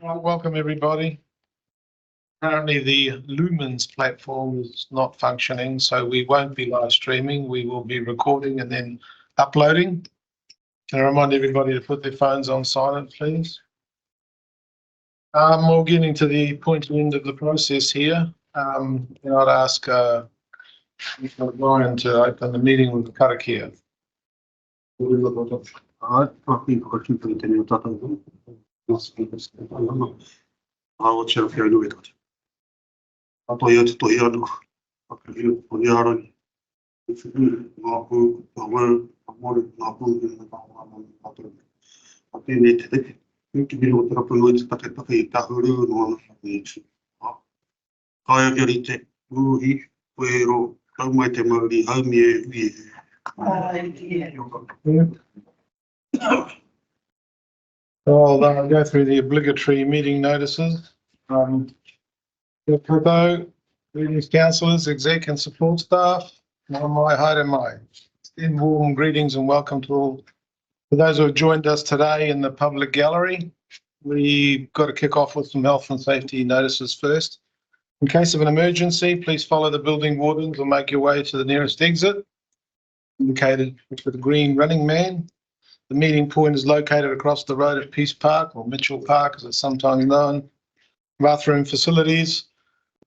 Well, welcome everybody. Currently the Lumens platform is not functioning, so we won't be live streaming. We will be recording and then uploading. Can I remind everybody to put their phones on silent, please? We're getting to the pointy end of the process here. I'd ask Ryan to open the meeting with the karakia. I'll go through the obligatory meeting notices. Greetings, councillors, exec and support staff. Extend warm greetings and welcome to all. For those who have joined us today in the public gallery, we've got to kick off with some health and safety notices first. In case of an emergency, please follow the building wardens or make your way to the nearest exit, indicated with the green running man. The meeting point is located across the road at Peace Park, or Mitchell Park as it's sometimes known. Bathroom facilities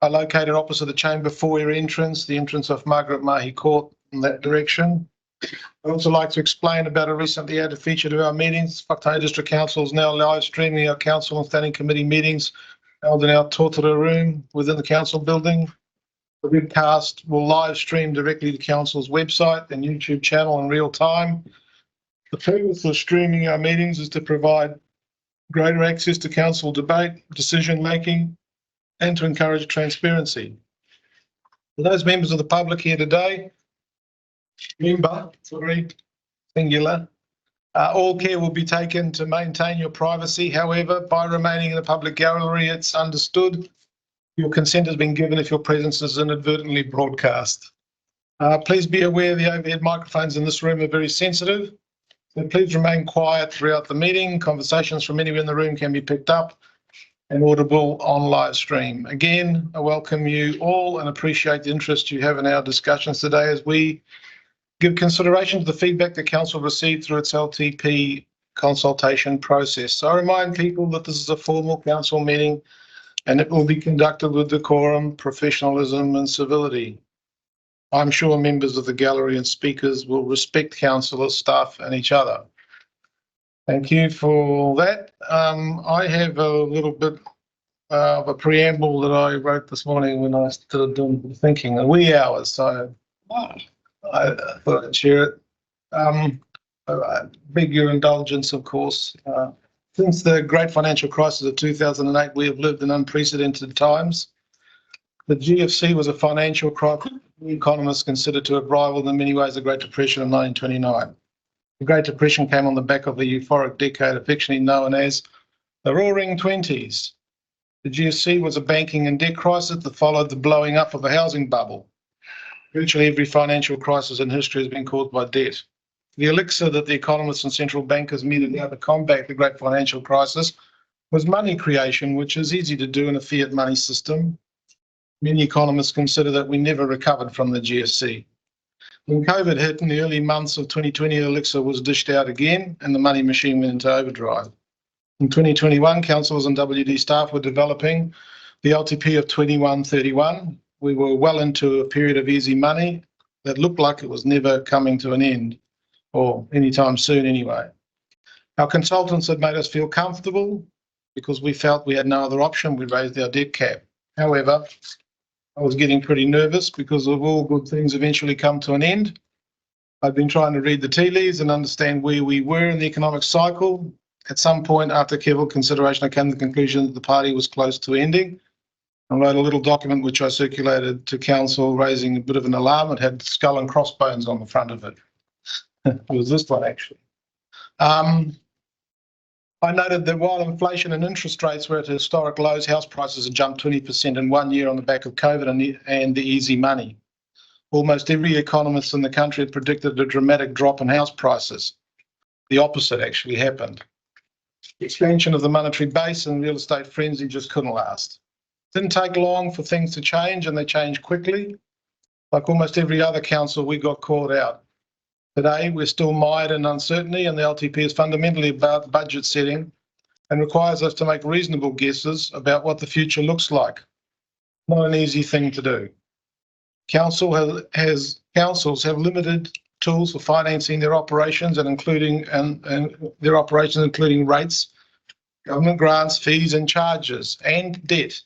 are located opposite the chamber foyer entrance, the entrance off Margaret Mahi Court in that direction. I'd also like to explain about a recently added feature to our meetings. Whakatane District Council is now live streaming our council and standing committee meetings held in our tōtara room within the council building. The webcast will live stream directly to council's website and YouTube channel in real time. The purpose of streaming our meetings is to provide greater access to council debate, decision making, and to encourage transparency. For those members of the public here today, singular, all care will be taken to maintain your privacy. However, by remaining in the public gallery, it's understood your consent has been given if your presence is inadvertently broadcast. Please be aware the overhead microphones in this room are very sensitive, so please remain quiet throughout the meeting. Conversations from anywhere in the room can be picked up and audible on live stream. Again, I welcome you all and appreciate the interest you have in our discussions today as we give consideration to the feedback the council received through its LTP consultation process. So I remind people that this is a formal council meeting and it will be conducted with decorum, professionalism and civility. I'm sure members of the gallery and speakers will respect councillors, staff and each other. Thank you for that. I have a little bit of a preamble that I wrote this morning when I started doing the thinking, the wee hours, so I thought I'd share it. I beg your indulgence, of course. Since the great financial crisis of 2008, we have lived in unprecedented times. The GFC was a financial crisis economists considered to have rivaled in many ways the Great Depression of 1929. The Great Depression came on the back of the euphoric decade affectionately known as the Roaring Twenties. The GFC was a banking and debt crisis that followed the blowing up of a housing bubble. Virtually every financial crisis in history has been caused by debt. The elixir that the economists and central bankers needed to combat the great financial crisis was money creation, which is easy to do in a fiat money system. Many economists consider that we never recovered from the GFC. When COVID hit in the early months of 2020, the elixir was dished out again and the money machine went into overdrive. In 2021, councillors and WD staff were developing the LTP of 2131. We were well into a period of easy money that looked like it was never coming to an end, or anytime soon anyway. Our consultants had made us feel comfortable because we felt we had no other option. We raised our debt cap. However, I was getting pretty nervous because of all good things eventually come to an end. I've been trying to read the tea leaves and understand where we were in the economic cycle. At some point after careful consideration, I came to the conclusion that the party was close to ending. I wrote a little document which I circulated to council raising a bit of an alarm. It had skull and crossbones on the front of it. It was this one actually. I noted that while inflation and interest rates were at historic lows, house prices had jumped 20% in 1 year on the back of COVID and the easy money. Almost every economist in the country had predicted a dramatic drop in house prices. The opposite actually happened. Expansion of the monetary base and real estate frenzy just couldn't last. Didn't take long for things to change, and they changed quickly. Like almost every other council, we got caught out. Today, we're still mired in uncertainty, and the LTP is fundamentally about budget setting and requires us to make reasonable guesses about what the future looks like. Not an easy thing to do. Councils have limited tools for financing their operations including rates, government grants, fees and charges, and debt.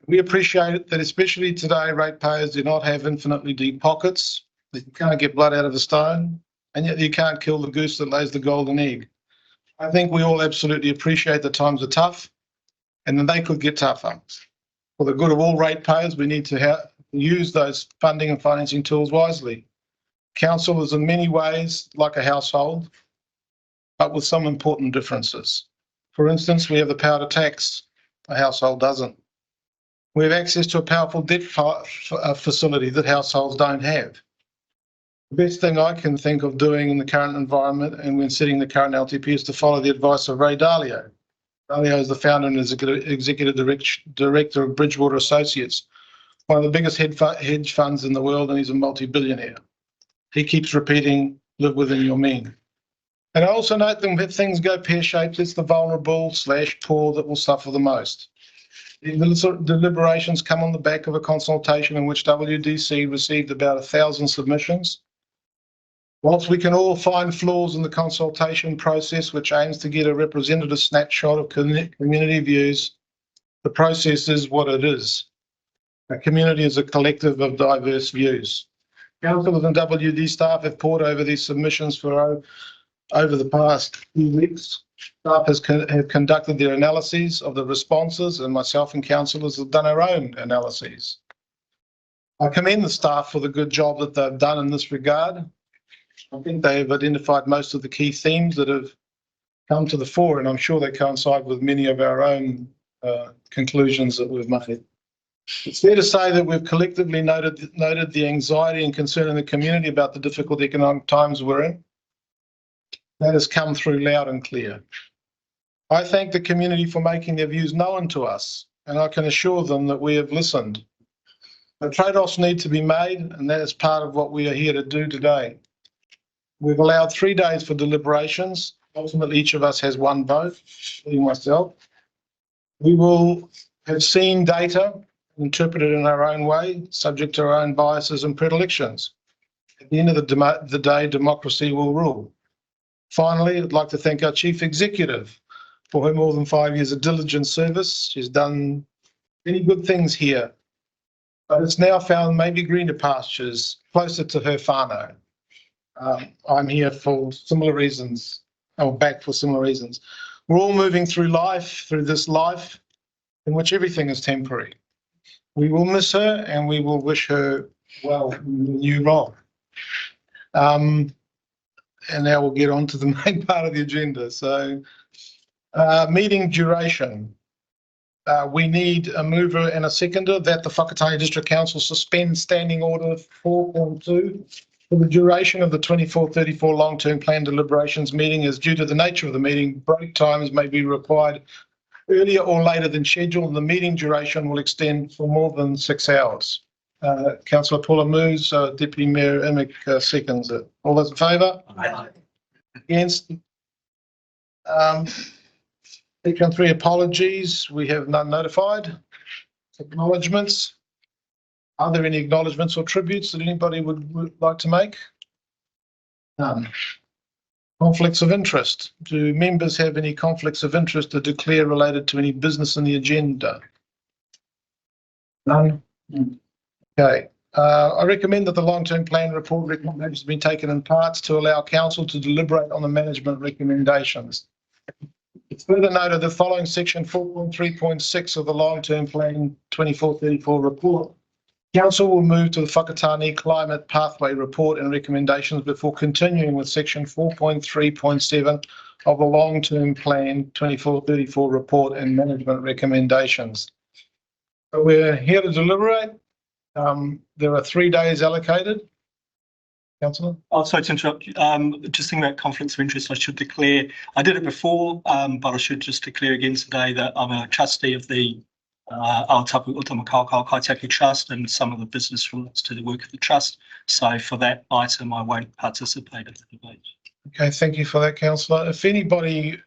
We appreciate that, especially today, ratepayers do not have infinitely deep pockets, that you can't get blood out of a stone, and yet you can't kill the goose that lays the golden egg. I think we all absolutely appreciate that times are tough and that they could get tougher. For the good of all ratepayers, we need to use those funding and financing tools wisely. Council is in many ways like a household, but with some important differences. For instance, we have the power to tax. A household doesn't. We have access to a powerful debt facility that households don't have. The best thing I can think of doing in the current environment and when setting the current LTP is to follow the advice of Ray Dalio. Dalio is the founder and executive director of Bridgewater Associates, one of the biggest hedge funds in the world, and he's a multi-billionaire. He keeps repeating, live within your means. And I also note that if things go pear-shaped, it's the vulnerable/poor that will suffer the most. The deliberations come on the back of a consultation in which WDC received about 1,000 submissions. Whilst we can all find flaws in the consultation process, which aims to get a representative snapshot of community views, the process is what it is. A community is a collective of diverse views. Councillors and WD staff have pored over these submissions for over the past few weeks. Staff have conducted their analyses of the responses, and myself and councillors have done our own analyses. I commend the staff for the good job that they've done in this regard. I think they have identified most of the key themes that have come to the fore, and I'm sure they coincide with many of our own conclusions that we've made. It's fair to say that we've collectively noted the anxiety and concern in the community about the difficult economic times we're in. That has come through loud and clear. I thank the community for making their views known to us, and I can assure them that we have listened. The trade-offs need to be made, and that is part of what we are here to do today. We've allowed 3 days for deliberations. Ultimately, each of us has one vote, including myself. We will have seen data, interpreted in our own way, subject to our own biases and predilections. At the end of the day, democracy will rule. Finally, I'd like to thank our Chief Executive for her more than 5 years of diligent service. She's done many good things here, but it's now found maybe greener pastures closer to her whānau. I'm here for similar reasons, or back for similar reasons. We're all moving through this life in which everything is temporary. We will miss her and we will wish her well in the new role. And now we'll get on to the main part of the agenda. So, meeting duration. We need a mover and a seconder that the Whakatane District Council suspend Standing Order 4.2 for the duration of the 24-34 long-term plan deliberations meeting, as due to the nature of the meeting, break times may be required earlier or later than scheduled, and the meeting duration will extend for more than 6 hours. Councillor Paula moves, Deputy Mayor Emick seconds it. All those in favour? Aye. Against? Section 3, apologies. We have none notified. Acknowledgements. Are there any acknowledgements or tributes that anybody would like to make? None. Conflicts of interest. Do members have any conflicts of interest to declare related to any business in the agenda? None. Okay. I recommend that the long-term plan report recommendations be taken in parts to allow council to deliberate on the management recommendations. It's further noted that following section 4.3.6 of the long-term plan 24-34 report, council will move to the Whakatane Climate Pathway report and recommendations before continuing with section 4.3.7 of the long-term plan 24-34 report and management recommendations. So we're here to deliberate. There are 3 days allocated. Councillor? Oh, sorry to interrupt you. Just thinking about conflicts of interest, I should declare, I did it before, but I should just declare again today that I'm a trustee of the Aotapu Utamakauka Kaitaki Trust, and some of the business relates to the work of the trust. So for that item, I won't participate in the debate. Okay, thank you for that, Councillor. If anybody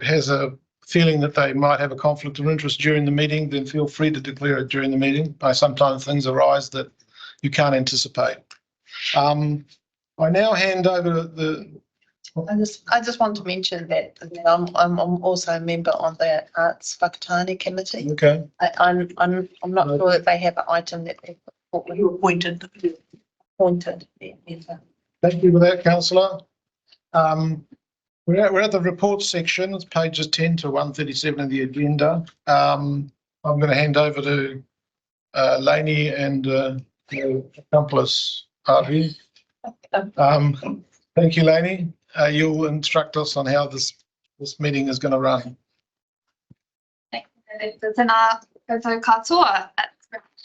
has a feeling that they might have a conflict of interest during the meeting, then feel free to declare it during the meeting. Sometimes things arise that you can't anticipate. I now hand over the. I just want to mention that I'm also a member on the Arts Whakatane Committee. Okay. I'm not sure that they have an item that they You appointed. Yeah. Thank you for that, Councillor. We're at the report section. It's pages 10 to 137 of the agenda. I'm going to hand over to Lainey and the accomplice, Avi. Thank you, Lainey. You'll instruct us on how this meeting is going to run. Tēnā koutou katoa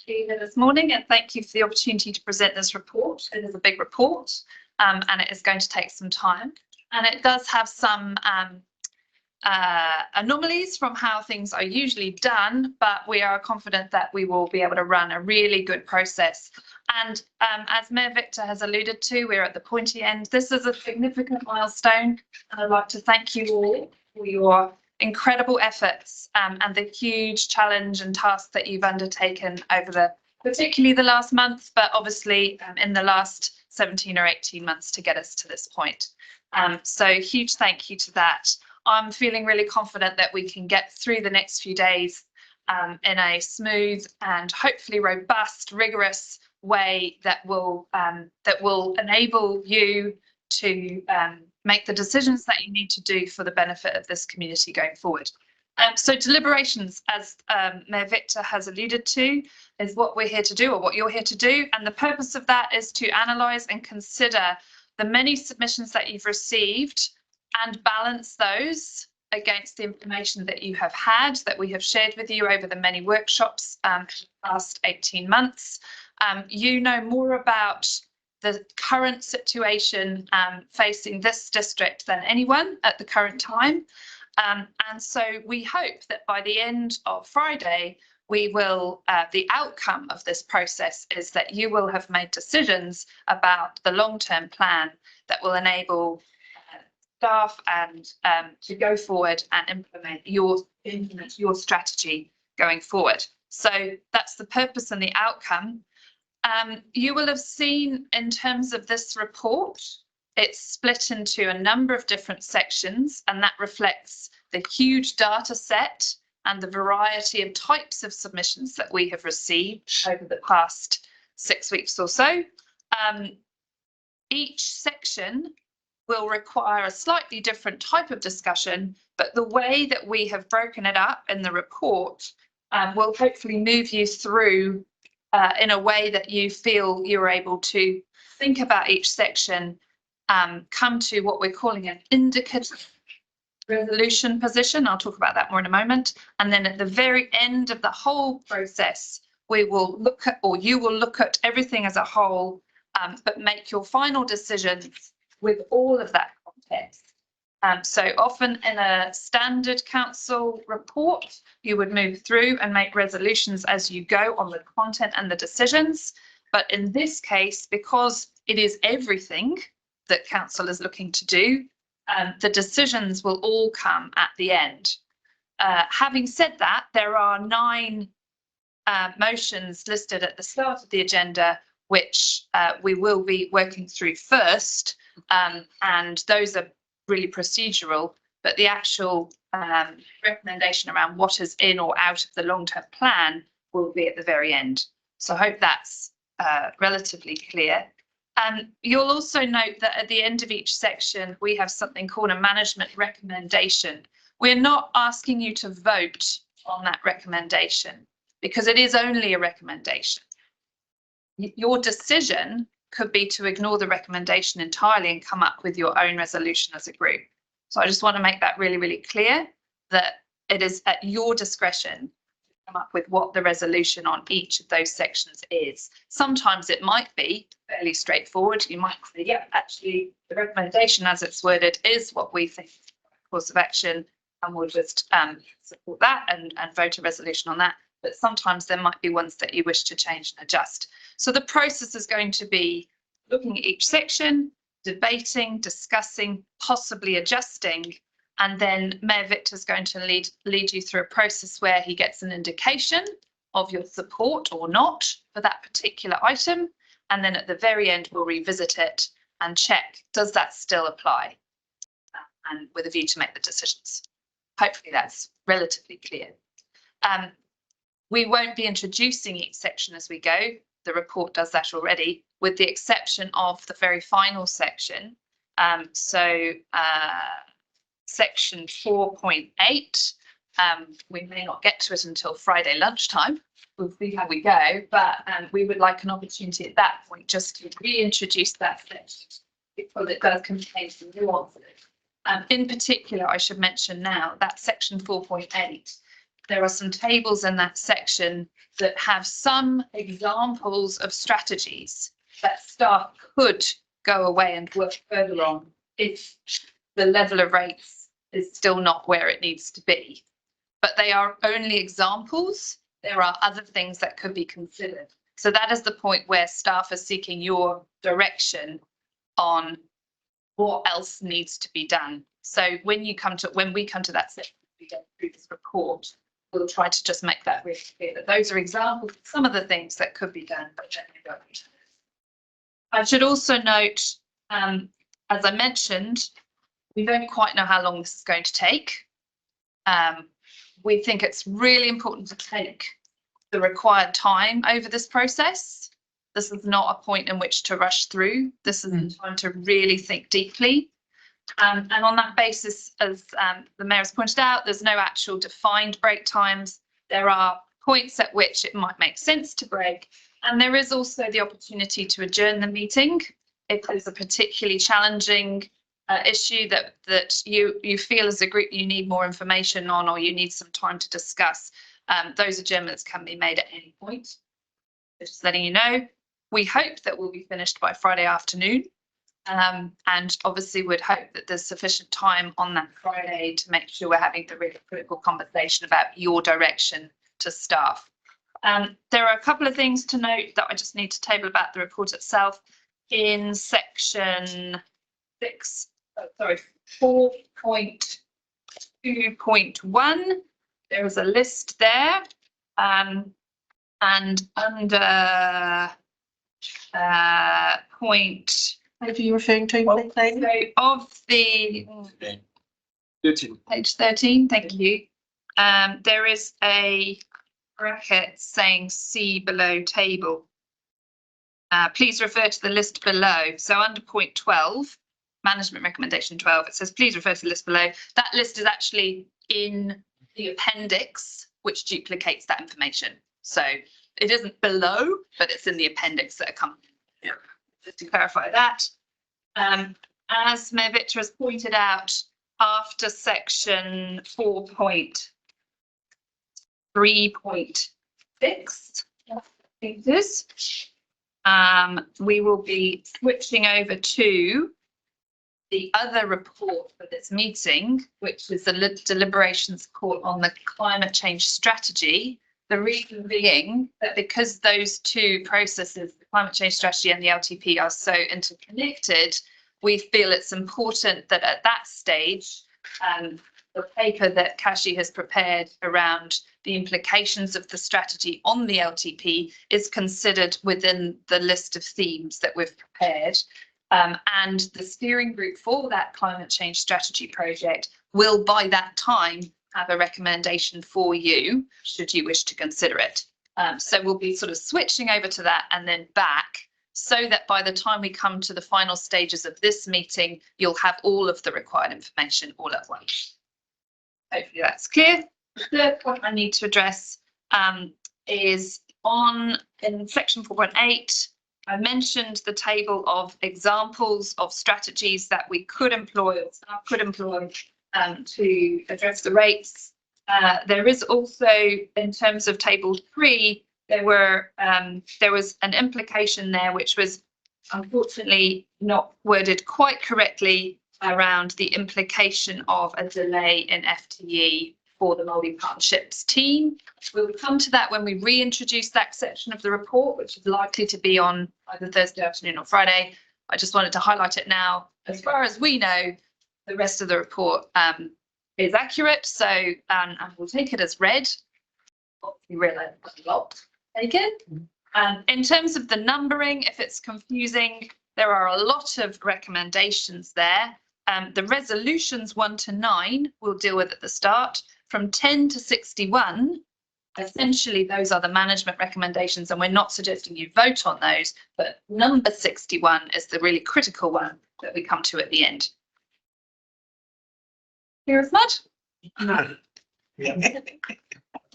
this morning, and thank you for the opportunity to present this report. It is a big report, and it is going to take some time, and it does have some anomalies from how things are usually done, but we are confident that we will be able to run a really good process. And as Mayor Victor has alluded to, we're at the pointy end. This is a significant milestone, and I'd like to thank you all for your incredible efforts and the huge challenge and task that you've undertaken over particularly the last month, but obviously in the last 17 or 18 months to get us to this point. So huge thank you to that. I'm feeling really confident that we can get through the next few days in a smooth and hopefully robust, rigorous way that will enable you to make the decisions that you need to do for the benefit of this community going forward. So deliberations, as Mayor Victor has alluded to, is what we're here to do, or what you're here to do. And the purpose of that is to analyse and consider the many submissions that you've received and balance those against the information that you have had, that we have shared with you over the many workshops the past 18 months. You know more about the current situation facing this district than anyone at the current time. And so we hope that by the end of Friday, we will, the outcome of this process is that you will have made decisions about the long-term plan that will enable staff and to go forward and implement your strategy going forward. So that's the purpose and the outcome. You will have seen in terms of this report, it's split into a number of different sections, and that reflects the huge data set and the variety of types of submissions that we have received over the past 6 weeks or so. Each section will require a slightly different type of discussion, but the way that we have broken it up in the report will hopefully move you through in a way that you feel you're able to think about each section, come to what we're calling an indicative resolution position. I'll talk about that more in a moment. And then at the very end of the whole process, we will look at, or you will look at everything as a whole, but make your final decisions with all of that context. So often in a standard council report, you would move through and make resolutions as you go on the content and the decisions. But in this case, because it is everything that council is looking to do, the decisions will all come at the end. Having said that, there are 9 motions listed at the start of the agenda, which we will be working through first, and those are really procedural, but the actual recommendation around what is in or out of the long-term plan will be at the very end. So I hope that's relatively clear. You'll also note that at the end of each section, we have something called a management recommendation. We're not asking you to vote on that recommendation because it is only a recommendation. Your decision could be to ignore the recommendation entirely and come up with your own resolution as a group. So I just want to make that really, really clear that it is at your discretion to come up with what the resolution on each of those sections is. Sometimes it might be fairly straightforward. You might say, yeah, actually the recommendation as it's worded is what we think is the course of action, and we'll just support that and vote a resolution on that. But sometimes there might be ones that you wish to change and adjust. So the process is going to be looking at each section, debating, discussing, possibly adjusting, and then Mayor Victor is going to lead you through a process where he gets an indication of your support or not for that particular item. And then at the very end, we'll revisit it and check, does that still apply? And with a view to make the decisions. Hopefully that's relatively clear. We won't be introducing each section as we go. The report does that already, with the exception of the very final section. Section 4.8, we may not get to it until Friday lunchtime. We'll see how we go, but we would like an opportunity at that point just to reintroduce that section because it does contain some nuances. In particular, I should mention now that section 4.8, there are some tables in that section that have some examples of strategies that staff could go away and work further on if the level of rates is still not where it needs to be. But they are only examples. There are other things that could be considered. So that is the point where staff are seeking your direction on what else needs to be done. So when we come to that section, we get through this report, we'll try to just make that really clear that those are examples of some of the things that could be done, but generally don't. I should also note, as I mentioned, we don't quite know how long this is going to take. We think it's really important to take the required time over this process. This is not a point in which to rush through. This is the time to really think deeply. And on that basis, as the Mayor has pointed out, there's no actual defined break times. There are points at which it might make sense to break. And there is also the opportunity to adjourn the meeting if there's a particularly challenging issue that you feel as a group you need more information on, or you need some time to discuss. Those adjournments can be made at any point. Just letting you know, we hope that we'll be finished by Friday afternoon. And obviously would hope that there's sufficient time on that Friday to make sure we're having the really critical conversation about your direction to staff. There are a couple of things to note that I just need to table about the report itself. In section 4.2.1, there is a list there, and under point. What are you referring to? So of the page 13, thank you. There is a bracket saying see below table. Please refer to the list below. So under point 12, management recommendation 12, it says please refer to the list below. That list is actually in the appendix, which duplicates that information. So it isn't below, but it's in the appendix that accompanies. Yeah. Just to clarify that. As Mayor Victor has pointed out, after section 4.3.6, I think it is, we will be switching over to the other report for this meeting, which is the deliberations report on the climate change strategy. The reason being that because those two processes, the climate change strategy and the LTP, are so interconnected, we feel it's important that at that stage, the paper that Kashi has prepared around the implications of the strategy on the LTP is considered within the list of themes that we've prepared. And the steering group for that climate change strategy project will by that time have a recommendation for you, should you wish to consider it. So we'll be sort of switching over to that and then back, so that by the time we come to the final stages of this meeting, you'll have all of the required information all at once. Hopefully that's clear. The third point I need to address is in section 4.8, I mentioned the table of examples of strategies that we could employ or staff could employ to address the rates. There is also, in terms of table 3, there was an implication there which was unfortunately not worded quite correctly around the implication of a delay in FTE for the Māori Partnerships team. We'll come to that when we reintroduce that section of the report, which is likely to be on either Thursday afternoon or Friday. I just wanted to highlight it now. As far as we know, the rest of the report is accurate, so and we'll take it as read. We realise a lot taken. In terms of the numbering, if it's confusing, there are a lot of recommendations there. The resolutions 1 to 9 we'll deal with at the start. From 10 to 61, essentially those are the management recommendations, and we're not suggesting you vote on those, but number 61 is the really critical one that we come to at the end. Hear as much? Yeah.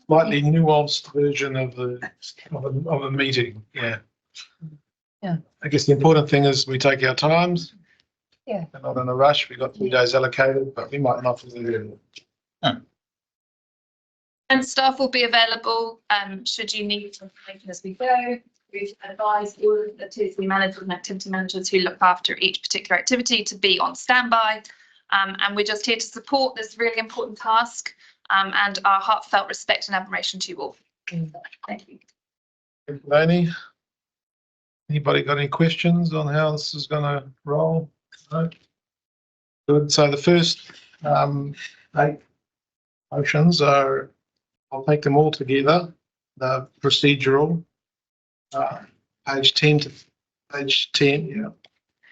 Slightly nuanced version of a meeting. Yeah. Yeah. I guess the important thing is we take our times. Yeah. We're not in a rush. We've got 3 days allocated, but we might not do it. And staff will be available should you need information as we go. We've advised all of the TSB managers and activity managers who look after each particular activity to be on standby. And we're just here to support this really important task, and our heartfelt respect and admiration to you all. Thank you. Thank you, Lainey. Anybody got any questions on how this is going to roll? No? Good. So the first 8 motions are, I'll take them all together. The procedural, page 10 to page 10. Yeah.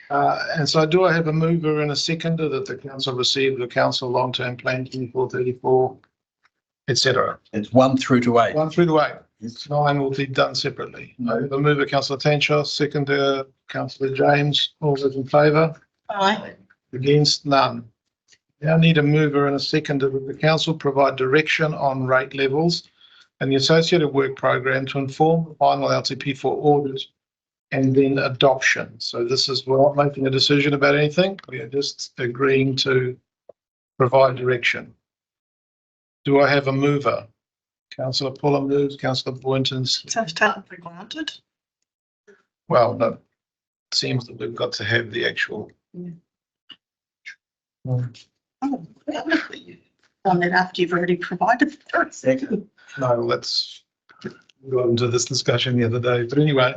And so do I have a mover and a seconder that the council received the council long-term plan 24-34, etc.? It's 1 through to 8. 1 through to 8. 9 will be done separately. I have a mover, councillor Tanchos, seconder, councillor James. All those in favour? Aye. Against? None. Now need a mover and a seconder that the council provide direction on rate levels and the associated work program to inform the final LTP for audit and then adoption. So this is, we're not making a decision about anything. We are just agreeing to provide direction. Do I have a mover? Councillor Puller moves, councillor Boynton's. So I've taken for granted. Well, no, it seems that we've got to have the actual. Oh, done that after you've already provided. Second. No, let's go into this discussion the other day. But anyway,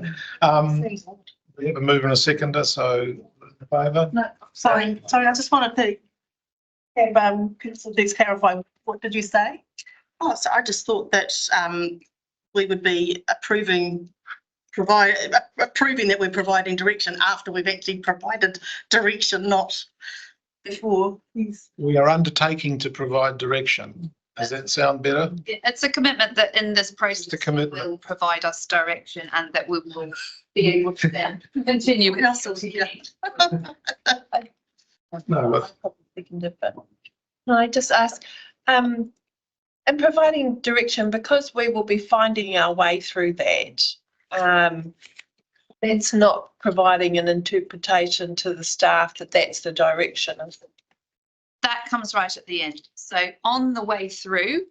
we have a mover and a seconder, so in favour? No, sorry, I just wanted to have please clarify, what did you say? Oh, so I just thought that we would be approving that we're providing direction after we've actually provided direction, not before. We are undertaking to provide direction. Does that sound better? It's a commitment that in this process you will provide us direction and that we will be able to then continue with us. No, but Can I just ask, in providing direction, because we will be finding our way through that, that's not providing an interpretation to the staff that that's the direction. That comes right at the end. So on the way through,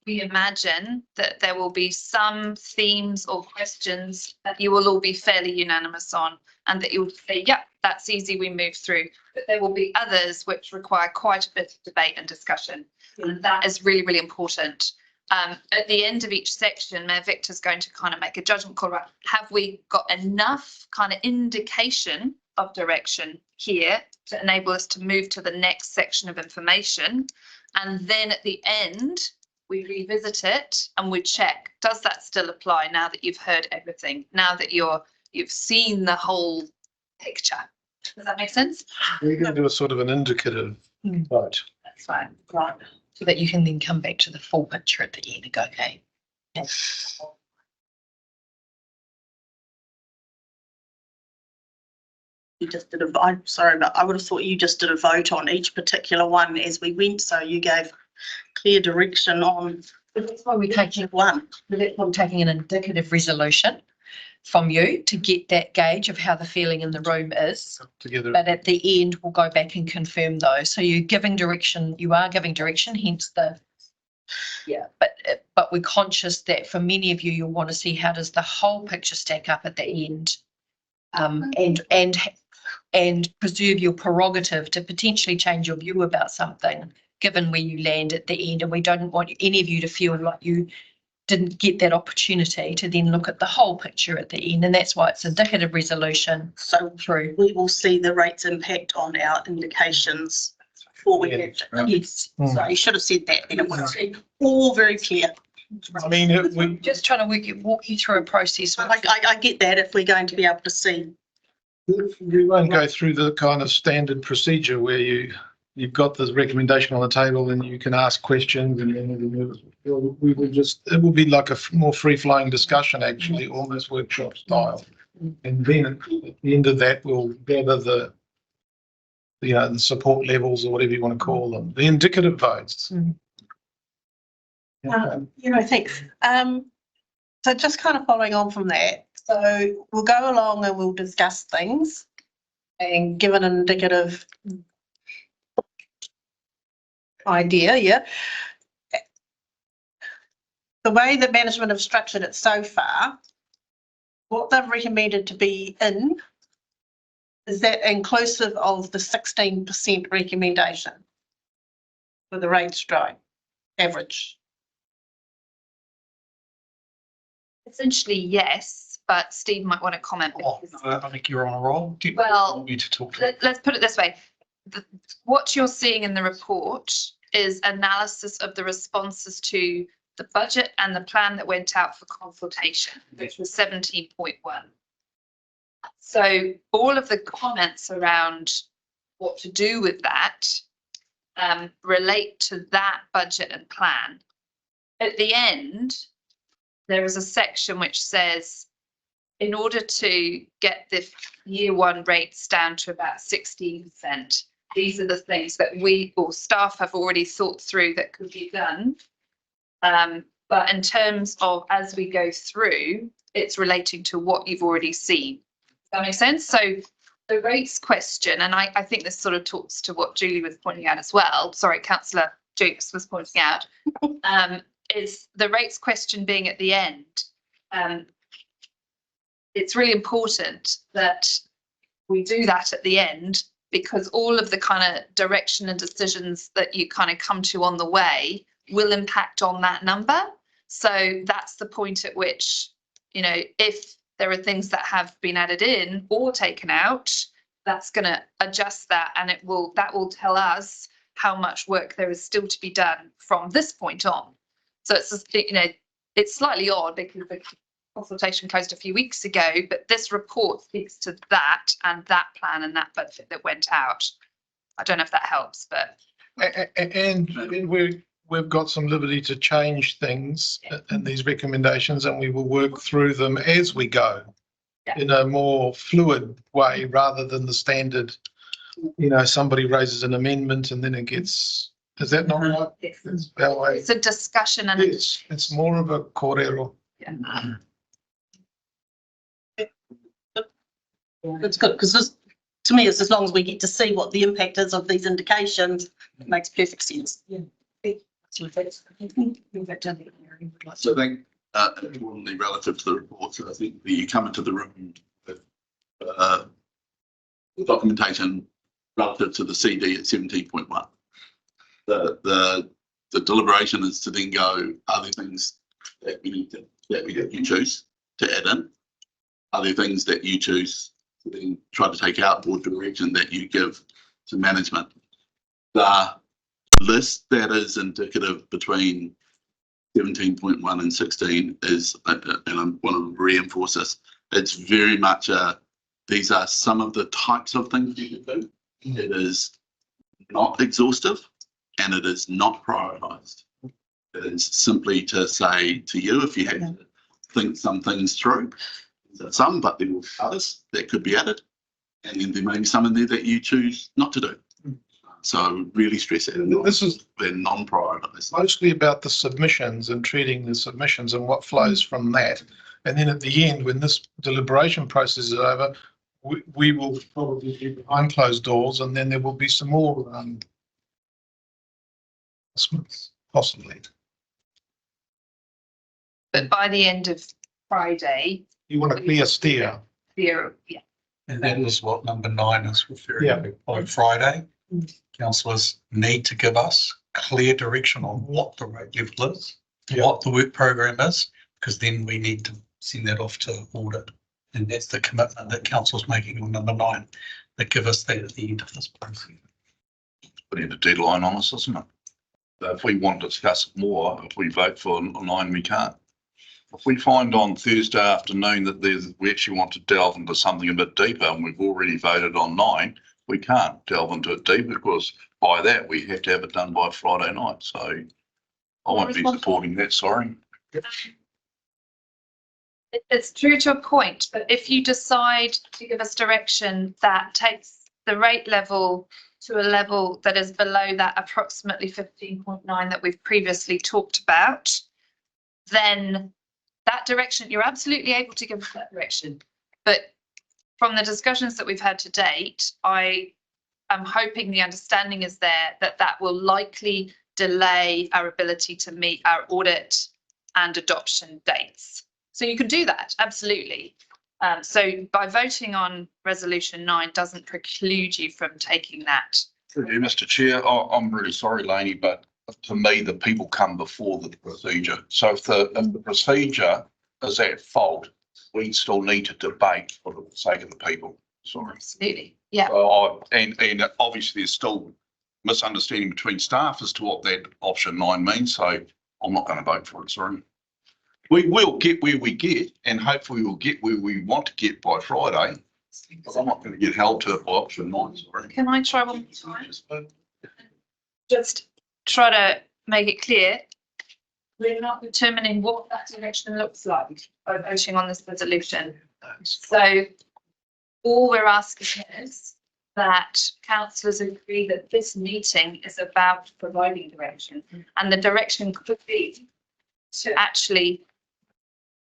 we imagine that there will be some themes or questions that you will all be fairly unanimous on and that you'll say, yep, that's easy, we move through. But there will be others which require quite a bit of debate and discussion. And that is really, really important. At the end of each section, Mayor Victor's going to kind of make a judgment call about, have we got enough kind of indication of direction here to enable us to move to the next section of information? And then at the end, we revisit it and we check, does that still apply now that you've heard everything, now that you've seen the whole picture? Does that make sense? we're going to do a sort of an indicative vote. That's fine. Right. So that you can then come back to the full picture at the end and go, okay. You just did I'm sorry, but I would have thought you just did a vote on each particular one as we went, so you gave clear direction on. But that's why we're taking one. I'm taking an indicative resolution from you to get that gauge of how the feeling in the room is. Together. But at the end, we'll go back and confirm those. So you're giving direction, you are giving direction, hence the Yeah, but we're conscious that for many of you, you'll want to see how does the whole picture stack up at the end. And preserve your prerogative to potentially change your view about something, given where you land at the end. And we don't want any of you to feel like you didn't get that opportunity to then look at the whole picture at the end. And that's why it's indicative resolution So through. we will see the rates impact on our indications before we get it. Yes. So you should have said that, and it was all very clear. I mean, we, Just trying to walk you through a process. I get that if we're going to be able to see. we won't go through the kind of standard procedure where you've got the recommendation on the table and you can ask questions and then we will just, it will be like a more free-flowing discussion, actually, almost workshop style. And then at the end of that, we'll gather the support levels or whatever you want to call them, the indicative votes. Thanks. So just kind of following on from that, so we'll go along and we'll discuss things and give an indicative idea, yeah. The way that management have structured it so far, what they've recommended to be in, is that inclusive of the 16% recommendation for the rate strike average? Essentially, yes, but Steve might want to comment. because- I think you're on a roll. Do you Well, want me to talk? Let's put it this way. What you're seeing in the report is analysis of the responses to the budget and the plan that went out for consultation, which was 17.1. So all of the comments around what to do with that relate to that budget and plan. At the end, there is a section which says, in order to get the year one rates down to about 16%, these are the things that we or staff have already thought through that could be done. But in terms of as we go through, it's relating to what you've already seen. Does that make sense? So the rates question, and I think this sort of talks to what Julie was pointing out as well. Sorry, Councillor Jukes was pointing out. Is the rates question being at the end. It's really important that we do that at the end, because all of the kind of direction and decisions that you kind of come to on the way will impact on that number. So that's the point at which, if there are things that have been added in or taken out, that's going to adjust that, and that will tell us how much work there is still to be done from this point on. So it's just, it's slightly odd because the consultation closed a few weeks ago, but this report speaks to that and that plan and that budget that went out. I don't know if that helps, but. And we've got some liberty to change things in these recommendations, and we will work through them as we go in a more fluid way rather than the standard, somebody raises an amendment and then it gets, is that not right? Yes. It's that way. It's a discussion and It's more of a kōrero. It's good, because to me, it's as long as we get to see what the impact is of these indications, it makes perfect sense. So I think importantly relative to the report, so I think you come into the room with documentation relative to the CD at 17.1. The deliberation is to then go, are there things that you choose to add in? Are there things that you choose to then try to take out, or direction that you give to management? The list that is indicative between 17.1 and 16 is, and I want to reinforce this, it's very much these are some of the types of things you can do. It is not exhaustive and it is not prioritised. It is simply to say to you, if you had to think some things through, some, but there will be others that could be added, and then there may be some in there that you choose not to do. So really stress it. This is they're non-prioritised. mostly about the submissions and treating the submissions and what flows from that. And then at the end, when this deliberation process is over, we will probably be behind closed doors, and then there will be some more possibly. But by the end of Friday, You want a clear steer. yeah, And that is what number 9 is referring Yeah. to. By Friday, councillors need to give us clear direction on what the rate level is, Yeah. what the work program is, because then we need to send that off to audit. And that's the commitment that council's making on number 9, that give us that at the end of this process. Putting a deadline on us, isn't it? If we want to discuss it more, if we vote for 9, we can't. If we find on Thursday afternoon that we actually want to delve into something a bit deeper and we've already voted on 9, we can't delve into it deep because by that we have to have it done by Friday night. So I won't be supporting that, sorry. it's true to a point, but if you decide to give us direction that takes the rate level to a level that is below that approximately 15.9 that we've previously talked about, then that direction, you're absolutely able to give us that direction. But from the discussions that we've had to date, I am hoping the understanding is there that that will likely delay our ability to meet our audit and adoption dates. So you can do that, absolutely. So by voting on resolution 9 doesn't preclude you from taking that. Mr. Chair, I'm really sorry, Lainey, but to me, the people come before the procedure. So if the procedure is at fault, we still need to debate for the sake of the people. Sorry. Absolutely, yeah. And obviously there's still misunderstanding between staff as to what that option 9 means. So I'm not going to vote for it, sorry. We will get where we get and hopefully we'll get where we want to get by Friday. But I'm not going to get held to it by option 9, sorry. Can I try one more time? Just try to make it clear. We're not determining what that direction looks like by voting on this resolution. So all we're asking is that councillors agree that this meeting is about providing direction, and the direction could be to actually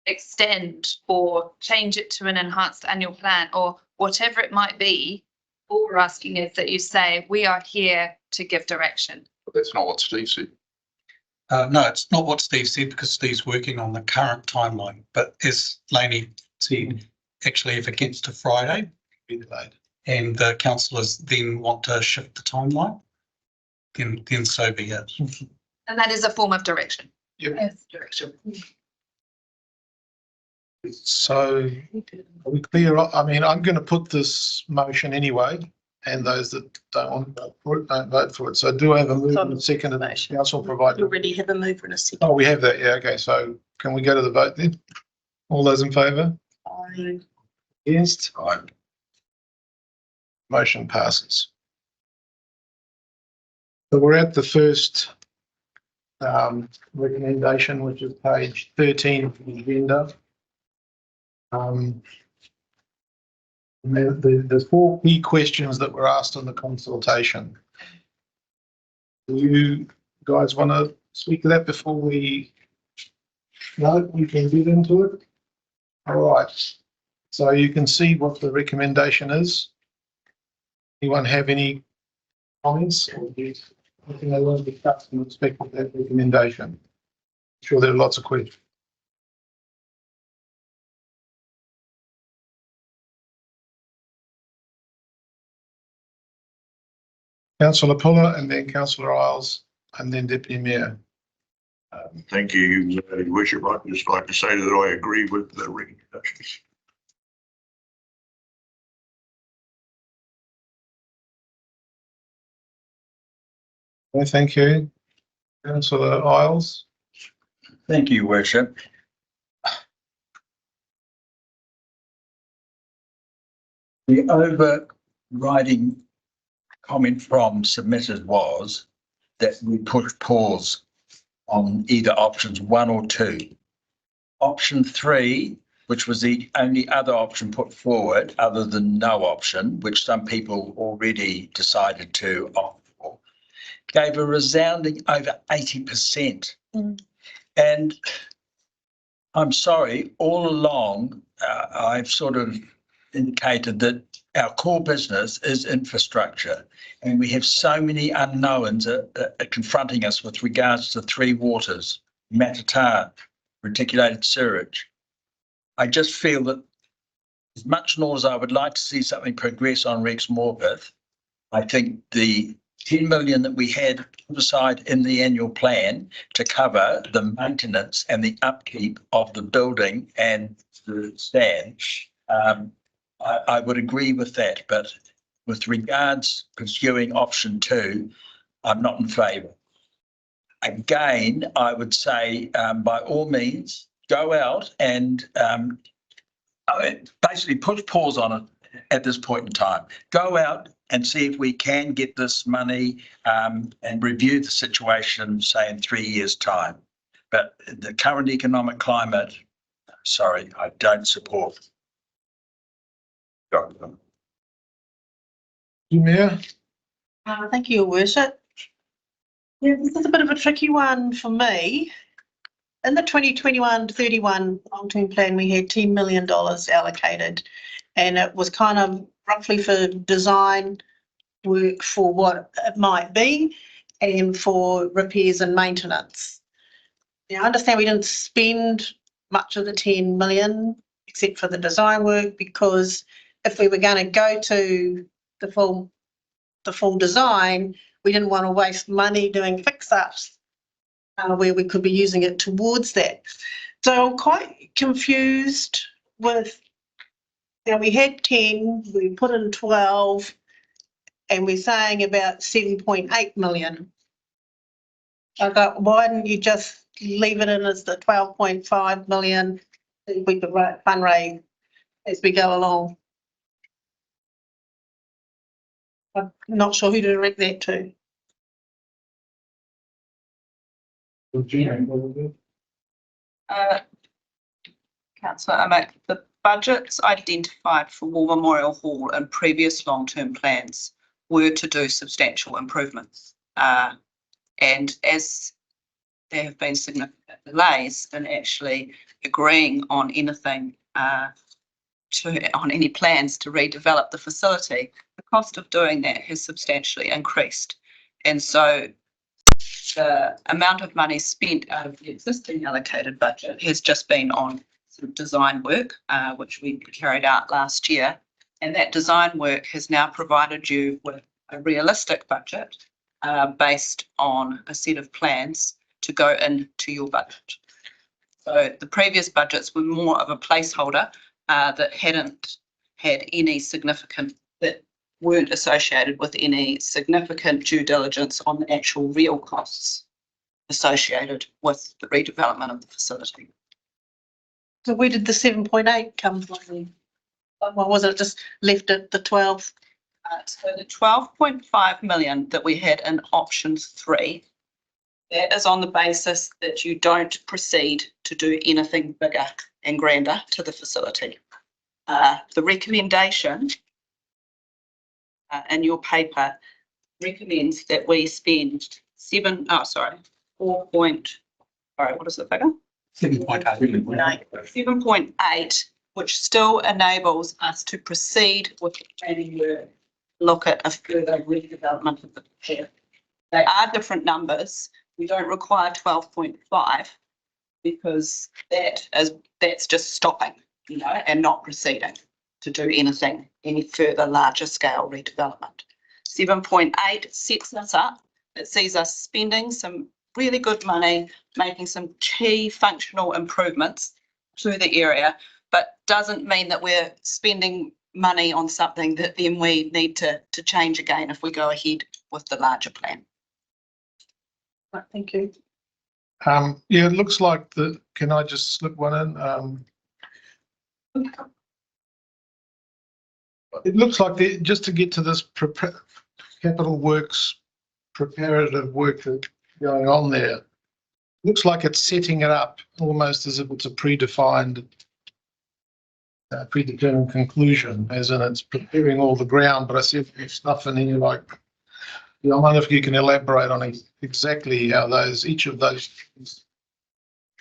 extend or change it to an enhanced annual plan or whatever it might be. All we're asking is that you say, we are here to give direction. But that's not what Steve said. No, it's not what Steve said because Steve's working on the current timeline. But as Lainey said, actually if it gets to Friday and the councillors then want to shift the timeline, then so be it. And that is a form of direction. Yep. Direction. So are we clear? I mean, I'm going to put this motion anyway, and those that don't want to vote for it, don't vote for it. So do I have a move and a second and the council provide? We already have a mover and a second. Oh, we have that. Yeah. Okay. So can we go to the vote then? All those in favour? Against? Aye. Motion passes. So we're at the first recommendation, which is page 13 of the agenda. There's 4 key questions that were asked in the consultation. Do you guys want to speak to that before we? No, we can get into it. All right. So you can see what the recommendation is. Anyone have any comments or anything they want to discuss in respect of that recommendation? I'm sure there are lots of questions. Councillor Puller and then Councillor Isles and then Deputy Mayor. Thank you, Your Worship. I'd just like to say that I agree with the recommendations. Okay, thank you. Councillor Isles. Thank you, Worship. The overriding comment from submitters was that we push pause on either options 1 or 2. Option 3, which was the only other option put forward other than no option, which some people already decided to opt for, gave a resounding over 80%. And I'm sorry, all along, I've sort of indicated that our core business is infrastructure, and we have so many unknowns confronting us with regards to 3 Waters, Matata, reticulated sewerage. I just feel that as much as I would like to see something progress on Rex Morpeth, I think the 10 million that we had put aside in the annual plan to cover the maintenance and the upkeep of the building and the stand, I would agree with that, but with regards pursuing option 2, I'm not in favour. Again, I would say by all means, go out and basically put pause on it at this point in time. Go out and see if we can get this money and review the situation, say in 3 years' time. But the current economic climate, sorry, I don't support. Mayor? Thank you, Your Worship. Yeah, this is a bit of a tricky one for me. In the 2021-31 long-term plan, we had $10 million allocated, and it was kind of roughly for design work for what it might be and for repairs and maintenance. Now, I understand we didn't spend much of the 10 million except for the design work, because if we were going to go to the full design, we didn't want to waste money doing fix-ups where we could be using it towards that. So I'm quite confused with, we had 10, we put in 12, and we're saying about 7.8 million. I thought, why didn't you just leave it in as the 12.5 million? We could fundraise as we go along. I'm not sure who to direct that to. Councillor, the budgets identified for War Memorial Hall in previous long-term plans were to do substantial improvements. And as there have been significant delays in actually agreeing on anything, on any plans to redevelop the facility, the cost of doing that has substantially increased. And so the amount of money spent out of the existing allocated budget has just been on sort of design work, which we carried out last year. And that design work has now provided you with a realistic budget based on a set of plans to go into your budget. So the previous budgets were more of a placeholder that hadn't had any significant, that weren't associated with any significant due diligence on the actual real costs associated with the redevelopment of the facility. So where did the 7.8 come from? Why wasn't it just left at the 12? So the 12.5 million that we had in option 3, that is on the basis that you don't proceed to do anything bigger and grander to the facility. The recommendation in your paper recommends that we spend 7.8, which still enables us to proceed with the planning work, look at a further redevelopment of the project. They are different numbers. We don't require 12.5 because that's just stopping, and not proceeding to do anything, any further larger scale redevelopment. 7.8 sets us up. It sees us spending some really good money, making some key functional improvements to the area, but doesn't mean that we're spending money on something that then we need to change again if we go ahead with the larger plan. Right, thank you. Yeah, it looks like can I just slip one in? It looks like just to get to this capital works preparative work that's going on there, looks like it's setting it up almost as if it's a predetermined conclusion, as in it's preparing all the ground. But I see there's stuff in here like, I wonder if you can elaborate on exactly how each of those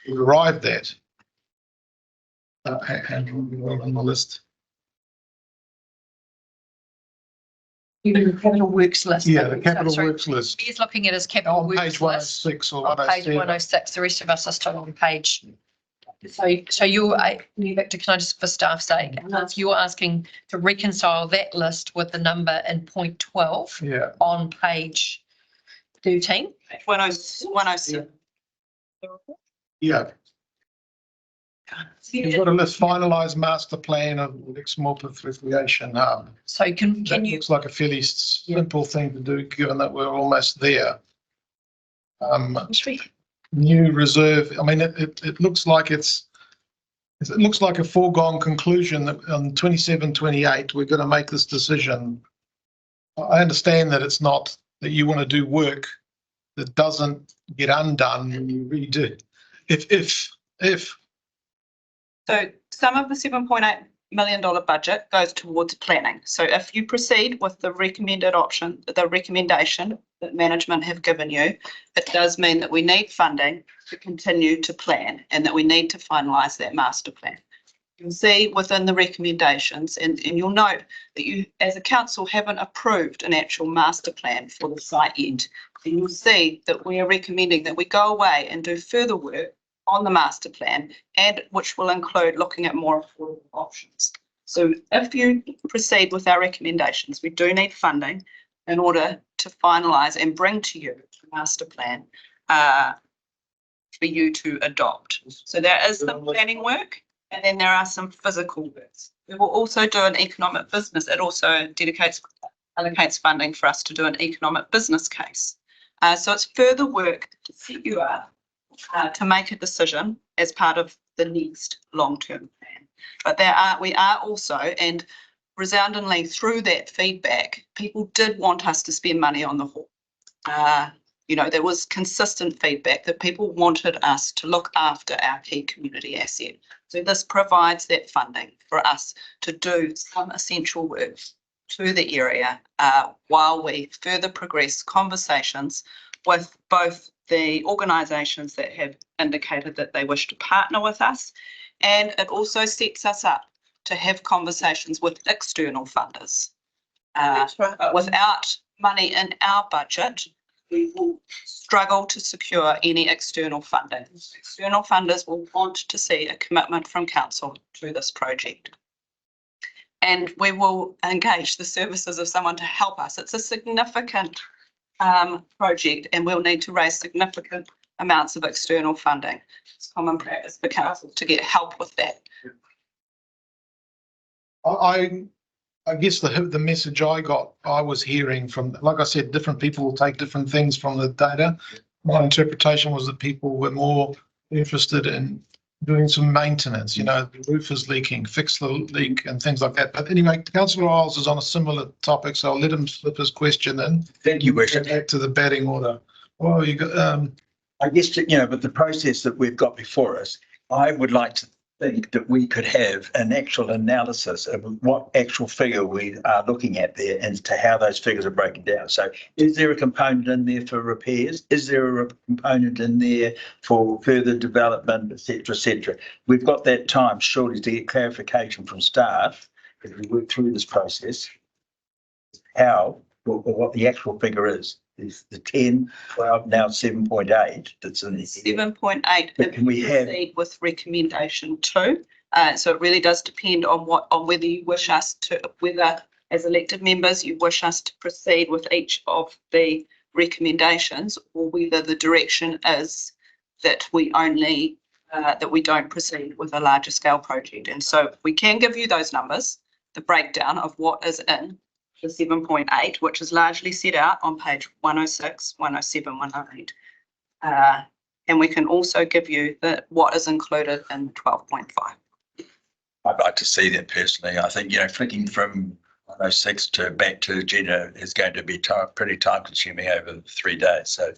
arrived at. And on the list. The capital works list. Yeah, the capital Sorry, works list. He's looking at his capital On works page list. 106 or On page 107. 106, the rest of us are still on page So you're, Victor, can I just for staff's sake, you're asking to reconcile that list with the number in point 12 Yeah. on page 13? 107. Yeah. You've got a list finalised master plan of Exmorpeth Recreation Hub. So can That you, looks like a fairly simple thing to do, given that we're almost there. New reserve, I mean, it looks like it looks like a foregone conclusion that on 27, 28, we're going to make this decision. I understand that it's not that you want to do work that doesn't get undone when you redo. If So some of the $7.8 million budget goes towards planning. So if you proceed with the recommendation that management have given you, it does mean that we need funding to continue to plan and that we need to finalise that master plan. You'll see within the recommendations, and you'll note that you, as a council, haven't approved an actual master plan for the site yet. And you'll see that we are recommending that we go away and do further work on the master plan, and which will include looking at more affordable options. So if you proceed with our recommendations, we do need funding in order to finalise and bring to you the master plan for you to adopt. So there is the planning work, and then there are some physical works. We will also do an economic business. It also allocates funding for us to do an economic business case. So it's further work to set you up to make a decision as part of the next long-term plan. But we are also, and resoundingly through that feedback, people did want us to spend money on the hall. There was consistent feedback that people wanted us to look after our key community asset. So this provides that funding for us to do some essential work to the area while we further progress conversations with both the organisations that have indicated that they wish to partner with us, and it also sets us up to have conversations with external funders. But without money in our budget, we will struggle to secure any external funding. External funders will want to see a commitment from council to this project. And we will engage the services of someone to help us. It's a significant project, and we'll need to raise significant amounts of external funding. It's common practice for council to get help with that. I guess the message I was hearing from, like I said, different people will take different things from the data. My interpretation was that people were more interested in doing some maintenance, the roof is leaking, fix the leak and things like that. But anyway, Councillor Isles is on a similar topic, so I'll let him slip his question in. Thank you, Bishop. Back to the batting order. Well, you got, I guess, with the process that we've got before us, I would like to think that we could have an actual analysis of what actual figure we are looking at there and to how those figures are broken down. So is there a component in there for repairs? Is there a component in there for further development, et cetera, We've got that time surely to get clarification from staff as we work through this process, how or what the actual figure is the 10, 12, now 7.8 that's in there. 7.8 But can we have proceed with recommendation 2. So it really does depend on whether you wish us to, whether as elected members you wish us to proceed with each of the recommendations, or whether the direction is that we only that we don't proceed with a larger scale project. And so we can give you those numbers, the breakdown of what is in the 7.8, which is largely set out on page 106, 107, 108. And we can also give you what is included in 12.5. I'd like to see that personally. I think, flicking from 106 to back to Gina is going to be pretty time consuming over 3 days. So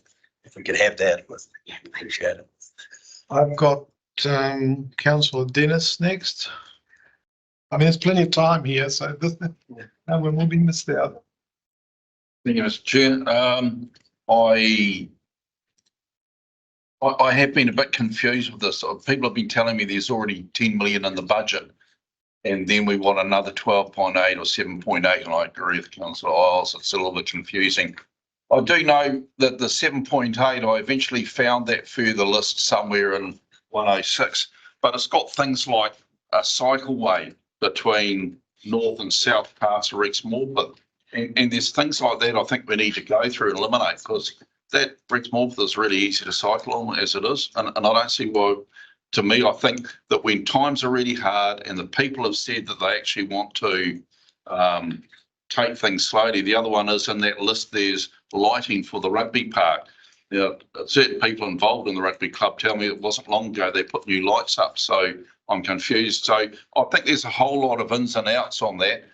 if we could have that, we'd appreciate it. I've got Councillor Dennis next. I mean, there's plenty of time here, so no one will be missed out. Thank you, Mr. Chair. I have been a bit confused with this. People have been telling me there's already 10 million in the budget, and then we want another 12.8 or 7.8, and I agree with Councillor Isles, it's a little bit confusing. I do know that the 7.8, I eventually found that further list somewhere in 106, but it's got things like a cycleway between North and South parts of Rexmoor, but and there's things like that I think we need to go through and eliminate, because that Rexmoor is really easy to cycle on as it is, and I don't see why. To me, I think that when times are really hard and the people have said that they actually want to take things slowly, the other one is in that list, there's lighting for the rugby park. Now, certain people involved in the rugby club tell me it wasn't long ago they put new lights up, so I'm confused. So I think there's a whole lot of ins and outs on that.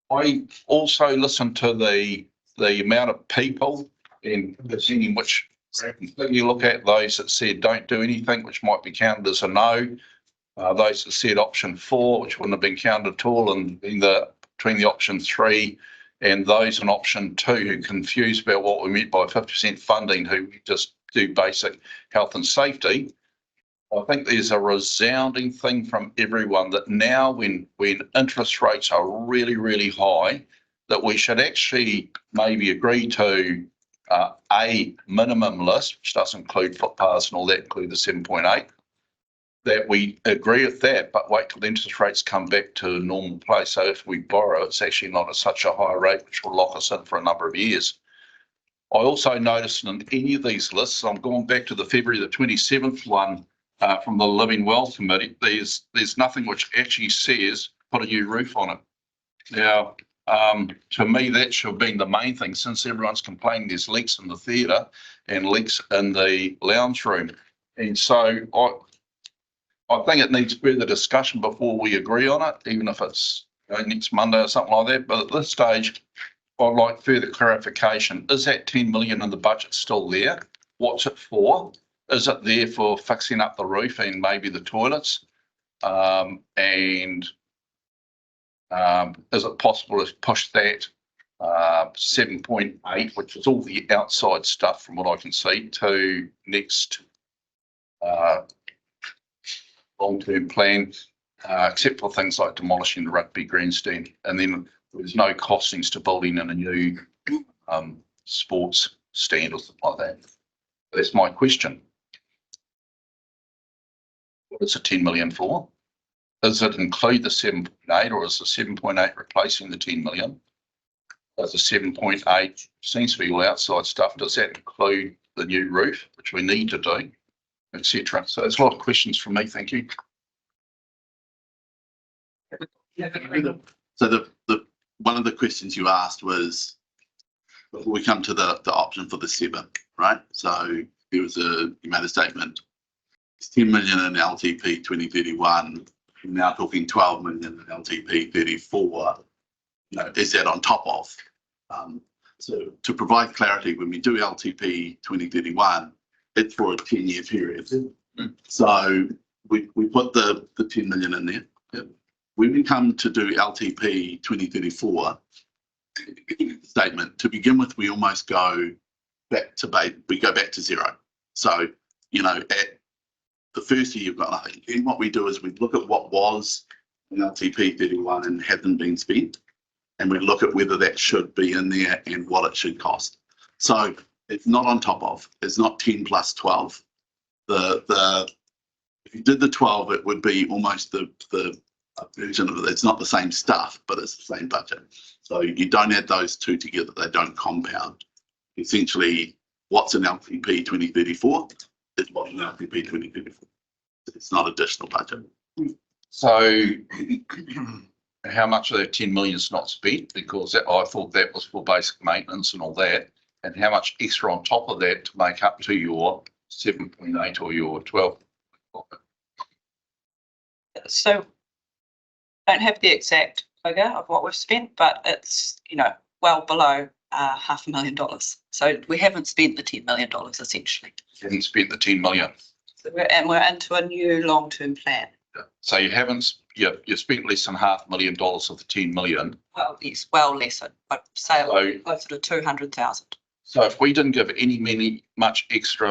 I also listened to the amount of people in presenting, which you look at those that said don't do anything, which might be counted as a no. Those that said option 4, which wouldn't have been counted at all, and between the option 3 and those in option 2 who confused about what we meant by 50% funding, who just do basic health and safety. I think there's a resounding thing from everyone that now when interest rates are really, really high, that we should actually maybe agree to a minimum list, which doesn't include footpaths and all that, include the 7.8, that we agree with that, but wait till the interest rates come back to normal place. So if we borrow, it's actually not at such a high rate, which will lock us in for a number of years. I also noticed in any of these lists, I'm going back to the February the 27th one from the Living Well Committee, there's nothing which actually says put a new roof on it. Now, to me, that should have been the main thing, since everyone's complaining there's leaks in the theatre and leaks in the lounge room. And so I think it needs further discussion before we agree on it, even if it's next Monday or something like that. But at this stage, I'd like further clarification. Is that 10 million in the budget still there? What's it for? Is it there for fixing up the roof and maybe the toilets? Is it possible to push that 7.8, which is all the outside stuff from what I can see, to next long-term plan, except for things like demolishing the rugby grandstand, and then there's no costings to building in a new sports stand or something like that. That's my question. What is the 10 million for? Does it include the 7.8, or is the 7.8 replacing the 10 million? Does the 7.8 seems to be all outside stuff? Does that include the new roof, which we need to do, etc.? So there's a lot of questions from me. Thank you. So the one of the questions you asked was, before we come to the option for the 7, right? So there was you made a statement. It's 10 million in LTP 2031. We're now talking 12 million in LTP 34. You know, is that on top of? So to provide clarity, when we do LTP 2031, it's for a 10-year period. So we put the 10 million in there. Yep. When we come to do LTP 2034 statement, to begin with, we almost go back to 0. So, you know, at the first year, you've got nothing. And what we do is we look at what was in LTP 31 and hadn't been spent, and we look at whether that should be in there and what it should cost. So it's not on top of, it's not 10 plus 12. If you did the 12, it would be almost the version of it. It's not the same stuff, but it's the same budget. So you don't add those two together, they don't compound. Essentially, what's in LTP 2034 is what's in LTP 2034. It's not additional budget. So how much of that 10 million is not spent? Because I thought that was for basic maintenance and all that. And how much extra on top of that to make up to your 7.8 or your 12? So I don't have the exact figure of what we've spent, but it's, you know, well below $500,000. So we haven't spent the $10 million essentially. You haven't spent the 10 million. So we're into a new long-term plan. So you haven't, you spent less than $500,000 of the 10 million. Well, yes, well less, but say closer to 200,000. So if we didn't give any money extra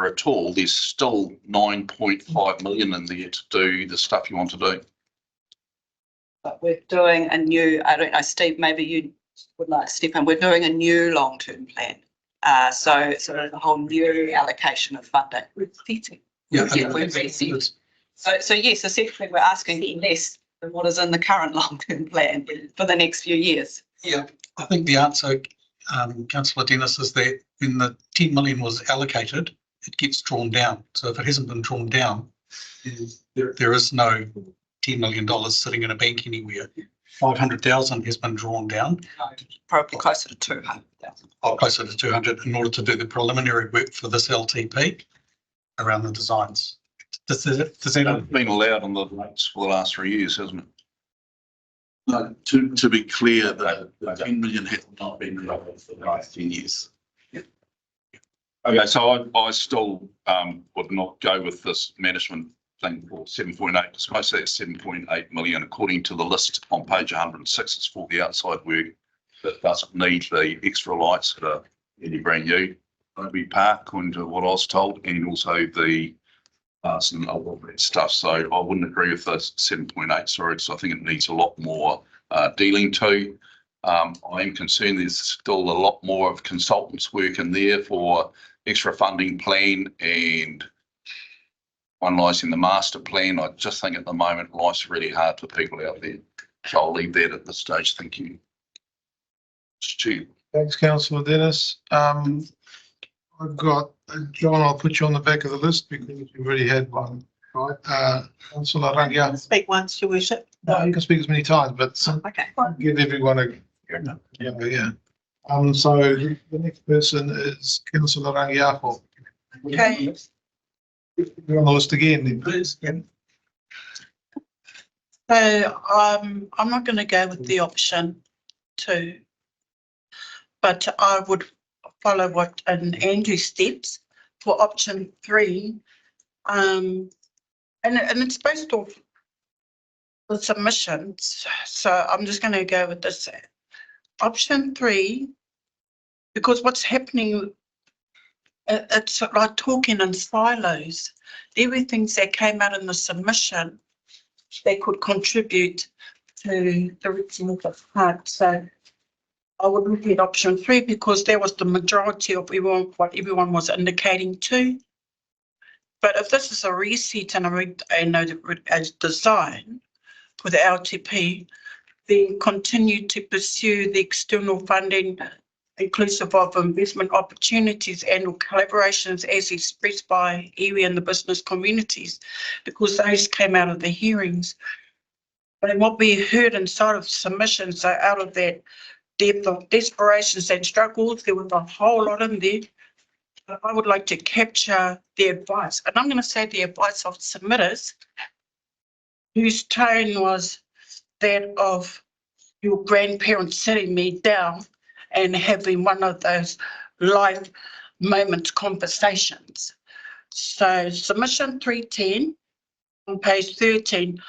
at all, there's still 9.5 million in there to do the stuff you want to do. But we're doing a new, I don't know, Steve, maybe you would like to step in. We're doing a new long-term plan. So it's a whole new allocation of funding. Yeah, We're resetting. So yes, essentially we're asking for less than what is in the current long-term plan for the next few years. Yeah, I think the answer, councillor Dennis, is that when the 10 million was allocated, it gets drawn down. So if it hasn't been drawn down, there is no $10 million sitting in a bank anywhere. 500,000 has been drawn down. Probably closer to 200,000. Or closer to 200 in order to do the preliminary work for this LTP around the designs. Does that It's been allowed on the rates for the last 3 years, hasn't it? No, to be clear, the 10 million has not been allowed for the last 10 years. Okay, so I still would not go with this management thing for 7.8, because most of that's 7.8 million, according to the list on page 106, it's for the outside work that doesn't need the extra lights that are any brand new. Rugby Park, according to what I was told, and also the some other stuff. So I wouldn't agree with those 7.8, sorry. So I think it needs a lot more dealing to. I am concerned there's still a lot more of consultants work in there for extra funding plan and finalising the master plan. I just think at the moment life's really hard for people out there. So I'll leave that at this stage. Thank you. Stu. Thanks, councillor Dennis. I've got John. I'll put you on the back of the list because you've already had one, right? Councillor Rangia. Speak once, your worship. No, you can speak as many times, but Okay. give everyone a yeah. So the next person is Councillor Rangiapo. Okay. You're on the list again, then, please. So I'm not going to go with the option 2, but I would follow what Andrew's steps for option 3. And it's based off the submissions. So I'm just going to go with this option 3, because what's happening, it's like talking in silos. Everything that came out in the submission, they could contribute to the reaching of the heart. So I would look at option 3 because there was the majority of what everyone was indicating to. But if this is a reset and a design for the LTP, then continue to pursue the external funding inclusive of investment opportunities and collaborations as expressed by iwi and the business communities, because those came out of the hearings. But what we heard inside of submissions, so out of that depth of desperations and struggles, there was a whole lot in there. But I would like to capture the advice, and I'm going to say the advice of submitters, whose tone was that of your grandparents sitting me down and having one of those life moment conversations. So submission 310 on page 13,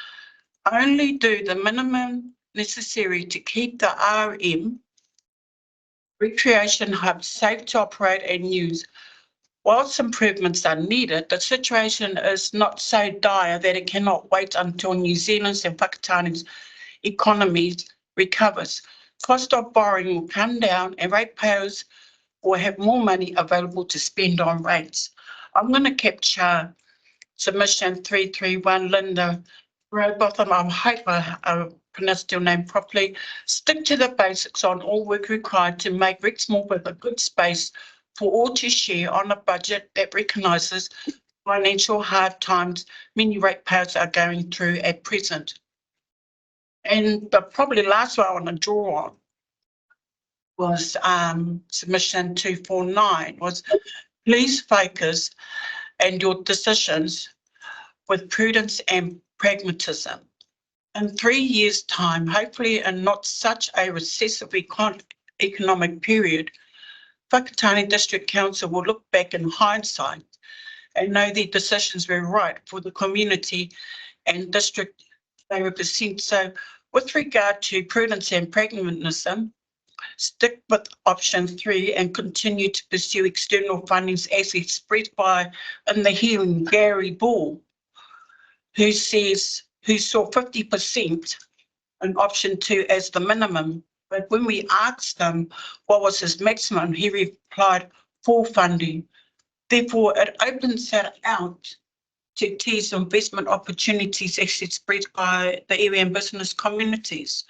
only do the minimum necessary to keep the RM recreation hub safe to operate and use. Whilst improvements are needed, the situation is not so dire that it cannot wait until New Zealand's and Whakatani's economies recovers. Cost of borrowing will come down and ratepayers will have more money available to spend on rates. I'm going to capture submission 331, Linda Rowbotham. I hope I pronounced your name properly. Stick to the basics on all work required to make Rexmoor with a good space for all to share on a budget that recognises financial hard times many ratepayers are going through at present. And the probably last one I want to draw on was submission 249, was please focus and your decisions with prudence and pragmatism. In 3 years' time, hopefully in not such a recessive economic period, Whakatane District Council will look back in hindsight and know their decisions were right for the community and district they represent. So with regard to prudence and pragmatism, stick with option 3 and continue to pursue external fundings as expressed by in the hearing Gary Ball, who saw 50% in option 2 as the minimum. But when we asked him what was his maximum, he replied full funding. Therefore, it opens that out to tease investment opportunities actually spread by the area and business communities.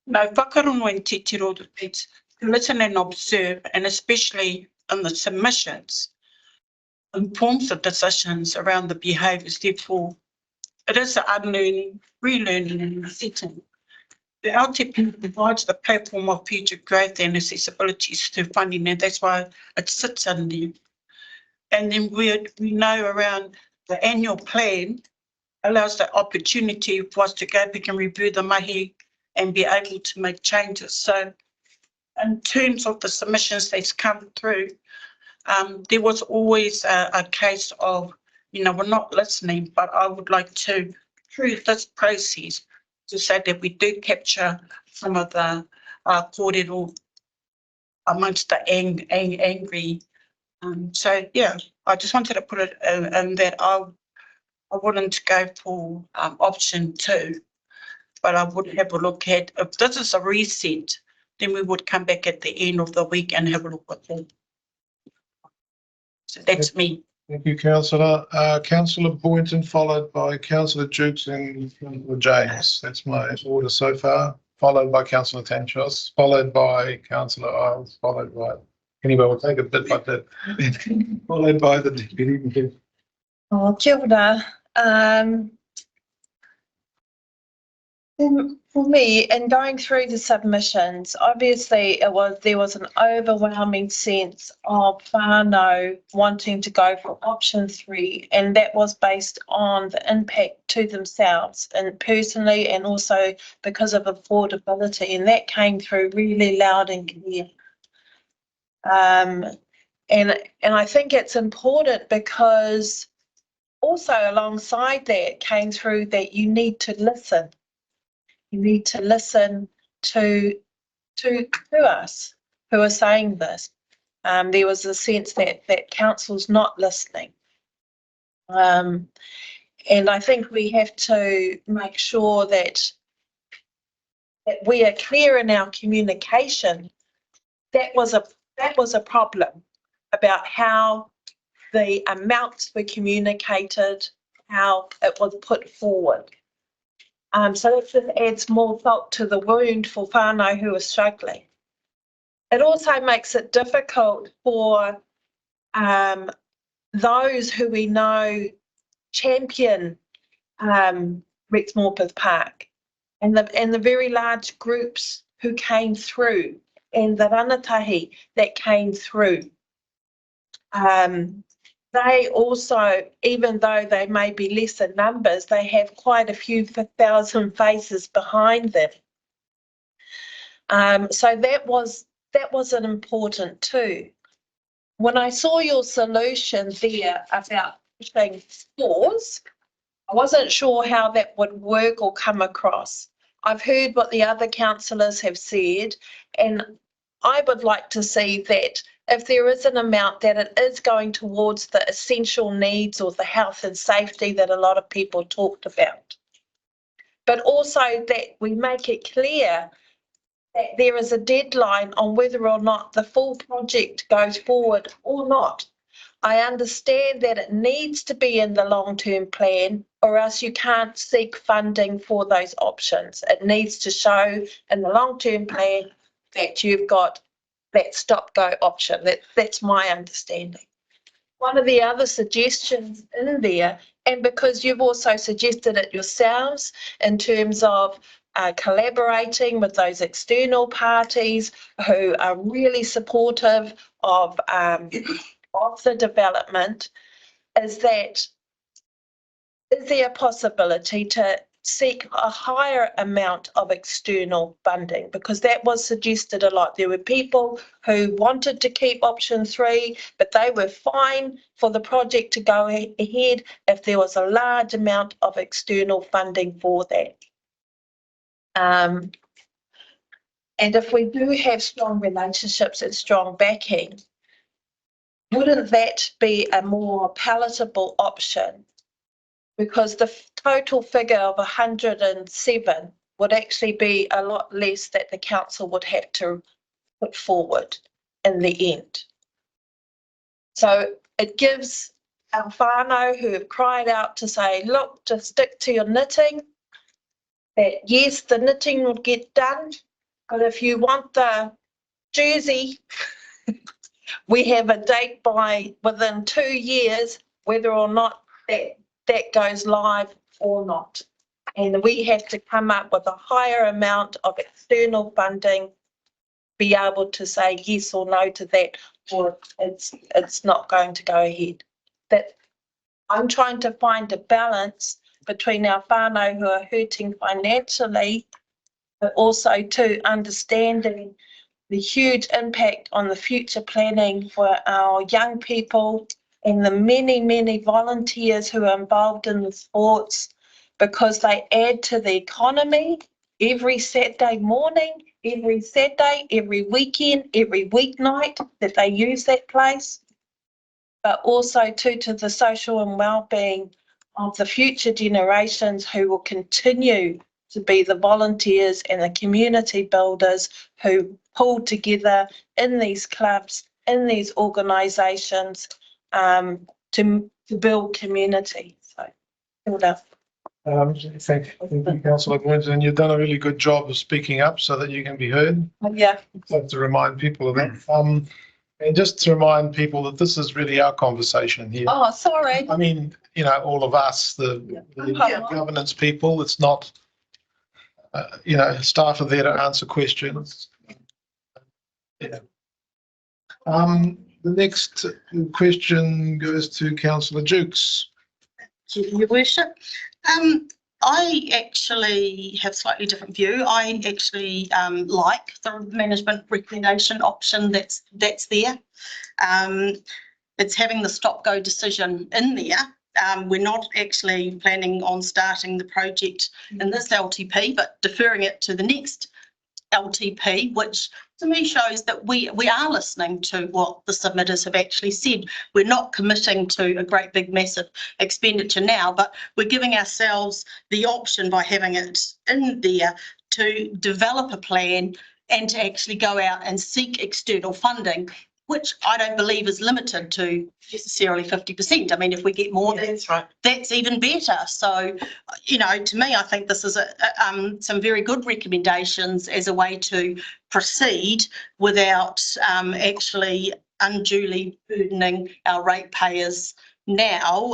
No, whakarongo in te tiro it's to listen and observe, and especially in the submissions, informs the decisions around the behaviours. Therefore, it is the unlearning, relearning and resetting. The LTP provides the platform of future growth and accessibilities to funding, and that's why it sits in there. And then we know around the annual plan allows the opportunity for us to go back and review the mahi and be able to make changes. So in terms of the submissions that's come through, there was always a case of, we're not listening, but I would like to, through this process, to say that we do capture some of the kōrero amongst the angry. So, yeah, I just wanted to put it in that I wouldn't go for option 2, but I would have a look at, if this is a reset, then we would come back at the end of the week and have a look at that. So that's me. Thank you, councillor. Councillor Boynton, followed by councillor Jukes and councillor James. That's my order so far. Followed by councillor Tanchos, followed by councillor Isles, followed by, anyway, we'll take it bit by bit. Followed by the deputy. Oh, kia ora. For me, in going through the submissions, obviously there was an overwhelming sense of whānau wanting to go for option 3, and that was based on the impact to themselves and personally, and also because of affordability, and that came through really loud and clear. And I think it's important because also alongside that came through that you need to listen. You need to listen to us who are saying this. There was a sense that council's not listening. And I think we have to make sure that we are clear in our communication. That was a problem about how the amounts were communicated, how it was put forward. So it just adds more salt to the wound for whānau who are struggling. It also makes it difficult for those who we know champion Rex Morpeth Park and the very large groups who came through and the rangatahi that came through. They also, even though they may be lesser numbers, they have quite a few thousand faces behind them. So that was an important too. When I saw your solution there about pushing scores, I wasn't sure how that would work or come across. I've heard what the other councillors have said, and I would like to see that if there is an amount, that it is going towards the essential needs or the health and safety that a lot of people talked about. But also that we make it clear that there is a deadline on whether or not the full project goes forward or not. I understand that it needs to be in the long-term plan, or else you can't seek funding for those options. It needs to show in the long-term plan that you've got that stop-go option. That's my understanding. One of the other suggestions in there, and because you've also suggested it yourselves in terms of collaborating with those external parties who are really supportive of the development, is there a possibility to seek a higher amount of external funding? Because that was suggested a lot. There were people who wanted to keep option 3, but they were fine for the project to go ahead if there was a large amount of external funding for that. And if we do have strong relationships and strong backing, wouldn't that be a more palatable option? Because the total figure of 107 would actually be a lot less that the council would have to put forward in the end. So it gives our whānau who have cried out to say, look, just stick to your knitting. That yes, the knitting will get done, but if you want the jersey, we have a date by within 2 years, whether or not that goes live or not. And we have to come up with a higher amount of external funding, be able to say yes or no to that, or it's not going to go ahead. That I'm trying to find a balance between our whānau who are hurting financially, but also to understanding the huge impact on the future planning for our young people and the many, many volunteers who are involved in the sports, because they add to the economy every Saturday morning, every Saturday, every weekend, every weeknight that they use that place, but also to the social and well-being of the future generations who will continue to be the volunteers and the community builders who pull together in these clubs, in these organisations, to build community. So, build up. Thank you, Councillor Gwynton. You've done a really good job of speaking up so that you can be heard. Yeah. I'd like to remind people of that. And just to remind people that this is really our conversation here. Oh, sorry. I mean, you know, all of us, the governance people, it's not, you know, staff are there to answer questions. Yeah. The next question goes to Councillor Jukes. Your Worship. I actually have a slightly different view. I actually like the management recommendation option that's there. It's having the stop-go decision in there. We're not actually planning on starting the project in this LTP, but deferring it to the next LTP, which to me shows that we are listening to what the submitters have actually said. We're not committing to a great big massive expenditure now, but we're giving ourselves the option by having it in there to develop a plan and to actually go out and seek external funding, which I don't believe is limited to necessarily 50%. I mean, if we get more, that's right, that's even better. So, you know, to me, I think this is some very good recommendations as a way to proceed without actually unduly burdening our ratepayers now.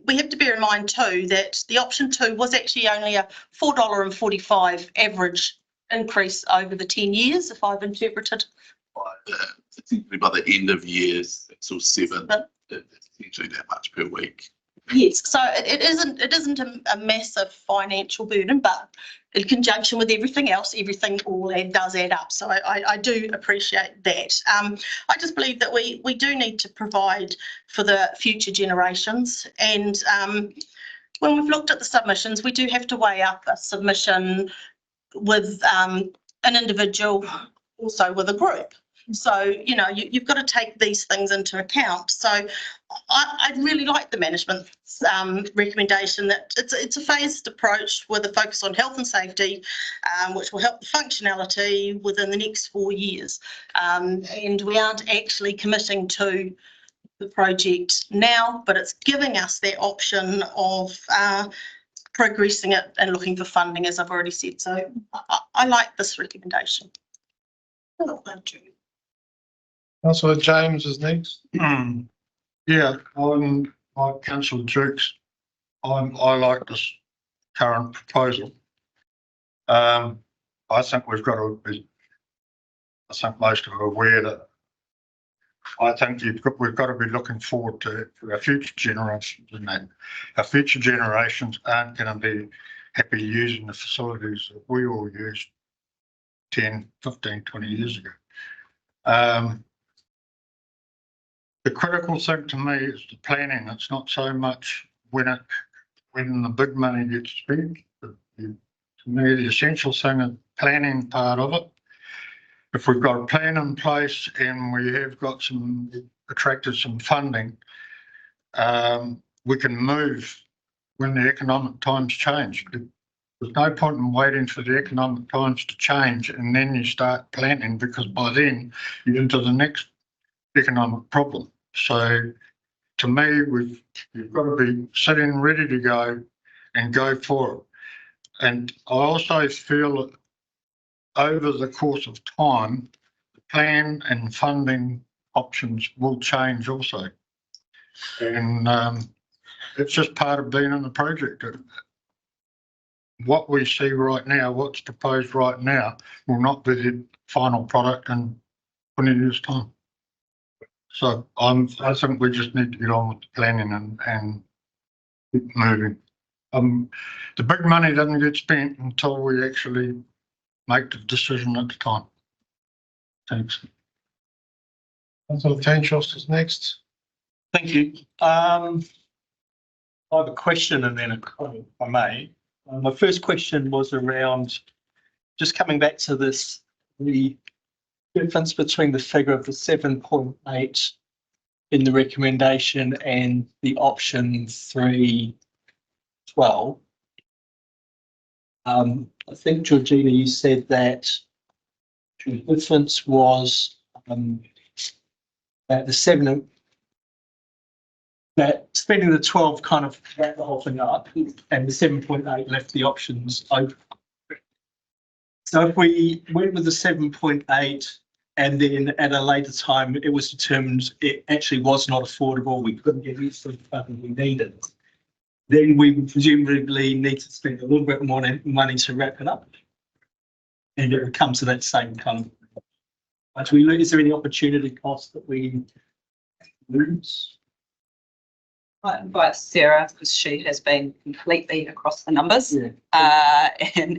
We have to bear in mind too that the option 2 was actually only a $4.45 average increase over the 10 years, if I've interpreted. By the end of years, it's all 7. It's essentially that much per week. Yes, so it isn't a massive financial burden, but in conjunction with everything else, everything all does add up. So I do appreciate that. I just believe that we do need to provide for the future generations. And when we've looked at the submissions, we do have to weigh up a submission with an individual, also with a group. So, you know, you've got to take these things into account. So I really like the management recommendation that it's a phased approach with a focus on health and safety, which will help the functionality within the next 4 years. And we aren't actually committing to the project now, but it's giving us that option of progressing it and looking for funding, as I've already said. So I like this recommendation. Councillor James is next. Yeah, I'm like Councillor Jukes. I like this current proposal. I think we've got to be, I think most of us are aware that I think we've got to be looking forward to our future generations, and that our future generations aren't going to be happy using the facilities that we all used 10, 15, 20 years ago. The critical thing to me is the planning. It's not so much when the big money gets spent. To me, the essential thing is planning part of it. If we've got a plan in place and we have got attracted some funding, we can move when the economic times change. There's no point in waiting for the economic times to change and then you start planning, because by then you're into the next economic problem. So to me, you've got to be sitting ready to go and go for it. And I also feel that over the course of time, the plan and funding options will change also. And it's just part of being in the project. What we see right now, what's proposed right now, will not be the final product in 20 years' time. So I think we just need to get on with the planning and keep moving. The big money doesn't get spent until we actually make the decision at the time. Thanks. Councillor Tanchos is next. Thank you. I have a question and then a comment, if I may. My first question was around just coming back to this, the difference between the figure of the 7.8 in the recommendation and the option 3.12. I think, Georgina, you said that the difference was that the 7, that spending the 12 kind of wrapped the whole thing up, and the 7.8 left the options open. So if we went with the 7.8 and then at a later time it was determined it actually was not affordable, we couldn't get the funding we needed, then we would presumably need to spend a little bit more money to wrap it up. And it would come to that same kind of. Is there any opportunity cost that we lose? I invite Sarah, because she has been completely across the numbers and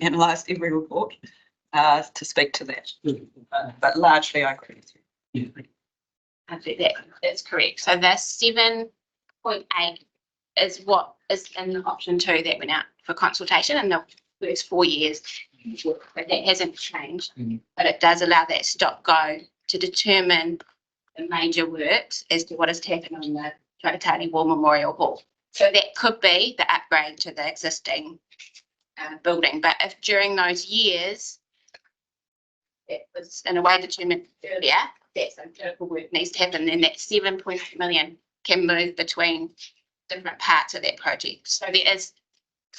analysed every report to speak to that. But largely I agree with you. I think that's correct. So the 7.8 is what is in the option 2 that went out for consultation in the first 4 years. But that hasn't changed. But it does allow that stop go to determine the major works as to what has happened on the Whakatane War Memorial Hall. So that could be the upgrade to the existing building. But if during those years it was in a way determined earlier that some critical work needs to happen, then that 7.8 million can move between different parts of that project. So there is,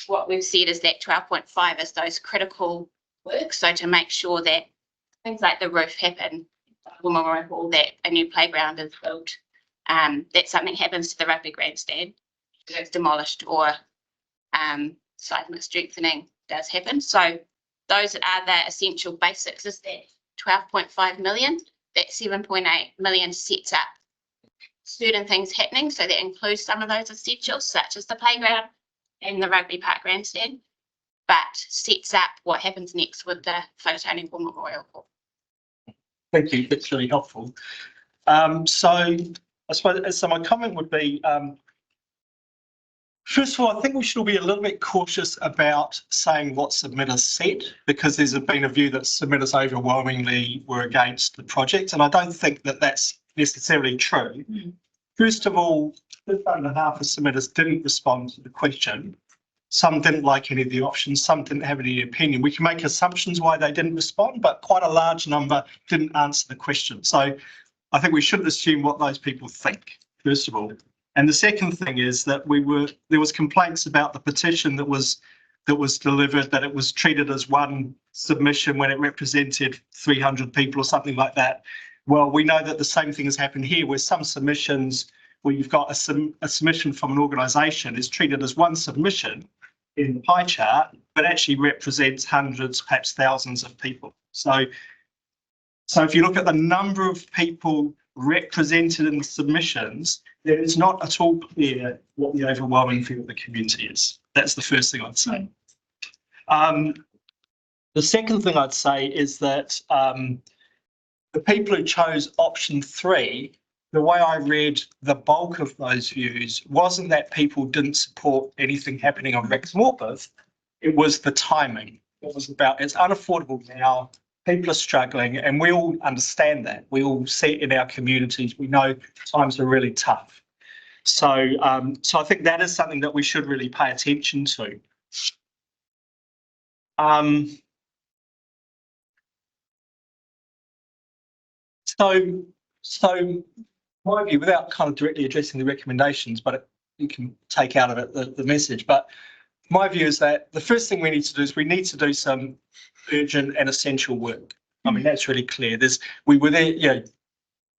what we've said is that 12.5 is those critical works. So to make sure that things like the roof happen, War Memorial Hall, that a new playground is built, that something happens to the rugby grandstand, it's demolished, or seismic strengthening does happen. So those are the essential basics. Is that 12.5 million, that 7.8 million sets up certain things happening. So that includes some of those essentials, such as the playground and the rugby park grandstand, but sets up what happens next with the Whakatane War Memorial Hall. Thank you, that's really helpful. So I suppose, so my comment would be, first of all, I think we should be a little bit cautious about saying what submitters said, because there's been a view that submitters overwhelmingly were against the project, and I don't think that that's necessarily true. First of all, just under half of submitters didn't respond to the question. Some didn't like any of the options, some didn't have any opinion. We can make assumptions why they didn't respond, but quite a large number didn't answer the question. So I think we shouldn't assume what those people think, first of all. And the second thing is that there was complaints about the petition that was delivered, that it was treated as one submission when it represented 300 people or something like that. Well, we know that the same thing has happened here, where some submissions, where you've got a submission from an organisation is treated as one submission in the pie chart, but actually represents hundreds, perhaps thousands of people. So if you look at the number of people represented in the submissions, then it's not at all clear what the overwhelming view of the community is. That's the first thing I'd say. The second thing I'd say is that the people who chose option 3, the way I read the bulk of those views wasn't that people didn't support anything happening on Rex Morpeth, it was the timing. It was about, it's unaffordable now, people are struggling, and we all understand that. We all see it in our communities. We know times are really tough. So I think that is something that we should really pay attention to. So my view, without kind of directly addressing the recommendations, but you can take out of it the message. But my view is that the first thing we need to do is we need to do some urgent and essential work. I mean, that's really clear. We were there,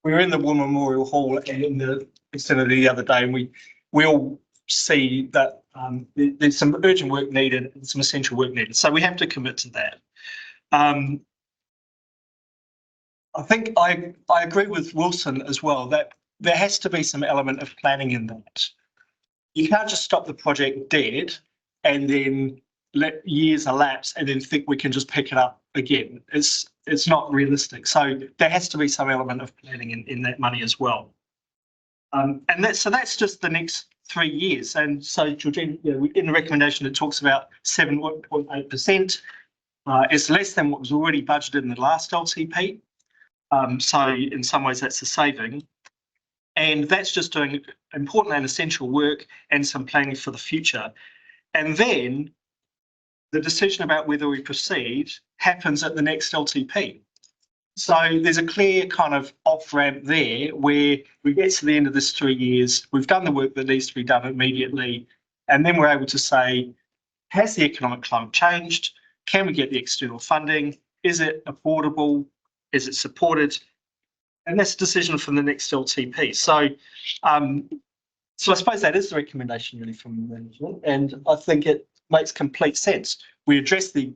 we were in the War Memorial Hall and in the vicinity the other day, and we all see that there's some urgent work needed and some essential work needed. So we have to commit to that. I think I agree with Wilson as well that there has to be some element of planning in that. You can't just stop the project dead and then let years elapse and then think we can just pick it up again. It's not realistic. So there has to be some element of planning in that money as well. And that's just the next 3 years. And so, Georgine, in the recommendation, it talks about 7.8%. It's less than what was already budgeted in the last LTP. So in some ways, that's a saving. And that's just doing important and essential work and some planning for the future. And then the decision about whether we proceed happens at the next LTP. So there's a clear kind of off-ramp there where we get to the end of this 3 years, we've done the work that needs to be done immediately, and then we're able to say, has the economic climate changed? Can we get the external funding? Is it affordable? Is it supported? And that's a decision from the next LTP. So I suppose that is the recommendation really from management, and I think it makes complete sense. We address the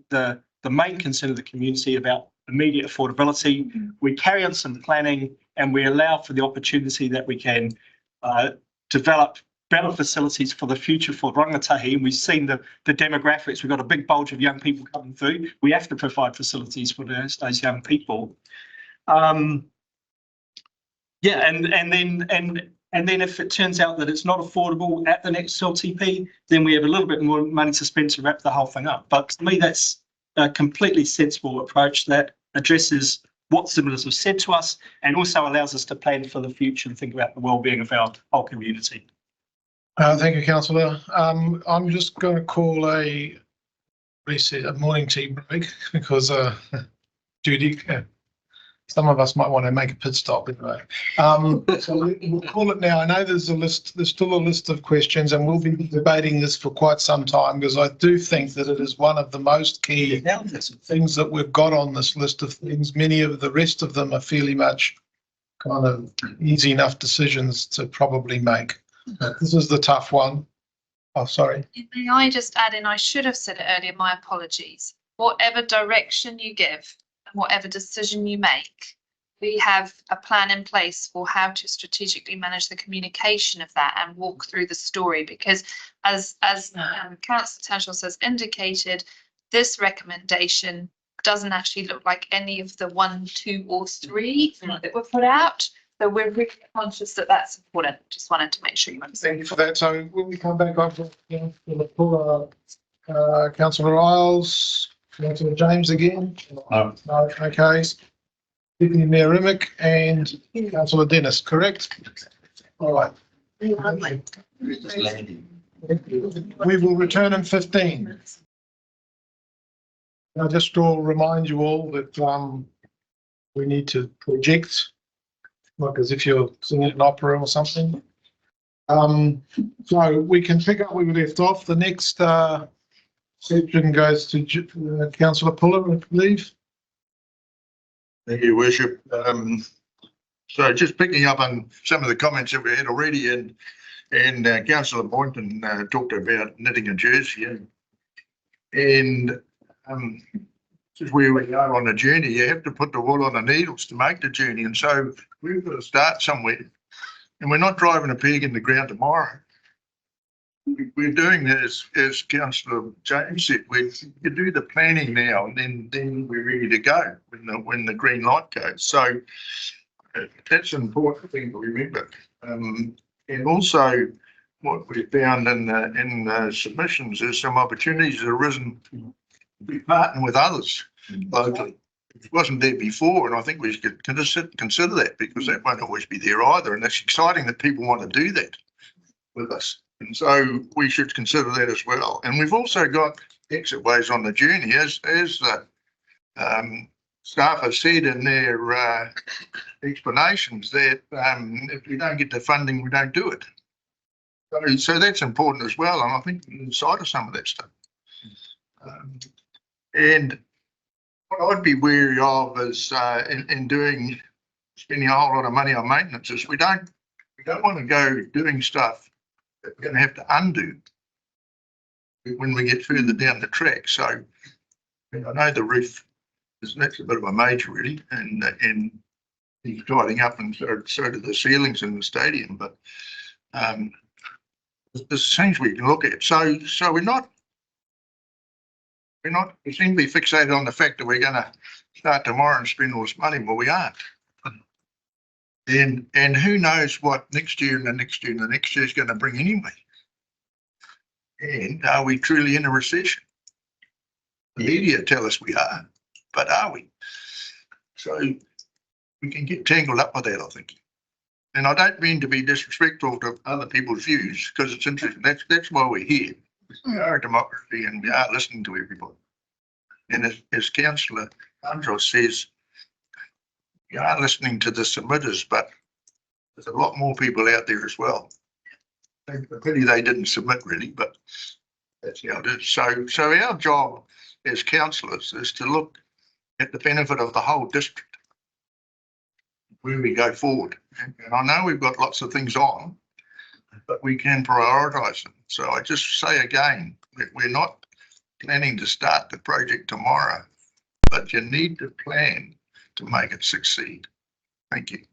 main concern of the community about immediate affordability. We carry on some planning, and we allow for the opportunity that we can develop better facilities for the future for rangatahi. And we've seen the demographics. We've got a big bulge of young people coming through. We have to provide facilities for those young people. And then if it turns out that it's not affordable at the next LTP, then we have a little bit more money to spend to wrap the whole thing up. But to me, that's a completely sensible approach that addresses what stimulus was said to us and also allows us to plan for the future and think about the well-being of our whole community. Thank you, Councillor. I'm just going to call a morning tea break because Judy, some of us might want to make a pit stop anyway. So we'll call it now. I know there's still a list of questions, and we'll be debating this for quite some time because I do think that it is one of the most key things that we've got on this list of things. Many of the rest of them are fairly much kind of easy enough decisions to probably make. But this is the tough one. Oh, sorry. May I just add in, I should have said it earlier, my apologies. Whatever direction you give, whatever decision you make, we have a plan in place for how to strategically manage the communication of that and walk through the story. Because as Councillor Tatchell has indicated, this recommendation doesn't actually look like any of the 1, 2, or 3 that were put out. So we're really conscious that that's important. Just wanted to make sure you understand. Thank you for that. So when we come back on Councillor Riles, Councillor James again? No. Okay. Deputy Mayor Rimmick and Councillor Dennis, correct? All right. We will return in 15. I just will remind you all that we need to project, like as if you're singing an opera or something. So we can pick up where we left off. The next section goes to Councillor Puller, I believe. Thank you, Worship. So just picking up on some of the comments that we had already, and Councillor Boynton talked about knitting a jersey, and just where we are on the journey, you have to put the wool on the needles to make the journey, and so we've got to start somewhere, and we're not driving a peg in the ground tomorrow. We're doing this, as Councillor James said, we do the planning now, and then we're ready to go when the green light goes. So that's an important thing to remember. And also, what we found in the submissions is some opportunities that have arisen to be partnering with others locally. It wasn't there before, and I think we should consider that, because that won't always be there either. And it's exciting that people want to do that with us. And so we should consider that as well. And we've also got exit ways on the journey, as the staff have said in their explanations that if we don't get the funding, we don't do it. So that's important as well, and I think inside of some of that stuff. And what I'd be wary of is in spending a whole lot of money on maintenance is we don't want to go doing stuff that we're going to have to undo when we get further down the track. So I know the roof that's a bit of a major really, and he's tidying up, and so do the ceilings in the stadium. But there's things we can look at. So we seem to be fixated on the fact that we're going to start tomorrow and spend all this money, but we aren't. And who knows what next year and the next year and the next year is going to bring anyway. And are we truly in a recession? The media tell us we are, but are we? So we can get tangled up with that, I think. And I don't mean to be disrespectful to other people's views, because it's interesting. That's why we're here. We are a democracy and we are listening to everybody. And as Councillor Andros says, we are listening to the submitters, but there's a lot more people out there as well. A pity they didn't submit really, but that's how it is. So our job as councillors is to look at the benefit of the whole district where we go forward. And I know we've got lots of things on, but we can prioritise them. So I just say again, we're not planning to start the project tomorrow, but you need to plan to make it succeed. Thank you.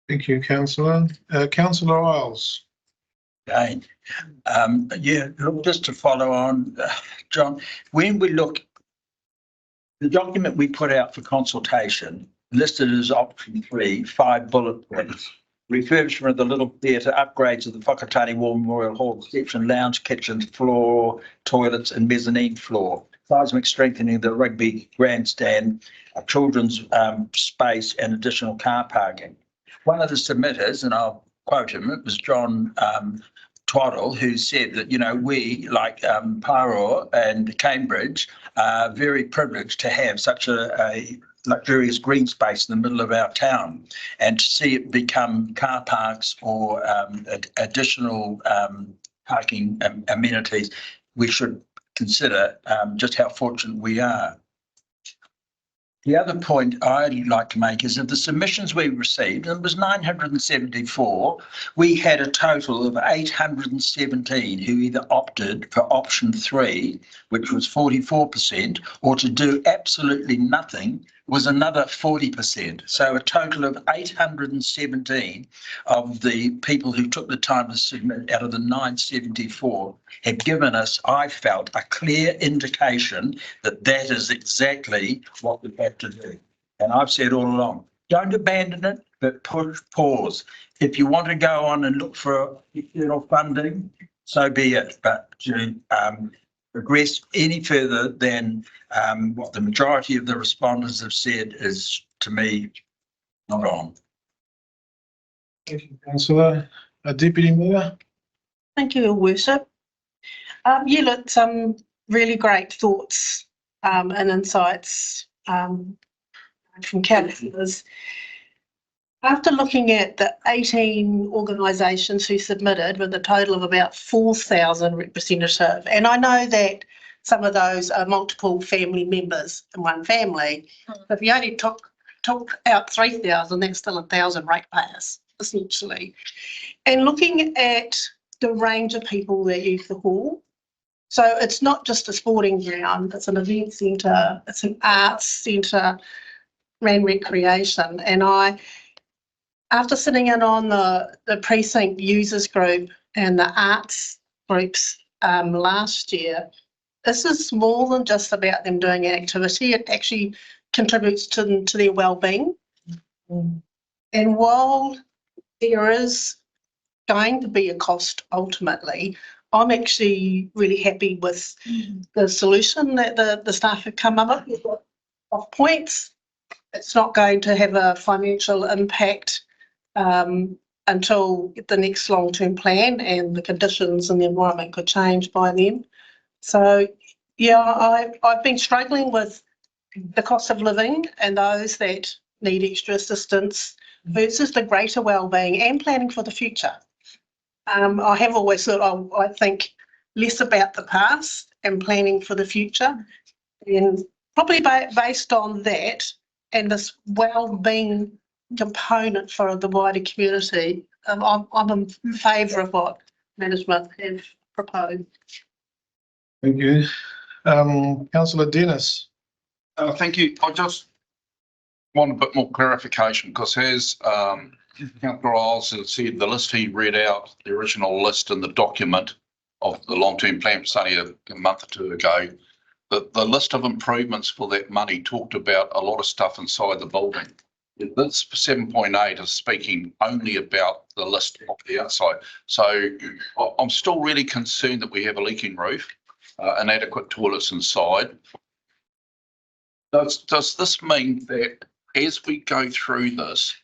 Thank you, Councillor. Councillor Isles. Again, yeah, look, just to follow on, John, when we look, the document we put out for consultation listed as option 3, 5 bullet points. Refurbishment of the Little Theatre, upgrades of the Whakatane War Memorial Hall, reception lounge, kitchens, floor, toilets and mezzanine floor. Seismic strengthening of the rugby grandstand, a children's space and additional car parking. One of the submitters, and I'll quote him, it was John Twaddle, who said that, you know, we, like Paroa and Cambridge, are very privileged to have such a luxurious green space in the middle of our town, and to see it become car parks or additional parking amenities, we should consider just how fortunate we are. The other point I'd like to make is of the submissions we received, and it was 974, we had a total of 817 who either opted for option 3, which was 44%, or to do absolutely nothing was another 40%. So a total of 817 of the people who took the time to submit out of the 974 have given us, I felt, a clear indication that that is exactly what we have to do. And I've said all along, don't abandon it, but push pause. If you want to go on and look for external funding, so be it. But to progress any further than what the majority of the respondents have said is, to me, not on. Thank you, Councillor. Deputy Mayor. Thank you, Your Worship. Yeah, look, some really great thoughts and insights from councillors. After looking at the 18 organisations who submitted with a total of about 4,000 representative, and I know that some of those are multiple family members in one family, but if you only took out 3,000, that's still 1,000 ratepayers, essentially. And looking at the range of people that use the hall, so it's not just a sporting ground, it's an event centre, it's an arts centre and recreation. And after sitting in on the precinct users group and the arts groups last year, this is more than just about them doing an activity. It actually contributes to their well-being. And while there is going to be a cost ultimately, I'm actually really happy with the solution that the staff have come up with of points. It's not going to have a financial impact until the next long-term plan, and the conditions and the environment could change by then. So Yeah, I've been struggling with the cost of living and those that need extra assistance versus the greater wellbeing and planning for the future. I have always thought I think less about the past and planning for the future, and probably based on that and this wellbeing component for the wider community. I'm in favour of what management have proposed. Thank you. Councillor Dennis. Thank you. I just want a bit more clarification because as Councillor Isles has said, the list he read out, the original list in the document of the long-term plan was only a month or two ago. The list of improvements for that money talked about a lot of stuff inside the building. This 7.8 is speaking only about the list of the outside. So I'm still really concerned that we have a leaking roof, inadequate toilets inside. Does this mean that as we go through this,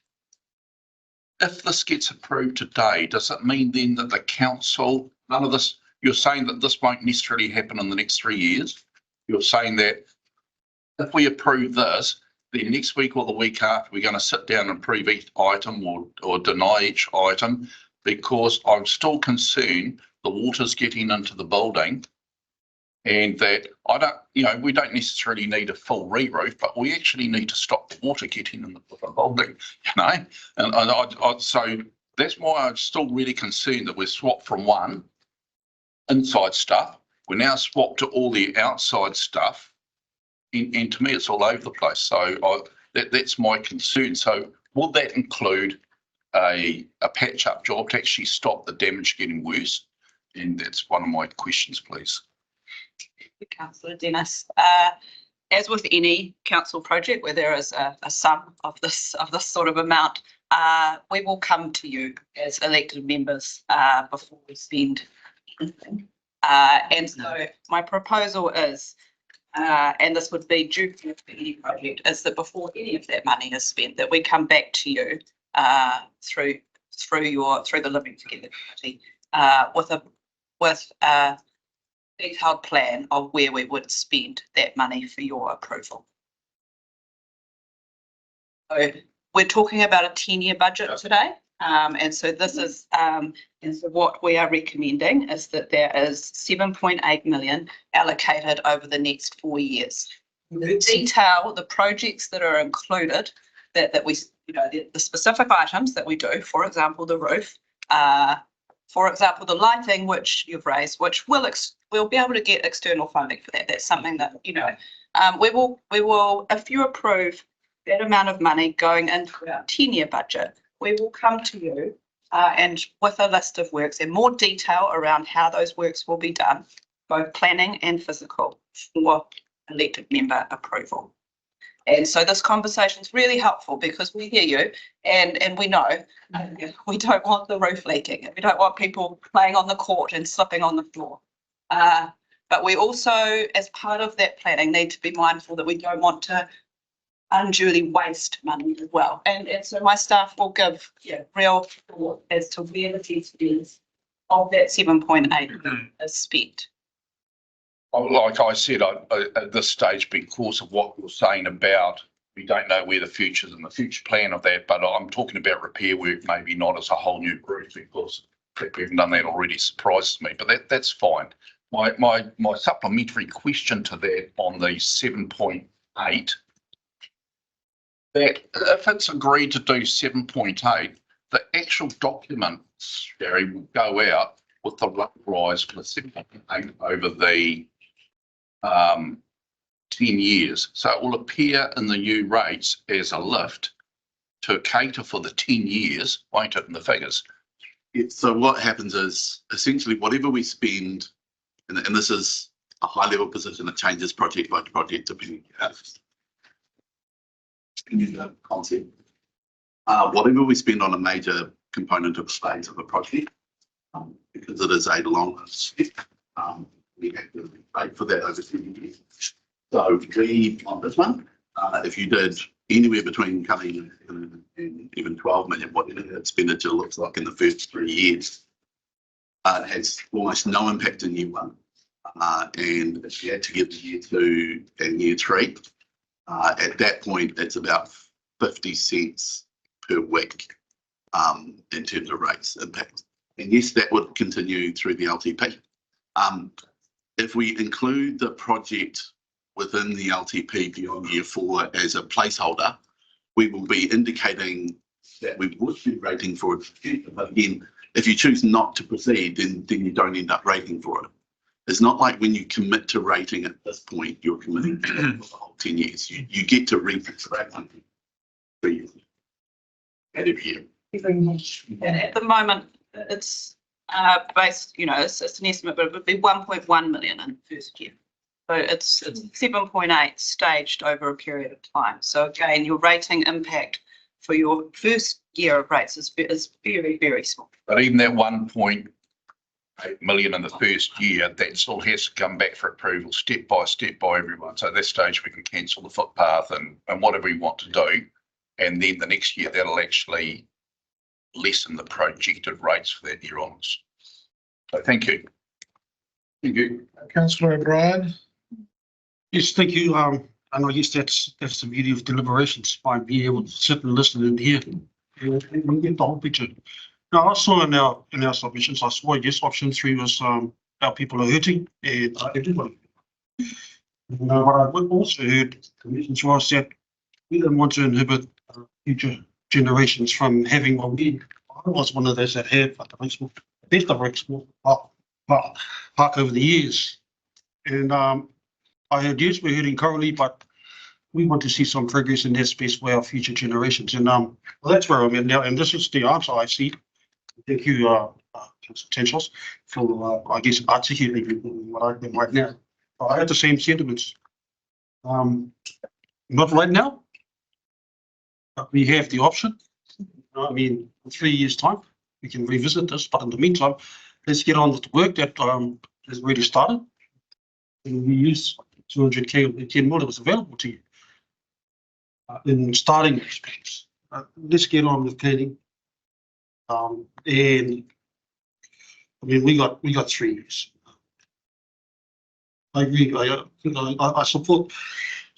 if this gets approved today, does it mean then that the council, none of this, you're saying that this won't necessarily happen in the next 3 years? You're saying that if we approve this, then next week or the week after, we're going to sit down and approve each item or deny each item, because I'm still concerned the water's getting into the building and that we don't necessarily need a full re-roof, but we actually need to stop the water getting in the building, and so that's why I'm still really concerned that we're swapped from one inside stuff. We're now swapped to all the outside stuff, and to me, it's all over the place. So that's my concern. So will that include a patch-up job to actually stop the damage getting worse? And that's one of my questions, please. Councillor Dennis, as with any council project where there is a sum of this sort of amount, we will come to you as elected members before we spend anything. And so my proposal is, and this would be due for any project, is that before any of that money is spent, that we come back to you through the Living Together Committee with a detailed plan of where we would spend that money for your approval. So we're talking about a 10-year budget today. And so this is, and so what we are recommending is that there is 7.8 million allocated over the next 4 years. Detail the projects that are included, that we, the specific items that we do, for example, the roof, for example, the lighting, which you've raised, which we'll be able to get external funding for that. That's something that, we will, if you approve that amount of money going into our 10-year budget, we will come to you and with a list of works and more detail around how those works will be done, both planning and physical, for elected member approval. And so this conversation is really helpful because we hear you and we know we don't want the roof leaking. We don't want people playing on the court and slipping on the floor. But we also, as part of that planning, need to be mindful that we don't want to unduly waste money as well. And so my staff will give real thought as to where the test is of that 7.8 is spent. Like I said, at this stage, because of what you're saying about, we don't know where the future is and the future plan of that, but I'm talking about repair work, maybe not as a whole new roof, because if we haven't done that already surprises me, but that's fine. My supplementary question to that on the 7.8, that if it's agreed to do 7.8, the actual document, Gary, will go out with the rise for the 7.8 over the 10 years. So it will appear in the new rates as a lift to cater for the 10 years, won't it, in the figures? So what happens is essentially whatever we spend, and this is a high level position that changes project by project depending on the concept. Whatever we spend on a major component of the phase of a project, because it is a long step, we have to pay for that over 10 years. So we, on this one, if you did anywhere between coming and even 12 million, whatever the expenditure looks like in the first 3 years, it has almost no impact in year one. And if you had to get to year 2 and year 3, at that point, it's about 50 cents per week in terms of rates impact. And yes, that would continue through the LTP. If we include the project within the LTP beyond year 4 as a placeholder, we will be indicating that we would be rating for it. But again, if you choose not to proceed, then you don't end up rating for it. It's not like when you commit to rating at this point, you're committing to it for the whole 10 years. You get to retract 3 years. Every year. And at the moment, it's based, it's an estimate, but it would be 1.1 million in the first year. So it's 7.8 staged over a period of time. So again, your rating impact for your first year of rates is very, very small. But even that 1.8 million in the first year, that still has to come back for approval step by everyone. So at this stage, we can cancel the footpath and whatever we want to do. And then the next year, that'll actually lessen the projected rates for that year onwards. So thank you. Thank you. Councillor O'Brien. Yes, thank you. And I guess that's the beauty of deliberations, by being able to sit and listen and hear and get the whole picture. Now, I saw in our submissions, I saw yes, option 3 was our people are hurting and everybody. What I also heard commissions was that we don't want to inhibit future generations from having what we. I was one of those that had the best of export park over the years, and I heard yes, we're hurting currently, but we want to see some progress in that space for our future generations. And well, that's where I'm at now, and this is the answer I see. Thank you, potentials, for I guess articulating what I think right now. I have the same sentiments. Not right now, but we have the option. I mean, in 3 years' time, we can revisit this. But in the meantime, let's get on with the work that has already started. And we use 200K, 10 million was available to you in starting these plans. Let's get on with planning. And I mean, we got 3 years. I agree. I support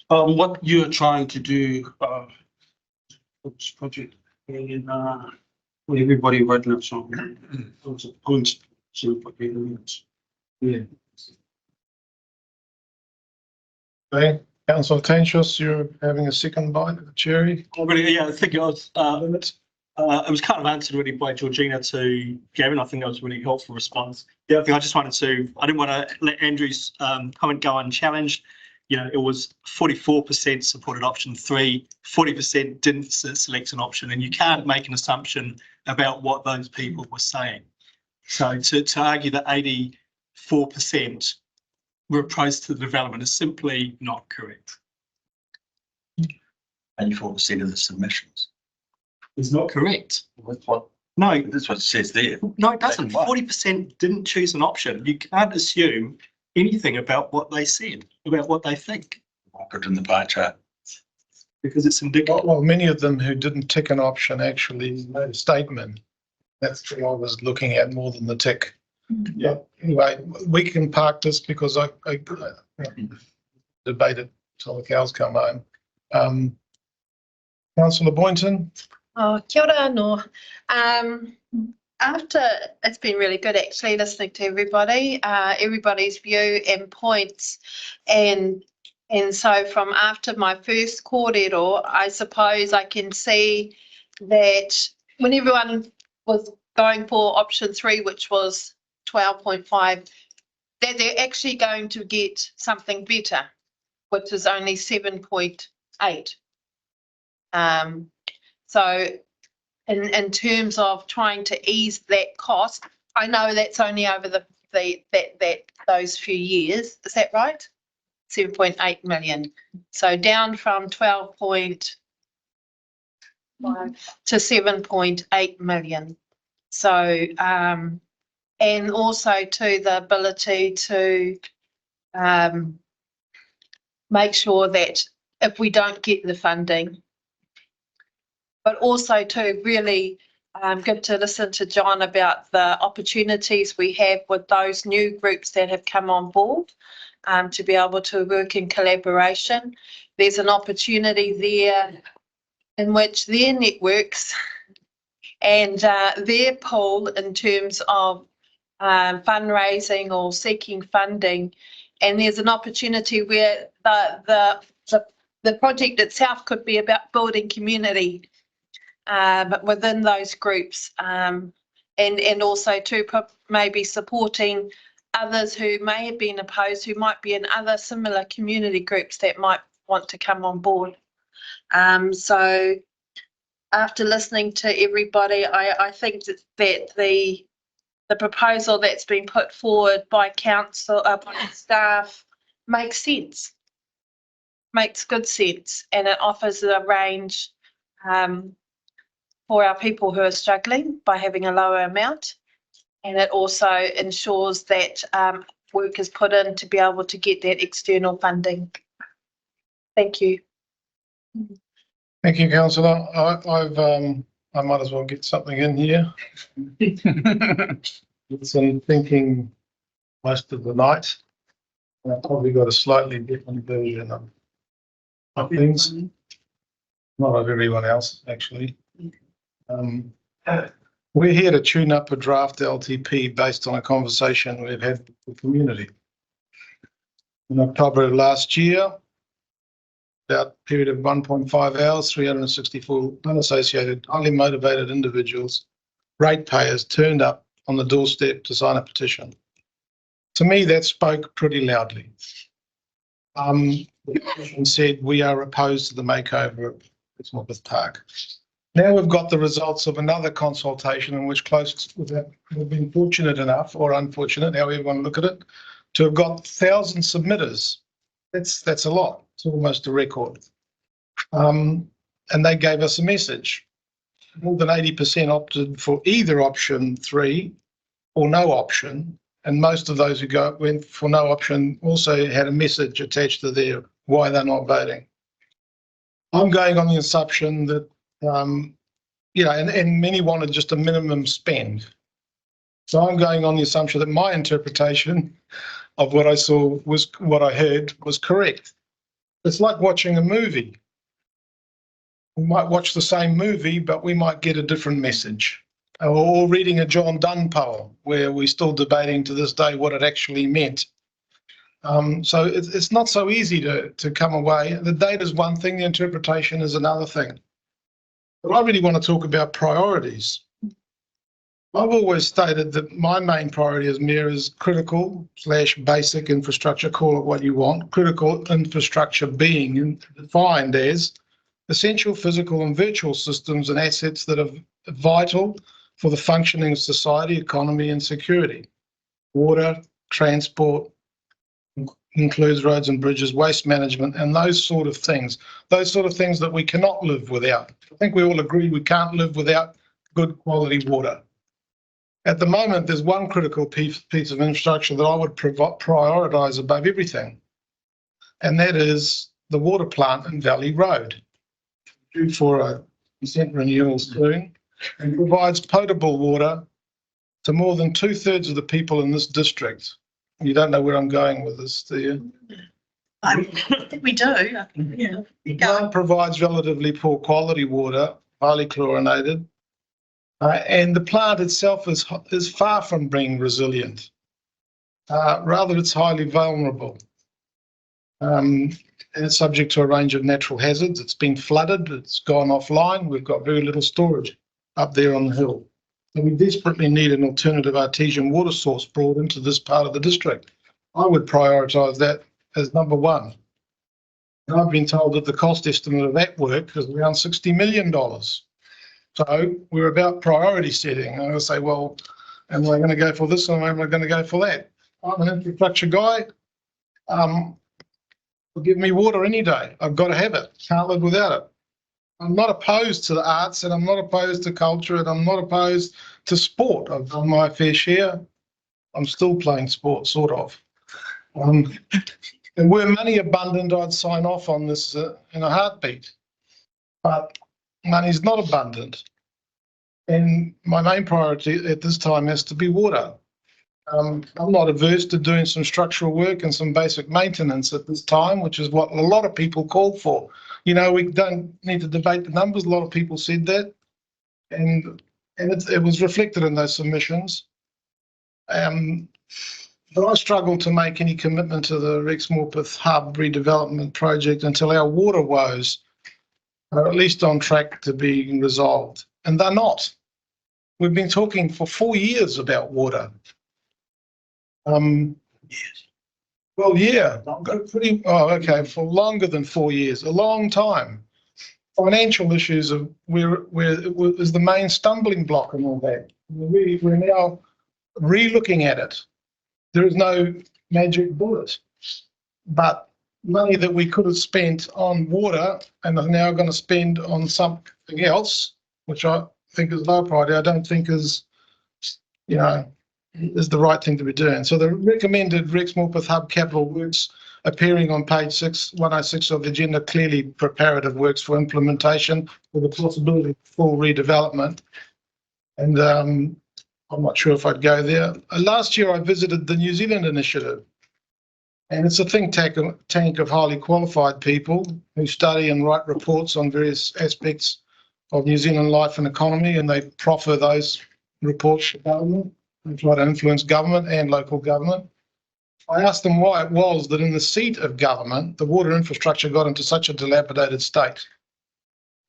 what you're trying to do. This project and for everybody right now. So points. Yeah. Okay, Councillor Tensius, you're having a second bite of the cherry. Yeah, I think it was kind of answered really by Georgina to Gavin. I think that was a really helpful response. The other thing I didn't want to let Andrew's comment go unchallenged. It was 44% supported option 3, 40% didn't select an option, and you can't make an assumption about what those people were saying. So to argue that 84% were opposed to the development is simply not correct. 84% of the submissions. It's not correct. That's what it says there. No, it doesn't. 40% didn't choose an option. You can't assume anything about what they said, about what they think. Put in the pie chart. Because it's indicative. Well, many of them who didn't tick an option actually made a statement. That's what I was looking at more than the tick. Yeah. Anyway, we can park this because I debate it till the cows come home. Councillor Boynton. Oh, kia ora anō. After, it's been really good actually listening to everybody, everybody's view and points. And so from after my first kōrero, I suppose I can see that when everyone was going for option 3, which was 12.5, that they're actually going to get something better, which is only 7.8. So in terms of trying to ease that cost, I know that's only over those few years. Is that right? 7.8 million. So down from 12.5 to 7.8 million. So and also to the ability to make sure that if we don't get the funding, but also to really good to listen to John about the opportunities we have with those new groups that have come on board to be able to work in collaboration. There's an opportunity there in which their networks and their pool in terms of fundraising or seeking funding, and there's an opportunity where the project itself could be about building community within those groups, and also to maybe supporting others who may have been opposed, who might be in other similar community groups that might want to come on board. So after listening to everybody, I think that the proposal that's been put forward by council, by staff, makes sense. Makes good sense, and it offers a range for our people who are struggling by having a lower amount, and it also ensures that work is put in to be able to get that external funding. Thank you. Thank you, councillor. I might as well get something in here. It's been thinking most of the night. I've probably got a slightly different version of things. Not of everyone else, actually. We're here to tune up a draft LTP based on a conversation we've had with the community. In October of last year, about a period of 1.5 hours, 364 unassociated, highly motivated individuals, ratepayers, turned up on the doorstep to sign a petition. To me, that spoke pretty loudly. The petition said, we are opposed to the makeover of Elizabeth Park. Now we've got the results of another consultation in which we've been fortunate enough, or unfortunate, however you want to look at it, to have got 1,000 submitters. That's a lot. It's almost a record. And they gave us a message. More than 80% opted for either option 3 or no option. And most of those who went for no option also had a message attached to their why they're not voting. I'm going on the assumption that, and many wanted just a minimum spend. So I'm going on the assumption that my interpretation of what I saw was what I heard was correct. It's like watching a movie. We might watch the same movie, but we might get a different message. Or reading a John Donne poem, where we're still debating to this day what it actually meant. So it's not so easy to come away. The data is one thing, the interpretation is another thing. But I really want to talk about priorities. I've always stated that my main priority as Mayor is critical/basic infrastructure, call it what you want, critical infrastructure being defined as essential physical and virtual systems and assets that are vital for the functioning of society, economy and security. Water, transport, includes roads and bridges, waste management and those sort of things that we cannot live without. I think we all agree we can't live without good quality water. At the moment, there's one critical piece of infrastructure that I would prioritise above everything, and that is the water plant in Valley Road, due for a consent renewal soon, and provides potable water to more than 2/3 of the people in this district. You don't know where I'm going with this, do you? I think we do. Yeah. The plant provides relatively poor quality water, highly chlorinated, and the plant itself is far from being resilient. Rather, it's highly vulnerable. And it's subject to a range of natural hazards. It's been flooded, it's gone offline. We've got very little storage up there on the hill. And we desperately need an alternative artesian water source brought into this part of the district. I would prioritise that as number one. And I've been told that the cost estimate of that work is around $60 million. So we're about priority setting. And I say, well, am I going to go for this or am I going to go for that? I'm an infrastructure guy. Give me water any day. I've got to have it. Can't live without it. I'm not opposed to the arts and I'm not opposed to culture and I'm not opposed to sport. I've done my fair share. I'm still playing sport, sort of. And were money abundant, I'd sign off on this in a heartbeat. But money's not abundant. And my main priority at this time has to be water. I'm not averse to doing some structural work and some basic maintenance at this time, which is what a lot of people called for. You know, we don't need to debate the numbers. A lot of people said that, and it was reflected in those submissions. But I struggle to make any commitment to the Rex Morpeth Hub redevelopment project until our water woes are at least on track to being resolved, and they're not. We've been talking for 4 years about water. Well, yeah, okay, for longer than 4 years, a long time. Financial issues are where is the main stumbling block and all that. We're now re-looking at it. There is no magic bullet, but money that we could have spent on water and are now going to spend on something else, which I think is low priority, I don't think is, you know, is the right thing to be doing. So the recommended Rex Morpeth Hub capital works appearing on page 106 of the agenda, clearly preparative works for implementation with the possibility of full redevelopment. And I'm not sure if I'd go there. Last year I visited the New Zealand initiative, and it's a think tank of highly qualified people who study and write reports on various aspects of New Zealand life and economy, and they proffer those reports to government. They try to influence government and local government. I asked them why it was that in the seat of government, the water infrastructure got into such a dilapidated state.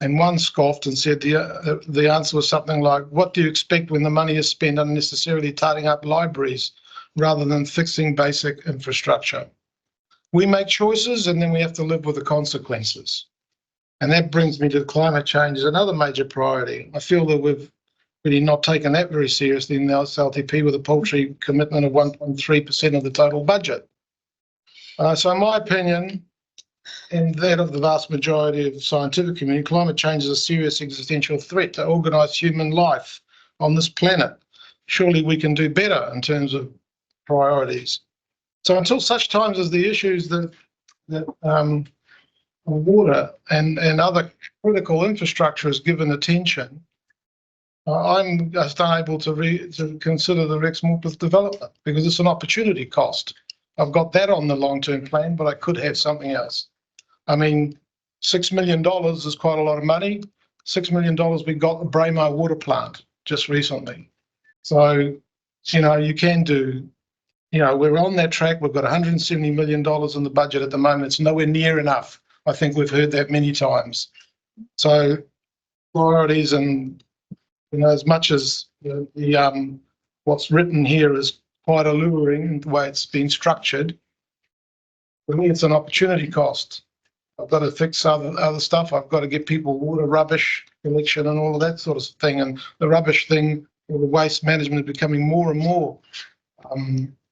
And one scoffed and said the answer was something like, what do you expect when the money is spent unnecessarily tidying up libraries rather than fixing basic infrastructure? We make choices and then we have to live with the consequences. And that brings me to climate change as another major priority. I feel that we've really not taken that very seriously in the LTP with a paltry commitment of 1.3% of the total budget. So in my opinion, and that of the vast majority of the scientific community, climate change is a serious existential threat to organised human life on this planet. Surely we can do better in terms of priorities. So until such times as the issues that water and other critical infrastructure is given attention, I'm just unable to consider the Rex Morpeth development because it's an opportunity cost. I've got that on the long-term plan, but I could have something else. I mean, $6 million is quite a lot of money. $6 million we got the Bramo water plant just recently. So, you know, you can do, you know, we're on that track. We've got $170 million in the budget at the moment. It's nowhere near enough. I think we've heard that many times. So priorities and, you know, as much as the what's written here is quite alluring the way it's been structured, for me it's an opportunity cost. I've got to fix other stuff. I've got to get people water, rubbish collection and all of that sort of thing. And the rubbish thing, or the waste management is becoming more and more,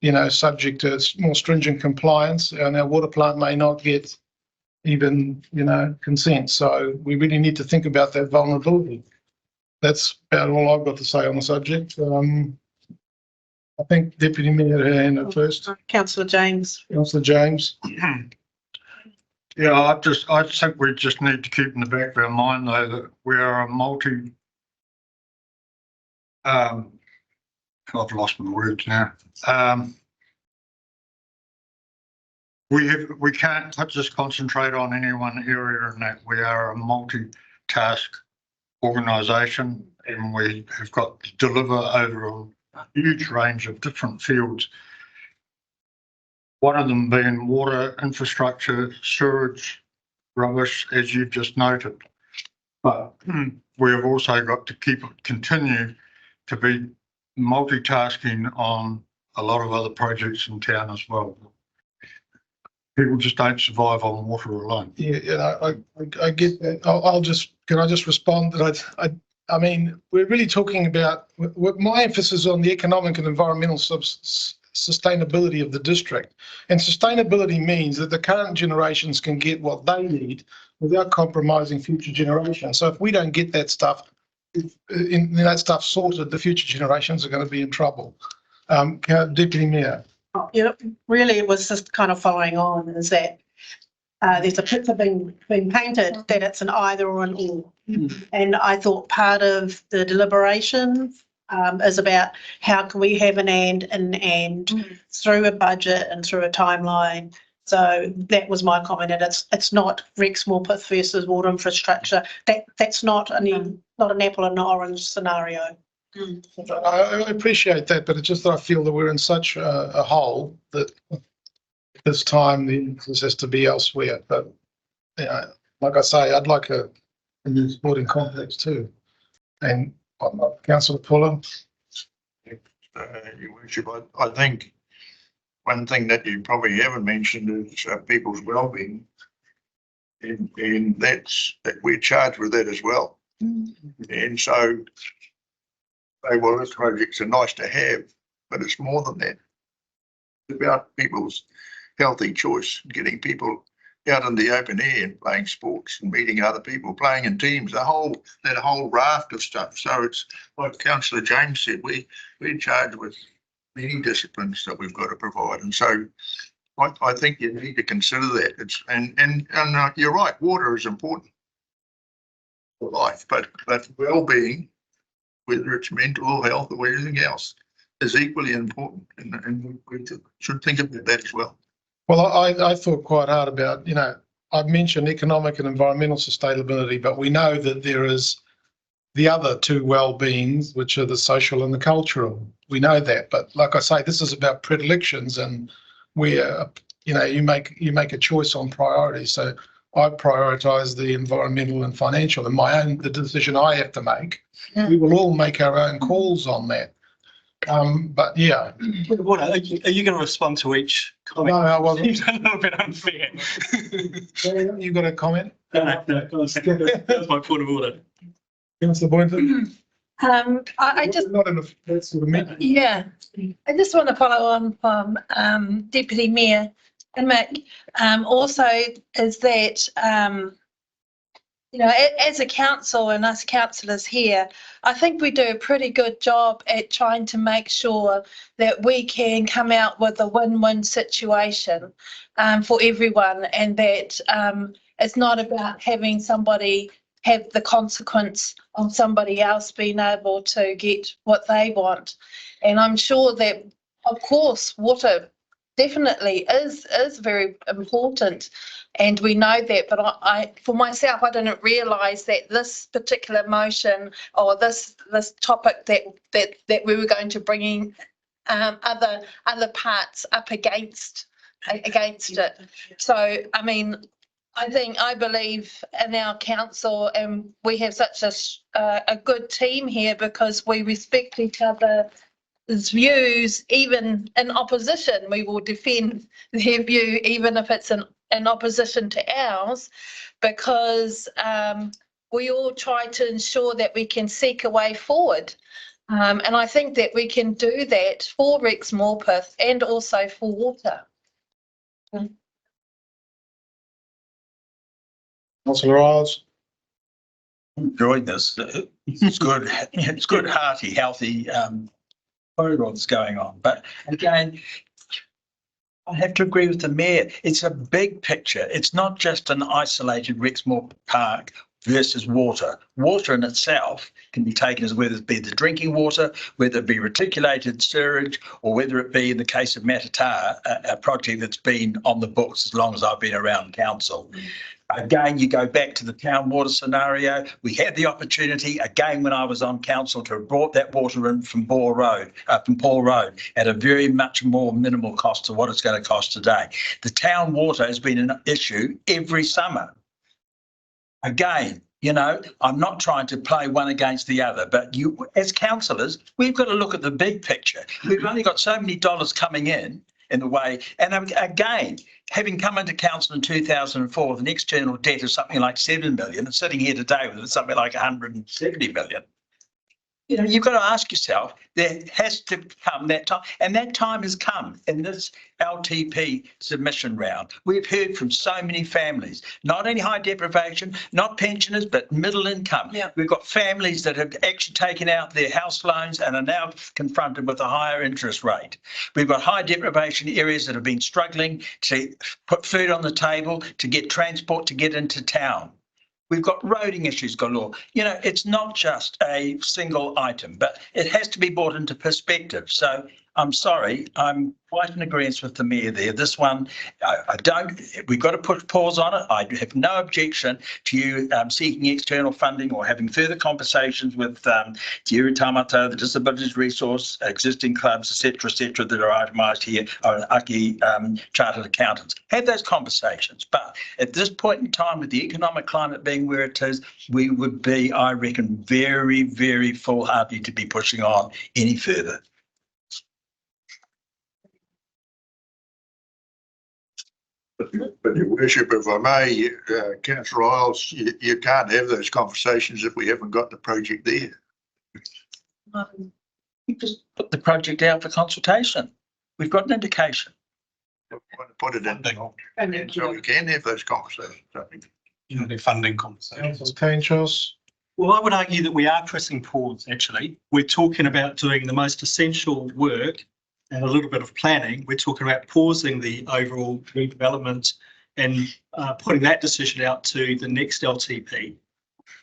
you know, subject to more stringent compliance. And our water plant may not get even, you know, consent. So we really need to think about that vulnerability. That's about all I've got to say on the subject. I think Deputy Mayor had her hand up first. Councillor James. Councillor James. Yeah, I think we just need to keep in the back of our mind though that we are a I've lost my words now. We can't just concentrate on any one area in that. We are a multitask organisation and we have got to deliver over a huge range of different fields. One of them being water infrastructure, sewage, rubbish, as you've just noted. But we have also got to continue to be multitasking on a lot of other projects in town as well. People just don't survive on water alone. Yeah, I get that. Can I just respond that I mean, we're really talking about, my emphasis on the economic and environmental sustainability of the district. And sustainability means that the current generations can get what they need without compromising future generations. So if we don't get that stuff, sorted, the future generations are going to be in trouble. Deputy Mayor. Yeah, really it was just kind of following on is that there's a picture being painted that it's an either or an or. And I thought part of the deliberations is about how can we have an and through a budget and through a timeline. So that was my comment, and it's not Rex Morpeth versus water infrastructure. That's not an apple and an orange scenario. I appreciate that, but it's just that I feel that we're in such a hole that this time the emphasis has to be elsewhere. But like I say, I'd like a new sporting complex too. And Councillor Puller. Your Worship, I think one thing that you probably haven't mentioned is people's wellbeing. And that we're charged with that as well. And so, well, this projects are nice to have, but it's more than that. It's about people's healthy choice, getting people out in the open air and playing sports and meeting other people, playing in teams, that whole raft of stuff. So it's like Councillor James said, we're charged with many disciplines that we've got to provide. And so I think you need to consider that. It's and you're right, water is important for life, but well-being, whether it's mental health or anything else, is equally important, and we should think about that as well. Well, I thought quite hard about, I've mentioned economic and environmental sustainability, but we know that there is the other two well-beings, which are the social and the cultural. We know that, but like I say, this is about predilections, and where you make a choice on priorities. So I prioritise the environmental and financial, and the decision I have to make. We will all make our own calls on that. But yeah. What are you going to respond to each comment? No, I wasn't. Seems a little bit unfair. You got a comment? No, that's my point of order. Councillor Boynton? I just not in that sort of meeting. Yeah, I just want to follow on from Deputy Mayor and Mick. Also, is that as a council and us councillors here, I think we do a pretty good job at trying to make sure that we can come out with a win-win situation for everyone, and that it's not about having somebody have the consequence of somebody else being able to get what they want. And I'm sure that, of course, water definitely is very important, and we know that, but I for myself, I didn't realise that this particular motion or this topic that we were going to bring in other parts up against it. So I mean, I believe in our council, and we have such a good team here because we respect each other's views. Even in opposition, we will defend their view, even if it's in opposition to ours, because we all try to ensure that we can seek a way forward. And I think that we can do that for Rex Morpeth and also for water. Councillor Isles. Enjoyed this. It's good. It's good, hearty, healthy programs going on. But again, I have to agree with the mayor. It's a big picture. It's not just an isolated Rexmoor Park versus water. Water in itself can be taken as whether it be the drinking water, whether it be reticulated sewage, or whether it be, in the case of Matata, a project that's been on the books as long as I've been around council. Again, you go back to the town water scenario. We had the opportunity, again, when I was on council, to have brought that water in from Paul Road, at a very much more minimal cost to what it's going to cost today. The town water has been an issue every summer. Again, I'm not trying to play one against the other, but you, as councillors, we've got to look at the big picture. We've only got so many dollars coming in the way. And again, having come into council in 2004 with an external debt of something like 7 million and sitting here today with something like 170 million. You know, you've got to ask yourself, there has to come that time, and that time has come in this LTP submission round. We've heard from so many families, not only high deprivation, not pensioners, but middle income. Yeah. We've got families that have actually taken out their house loans and are now confronted with a higher interest rate. We've got high deprivation areas that have been struggling to put food on the table, to get transport, to get into town. We've got roading issues galore. You know, it's not just a single item, but it has to be brought into perspective. So I'm sorry, I'm quite in agreement with the mayor there. This one, we've got to put pause on it. I have no objection to you seeking external funding or having further conversations with Te Uru Tamata, the Disabilities Resource, existing clubs, et cetera, that are itemised here, or Aki Chartered Accountants. Have those conversations. But at this point in time, with the economic climate being where it is, we would be, I reckon, very, very foolhardy to be pushing on any further. But your worship, if I may, councillor Isles, you can't have those conversations if we haven't got the project there. You just put the project out for consultation. We've got an indication. Put it in, so we can have those conversations, I think. You know, the funding conversations. Charles. Well, I would argue that we are pressing pause, actually. We're talking about doing the most essential work and a little bit of planning. We're talking about pausing the overall redevelopment and putting that decision out to the next LTP.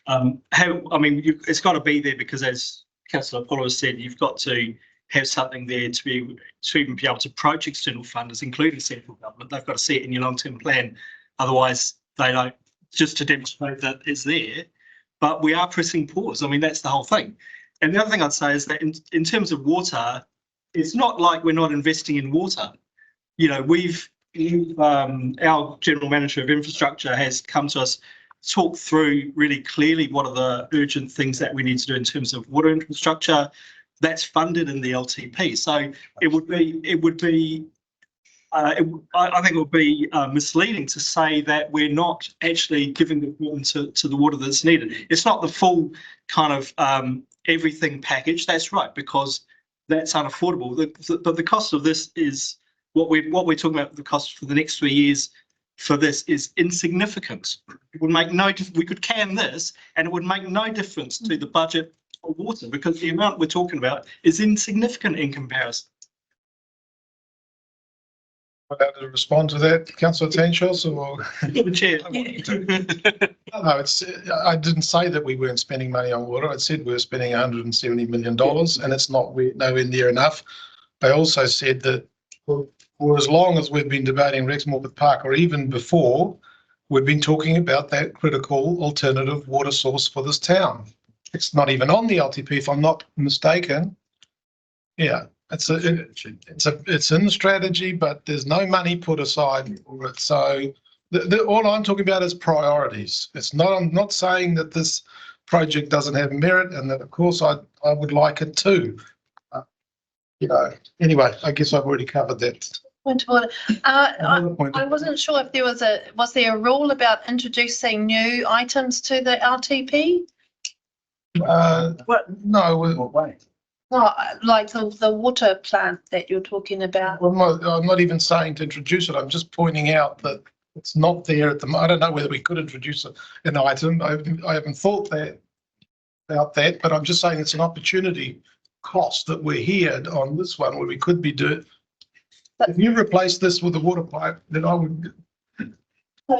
It's got to be there because, as Councillor Apollo has said, you've got to have something there to even be able to approach external funders, including central government. They've got to see it in your long-term plan. Otherwise, they don't, just to demonstrate that it's there. But we are pressing pause. I mean, that's the whole thing. And the other thing I'd say is that in terms of water, it's not like we're not investing in water. You know, our general manager of infrastructure has come to us, talked through really clearly what are the urgent things that we need to do in terms of water infrastructure. That's funded in the LTP. So I think it would be misleading to say that we're not actually giving the importance to the water that's needed. It's not the full kind of everything package. That's right, because that's unaffordable. But the cost of this is what we're talking about. The cost for the next 3 years for this is insignificant. It would make no difference. We could can this, and it would make no difference to the budget for water because the amount we're talking about is insignificant in comparison. About to respond to that, Councillor Tenchos, or? Chair. No, I didn't say that we weren't spending money on water. I said we were spending $170 million and it's nowhere near enough. I also said that for as long as we've been debating Rex Morpeth Park, or even before, we've been talking about that critical alternative water source for this town. It's not even on the LTP, if I'm not mistaken. Yeah. It's in the strategy, but there's no money put aside for it. So all I'm talking about is priorities. I'm not saying that this project doesn't have merit, and that of course I would like it too. Anyway, I guess I've already covered that. Point of order. I wasn't sure if was there a rule about introducing new items to the LTP? No. What way? Well, like the water plant that you're talking about. Well, I'm not even saying to introduce it. I'm just pointing out that it's not there at the moment. I don't know whether we could introduce an item. I haven't thought about that, but I'm just saying it's an opportunity cost that we're here on this one where we could be doing. If you replace this with a water pipe, then I would.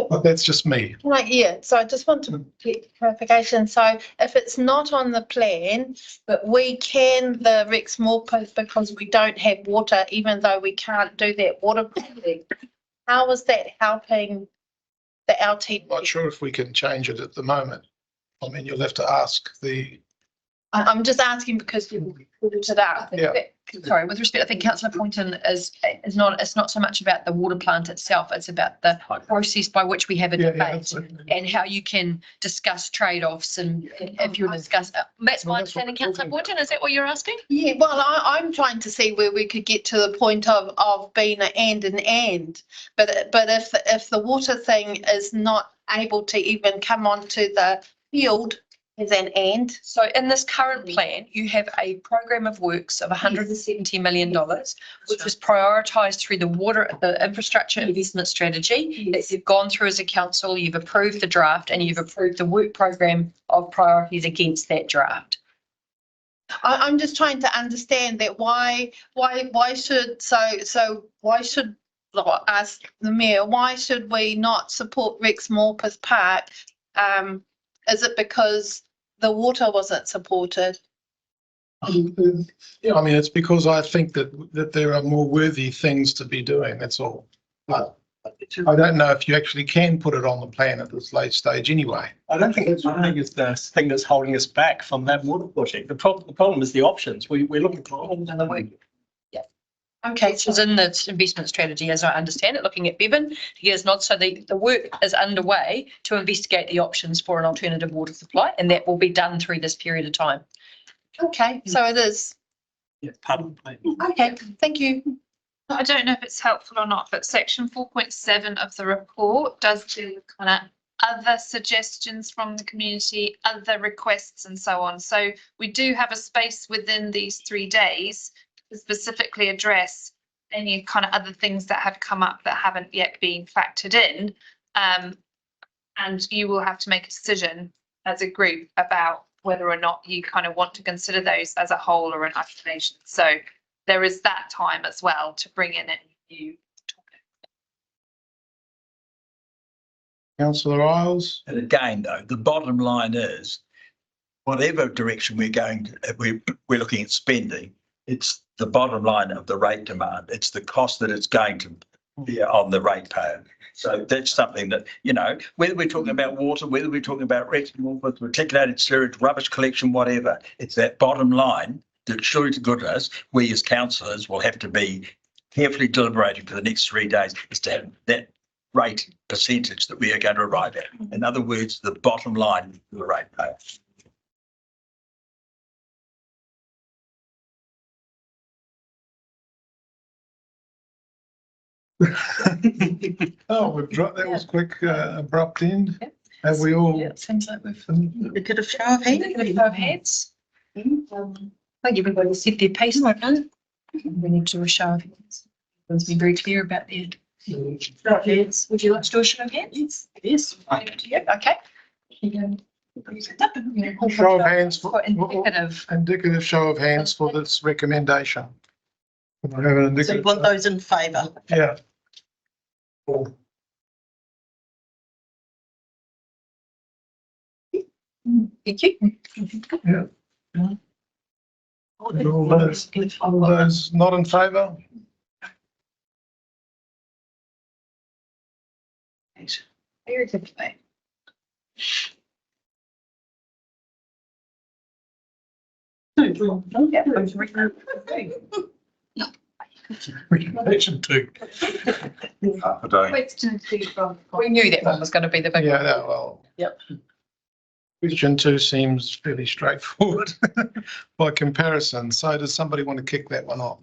But that's just me. So I just want to get clarification. So if it's not on the plan, but we can the Rex Morpeth because we don't have water, even though we can't do that water planning, how is that helping the LTP? I'm not sure if we can change it at the moment. I mean, you'll have to ask the. I'm just asking because you pulled it up. Yeah. Sorry, with respect, I think Councillor Poynton it's not so much about the water plant itself, it's about the process by which we have a debate and how you can discuss trade-offs and if you discuss, that's my understanding, Councillor Poynton, is that what you're asking? Yeah, well, I'm trying to see where we could get to the point of being an and, but if the water thing is not able to even come onto the field As an and? So in this current plan, you have a program of works of $170 million, which was prioritised through the infrastructure investment strategy that you've gone through as a council, you've approved the draft and you've approved the work program of priorities against that draft. I'm just trying to understand that why should, why should, ask the mayor, why should we not support Rex Morpeth Park? Is it because the water wasn't supported? Yeah, I mean, it's because I think that there are more worthy things to be doing, that's all. But I don't know if you actually can put it on the plan at this late stage anyway. I don't think it's the thing that's holding us back from that water project. The problem is the options. We're looking for options and the way. Okay, so it's in the investment strategy, as I understand it, looking at Bevan, here's not, so the work is underway to investigate the options for an alternative water supply, and that will be done through this period of time. Okay, so it is. Yeah, part of the plan. Okay, thank you. I don't know if it's helpful or not, but section 4.7 of the report does do kind of other suggestions from the community, other requests and so on. So we do have a space within these 3 days to specifically address any kind of other things that have come up that haven't yet been factored in. And you will have to make a decision as a group about whether or not you kind of want to consider those as a whole or in isolation. So there is that time as well to bring in any new topic. Councillor Isles? And again, though, the bottom line is whatever direction we're going, we're looking at spending, it's the bottom line of the rate demand. It's the cost that it's going to be on the ratepayer. So that's something that, you know, whether we're talking about water, whether we're talking about reticulated sewage, rubbish collection, whatever, it's that bottom line that surely to goodness, we as councillors will have to be carefully deliberating for the next 3 days is to have that rate percentage that we are going to arrive at. In other words, the bottom line of the ratepayer. Oh, we've dropped, that was quick, abrupt end. Yep. Have we all? Yeah, it seems like we've. We could have show of hands. A show of hands. I think everybody said their piece, my friend. We need to do a show of hands. Let's be very clear about that. Show of hands. Would you like to do a show of hands? Yes. Yeah, okay. Show of hands for Indicative. show of hands for this recommendation. Can I have an So you indicative? want those in favour? Yeah. Thank you. Yeah. All those not in favour? Very good play. Recommendation 2. Question 2 from. We knew that one was going to be the big Yeah, one. no, well. Yep. Question 2 seems fairly straightforward by comparison. So does somebody want to kick that one off?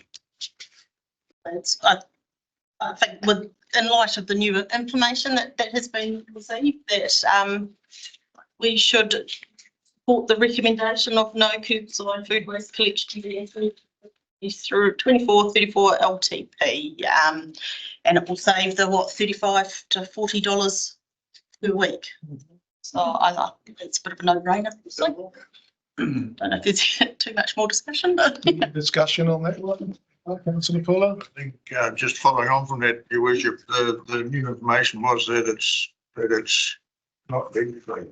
I think with, in light of the new information that has been received, that we should support the recommendation of no curbside food waste collection through 24/34 LTP, and it will save the $35 to $40 per week. So I think it's a bit of a no-brainer. So, don't know if there's too much more discussion, but Discussion on that one? Councillor Fuller? I think just following on from that, Your Worship, the new information was that it's not big. So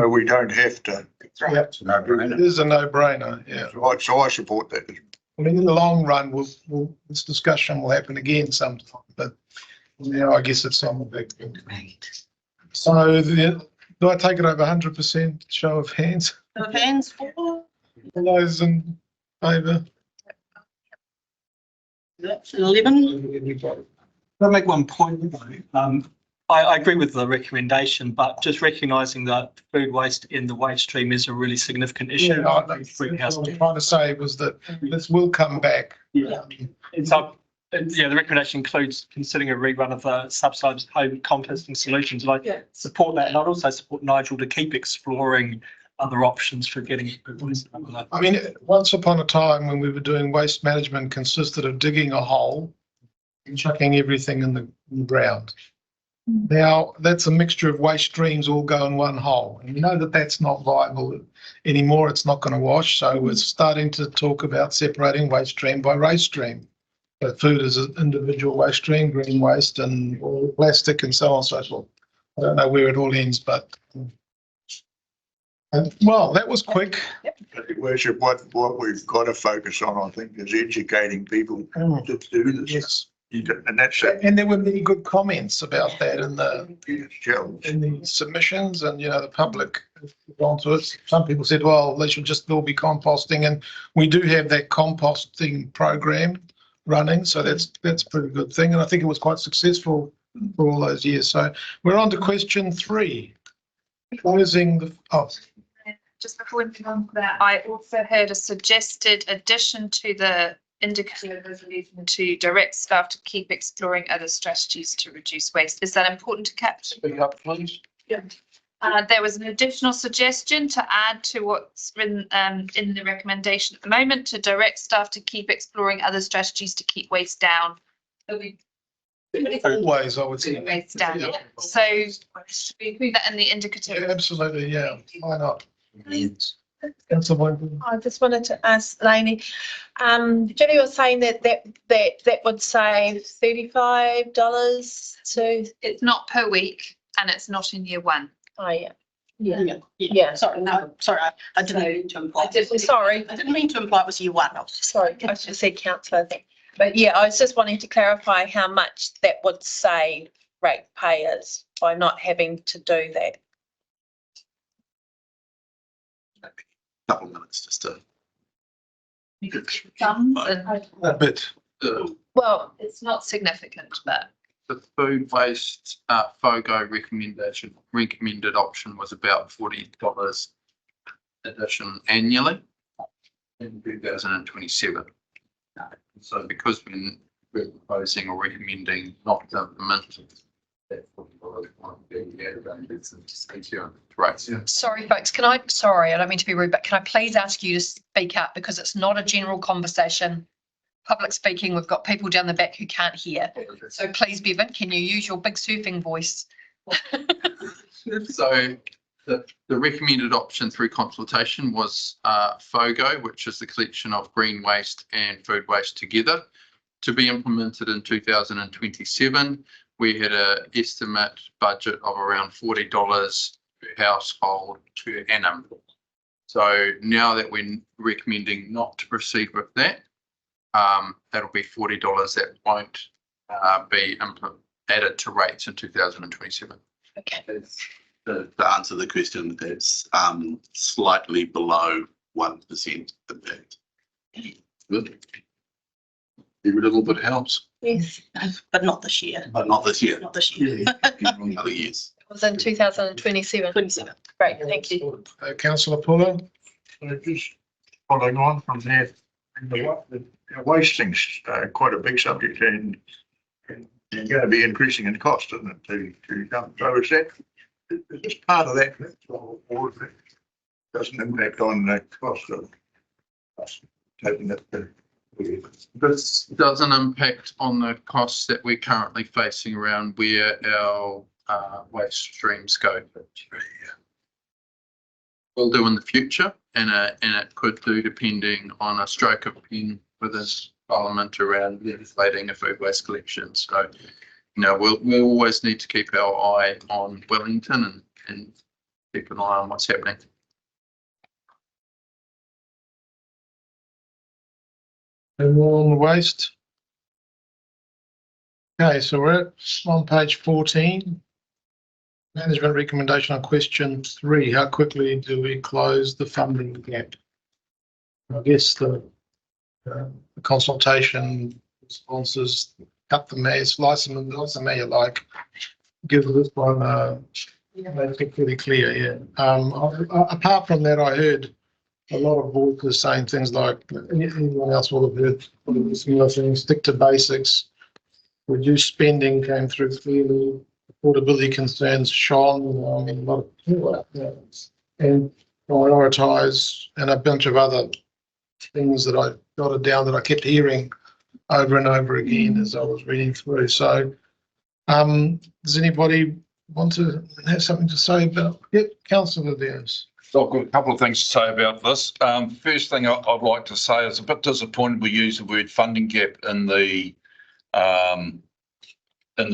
we don't have to. Yeah, it is a no-brainer, yeah. So I support that. I mean, in the long run, this discussion will happen again sometime, but now I guess it's on the big. So do I take it over 100% show of hands? the hands for All those in favour? that's 11. I'll make one point. I agree with the recommendation, but just recognising that food waste in the waste stream is a really significant issue. Yeah, that's what I was trying to say was that this will come back. Yeah. It's up Yeah, the recommendation includes considering a rerun of the subsidised home composting solutions. And I support that, and I'd also support Nigel to keep exploring other options for getting. I mean, once upon a time when we were doing waste management consisted of digging a hole and chucking everything in the ground. Now that's a mixture of waste streams all go in one hole, and you know that that's not viable anymore. It's not going to wash. So we're starting to talk about separating waste stream by waste stream. But food is an individual waste stream, green waste and all plastic and so on and so forth. I don't know where it all ends, but well, that was quick. Your Worship, what we've got to focus on, I think, is educating people to do this. Yes. And that's it. And there were many good comments about that in Challenge. the submissions, and you know the public gone to it. Some people said, well, they should just all be composting, and we do have that composting program running, so that's a pretty good thing, and I think it was quite successful for all those years. So we're on to question 3. Closing the Just before we move on to that, I also heard a suggested addition to the indicative resolution to direct staff to keep exploring other strategies to reduce waste. Is that important to capture? Speak up, please. Yeah. There was an additional suggestion to add to what's in the recommendation at the moment, to direct staff to keep exploring other strategies to keep waste down. always, I would say. Waste down. Yeah. So should we include that in the indicative? Yeah, absolutely, yeah. Why not? Councillor Boynton. I just wanted to ask Lainey, Jenny was saying that would save $35 to, It's not per week and it's not in year 1. oh, yeah. Yeah. Sorry, no, sorry, I didn't mean to imply. Sorry, I didn't mean to imply it was year 1. sorry, I should have said councillor then. But yeah, I was just wanting to clarify how much that would save ratepayers by not having to do that. Couple minutes just to. A bit. Well, It's not significant, but The food waste FOGO recommended option was about $40 addition annually in 2027. So because we're proposing or recommending not to implement that $40 won't be added, it's easier, right? Sorry, folks, sorry, I don't mean to be rude, but can I please ask you to speak up, because it's not a general conversation. Public speaking, we've got people down the back who can't hear. So please, Bevan, can you use your big surfing voice? So the recommended option through consultation was FOGO, which is the collection of green waste and food waste together, to be implemented in 2027. We had an estimate budget of around $40 per household per annum. So now that we're recommending not to proceed with that, that'll be $40 that won't be added to rates in 2027. Okay. To answer the question, that's slightly below 1% impact. Good. Every little bit helps. yes, But not this year. But not this year. Not this year. Other years. it was in 2027. 27. Great, thank you. Councillor Puller. So just following on from there, the wasting's quite a big subject, and going to be increasing in cost, isn't it, to come? So is that just part of that, or if it doesn't impact on the cost of us taking it to? This doesn't impact on the costs that we're currently facing around where our waste streams go. We'll do in the future, and it could do depending on a stroke of pen within Parliament around legislating a food waste collection. So, you know, we'll always need to keep our eye on Wellington and keep an eye on what's happening. No more on the waste. Okay, so we're on page 14. Management recommendation on question 3. How quickly do we close the funding gap? I guess the consultation responses, cut the mayor, slice them and slice the mayor, like, give this one make it pretty clear, yeah. Apart from that, I heard a lot of voices saying things like, anyone else will have heard probably similar things, stick to basics, reduce spending came through clearly, affordability concerns shone, I mean, a lot of people out there, and prioritise, and a bunch of other things that I jotted down that I kept hearing over and over again as I was reading through. So, does anybody want to have something to say about? Yep, Councillor Dennis. I've got a couple of things to say about this. First thing I'd like to say is a bit disappointed we use the word funding gap in the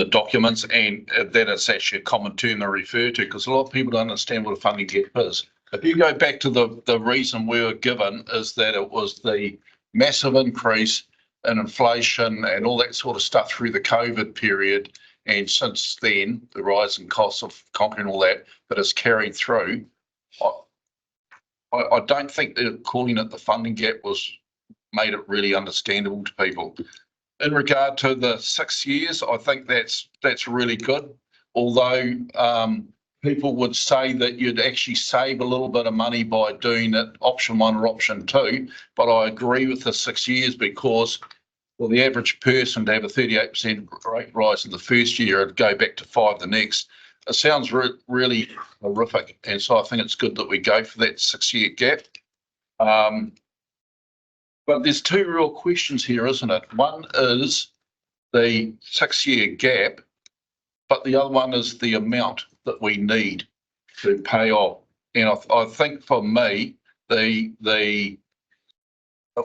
documents, and that it's actually a common term they refer to, because a lot of people don't understand what a funding gap is. If you go back to the reason we were given is that it was the massive increase in inflation and all that sort of stuff through the COVID period. And since then, the rise in costs of concrete and all that is carried through. I don't think that calling it the funding gap made it really understandable to people. In regard to the 6 years, I think that's really good. Although people would say that you'd actually save a little bit of money by doing it option 1 or option 2. But I agree with the 6 years, because for the average person to have a 38% rate rise in the first year and go back to 5 the next, it sounds really horrific. And so I think it's good that we go for that 6-year gap. But there's 2 real questions here, isn't it? One is the 6-year gap, but the other one is the amount that we need to pay off. And I think for me, it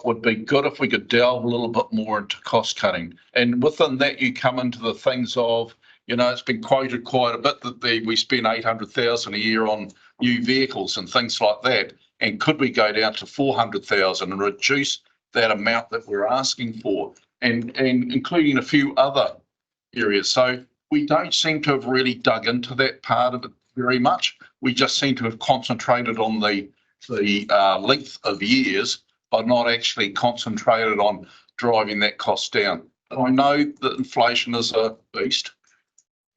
would be good if we could delve a little bit more into cost cutting. And within that, you come into the things of, it's been quoted quite a bit that we spend 800,000 a year on new vehicles and things like that. And could we go down to 400,000 and reduce that amount that we're asking for, and including a few other areas? So we don't seem to have really dug into that part of it very much. We just seem to have concentrated on the length of years, but not actually concentrated on driving that cost down. And I know that inflation is a beast,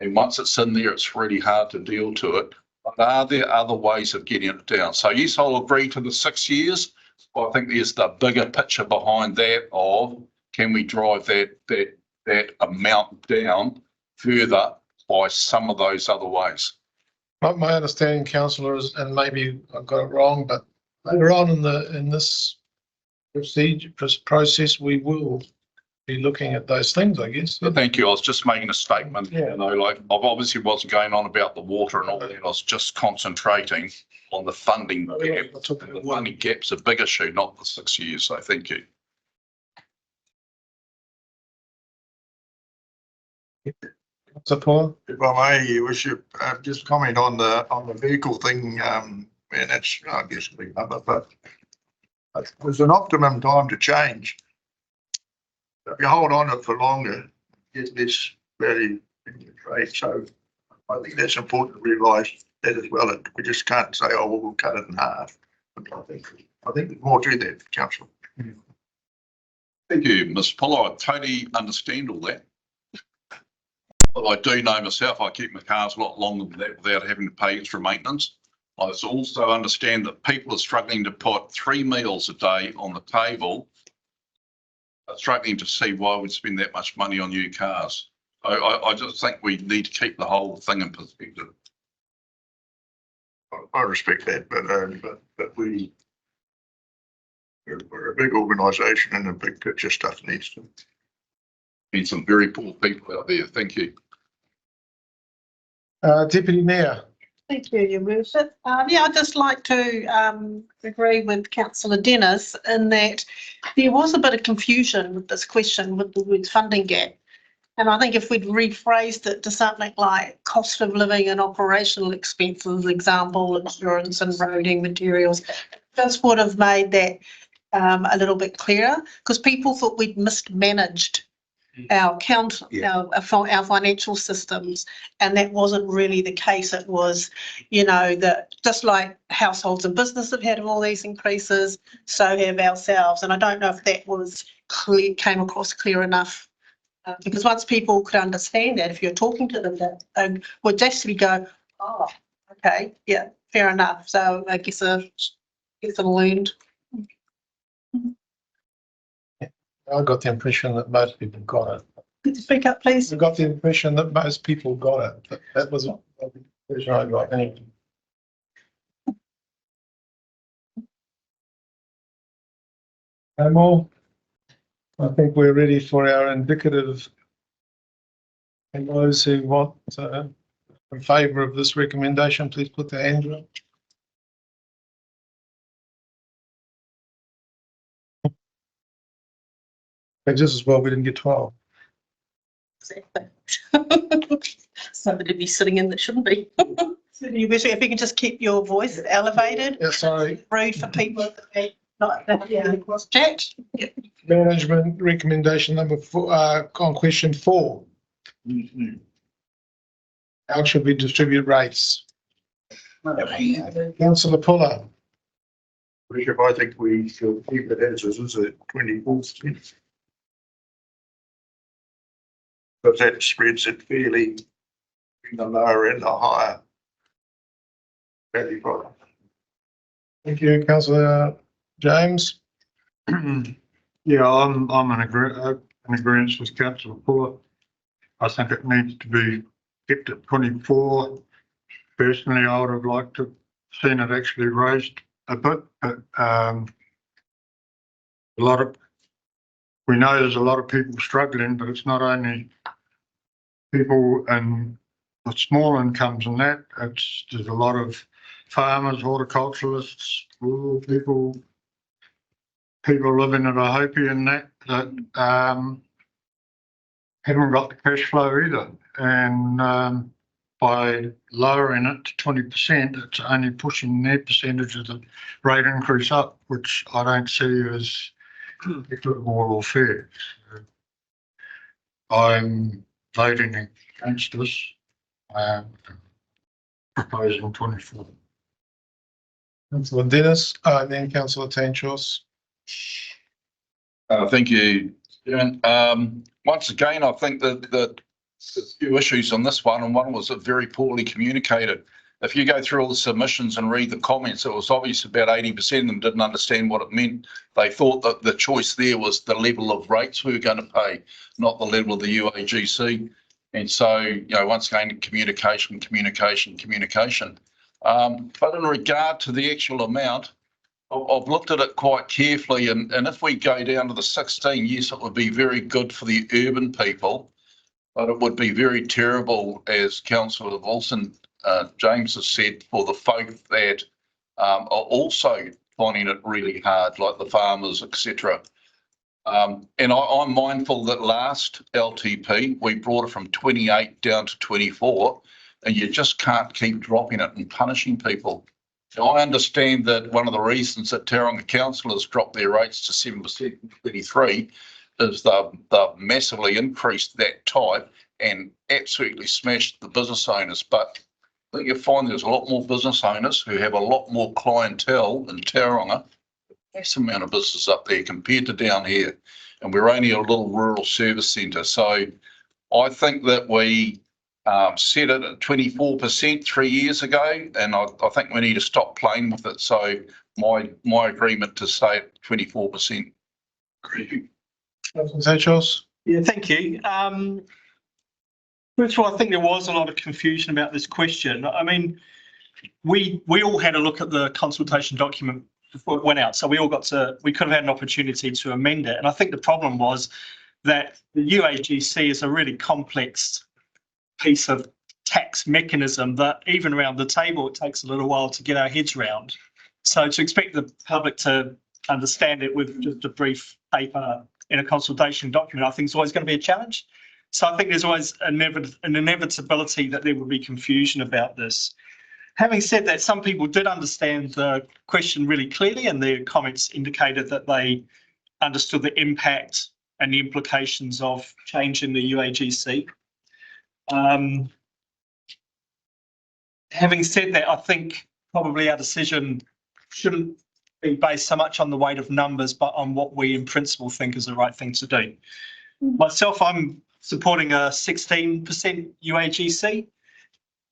and once it's in there, it's really hard to deal to it. But are there other ways of getting it down? So yes, I'll agree to the 6 years. I think there's the bigger picture behind that of, can we drive that amount down further by some of those other ways? My understanding, councillor, is, and maybe I've got it wrong, but later on in this process, we will be looking at those things, I guess. But thank you. I was just making a statement. Yeah. I obviously wasn't going on about the water and all that. I was just concentrating on the funding gap. The funding gap's a big issue, not the 6 years. So thank you. Paul? If I may, we should just comment on the vehicle thing, and that's, I guess, a big number, but there's an optimum time to change. If you hold on it for longer, get less value in your trade. So I think that's important to realise that as well. We just can't say, oh, well, we'll cut it in half. I think there's more to that, Councillor. Thank you, Mr. Puller. I totally understand all that. But I do know myself, I keep my cars a lot longer than that without having to pay extra maintenance. I also understand that people are struggling to put 3 meals a day on the table, struggling to see why we'd spend that much money on new cars. I just think we need to keep the whole thing in perspective. I respect that, but we're a big organisation, and the big picture stuff needs to. Been some very poor people out there. Thank you. Deputy Mayor. Thank you, Your Worship. I'd just like to agree with Councillor Dennis in that there was a bit of confusion with this question with the word funding gap. And I think if we'd rephrased it to something like cost of living and operational expenses, example, insurance and roading materials, this would have made that a little bit clearer, because people thought we'd mismanaged our our financial systems, and that wasn't really the case. It was, that just like households and business have had all these increases, so have ourselves. And I don't know if that was clear, came across clear enough, because once people could understand that, if you're talking to them, that would actually go, oh, okay, yeah, fair enough. So I guess Lesson learned. I got the impression that most people got it. Could you speak up, please? I got the impression that most people got it, but that was not the impression I got. Anyway. No more? I think we're ready for our indicative. And those who want in favour of this recommendation, please put their hand up. And just as well, we didn't get 12. Exactly. Somebody to be sitting in that shouldn't be. If you can just keep your voice elevated. Yeah, sorry. Rude for people not cross chat. Management recommendation number 4, on question 4. How should we distribute rates? Councillor Puller. Bishop, I think we should keep it as is at 24%. Because that spreads it fairly in the lower and the higher value product. Thank you, Councillor James. Yeah, I'm in agreement with Councillor Fuller. I think it needs to be kept at 24. Personally, I would have liked to have seen it actually raised a bit, but we know there's a lot of people struggling, but it's not only people in the small incomes and that, there's a lot of farmers, horticulturalists, rural people living at a hopey and that haven't got the cash flow either. And by lowering it to 20%, it's only pushing their percentage of the rate increase up, which I don't see as equitable or fair. So I'm voting against this, proposing 24. Councillor Dennis, then Councillor Tanchos. Thank you. Once again, I think that there's a few issues on this one, and one was very poorly communicated. If you go through all the submissions and read the comments, it was obvious about 80% of them didn't understand what it meant. They thought that the choice there was the level of rates we were going to pay, not the level of the UAGC. And so, once again, communication. But in regard to the actual amount, I've looked at it quite carefully, and if we go down to the 16, yes, it would be very good for the urban people, but it would be very terrible, as Councillor Wilson James has said, for the folk that are also finding it really hard, like the farmers, etc. And I'm mindful that last LTP, we brought it from 28 down to 24, and you just can't keep dropping it and punishing people. Now, I understand that one of the reasons that Tauranga councillors dropped their rates to 7% in 23 is they've massively increased that type and absolutely smashed the business owners. But I think you find there's a lot more business owners who have a lot more clientele in Tauranga, massive amount of business up there compared to down here. And we're only a little rural service centre. So I think that we set it at 24% 3 years ago, and I think we need to stop playing with it. So my agreement to stay at 24%. Yeah, thank you. First of all, I think there was a lot of confusion about this question. I mean, we all had a look at the consultation document before it went out, so we could have had an opportunity to amend it. And I think the problem was that the UAGC is a really complex piece of tax mechanism that even around the table, it takes a little while to get our heads around. So to expect the public to understand it with just a brief paper in a consultation document, I think is always going to be a challenge. So I think there's always an inevitability that there will be confusion about this. Having said that, some people did understand the question really clearly, and their comments indicated that they understood the impact and the implications of change in the UAGC. Having said that, I think probably our decision shouldn't be based so much on the weight of numbers, but on what we in principle think is the right thing to do. Myself, I'm supporting a 16% UAGC.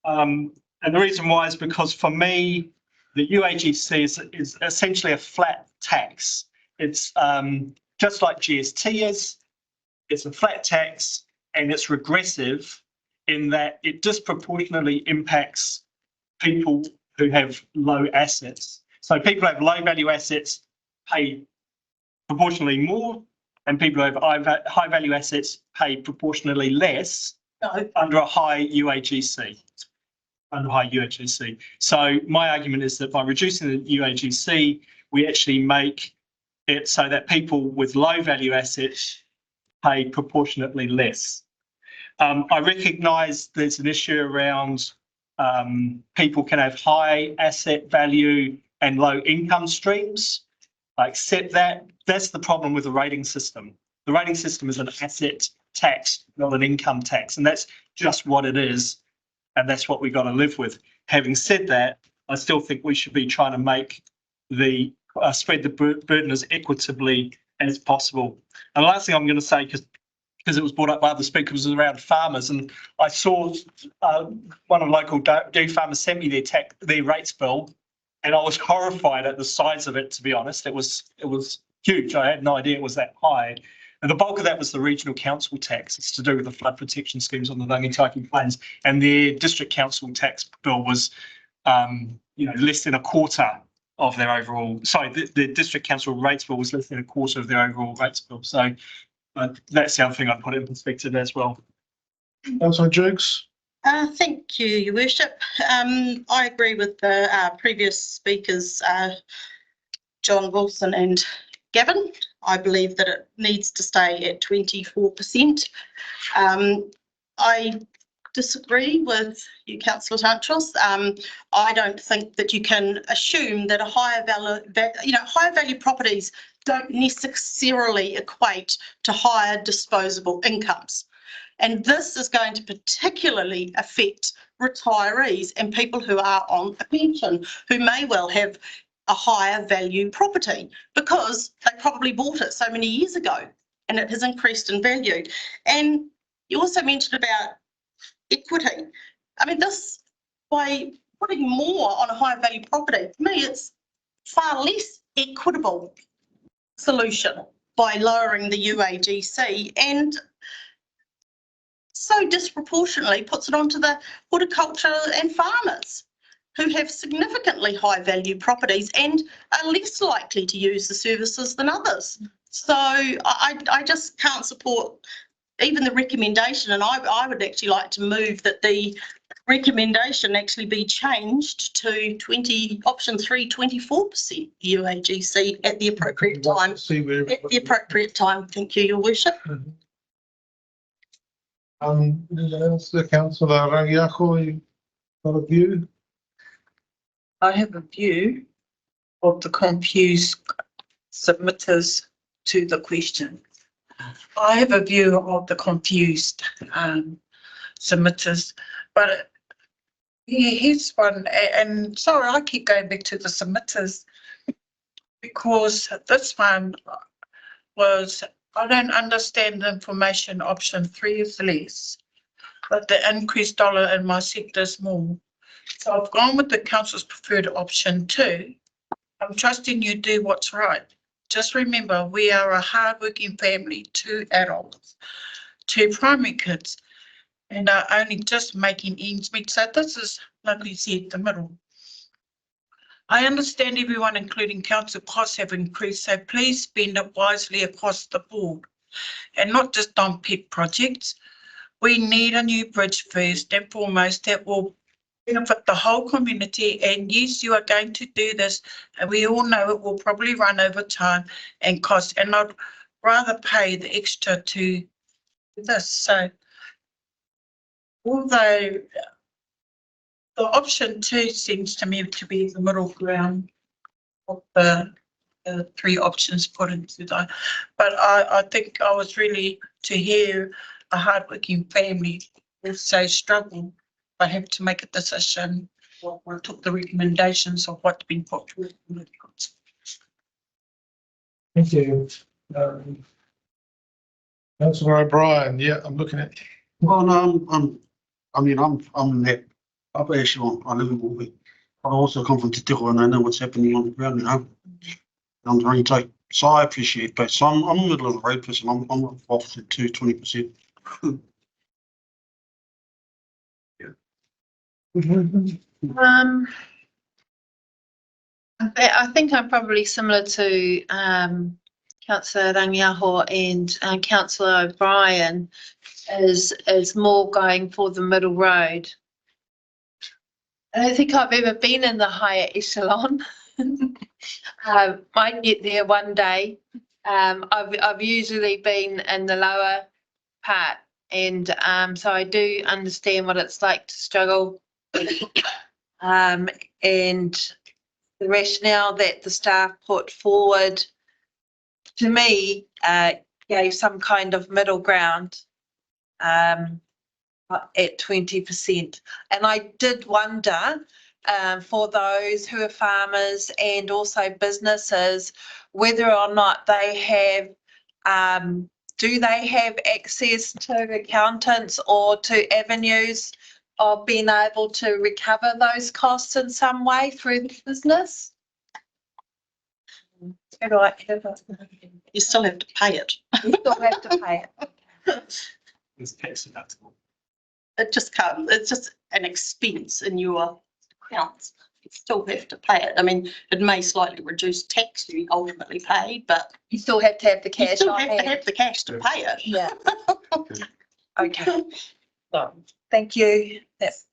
And the reason why is because for me, the UAGC is essentially a flat tax. It's just like GST is. It's a flat tax and it's regressive in that it disproportionately impacts people who have low assets. So people who have low value assets pay proportionally more, and people who have high value assets pay proportionally less under a high UAGC. So my argument is that by reducing the UAGC, we actually make it so that people with low value assets pay proportionately less. I recognise there's an issue around people can have high asset value and low income streams. I accept that. That's the problem with the rating system. The rating system is an asset tax, not an income tax, and that's just what it is, and that's what we've got to live with. Having said that, I still think we should be trying to make the spread the burden as equitably as possible. And the last thing I'm going to say, because it was brought up by other speakers, was around farmers, and I saw one of the local dairy farmers sent me their rates bill, and I was horrified at the size of it. To be honest, it was huge. I had no idea it was that high. And the bulk of that was the regional council tax. It's to do with the flood protection schemes on the Rangitaiki Plains, and their district council tax bill was, less than a quarter of their overall. Sorry, the district council rates bill was less than a quarter of their overall rates bill. So that's the other thing I'd put in perspective as well. Councillor Jukes. Thank you, Your Worship. I agree with the previous speakers, John Wilson and Gavin. I believe that it needs to stay at 24%. I disagree with you, Councillor Tantros. I don't think that you can assume that higher value properties don't necessarily equate to higher disposable incomes. And this is going to particularly affect retirees and people who are on a pension, who may well have a higher value property because they probably bought it so many years ago and it has increased in value. And you also mentioned about equity. I mean, this, by putting more on a higher value property, to me, it's far less equitable solution by lowering the UAGC, and so disproportionately puts it onto the horticulture and farmers who have significantly high value properties and are less likely to use the services than others. So I just can't support even the recommendation, and I would actually like to move that the recommendation actually be changed to option 3, 24% UAGC at the appropriate time. At the appropriate time. Thank you, Your Worship. Anyone else? Councillor Rangiako, you got a view? I have a view of the confused submitters to the question. I have a view of the confused submitters, but here's one, and sorry, I keep going back to the submitters because this one was, I don't understand the information. Option 3 is less, but the increased dollar in my sector is more. So I've gone with the council's preferred option 2. I'm trusting you do what's right. Just remember, we are a hardworking family, 2 adults, 2 primary kids, and are only just making ends meet. So this is, like we said, the middle. I understand everyone, including council costs, have increased, so please spend it wisely across the board and not just on pet projects. We need a new bridge first and foremost that will benefit the whole community, and yes, you are going to do this, and we all know it will probably run over time and cost, and I'd rather pay the extra to this. So although the option 2 seems to me to be the middle ground of the 3 options put into that, but I think I was really to hear a hardworking family also struggle. I have to make a decision. I took the recommendations of what's been put forward. Thank you. Councillor O'Brien, yeah, I'm looking at. Well, no, I'm in that upper echelon. I live in Wolverine. I also come from Te Tiko and I know what's happening on the ground, you know. I'm trying to take, so I appreciate that. So I'm in the middle of the road person. I'm off to 20%. I think I'm probably similar to councillor Rangiaho and councillor O'Brien is more going for the middle road. I don't think I've ever been in the higher echelon. Might get there one day. I've usually been in the lower part, and so I do understand what it's like to struggle. And the rationale that the staff put forward to me gave some kind of middle ground at 20%. And I did wonder for those who are farmers and also businesses, whether or not they have, do they have access to accountants or to avenues of being able to recover those costs in some way through the business? You still have to pay it. You still have to pay it. It's tax deductible. It just comes, it's just an expense in your accounts. You still have to pay it. I mean, it may slightly reduce tax you ultimately pay, but You still have to have the you cash still on have to hand. have the cash to pay it. Yeah. Okay. So, thank you. That's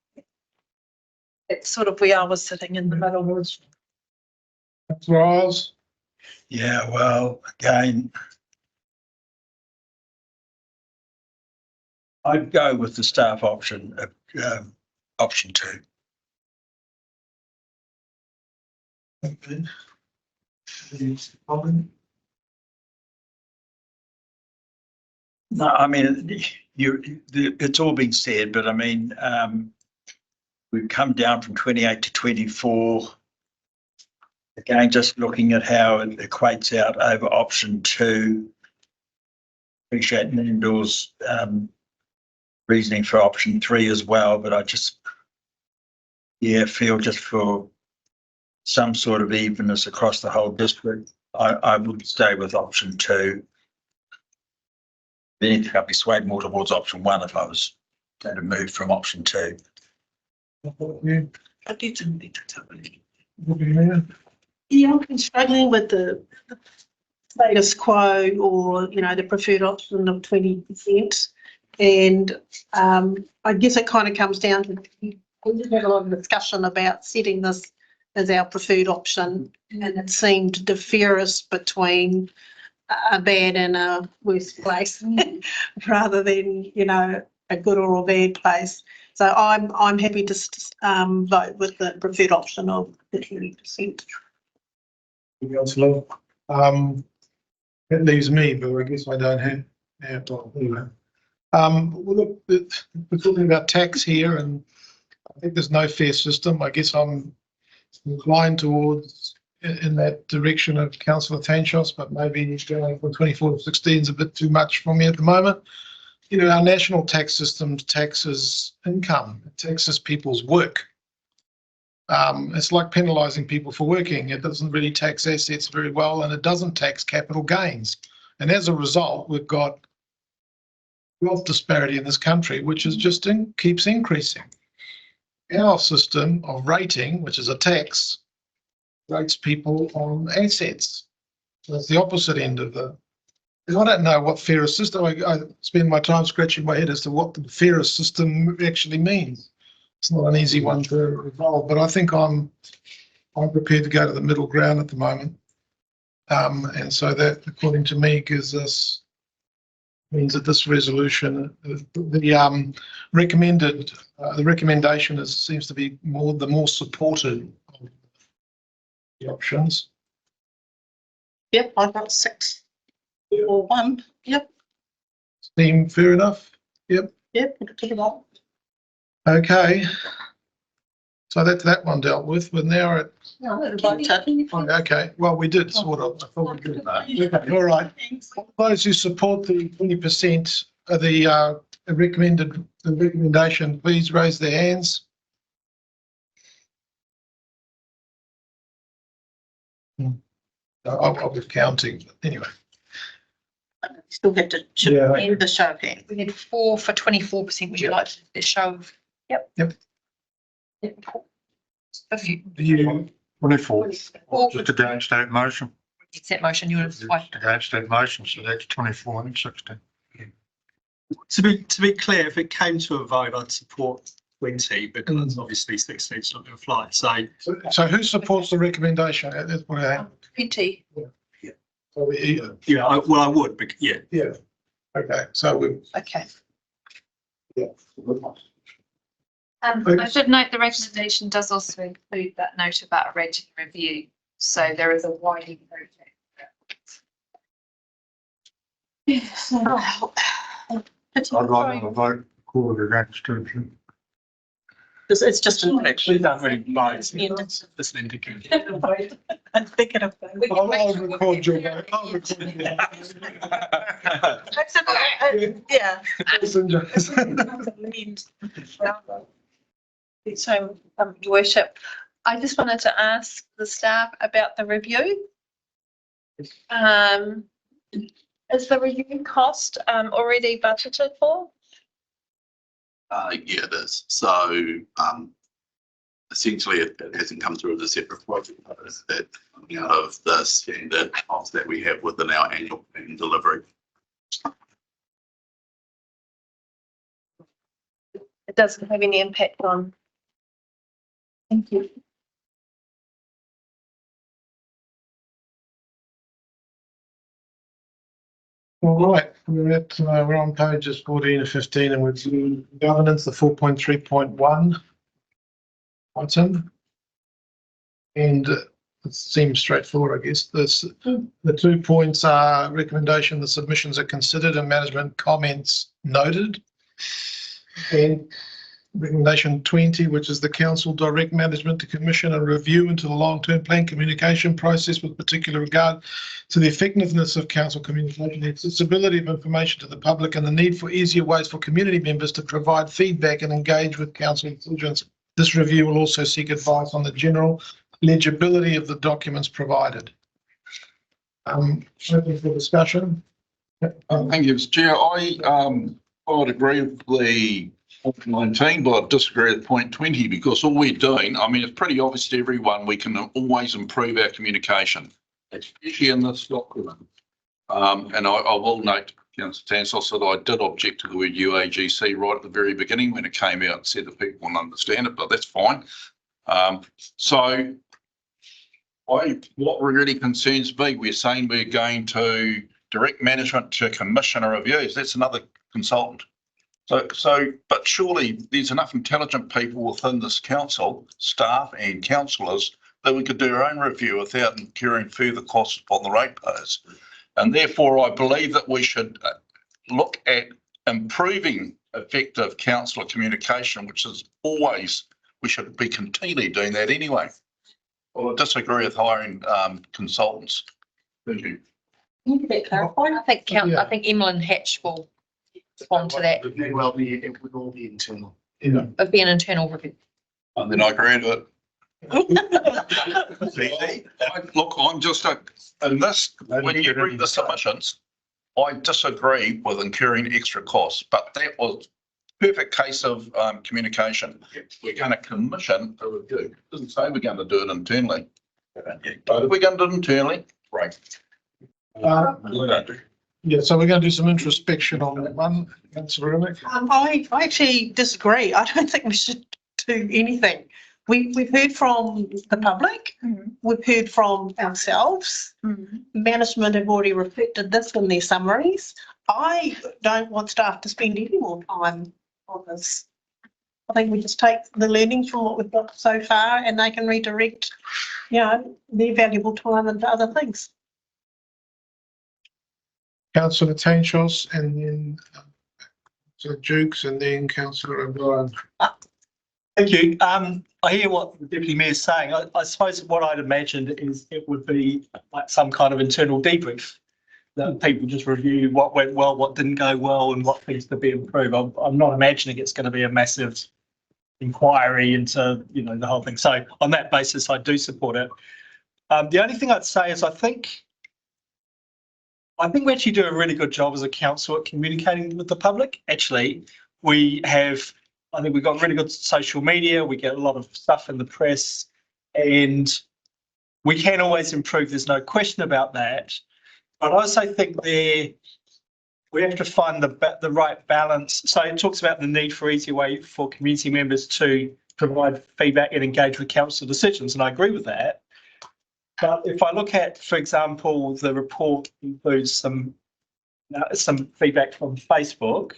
sort of where I was sitting in the middle. Councillor Isles? Yeah, well, again, I'd go with the staff option, option 2. No, I mean, it's all been said, but I mean, we've come down from 28 to 24. Again, just looking at how it equates out over option 2. Appreciate Nando's reasoning for option 3 as well, but I just, feel just for some sort of evenness across the whole district, I would stay with option 2. Then I'd be swayed more towards option 1 if I was going to move from option 2. Yeah, I've been struggling with the status quo or, the preferred option of 20%. And I guess it kind of comes down to, we've had a lot of discussion about setting this as our preferred option, and it seemed to differ us between a bad and a worse place rather than, a good or a bad place. So I'm happy to vote with the preferred option of the 20%. Councillor, it leaves me, but I guess I don't have. Yeah, well, anyway. Well, look, we're talking about tax here, and I think there's no fair system. I guess I'm inclined towards in that direction of Councillor Tanchos, but maybe going from 24 to 16 is a bit too much for me at the moment. Our national tax system taxes income, it taxes people's work. It's like penalising people for working. It doesn't really tax assets very well, and it doesn't tax capital gains. And as a result, we've got wealth disparity in this country, which is just keeps increasing. Our system of rating, which is a tax, rates people on assets. So it's the opposite end of the. I don't know what fairest system. I spend my time scratching my head as to what the fairest system actually means. It's not an easy one to resolve, but I think I'm prepared to go to the middle ground at the moment. And so that, according to me, means that this resolution, the recommendation seems to be the more supported of the options. Yep, I've got 6 or 1. Yep. Seem fair enough? Yep. Yep. Okay. So that's that one dealt with. We're now at. Okay. Well, we did sort of. I thought we did that. Okay. All right. Those who support the 20% of the recommendation, please raise their hands. I was counting, anyway. Still have to Yeah. end the show here. We had 4 for 24%. Would you like to show? Yep. Yep. A few. You, 24, Four just for- against that motion, It's that motion. You would have twice. against that motion, so that's 24 and 16. To be clear, if it came to a vote, I'd support 20 because obviously 16 is not going to fly. so who supports the recommendation? That's what I- 20. so we- Yeah, I would, but yeah. Yeah, okay, so we, Okay. I should note the recommendation does also include that note about a rating review. So there is a widening project. I'd like to vote call it against it. It's just an Actually, that really lies. End. It's an indicator. indicative. I'll record your vote. I'll record your Yeah. vote. So, Your Worship, I just wanted to ask the staff about the review. Is the review cost already budgeted for? Yeah, it is. So, essentially it hasn't come through as a separate project, but it's that coming out of the standard costs that we have within our annual plan delivery. It doesn't have any impact on. Thank you. All right, we're on pages 14 and 15 and with governance, the 4.3.1 item. And it seems straightforward, I guess. The 2 points are recommendation, the submissions are considered and management comments noted. And recommendation 20, which is the council direct management to commission a review into the long-term plan communication process with particular regard to the effectiveness of council communication, accessibility of information to the public and the need for easier ways for community members to provide feedback and engage with council decisions. This review will also seek advice on the general legibility of the documents provided. Open for discussion. Thank you, Mr. Chair. I would agree with the point 19, but I disagree with point 20 because all we're doing, I mean, it's pretty obvious to everyone, we can always improve our communication, especially in this document. And I will note, Councillor Tansos, that I did object to the word UAGC right at the very beginning when it came out and said that people wouldn't understand it, but that's fine. So what really concerns me, we're saying we're going to direct management to commission a reviews. That's another consultant. So, but surely there's enough intelligent people within this council, staff and councillors, that we could do our own review without incurring further costs upon the ratepayers. And therefore, I believe that we should look at improving effective councillor communication, which is always, we should be continually doing that anyway. Well, I disagree with hiring consultants. Thank you. Can you get clarified? I think Emlyn Hatch will respond to that. It would all be internal. Of being an internal review. And then I agree with it. Look, I'm just in this, when you read the submissions, I disagree with incurring extra costs, but that was perfect case of communication. We're going to commission a review. It doesn't say we're going to do it internally. But if we're going to do it internally, great. Yeah, so we're going to do some introspection on that one. Councillor Rimmick. I actually disagree. I don't think we should do anything. We've heard from the public, we've heard from ourselves. Management have already reflected this in their summaries. I don't want staff to spend any more time on this. I think we just take the learnings from what we've got so far and they can redirect, their valuable time into other things. Councillor Tanchos and then Councillor Jukes and then Councillor O'Brien. Thank you. I hear what the Deputy Mayor is saying. I suppose what I'd imagined is it would be like some kind of internal debrief that people just review what went well, what didn't go well and what needs to be improved. I'm not imagining it's going to be a massive inquiry into, the whole thing. So on that basis, I do support it. The only thing I'd say is I think we actually do a really good job as a council at communicating with the public. Actually, I think we've got really good social media. We get a lot of stuff in the press, and we can always improve. There's no question about that. But I also think we have to find the right balance. So it talks about the need for easier way for community members to provide feedback and engage with council decisions, and I agree with that. But if I look at, for example, the report includes some feedback from Facebook,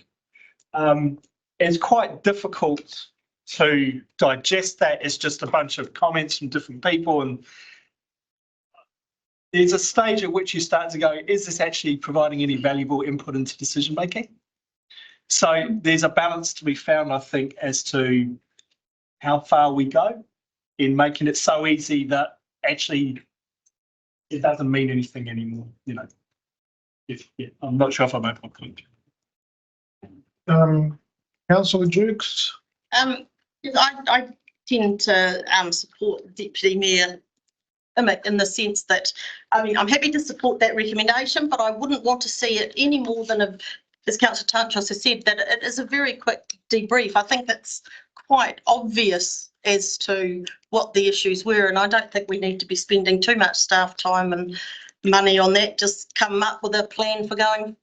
it's quite difficult to digest that. It's just a bunch of comments from different people, and there's a stage at which you start to go, is this actually providing any valuable input into decision making? So there's a balance to be found, I think, as to how far we go in making it so easy that actually it doesn't mean anything anymore, you know. I'm not sure if I made my point. Councillor Dukes? I tend to support Deputy Mayor Emmett in the sense that, I mean, I'm happy to support that recommendation, but I wouldn't want to see it any more than, as Councillor Tanchos has said, that it is a very quick debrief. I think it's quite obvious as to what the issues were, and I don't think we need to be spending too much staff time and money on that. Just come up with a plan for going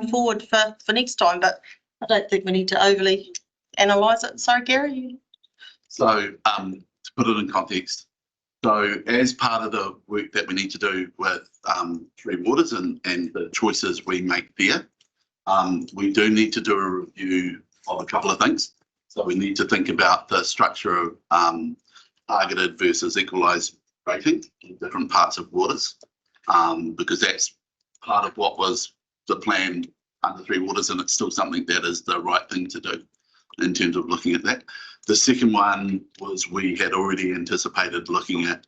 forward for next time, but I don't think we need to overly analyse it. Sorry, Gary. So to put it in context, so as part of the work that we need to do with Three Waters and the choices we make there, we do need to do a review of a couple of things. So we need to think about the structure of targeted versus equalised rating in different parts of waters, because that's part of what was the plan under Three Waters, and it's still something that is the right thing to do in terms of looking at that. The second one was we had already anticipated looking at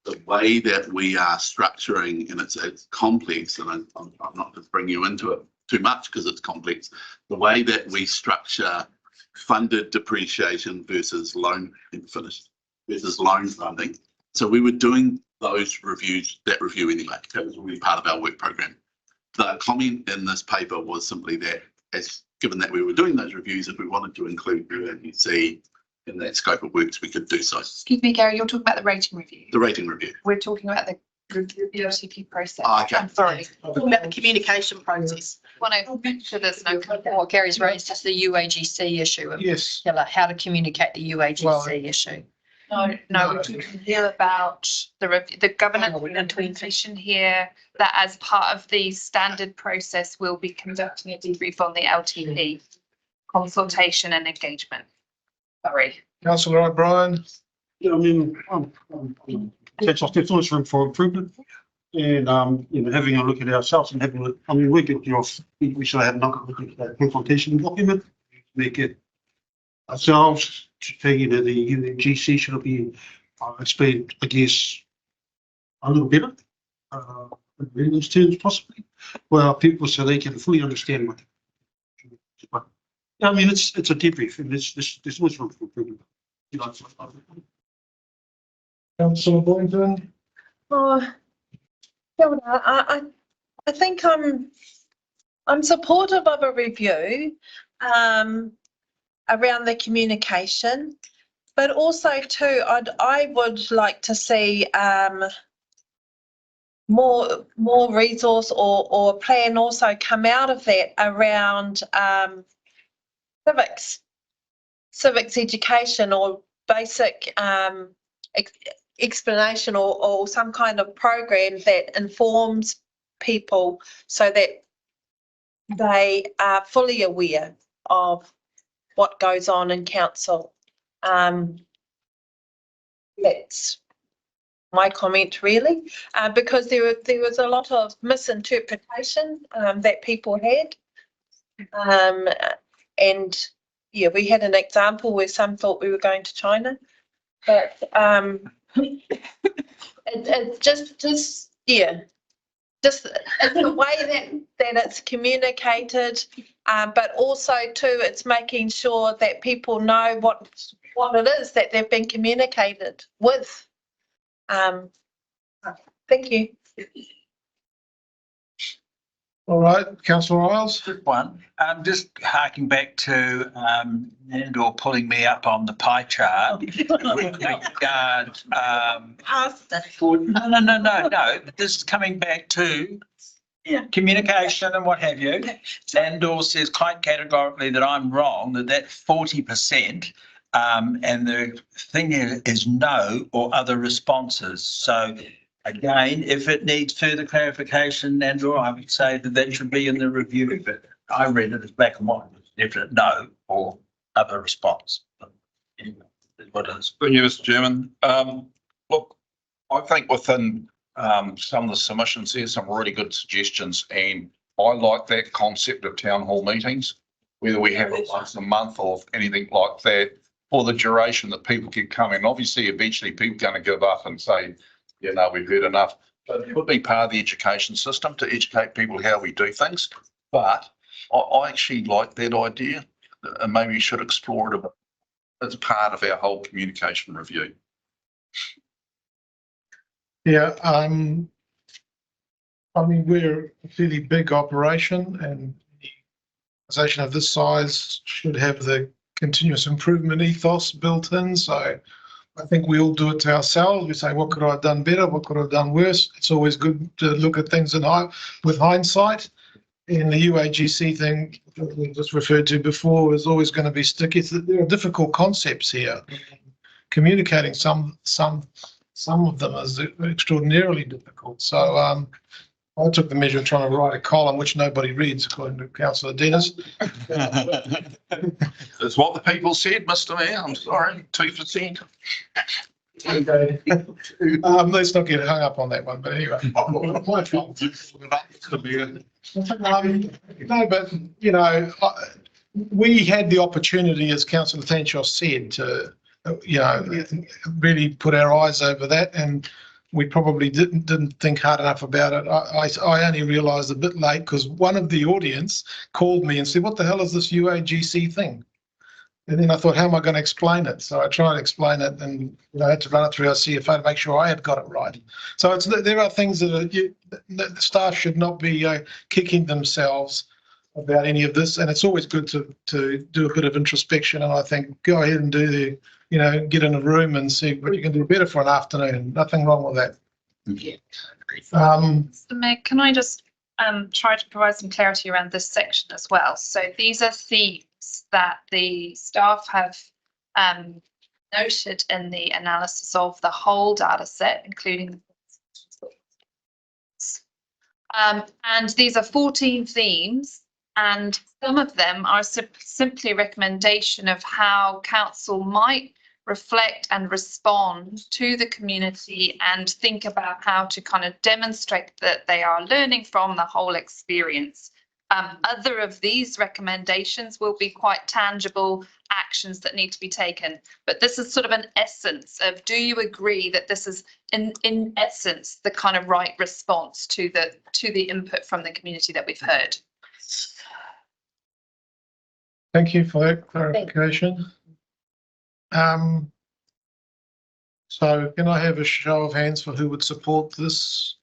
the way that we are structuring, and it's complex, and I'm not going to bring you into it too much because it's complex, the way that we structure funded depreciation versus loan funding. So we were doing that review anyway. That was really part of our work program. The comment in this paper was simply that, given that we were doing those reviews, if we wanted to include UNC in that scope of works, we could do so. Excuse me, Gary, you're talking about the rating review. The rating review. We're talking about the LTP process. Okay. I'm sorry. Talking about the communication process. Want to make sure there's no. What Gary's raised is the UAGC issue. in Yes. particular, how to communicate the UAGC issue. No, we're talking here about the governance implementation here, that as part of the standard process, we'll be conducting a debrief on the LTP consultation and engagement. Sorry. Councillor O'Brien? Yeah, I mean, there's always room for improvement. And, having a look at ourselves and having a look, we should have another look at that consultation document, make it ourselves, the UNGC should be, explained, I guess, a little better, in those terms possibly, well, people so they can fully understand what. But, I mean, it's a debrief, and there's always room for improvement. Councillor Boynton? Oh, I think I'm supportive of a review around the communication, but also too, I would like to see more resource or plan also come out of that around civics education or basic explanation or some kind of program that informs people so that they are fully aware of what goes on in council. That's my comment really, because there was a lot of misinterpretation that people had. And yeah, we had an example where some thought we were going to China, but it's just the way that it's communicated, but also too, it's making sure that people know what it is that they've been communicated with. Thank you. All right, councillor Riles. Good one. Just harking back to Nandor pulling me up on the pie chart. With regard, no. This is coming back to communication and what have you. Nandor says quite categorically that I'm wrong, that 40%. And the thing is no or other responses. So again, if it needs further clarification, Andrew, I would say that should be in the review, but I read it as black and white, definite no or other response. But anyway, what is? Thank you, Mr. Chairman. Look, I think within some of the submissions, there's some really good suggestions, and I like that concept of town hall meetings, whether we have it once a month or anything like that, for the duration that people can come in. Obviously, eventually people are going to give up and say, yeah, no, we've heard enough. But it would be part of the education system to educate people how we do things. But I actually like that idea, and maybe we should explore it a bit as part of our whole communication review. Yeah, I mean, we're a fairly big operation, and the organisation of this size should have the continuous improvement ethos built in. So I think we all do it to ourselves. We say, what could I have done better? What could I have done worse? It's always good to look at things with hindsight. And the UAGC thing that we just referred to before is always going to be sticky. There are difficult concepts here. Communicating some of them is extraordinarily difficult. So I took the measure of trying to write a column which nobody reads, according to Councillor Dennis. That's what the people said, Mr. Mayor. I'm sorry, 2%. Okay. Let's not get hung up on that one, but anyway. My fault. No, but you know, we had the opportunity, as Councillor Fanshawe said, to really put our eyes over that, and we probably didn't think hard enough about it. I only realised a bit late because one of the audience called me and said, "What the hell is this UAGC thing?" And then I thought, how am I going to explain it? So I tried to explain it, and I had to run it through our CFO to make sure I had got it right. So there are things that the staff should not be kicking themselves about any of this, and it's always good to do a bit of introspection. And I think go ahead and do get in a room and see what you can do better for an afternoon. Nothing wrong with that. Yeah. Mr. Mayor, can I just try to provide some clarity around this section as well? So these are themes that the staff have noted in the analysis of the whole data set, including and these are 14 themes, and some of them are simply a recommendation of how council might reflect and respond to the community and think about how to kind of demonstrate that they are learning from the whole experience. Other of these recommendations will be quite tangible actions that need to be taken. But this is sort of an essence of, do you agree that this is in essence the kind of right response to the input from the community that we've heard? Thank you for that clarification. So can I have a show of hands for who would support this?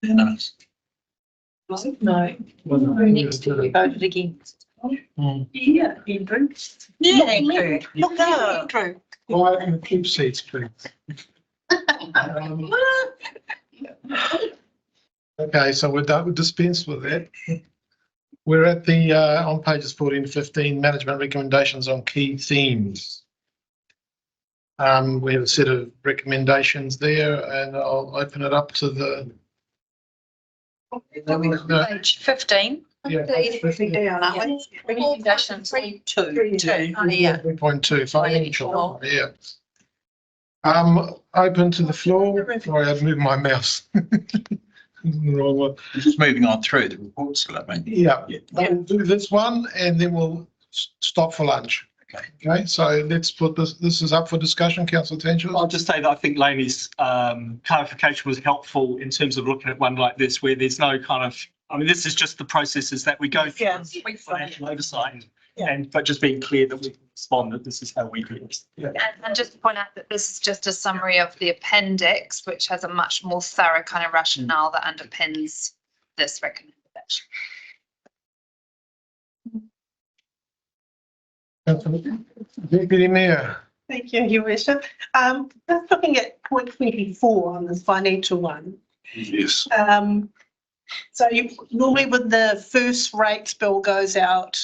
Unanimous. No. Next to we voted against. Yeah, Andrew. Yeah, Andrew. Look at Andrew. Quiet and keep seats, please. Okay, so we're done. We'll dispense with that. We're at the on pages 14 to 15, management recommendations on key themes. We have a set of recommendations there, and I'll open it up to the Page 15. yeah, Recommendations. 3.2 financial. Yeah. Open to the floor. Sorry, I've moved my mouse. Wrong one. Just moving on through the reports, I mean. Yeah, we'll do this one and then we'll stop for lunch. Okay, so let's put this is up for discussion, Councillor Fanshawe. I'll just say that I think Laney's clarification was helpful in terms of looking at one like this, where there's no kind of, I mean, this is just the processes that we go through. Yeah. Financial oversight. but just being clear that we can respond that this is how we do it. And just to point out that this is just a summary of the appendix, which has a much more thorough kind of rationale that underpins this recommendation. Deputy Mayor. Thank you, Your Worship. Just looking at point 24 on this financial one. Yes. So normally when the first rates bill goes out,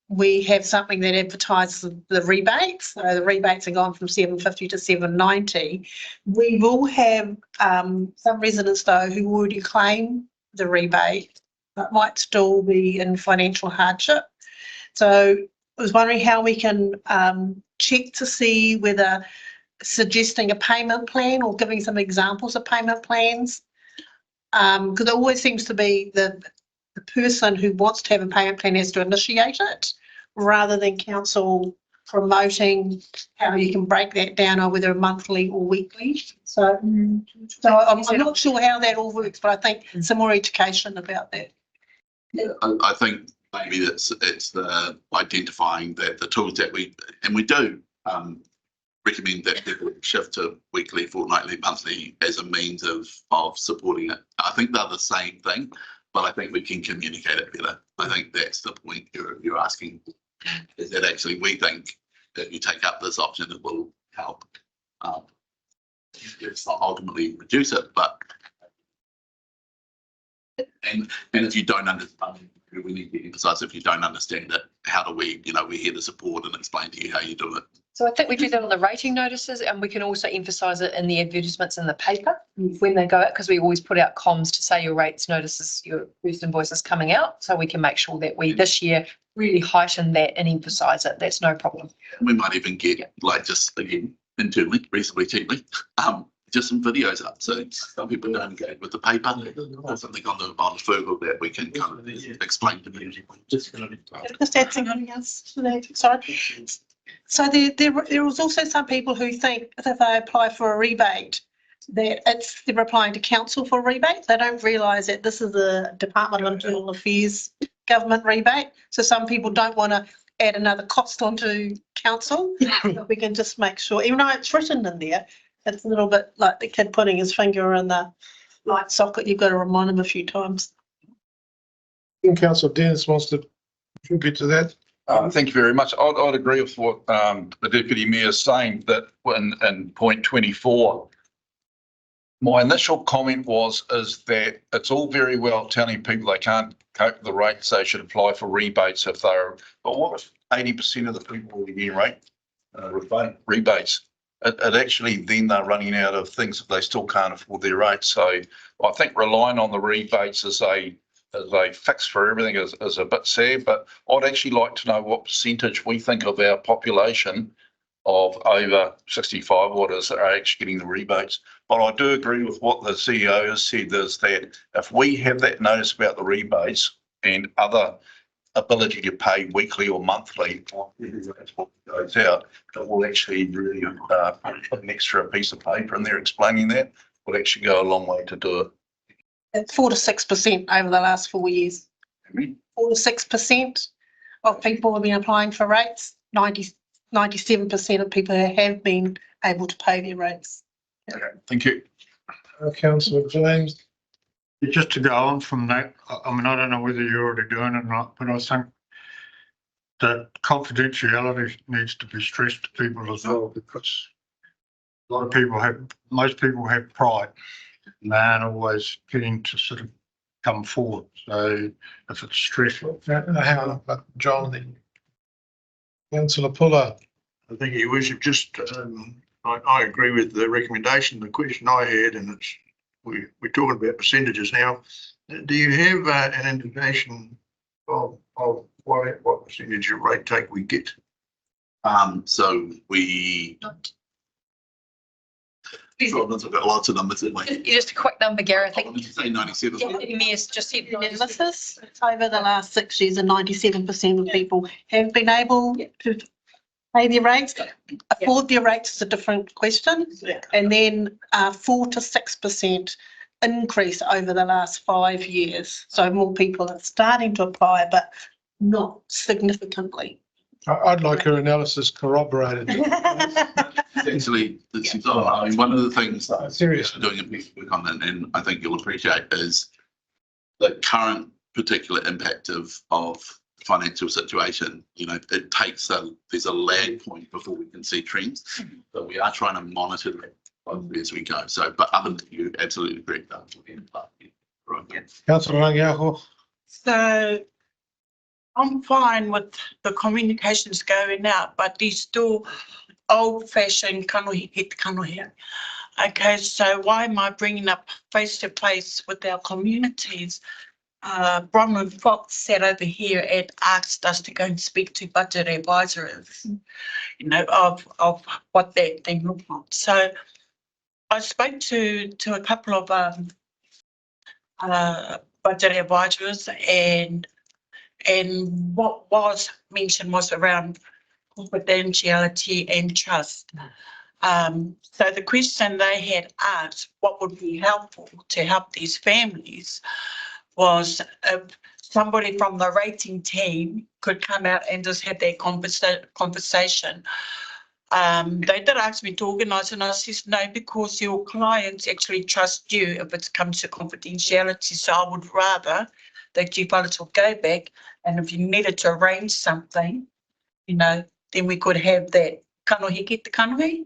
we have something that advertises the rebates. So the rebates are gone from $7.50 to $7.90. We will have some residents though who already claim the rebate but might still be in financial hardship. So I was wondering how we can check to see whether suggesting a payment plan or giving some examples of payment plans. Because it always seems to be the person who wants to have a payment plan has to initiate it rather than council promoting how you can break that down or whether monthly or weekly. So I'm not sure how that all works, but I think some more education about that. I think maybe it's the identifying that the tools that we do recommend that people shift to weekly, fortnightly, monthly as a means of supporting it. I think they're the same thing, but I think we can communicate it better. I think that's the point you're asking, is that actually we think that you take up this option, it will help. It's not ultimately reduce it, but and if you don't understand, we need to emphasize if you don't understand it, how do we, we're here to support and explain to you how you do it. So I think we do that on the rating notices, and we can also emphasise it in the advertisements in the paper when they go out, because we always put out comms to say your rates notices, your first invoice is coming out. So we can make sure that we this year really heighten that and emphasise it. That's no problem. We might even get just again internally, reasonably cheaply, just some videos up. So some people don't engage with the paper or something on the Google that we can kind of explain to them. Just add something else to that. Sorry. So there was also some people who think that if they apply for a rebate, that they're applying to council for a rebate. They don't realise that this is a Department of Internal Affairs government rebate. So some people don't want to add another cost onto council. But we can just make sure, even though it's written in there, it's a little bit like the kid putting his finger in the light socket. You've got to remind him a few times. I think Councillor Dennis wants to contribute to that. Thank you very much. I'd agree with what the Deputy Mayor is saying, that in point 24, my initial comment is that it's all very well telling people they can't cope with the rates, they should apply for rebates if they're, but what if 80% of the people are getting rebates? It actually then they're running out of things if they still can't afford their rates. So I think relying on the rebates as a fix for everything is a bit sad, but I'd actually like to know what percentage we think of our population of over 65 waters are actually getting the rebates. But I do agree with what the CEO has said, is that if we have that notice about the rebates and other ability to pay weekly or monthly, goes out, it will actually really put an extra piece of paper in there explaining that, will actually go a long way to do it. It's 4 to 6% over the last 4 years. 4 to 6% of people have been applying for rates. 97% of people have been able to pay their rates. Okay, thank you. Councillor James. Just to go on from that, I mean, I don't know whether you're already doing it or not, but I think that confidentiality needs to be stressed to people as well, because most people have pride and they aren't always keen to sort of come forward. So if it's stressful. Hang on, John, then. Councillor Puller. I think Your Worship, just I agree with the recommendation. The question I had, and it's we're talking about percentages now. Do you have an indication of what percentage of rate take we get? So we. Lots of numbers in my. Just a quick number, Gary. I think. Say 97. Mayor's just said Analysis over the last 6 years, and 97% of people have been able to pay their rates. Afford their rates is a different question. And then 4 to 6% increase over the last 5 years. So more people are starting to apply, but not significantly. I'd like her analysis corroborated. Actually, she's on. I mean, one of the things Seriously. doing a piece of work on it, and I think you'll appreciate, is the current particular impact of financial situation. You know, it takes there's a lag point before we can see trends, but we are trying to monitor that as we go. So, but other than you, absolutely correct. Right. Yeah. Councillor Rangiaho. So I'm fine with the communications going out, but these still old fashioned kanohi. Okay, so why am I bringing up face to face with our communities? Bronwyn Fox sat over here and asked us to go and speak to budget advisors, you know, of what that thing looked like. So I spoke to a couple of budget advisors, and what was mentioned was around confidentiality and trust. So the question they had asked, what would be helpful to help these families, was if somebody from the rating team could come out and just have that conversation. They did ask me to organise, and I says no, because your clients actually trust you if it comes to confidentiality. So I would rather that you fellas will go back, and if you needed to arrange something, you know, then we could have that kanohi ki te kanohi.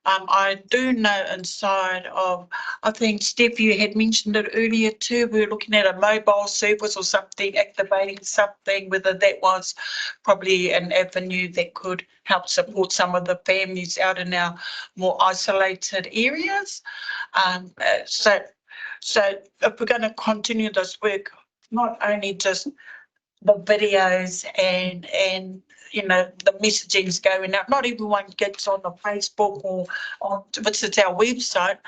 I do know inside of, I think Steph, you had mentioned it earlier too, we were looking at a mobile service or something, activating something, whether that was probably an avenue that could help support some of the families out in our more isolated areas. So if we're going to continue this work, not only just the videos and you know, the messaging's going out. Not everyone gets on the Facebook or visits our website,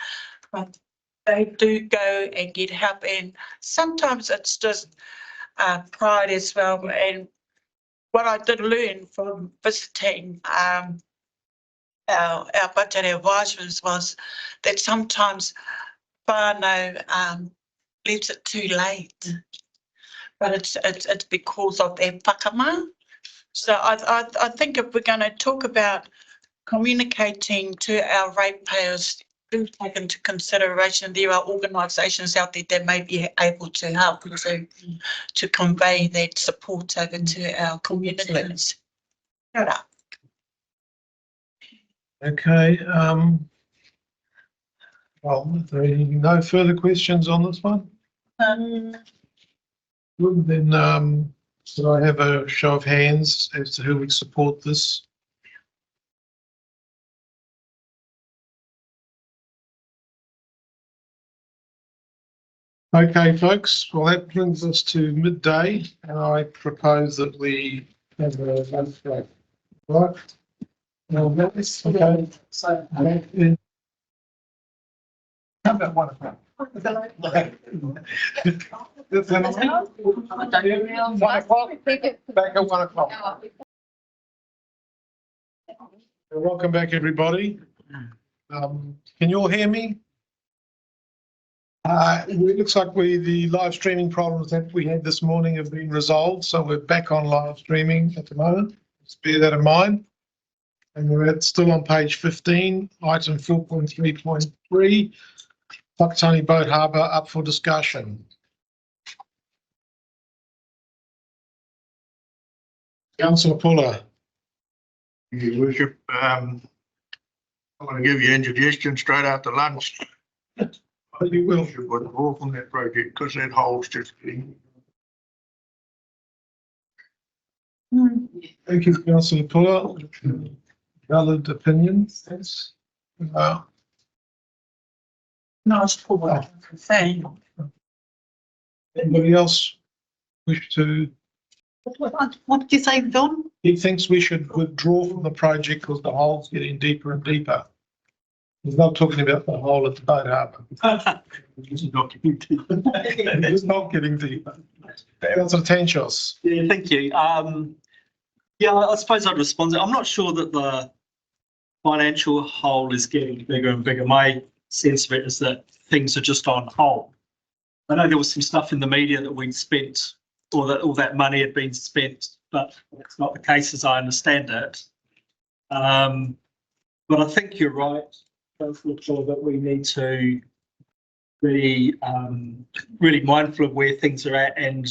but they do go and get help. And sometimes it's just pride as well. And what I did learn from visiting our budget advisors was that sometimes whānau leaves it too late. But it's because of their whakama. So I think if we're going to talk about communicating to our ratepayers, do take into consideration there are organisations out there that may be able to help to convey that support over to our communities. Okay. Well, are there no further questions on this one? Good, then should I have a show of hands as to who would support this? Okay, folks, well, that brings us to midday, and I propose that we have a lunch break. Right? Okay. So, how about 1 o'clock? 1 o'clock? Back at 1 o'clock. Welcome back, everybody. Can you all hear me? It looks like the live streaming problems that we had this morning have been resolved, so we're back on live streaming at the moment. Just bear that in mind. And we're still on page 15, item 4.3.3, Whakatane Boat Harbour up for discussion. Councillor Puller. Your Worship, I want to give you indigestion straight after lunch. You will. Should withdraw from that project because that hole's just getting. Thank you, Councillor Puller. Valid opinions. Yes. Nice pull. Thank you. Anybody else wish to? What did you say, Don? He thinks we should withdraw from the project because the hole's getting deeper and deeper. He's not talking about the hole at the boat harbour. It's not getting deeper. It's not getting deeper. Councillor Tanchos. Yeah, thank you. Yeah, I suppose I'd respond. I'm not sure that the financial hole is getting bigger and bigger. My sense of it is that things are just on hold. I know there was some stuff in the media that we'd spent, or that all that money had been spent but it's not the case as I understand it. But I think you're right, Councillor Shaw, that we need to be really mindful of where things are at and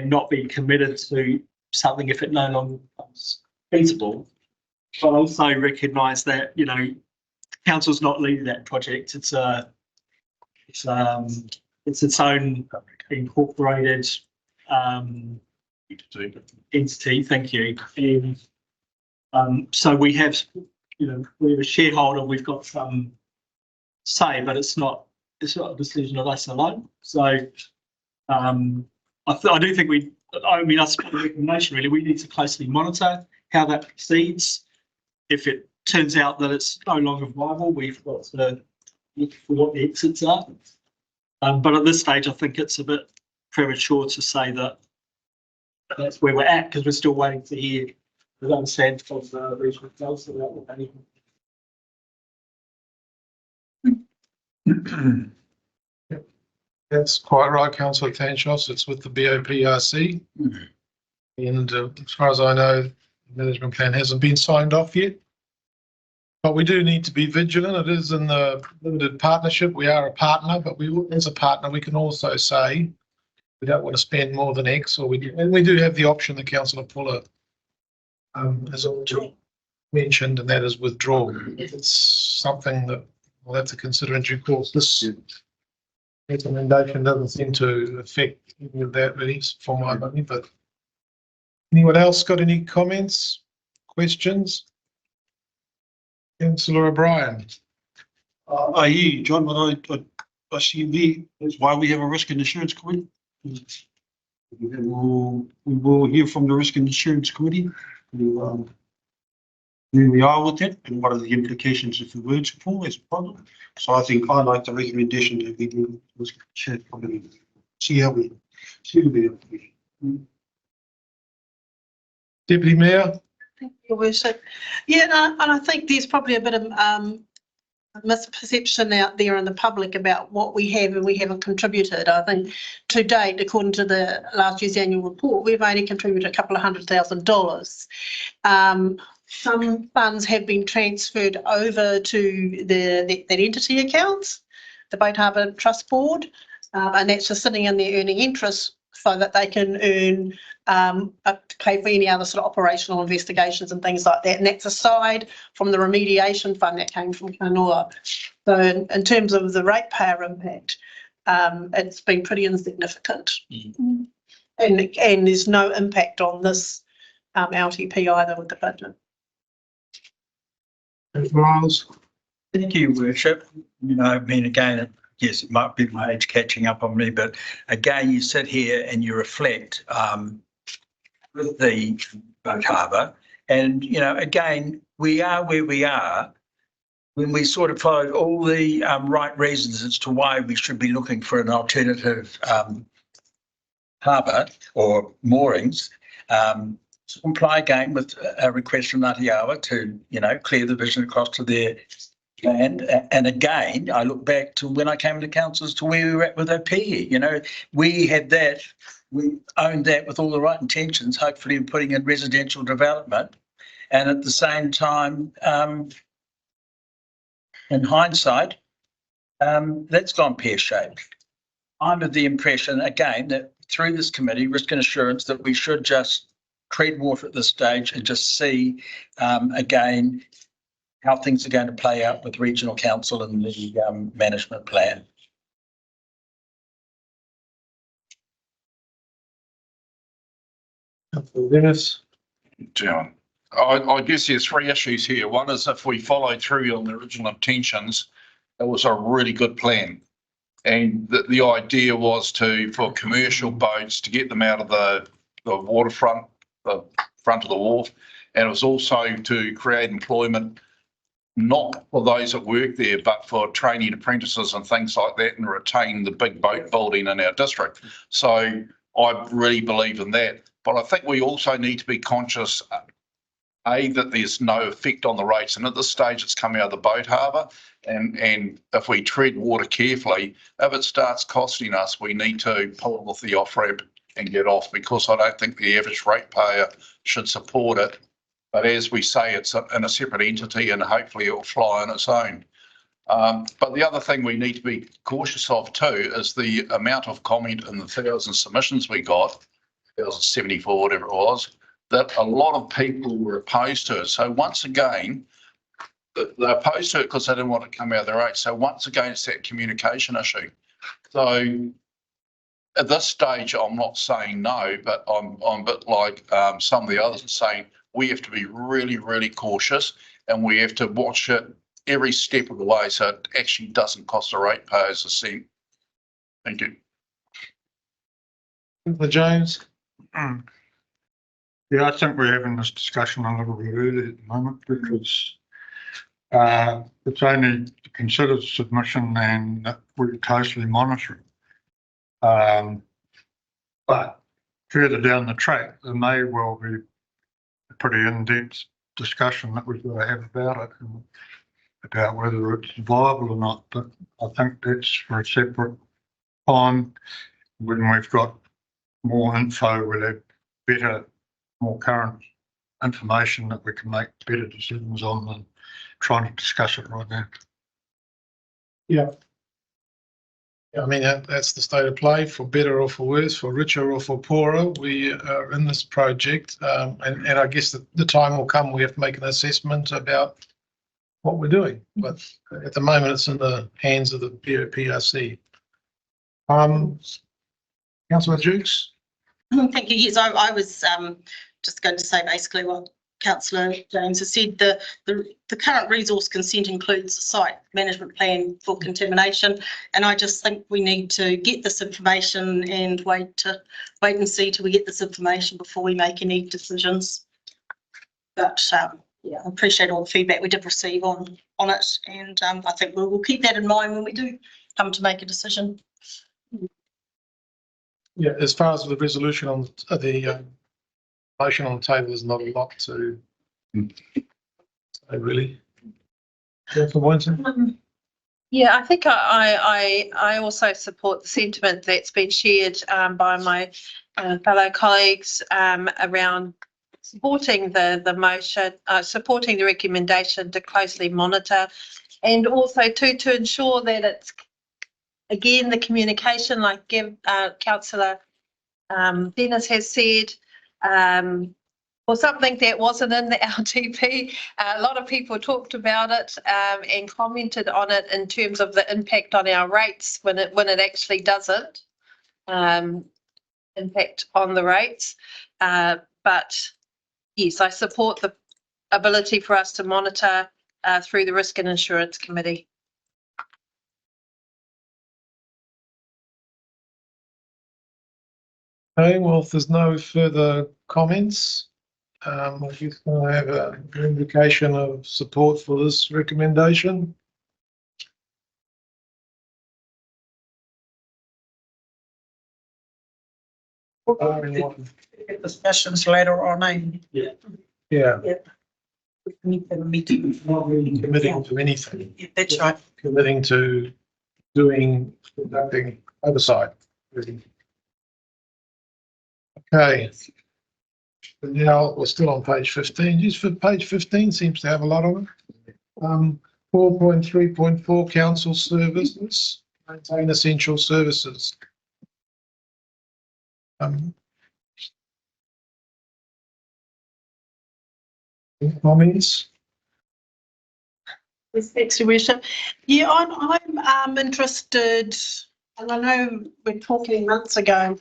not be committed to something if it no longer becomes feasible. But also recognise that, you know, council's not leading that project. It's its own incorporated entity. Thank you. And so we have, you know, we're a shareholder. We've got some say, but it's not a decision of us alone. So I do think that's a recommendation really. We need to closely monitor how that proceeds. If it turns out that it's no longer viable, we've got to look for what the exits are. But at this stage, I think it's a bit premature to say that that's where we're at, because we're still waiting to hear the consent of the regional council about what they need. That's quite right, Councillor Tanchos. It's with the BOPRC. And as far as I know, the management plan hasn't been signed off yet. But we do need to be vigilant. It is in the limited partnership. We are a partner, but as a partner, we can also say we don't want to spend more than X, and we do have the option that Councillor Fuller has already mentioned, and that is withdraw. It's something that we'll have to consider in due course. This recommendation doesn't seem to affect any of that really, for my money. But anyone else got any comments, questions? Councillor O'Brien. I hear you, John, but I see there, that's why we have a risk and insurance committee. We will hear from the risk and insurance committee where we are with it and what are the implications if we were to fall as a problem. So I think I like the recommendation that we do risk and insurance committee. See how we Deputy Mayor. Thank you, Your Worship. Yeah, and I think there's probably a bit of misperception out there in the public about what we have and we haven't contributed. I think to date, according to the last year's annual report, we've only contributed a couple of $100,000. Some funds have been transferred over to that entity accounts, the Boat Harbour Trust Board, and that's just sitting in there earning interest so that they can earn to pay for any other sort of operational investigations and things like that. And that's aside from the remediation fund that came from Kanoa. So in terms of the ratepayer impact, it's been pretty insignificant. And there's no impact on this LTP either with the budget. Miles. Thank you, Worship. You know, I mean, again, yes, it might be my age catching up on me, but again, you sit here and you reflect with the Boat Harbour, and you know, again, we are where we are when we sort of followed all the right reasons as to why we should be looking for an alternative harbour or moorings. Comply again with a request from Ngāti to, you know, clear the vision across to their land. And again, I look back to when I came to council as to where we were at with our PE. You know, we had that. We owned that with all the right intentions, hopefully in putting in residential development. And at the same time, in hindsight, that's gone pear-shaped. I'm of the impression, again, that through this committee, risk and assurance, that we should just tread water at this stage and just see, again, how things are going to play out with regional council and the management plan. Dennis. John, I guess there's three issues here. One is if we follow through on the original intentions, it was a really good plan. And the idea was for commercial boats to get them out of the waterfront, the front of the wharf. And it was also to create employment, not for those that work there, but for training apprentices and things like that, and retain the big boat building in our district. So I really believe in that. But I think we also need to be conscious, that there's no effect on the rates. And at this stage, it's coming out of the Boat Harbour. And if we tread water carefully, if it starts costing us, we need to pull it with the off-ramp and get off, because I don't think the average ratepayer should support it. But as we say, it's in a separate entity and hopefully it will fly on its own. But the other thing we need to be cautious of too is the amount of comment in the 1,000 submissions we got, 1,074, whatever it was, that a lot of people were opposed to it. So once again, they're opposed to it because they didn't want it to come out of their rate. So once again, it's that communication issue. So at this stage, I'm not saying no, but I'm a bit like some of the others are saying, we have to be really, really cautious and we have to watch it every step of the way so it actually doesn't cost the ratepayers a cent. Thank you. Councillor James. Yeah, I think we're having this discussion a little bit early at the moment because it's only considered submission and we're closely monitoring. But further down the track, there may well be a pretty in-depth discussion that we've got to have about it and about whether it's viable or not. But I think that's for a separate time when we've got more info, we'll have better, more current information that we can make better decisions on than trying to discuss it right now. Yeah. I mean, that's the state of play, for better or for worse, for richer or for poorer. We are in this project, and I guess the time will come we have to make an assessment about what we're doing. But at the moment, it's in the hands of the PRC. Councillor Dukes? Thank you. Yes, I was just going to say basically what Councillor James has said. The current resource consent includes a site management plan for contamination, and I just think we need to get this information and wait and see till we get this information before we make any decisions. But yeah, I appreciate all the feedback we did receive on it, and I think we'll keep that in mind when we do come to make a decision. Yeah, as far as the resolution on the motion on the table, there's not a lot to say, really. Councillor Boynton? Yeah, I think I also support the sentiment that's been shared by my fellow colleagues around supporting the motion, supporting the recommendation to closely monitor, and also to ensure that it's, again, the communication, like Councillor Dennis has said, or something that wasn't in the LTP. A lot of people talked about it and commented on it in terms of the impact on our rates when it actually doesn't impact on the rates. But yes, I support the ability for us to monitor through the Risk and Insurance Committee. Okay, well, if there's no further comments, I guess I have an indication of support for this recommendation. Discussions later on. Yeah. Meeting. Not really committing to anything. Yeah, that's right. Committing to conducting oversight. Okay. But now we're still on page 15. Just for page 15 seems to have a lot of it. 4.3.4 council services, maintain essential services. Comments? Yes, thanks, Your Worship. Yeah, I'm interested, and I know we're talking months ago,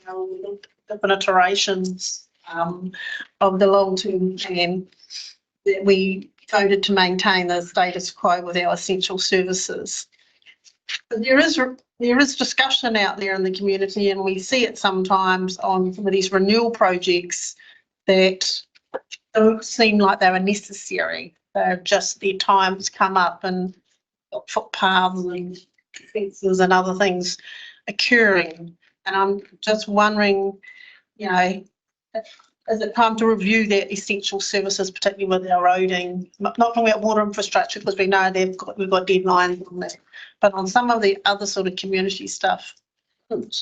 different iterations of the long-term plan that we voted to maintain the status quo with our essential services. But there is discussion out there in the community, and we see it sometimes on some of these renewal projects that don't seem like they were necessary. They're just, their times come up and footpaths and fences and other things occurring. And I'm just wondering, you know, is it time to review their essential services, particularly with our roading? Not talking about water infrastructure, because we know we've got deadlines on that, but on some of the other sort of community stuff. Thank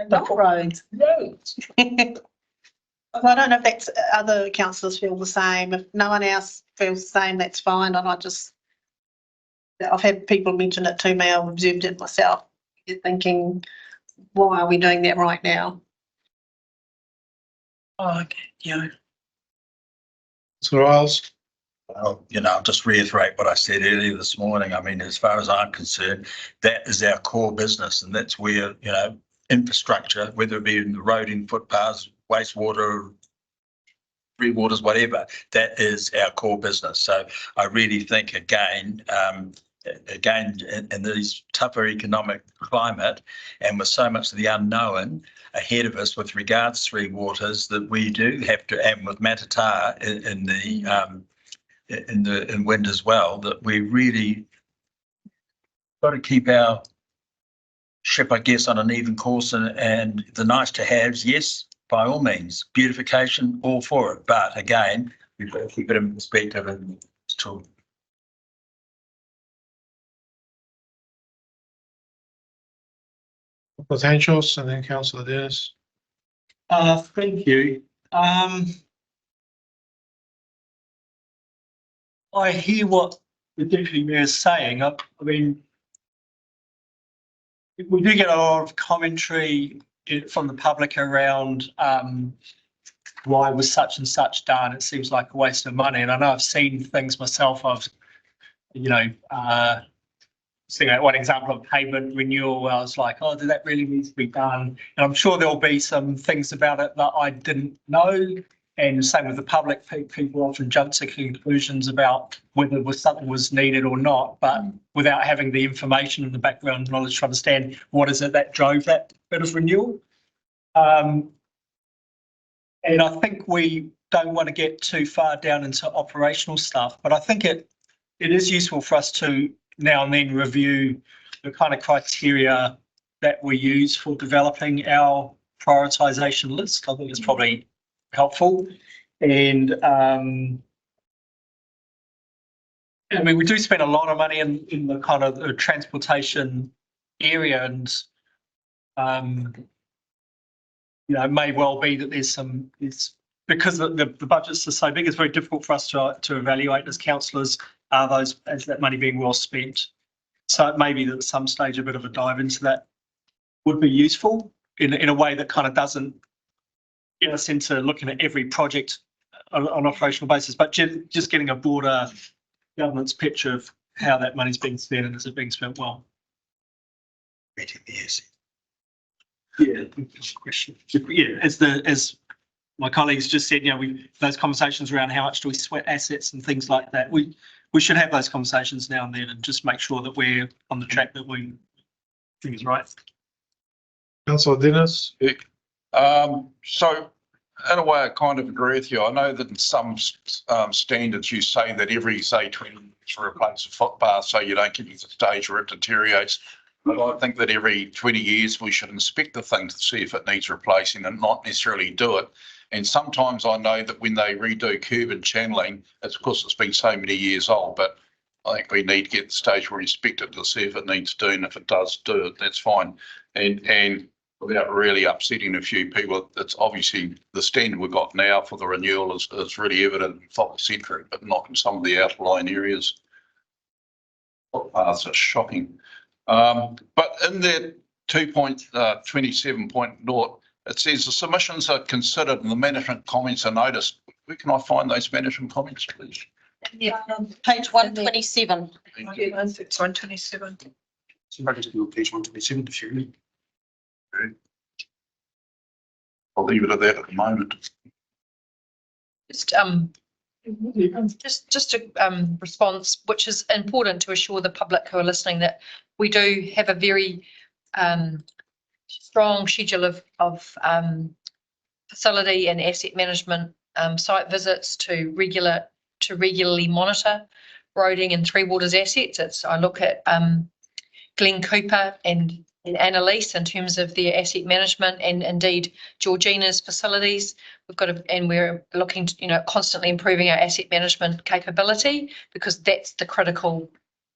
Not roads. Roads. Well, I don't know if that's other councillors feel the same. If no one else feels the same, that's fine. And I've had people mention it to me. I've observed it myself. You're thinking, why are we doing that right now? Oh, okay, yeah. Councillor Riles. Well, I'll just reiterate what I said earlier this morning. I mean, as far as I'm concerned, that is our core business, and that's where, infrastructure, whether it be in the road, in footpaths, wastewater, free waters, whatever, that is our core business. So I really think, again, in this tougher economic climate, and with so much of the unknown ahead of us with regards to Three Waters, that we do have to, and with Matata in wind as well, that we really got to keep our ship, I guess, on an even course, and the nice to haves, yes, by all means, beautification, all for it. But again, we've got to keep it in perspective and to Potentials, and then Councillor Dennis. Thank you. I hear what the Deputy Mayor is saying. I mean, we do get a lot of commentary from the public around why was such and such done. It seems like a waste of money. And I know I've seen things myself. I've, seen one example of payment renewal where I was like, oh, did that really need to be done? And I'm sure there'll be some things about it that I didn't know. And same with the public, people often jump to conclusions about whether something was needed or not, but without having the information and the background knowledge to understand what is it that drove that bit of renewal. And I think we don't want to get too far down into operational stuff, but I think it is useful for us to now and then review the kind of criteria that we use for developing our prioritisation list. I think it's probably helpful. And I mean, we do spend a lot of money in the kind of the transportation area, and it may well be that there's because the budgets are so big, it's very difficult for us to evaluate as councillors, is that money being well spent? So it may be that at some stage a bit of a dive into that would be useful in a way that kind of doesn't get us into looking at every project on an operational basis, but just getting a broader governance picture of how that money's being spent and is it being spent well. Yeah, question. Yeah, as my colleagues just said, those conversations around how much do we sweat assets and things like that. We should have those conversations now and then and just make sure that we're on the track that we think is right. Councillor Dennis. So in a way, I kind of agree with you. I know that in some standards you say that every, say, 20 years to replace a footpath so you don't get to the stage where it deteriorates. But I think that every 20 years we should inspect the thing to see if it needs replacing and not necessarily do it. And sometimes I know that when they redo curb and channeling, it's because it's been so many years old, but I think we need to get to the stage where we inspect it to see if it needs doing. If it does do it, that's fine. And without really upsetting a few people, it's obviously the standard we've got now for the renewal is really evident in footpath-centric, but not in some of the outlying areas. Footpaths are shocking. But in that 2.27.0, it says the submissions are considered and the management comments are noticed. Where can I find those management comments, please? Yeah, page 127. It's 127. So I just do page 127 if you need. Okay. I'll leave it at that at the moment. Just a response, which is important to assure the public who are listening that we do have a very strong schedule of facility and asset management site visits to regularly monitor roading and Three Waters assets. I look at Glenn Cooper and Annalise in terms of their asset management, and indeed Georgina's facilities. And we're looking to, constantly improving our asset management capability, because that's the critical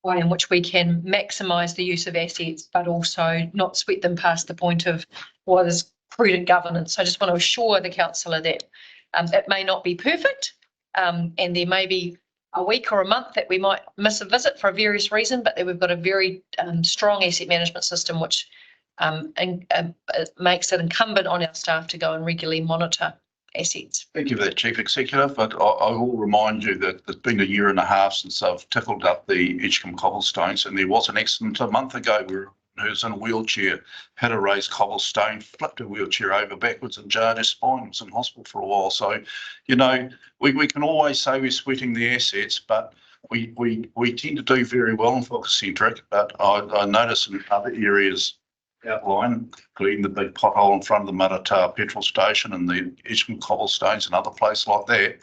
way in which we can maximise the use of assets, but also not sweat them past the point of what is prudent governance. I just want to assure the councillor that it may not be perfect, and there may be a week or a month that we might miss a visit for a various reason, but that we've got a very strong asset management system, which makes it incumbent on our staff to go and regularly monitor assets. Thank you for that, Chief Executive, but I will remind you that it's been a year and a half since I've tickled up the Edgecombe cobblestones, and there was an accident a month ago where who was in a wheelchair, had a raised cobblestone, flipped a wheelchair over backwards and jarred her spine, was in hospital for a while. So, you know, we can always say we're sweating the assets, but we tend to do very well in focus centric, but I notice in other areas outline, including the big pothole in front of the Maratā petrol station and the Edgecombe cobblestones and other places like that.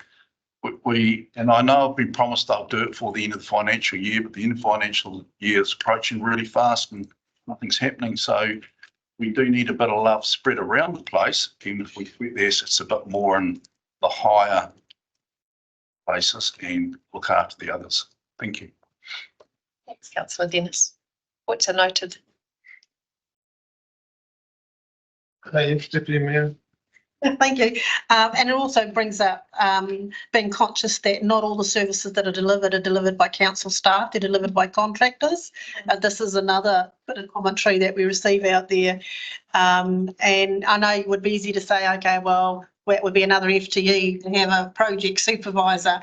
And I know I've been promised they'll do it for the end of the financial year, but the end of the financial year is approaching really fast and nothing's happening. So we do need a bit of love spread around the place, even if we sweat the assets a bit more in the higher places and look after the others. Thank you. Thanks, Councillor Dennis. What's noted? Deputy Mayor. Thank you. And it also brings up being conscious that not all the services that are delivered by council staff, they're delivered by contractors. This is another bit of commentary that we receive out there. And I know it would be easy to say, okay, well, that would be another FTE to have a project supervisor.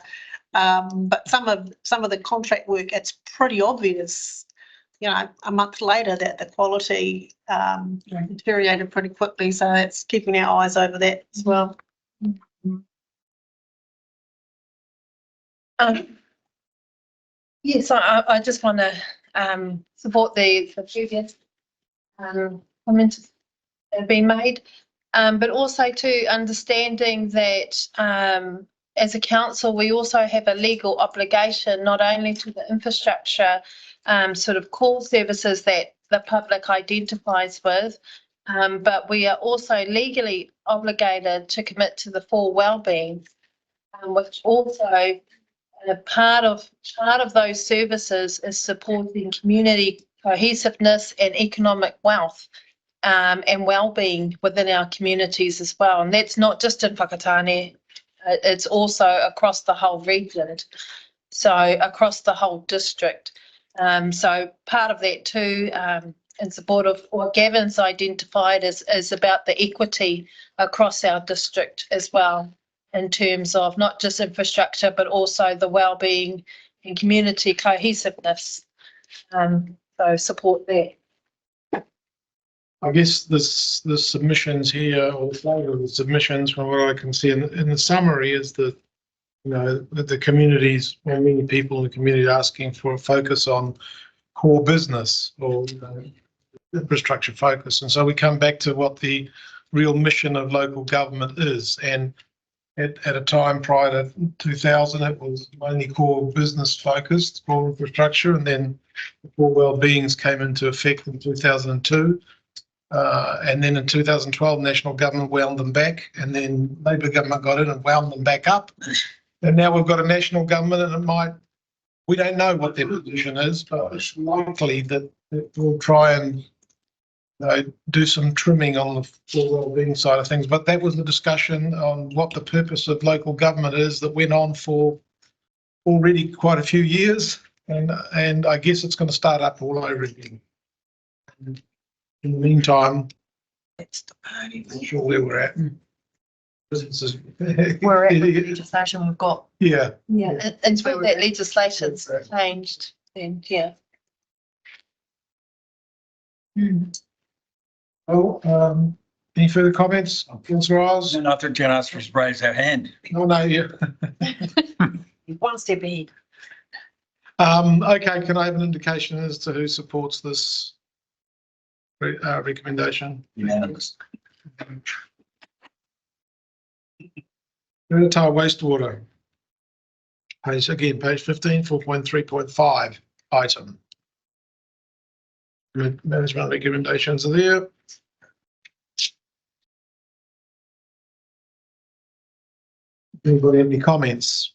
But some of the contract work, it's pretty obvious, you know, a month later that the quality deteriorated pretty quickly. So it's keeping our eyes over that as well. Yes, I just want to support the previous comments that have been made, but also to understanding that as a council, we also have a legal obligation not only to the infrastructure sort of core services that the public identifies with, but we are also legally obligated to commit to the 4 wellbeing, which also part of those services is supporting community cohesiveness and economic wealth and well-being within our communities as well. And that's not just in Whakatane, it's also across the whole region, so across the whole district. So part of that too, in support of what Gavin's identified is about the equity across our district as well, in terms of not just infrastructure, but also the well-being and community cohesiveness. So support there. I guess the submissions here, or the flavour of the submissions from what I can see in the summary is that, you know, the communities, or many people in the community are asking for a focus on core business or, you know, infrastructure focus. And so we come back to what the real mission of local government is. And at a time prior to 2000, it was mainly core business focused, core infrastructure, and then the core wellbeings came into effect in 2002. And then in 2012, national government wound them back, and then Labour government got in and wound them back up. And now we've got a national government, and we don't know what their position is, but it's likely that we'll try and do some trimming on the wellbeing side of things. But that was the discussion on what the purpose of local government is that went on for already quite a few years, and I guess it's going to start up all over again. In the meantime, I'm not sure where we're at. We're at the legislation we've got. Yeah. Yeah, until that legislation's changed, then yeah. Oh, any further comments? Councillor Isles? And I think Councillor's raised her hand. Oh, no, yeah. One step ahead. Okay, can I have an indication as to who supports this recommendation? Unanimous. Maratā wastewater. Page 15, 4.3.5 item. Management recommendations are there. Anybody have any comments?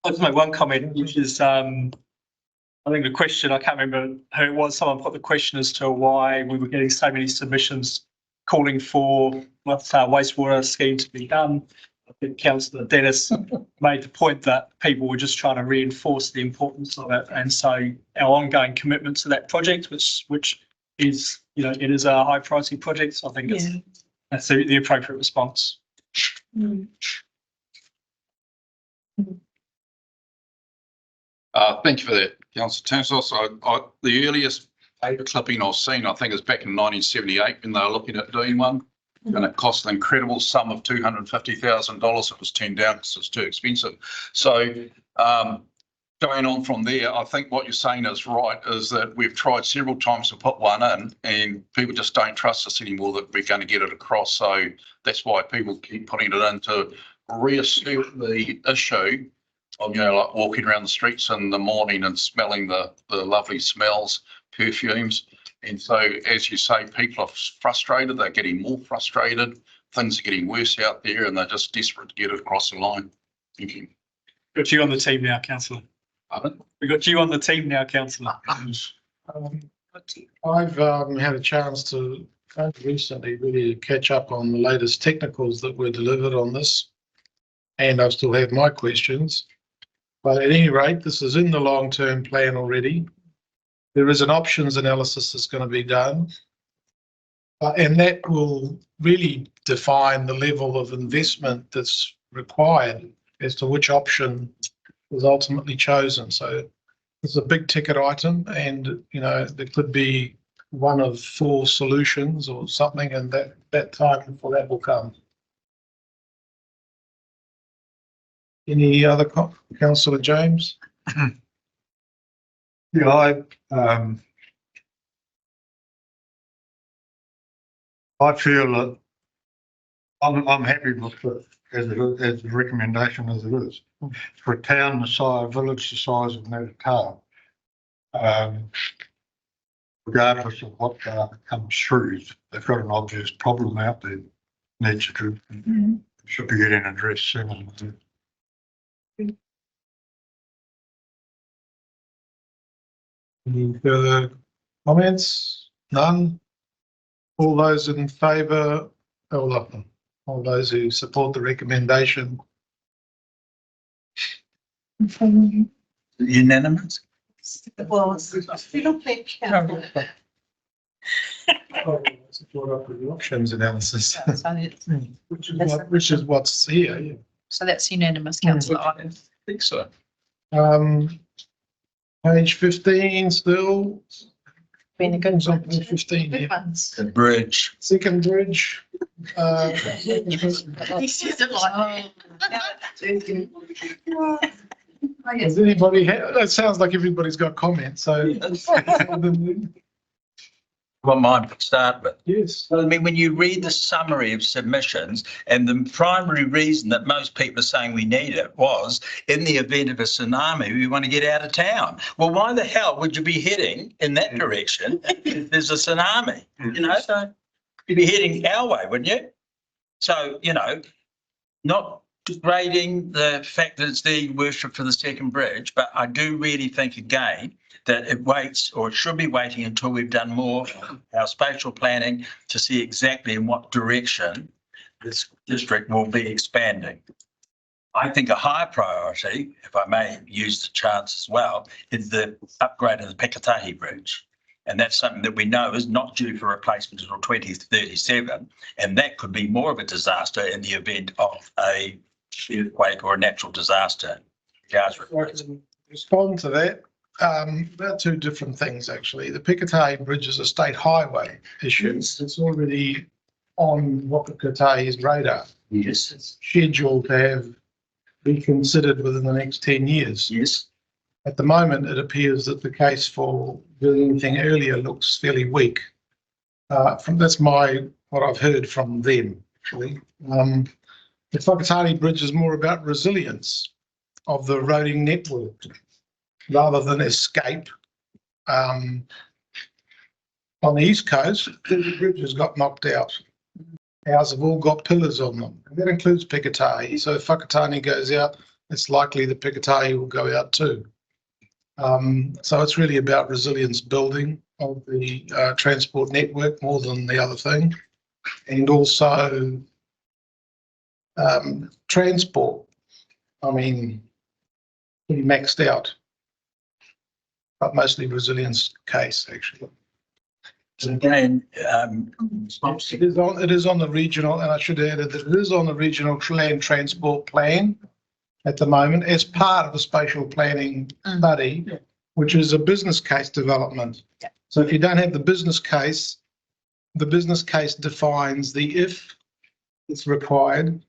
I'll just make one comment, which is I think the question, I can't remember who it was, someone put the question as to why we were getting so many submissions calling for wastewater scheme to be done. I think Councillor Dennis made the point that people were just trying to reinforce the importance of it. And so our ongoing commitment to that project, which is, you know, it is a high priority project. So I think that's the appropriate response. Thank you for that, Councillor Tansos. The earliest paper clipping I've seen, I think, is back in 1978 when they were looking at doing one. And it cost an incredible sum of $250,000. It was turned down because it's too expensive. So going on from there, I think what you're saying is right, is that we've tried several times to put one in and people just don't trust us anymore that we're going to get it across. So that's why people keep putting it in to reassert the issue of, you know, like walking around the streets in the morning and smelling the lovely smells, perfumes. And so, as you say, people are frustrated. They're getting more frustrated. Things are getting worse out there and they're just desperate to get it across the line. Thank you. Got you on the team now, Councillor. Pardon? We got you on the team now, Councillor. I've had a chance to recently really catch up on the latest technicals that were delivered on this, and I still have my questions. But at any rate, this is in the long-term plan already. There is an options analysis that's going to be done, and that will really define the level of investment that's required as to which option is ultimately chosen. So it's a big ticket item, and you know there could be one of 4 solutions or something, and that time for that will come. Any other Councillor James? Yeah, I feel that I'm happy with it as the recommendation as it is. For a town the size, village the size of Natakara, regardless of what comes through, they've got an obvious problem out there. Needs to should be getting addressed soon. Any further comments? None? All those in favour, all those who support the recommendation? Unanimous? Well, still big. Brought up with the options analysis, So which is what's here. Yeah. that's unanimous, councillor. I think so. Page 15 still. Been a good one. Page 15, Good yeah. ones. The bridge. Second bridge. He says it like. Does anybody have, that sounds like everybody's got comments, so. Well, mine to start with. Yes. I mean, when you read the summary of submissions, and the primary reason that most people are saying we need it was in the event of a tsunami, we want to get out of town. Well, why the hell would you be heading in that direction if there's a tsunami? You know, so you'd be heading our way, wouldn't you? So, you know, not degrading the fact that it's the worship for the second bridge, but I do really think again that it waits, or it should be waiting until we've done more our spatial planning to see exactly in what direction this district will be expanding. I think a high priority, if I may use the chance as well, is the upgrade of the Pikatahi Bridge. And that's something that we know is not due for replacement until 2037. And that could be more of a disaster in the event of a earthquake or a natural disaster. Respond to that. About 2 different things, actually. The Pikatahi Bridge is a state highway issue. It's already on Whakatahi's radar. Yes. It's scheduled to be considered within the next 10 years. Yes. At the moment, it appears that the case for doing anything earlier looks fairly weak. That's what I've heard from them, actually. The Whakatahi Bridge is more about resilience of the roading network rather than escape. On the East Coast, the bridges got knocked out. Ours have all got pillars on them, and that includes Pikatahi. So if Whakatane goes out, it's likely that Pikatahi will go out too. So it's really about resilience building of the transport network more than the other thing. And also transport, I mean, pretty maxed out, but mostly resilience case actually. And again, It is on the regional, and I should add that it is on the regional land transport plan at the moment as part of the spatial planning study, which is a business case development. So if you don't have the business case defines the if it's required,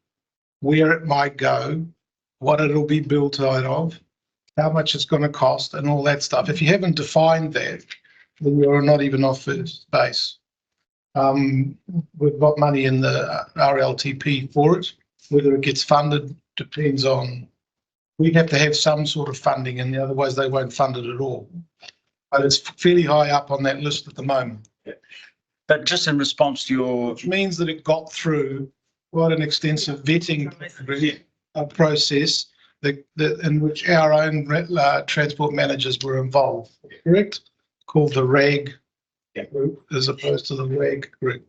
where it might go, what it'll be built out of, how much it's going to cost, and all that stuff. If you haven't defined that, then you're not even off first base. We've got money in the RLTP for it. Whether it gets funded depends on, we have to have some sort of funding in there, otherwise they won't fund it at all. But it's fairly high up on that list at the moment. but just in response to your, Which means that it got through quite an extensive vetting process in which our own transport managers were involved, correct? Called the RAG group as opposed to the WAG group.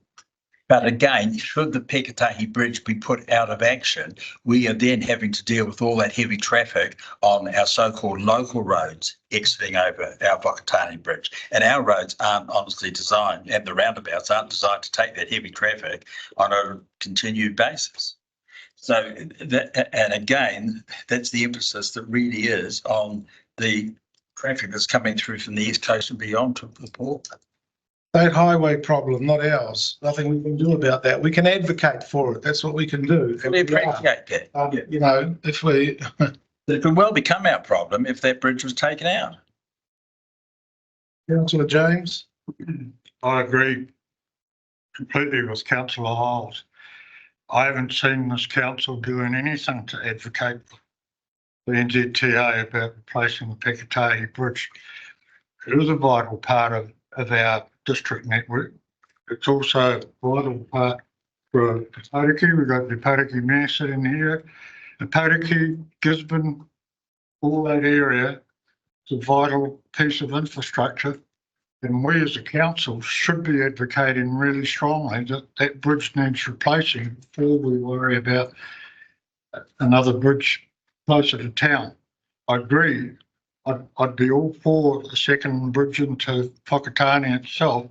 but again, should the Peketahi Bridge be put out of action, we are then having to deal with all that heavy traffic on our so-called local roads exiting over our Whakatane Bridge. And our roads aren't honestly designed, and the roundabouts aren't designed to take that heavy traffic on a continued basis. So, and again, that's the emphasis that really is on the traffic that's coming through from the East Coast and beyond to the port. State highway problem, not ours. Nothing we can do about that. We can advocate for it. That's what we can do. We appreciate that. You know, if we. It could well become our problem if that bridge was taken out. Councillor James? I agree completely with Councillor Hiles. I haven't seen this council doing anything to advocate the NZTA about replacing the Peketahi Bridge. It is a vital part of our district network. It's also a vital part for Tauriki. We've got the Tauriki Mayor sitting here. The Tauriki, Gisborne, all that area is a vital piece of infrastructure. And we as a council should be advocating really strongly that that bridge needs replacing before we worry about another bridge closer to town. I agree. I'd be all for a second bridge into Whakatane itself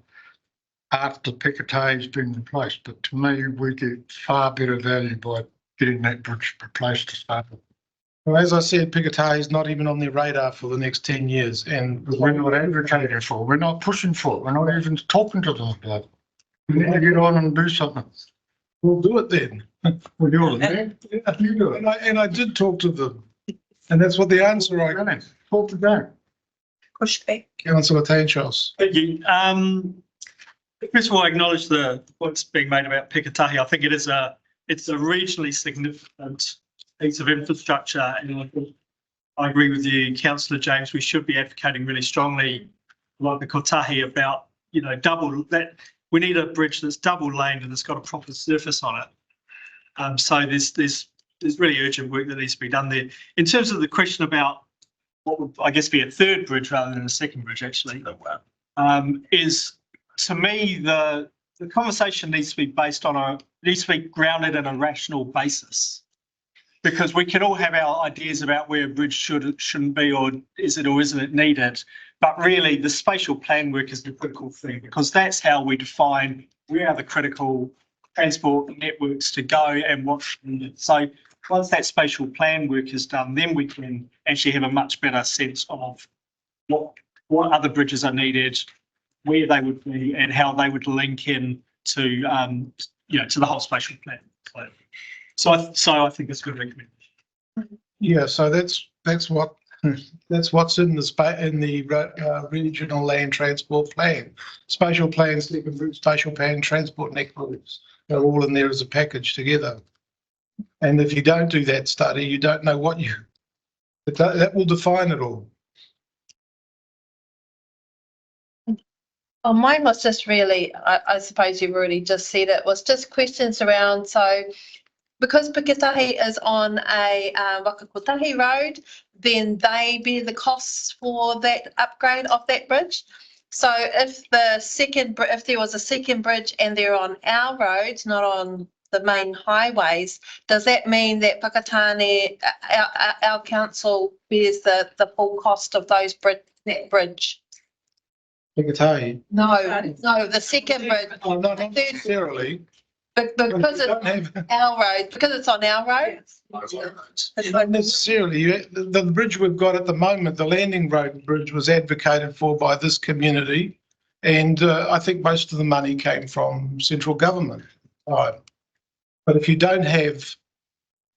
after Peketahi's been replaced. But to me, we get far better value by getting that bridge replaced to start with. Well, as I said, Peketahi is not even on their radar for the next 10 years. And we're not advocating for it. We're not pushing for it. We're not even talking to them about it. We need to get on and do something. We'll do it then. We'll do it then. You do it. And I did talk to them. And that's what the answer I got. Talk to them. Push back. Councillor Tanchos. Thank you. First of all, I acknowledge the points being made about Peketahi. I think it's a regionally significant piece of infrastructure, and I agree with you, Councillor James. We should be advocating really strongly, like the Kotahi, about double that. We need a bridge that's double laned and it's got a proper surface on it. So there's really urgent work that needs to be done there. In terms of the question about what would I guess be a third bridge rather than a second bridge, actually, is to me the conversation needs to be based on needs to be grounded in a rational basis. Because we can all have our ideas about where a bridge shouldn't be, or is it or isn't it needed. But really, the spatial plan work is the critical thing, because that's how we define where are the critical transport networks to go and what's needed. So once that spatial plan work is done, then we can actually have a much better sense of what other bridges are needed, where they would be, and how they would link in to to the whole spatial plan. So I think it's a good recommendation. Yeah, so that's what's in the regional land transport plan. Spatial plan, spatial plan, transport networks are all in there as a package together. And if you don't do that study, you don't know what that will define it all. Oh, mine was just really, I suppose you've already just said it, was just questions around, so because Pikitahi is on a Wakakotahi road, then they bear the costs for that upgrade of that bridge. So if there was a second bridge and they're on our roads, not on the main highways, does that mean that Whakatane, our council bears the full cost of that bridge? Pikitahi. No, the second bridge. Well, not necessarily. But because it's on our road, because it's on our roads. Not necessarily. The bridge we've got at the moment, the landing road bridge, was advocated for by this community. And I think most of the money came from central government. But if you don't have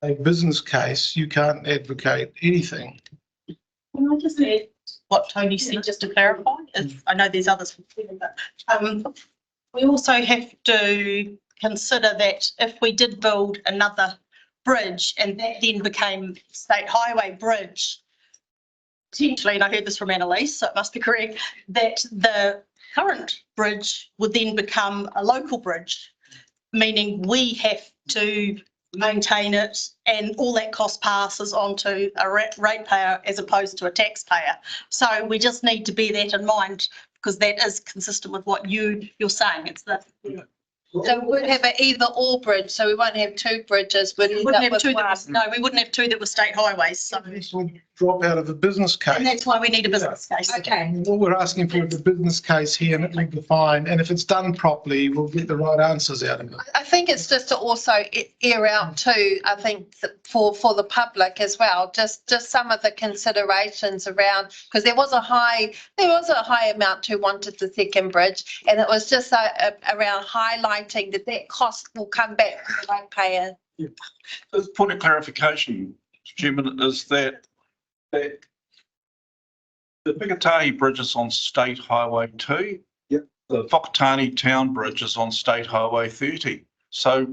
a business case, you can't advocate anything. Can I just add what Tony said, just to clarify? I know there's others, but we also have to consider that if we did build another bridge and that then became state highway bridge, potentially, and I heard this from Annalise, so it must be correct, that the current bridge would then become a local bridge, meaning we have to maintain it and all that cost passes on to a ratepayer as opposed to a taxpayer. So we just need to bear that in mind because that is consistent with what you're saying. It's the So we'd have an either or bridge, so we won't have two bridges. we wouldn't have two we wouldn't have two that were state highways. So This would drop out of the business case. and that's why we need a business case. Okay. All we're asking for is a business case here and it will be fine. And if it's done properly, we'll get the right answers out of it. I think it's just to also air out too, I think for the public as well, just some of the considerations around, because there was a high amount who wanted the second bridge, and it was just around highlighting that cost will come back to the ratepayer. The point of clarification, Chairman, is that the Pikitahi Bridge is on State Highway 2. Yep. The Whakatane Town Bridge is on State Highway 30. So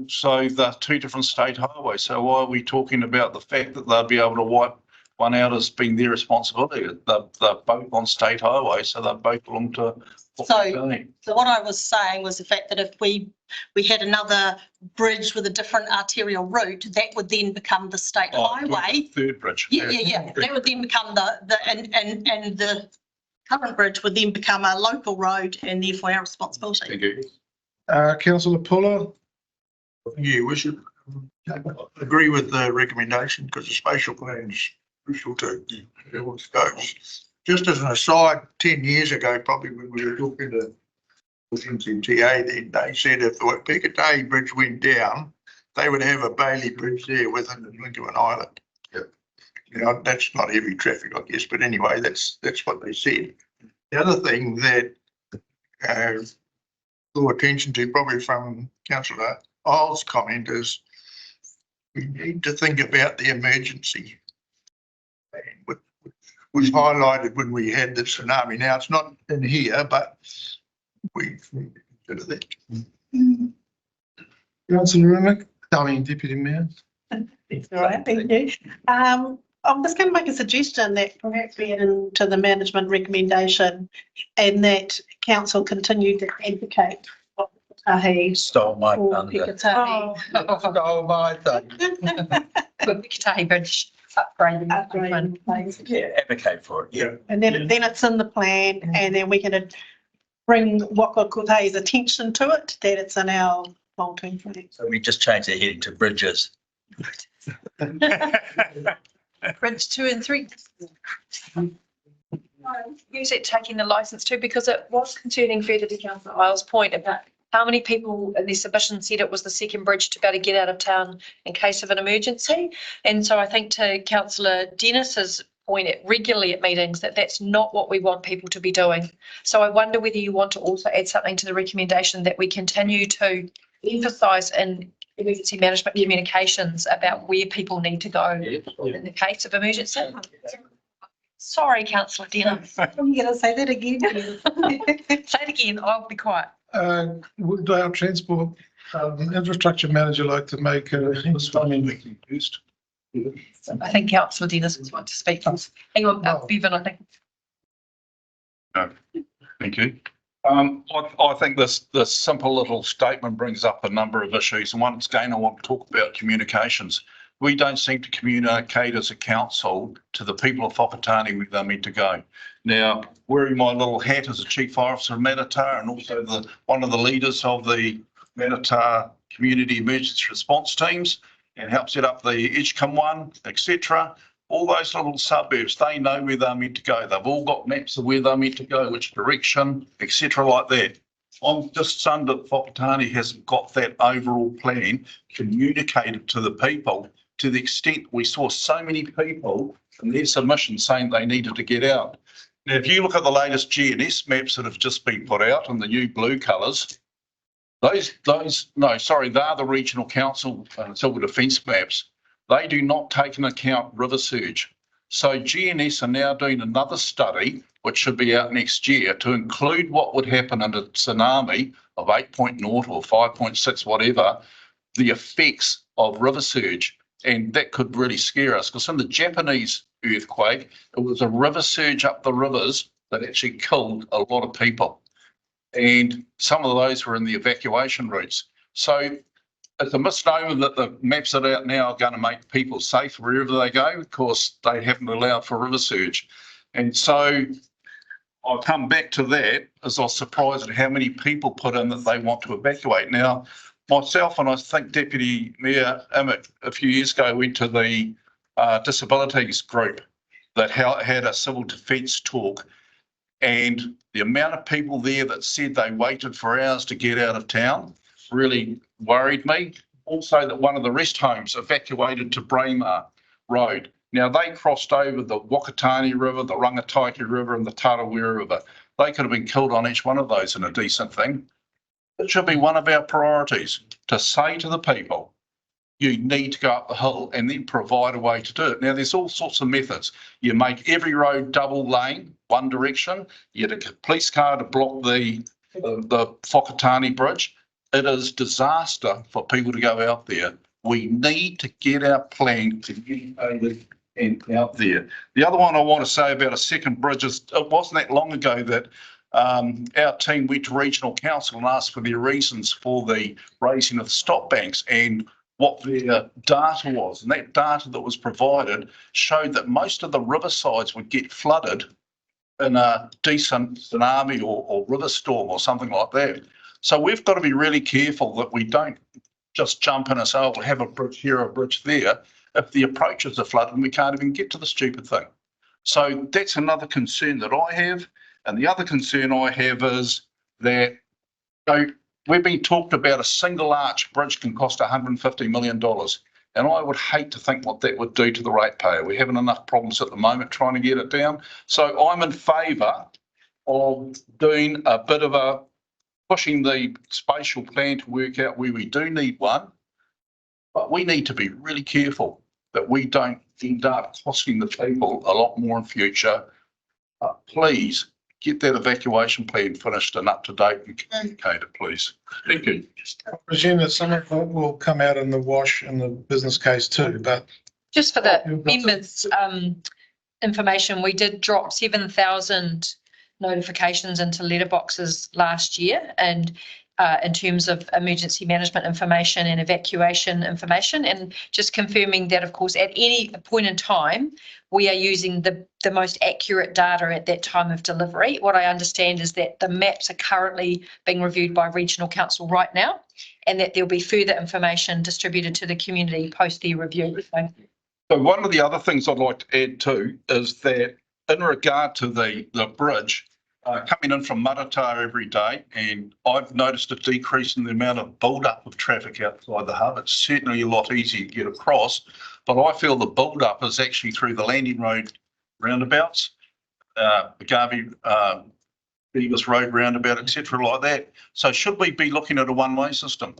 they're two different state highways. So why are we talking about the fact that they'll be able to wipe one out as being their responsibility? They're both on state highways, so they both belong to Whakatane. So what I was saying was the fact that if we had another bridge with a different arterial route, that would then become the state highway. Third bridge. Yeah. That would then become and the current bridge would then become a local road and therefore our responsibility. Thank you. Councillor Puller? Yeah, we should agree with the recommendation because the spatial plan is crucial to how it goes. Just as an aside, 10 years ago, probably when we were talking to MCTA, then they said if the Pikitahi Bridge went down, they would have a Bailey Bridge there within the blink of an eyelid. Yep. You know, that's not heavy traffic, I guess, but anyway, that's what they said. The other thing that draw attention to, probably from Councillor Isles' comment, is we need to think about the emergency plan, which was highlighted when we had the tsunami. Now, it's not in here, but we consider that. Councillor Remick? Deputy Mayor. It's all right, thank you. I'm just going to make a suggestion that perhaps we add into the management recommendation and that council continue to advocate for Pikitahi. Stole my For thunder. Pikitahi. Stole my thunder. But Pikitahi Bridge upgrading. Yeah. Advocate for it, yeah. And then it's in the plan and then we can bring Wakakotahi's attention to it, that it's in our long-term plan. So we just change the heading to bridges. Bridge 2 and 3. Use it taking the licence too, because it was concerning further to Councillor Isles' point about how many people in their submission said it was the second bridge to be able to get out of town in case of an emergency. And so I think to Councillor Dennis's point regularly at meetings that that's not what we want people to be doing. So I wonder whether you want to also add something to the recommendation that we continue to emphasise in emergency management communications about where people need to go in the case of emergency. Sorry, Councillor Dennis. You're going to say that again? Say it again, I'll be quiet. Would our transport infrastructure manager like to make a first? I think Councillor Dennis would want to speak. Hang on, Bevan, I think. No, thank you. I think this simple little statement brings up a number of issues. And once again, I want to talk about communications. We don't seem to communicate as a council to the people of Whakatane where they're meant to go. Now, wearing my little hat as a chief officer of Manatā and also one of the leaders of the Manatā Community Emergency Response Teams and help set up the Edgecombe one, etc. All those little suburbs, they know where they're meant to go. They've all got maps of where they're meant to go, which direction, etc. like that. I'm just stunned that Whakatane hasn't got that overall plan communicated to the people to the extent we saw so many people in their submissions saying they needed to get out. Now, if you look at the latest GNS maps that have just been put out in the new blue colours, they're the regional council civil defence maps. They do not take into account river surge. So GNS are now doing another study, which should be out next year, to include what would happen in a tsunami of 8.0 or 5.6, whatever, the effects of river surge. And that could really scare us, because in the Japanese earthquake, it was a river surge up the rivers that actually killed a lot of people. And some of those were in the evacuation routes. So it's a misnomer that the maps that are out now are going to make people safe wherever they go, because they haven't allowed for river surge. And so I'll come back to that, as I was surprised at how many people put in that they want to evacuate. Now, myself and I think Deputy Mayor Emmett a few years ago went to the disabilities group that had a civil defence talk, and the amount of people there that said they waited for hours to get out of town really worried me. Also, that one of the rest homes evacuated to Braemar Road. Now, they crossed over the Whakatane River, the Rangataiki River and the Tarawera River. They could have been killed on each one of those in a decent thing. It should be one of our priorities to say to the people, you need to go up the hill and then provide a way to do it. Now, there's all sorts of methods. You make every road double lane, one direction. You get a police car to block the Whakatane Bridge. It is disaster for people to go out there. We need to get our plan communicated and out there. The other one I want to say about a second bridge is, it wasn't that long ago that our team went to regional council and asked for their reasons for the raising of the stop banks and what their data was. And that data that was provided showed that most of the riversides would get flooded in a decent tsunami or river storm or something like that. So we've got to be really careful that we don't just jump in and say, oh, we'll have a bridge here, a bridge there, if the approaches are flooded and we can't even get to the stupid thing. So that's another concern that I have. And the other concern I have is that, we've been talked about a single arch bridge can cost $150 million. And I would hate to think what that would do to the ratepayer. We're having enough problems at the moment trying to get it down. So I'm in favour of doing a bit of a pushing the spatial plan to work out where we do need one. But we need to be really careful that we don't end up costing the people a lot more in future. Please get that evacuation plan finished and up to date and communicated, please. Thank you. I presume that some of it will come out in the wash in the business case too, but. Just for the members' information, we did drop 7,000 notifications into letterboxes last year, and in terms of emergency management information and evacuation information, and just confirming that, of course, at any point in time, we are using the most accurate data at that time of delivery. What I understand is that the maps are currently being reviewed by regional council right now, and that there'll be further information distributed to the community post their review. So one of the other things I'd like to add too is that in regard to the bridge, coming in from Manatā every day, and I've noticed a decrease in the amount of build-up of traffic outside the hub. It's certainly a lot easier to get across, but I feel the build-up is actually through the landing road roundabouts, the Garvey Beavis Road roundabout, etc. like that. So should we be looking at a one-way system?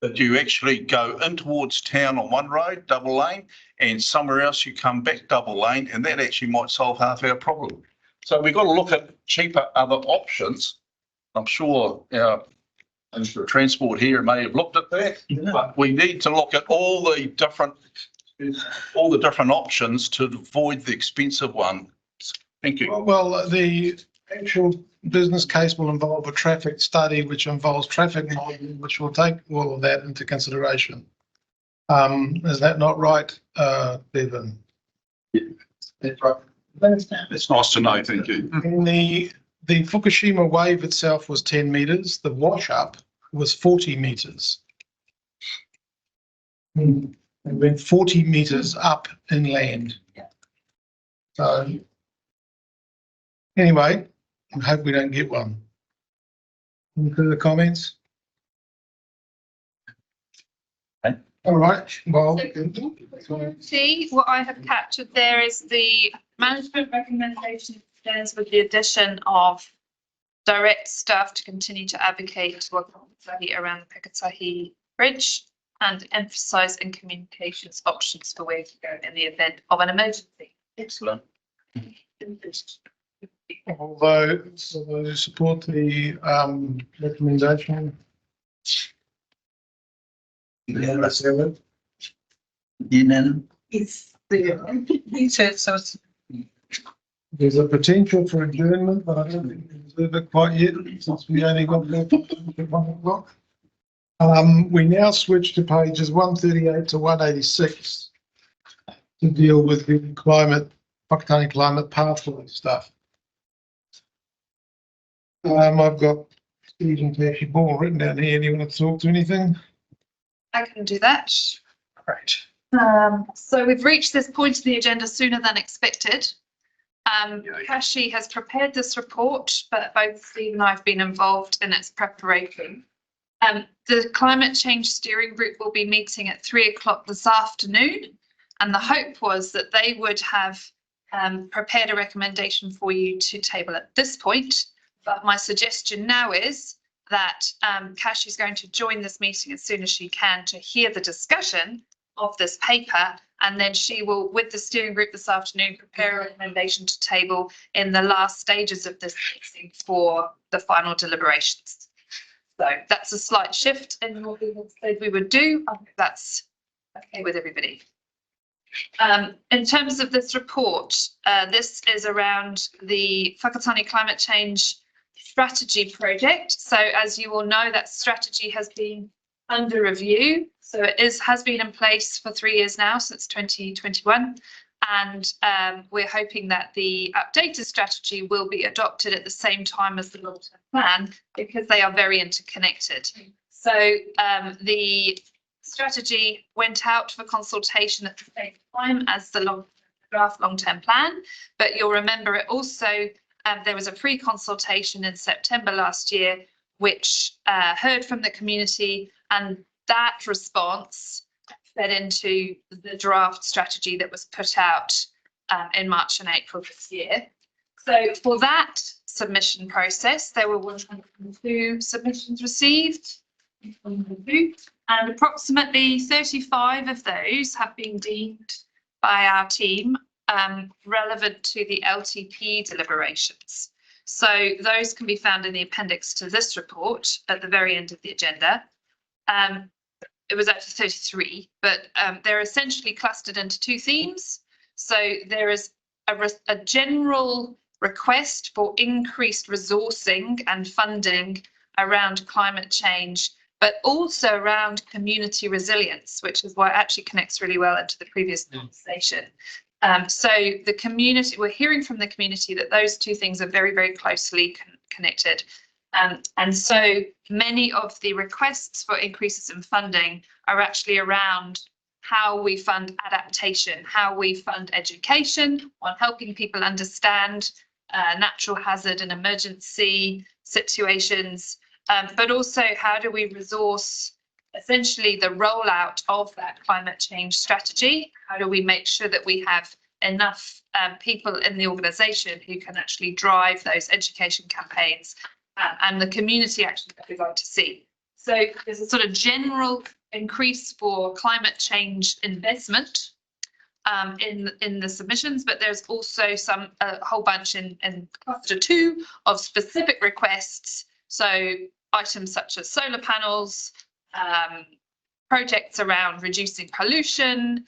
That you actually go in towards town on one road, double lane, and somewhere else you come back double lane, and that actually might solve half our problem. So we've got to look at cheaper other options. I'm sure our Minister of Transport here may have looked at that, but we need to look at all the different options to avoid the expensive one. Thank you. Well, the actual business case will involve a traffic study, which involves traffic modelling, which will take all of that into consideration. Is that not right, Bevan? That's right. It's nice to know, thank you. And the Fukushima wave itself was 10 metres. The wash up was 40 metres. It went 40 metres up inland. So anyway, I hope we don't get one. Any further comments? All right, well. See, what I have captured there is the management recommendation stands with the addition of direct staff to continue to advocate to Whakatahi around the Pikatahi Bridge and emphasise in communications options for where to go in the event of an emergency. Excellent. Although those who support the recommendation. Unanimous. It's there. He said so. There's a potential for adjournment, but I don't think we deserve it quite yet, since we only got left at 1 o'clock. We now switch to pages 138 to 186 to deal with the Whakatane climate pathway stuff. I've got Stephen Tashi Ball written down here. Do you want to talk to anything? I can do that. Great. So we've reached this point in the agenda sooner than expected. Kashi has prepared this report, but both Steve and I have been involved in its preparation. The climate change steering group will be meeting at 3 o'clock this afternoon, and the hope was that they would have prepared a recommendation for you to table at this point. But my suggestion now is that Kashi is going to join this meeting as soon as she can to hear the discussion of this paper, and then she will, with the steering group this afternoon, prepare a recommendation to table in the last stages of this meeting for the final deliberations. So that's a slight shift in what we said we would do. I hope that's okay with everybody. In terms of this report, this is around the Whakatane climate change strategy project. So as you all know, that strategy has been under review. So it has been in place for 3 years now, since 2021. And we're hoping that the updated strategy will be adopted at the same time as the long-term plan, because they are very interconnected. So the strategy went out for consultation at the same time as the draft long-term plan, but you'll remember it also, there was a pre-consultation in September last year, which heard from the community, and that response fed into the draft strategy that was put out in March and April this year. So for that submission process, there were 102 submissions received, and approximately 35 of those have been deemed by our team relevant to the LTP deliberations. So those can be found in the appendix to this report at the very end of the agenda. It was actually 33, but they're essentially clustered into 2 themes. So there is a general request for increased resourcing and funding around climate change, but also around community resilience, which is why it actually connects really well into the previous conversation. So the community, we're hearing from the community that those 2 things are very, very closely connected. And so many of the requests for increases in funding are actually around how we fund adaptation, how we fund education on helping people understand natural hazard and emergency situations, but also how do we resource essentially the rollout of that climate change strategy? How do we make sure that we have enough people in the organisation who can actually drive those education campaigns and the community action that we'd like to see? So there's a sort of general increase for climate change investment in the submissions, but there's also a whole bunch in cluster 2 of specific requests. So items such as solar panels, projects around reducing pollution,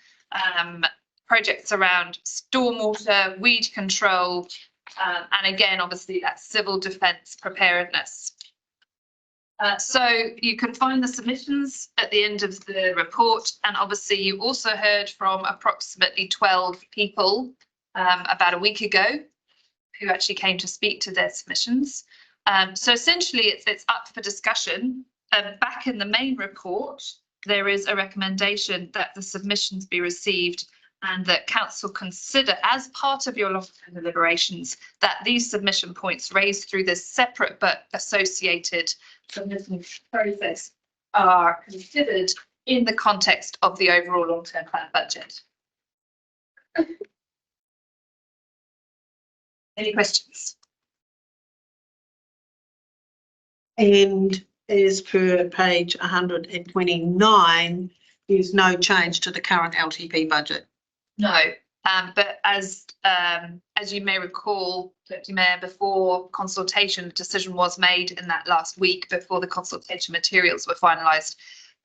projects around stormwater, weed control, And again, obviously, that's civil defence preparedness. So you can find the submissions at the end of the report, and obviously you also heard from approximately 12 people about a week ago who actually came to speak to their submissions. So essentially it's up for discussion. Back in the main report, there is a recommendation that the submissions be received and that council consider as part of your long-term deliberations that these submission points raised through this separate but associated submission process are considered in the context of the overall long-term plan budget. Any questions? And as per page 129, there's no change to the current LTP budget. No, but as you may recall, Deputy Mayor, before consultation, a decision was made in that last week before the consultation materials were finalised.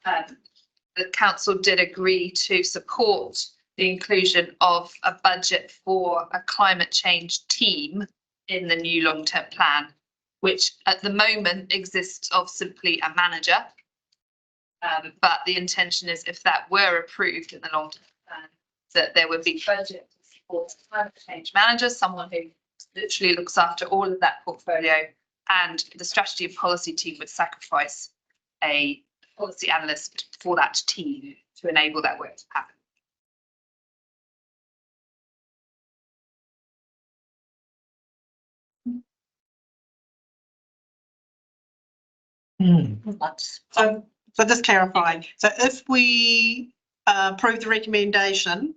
The council did agree to support the inclusion of a budget for a climate change team in the new long-term plan, which at the moment exists of simply a manager. But the intention is, if that were approved in the long-term plan, that there would be budget to support a climate change manager, someone who literally looks after all of that portfolio, and the strategy and policy team would sacrifice a policy analyst for that team to enable that work to happen. So just clarifying, so if we approve the recommendation,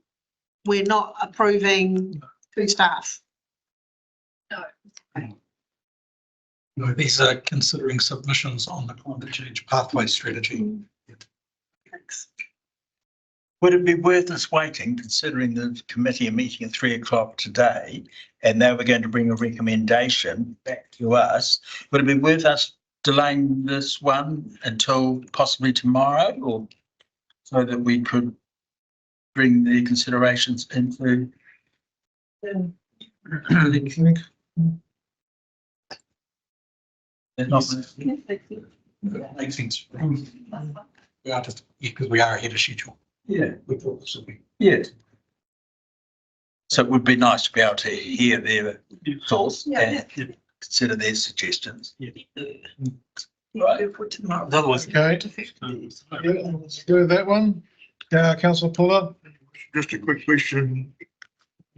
we're not approving 2 staff. No, these are considering submissions on the climate change pathway strategy. Thanks. Would it be worth us waiting, considering the committee are meeting at 3 o'clock today, and they were going to bring a recommendation back to us? Would it be worth us delaying this one until possibly tomorrow, or so that we could bring the considerations into? Makes sense. We are just, because we are ahead of schedule. Yeah. We thought this would be. Yeah. So it would be nice to be able to hear their thoughts and consider their suggestions. Right. Otherwise. Okay. Yeah, let's do that one. Councillor Puller. Just a quick question.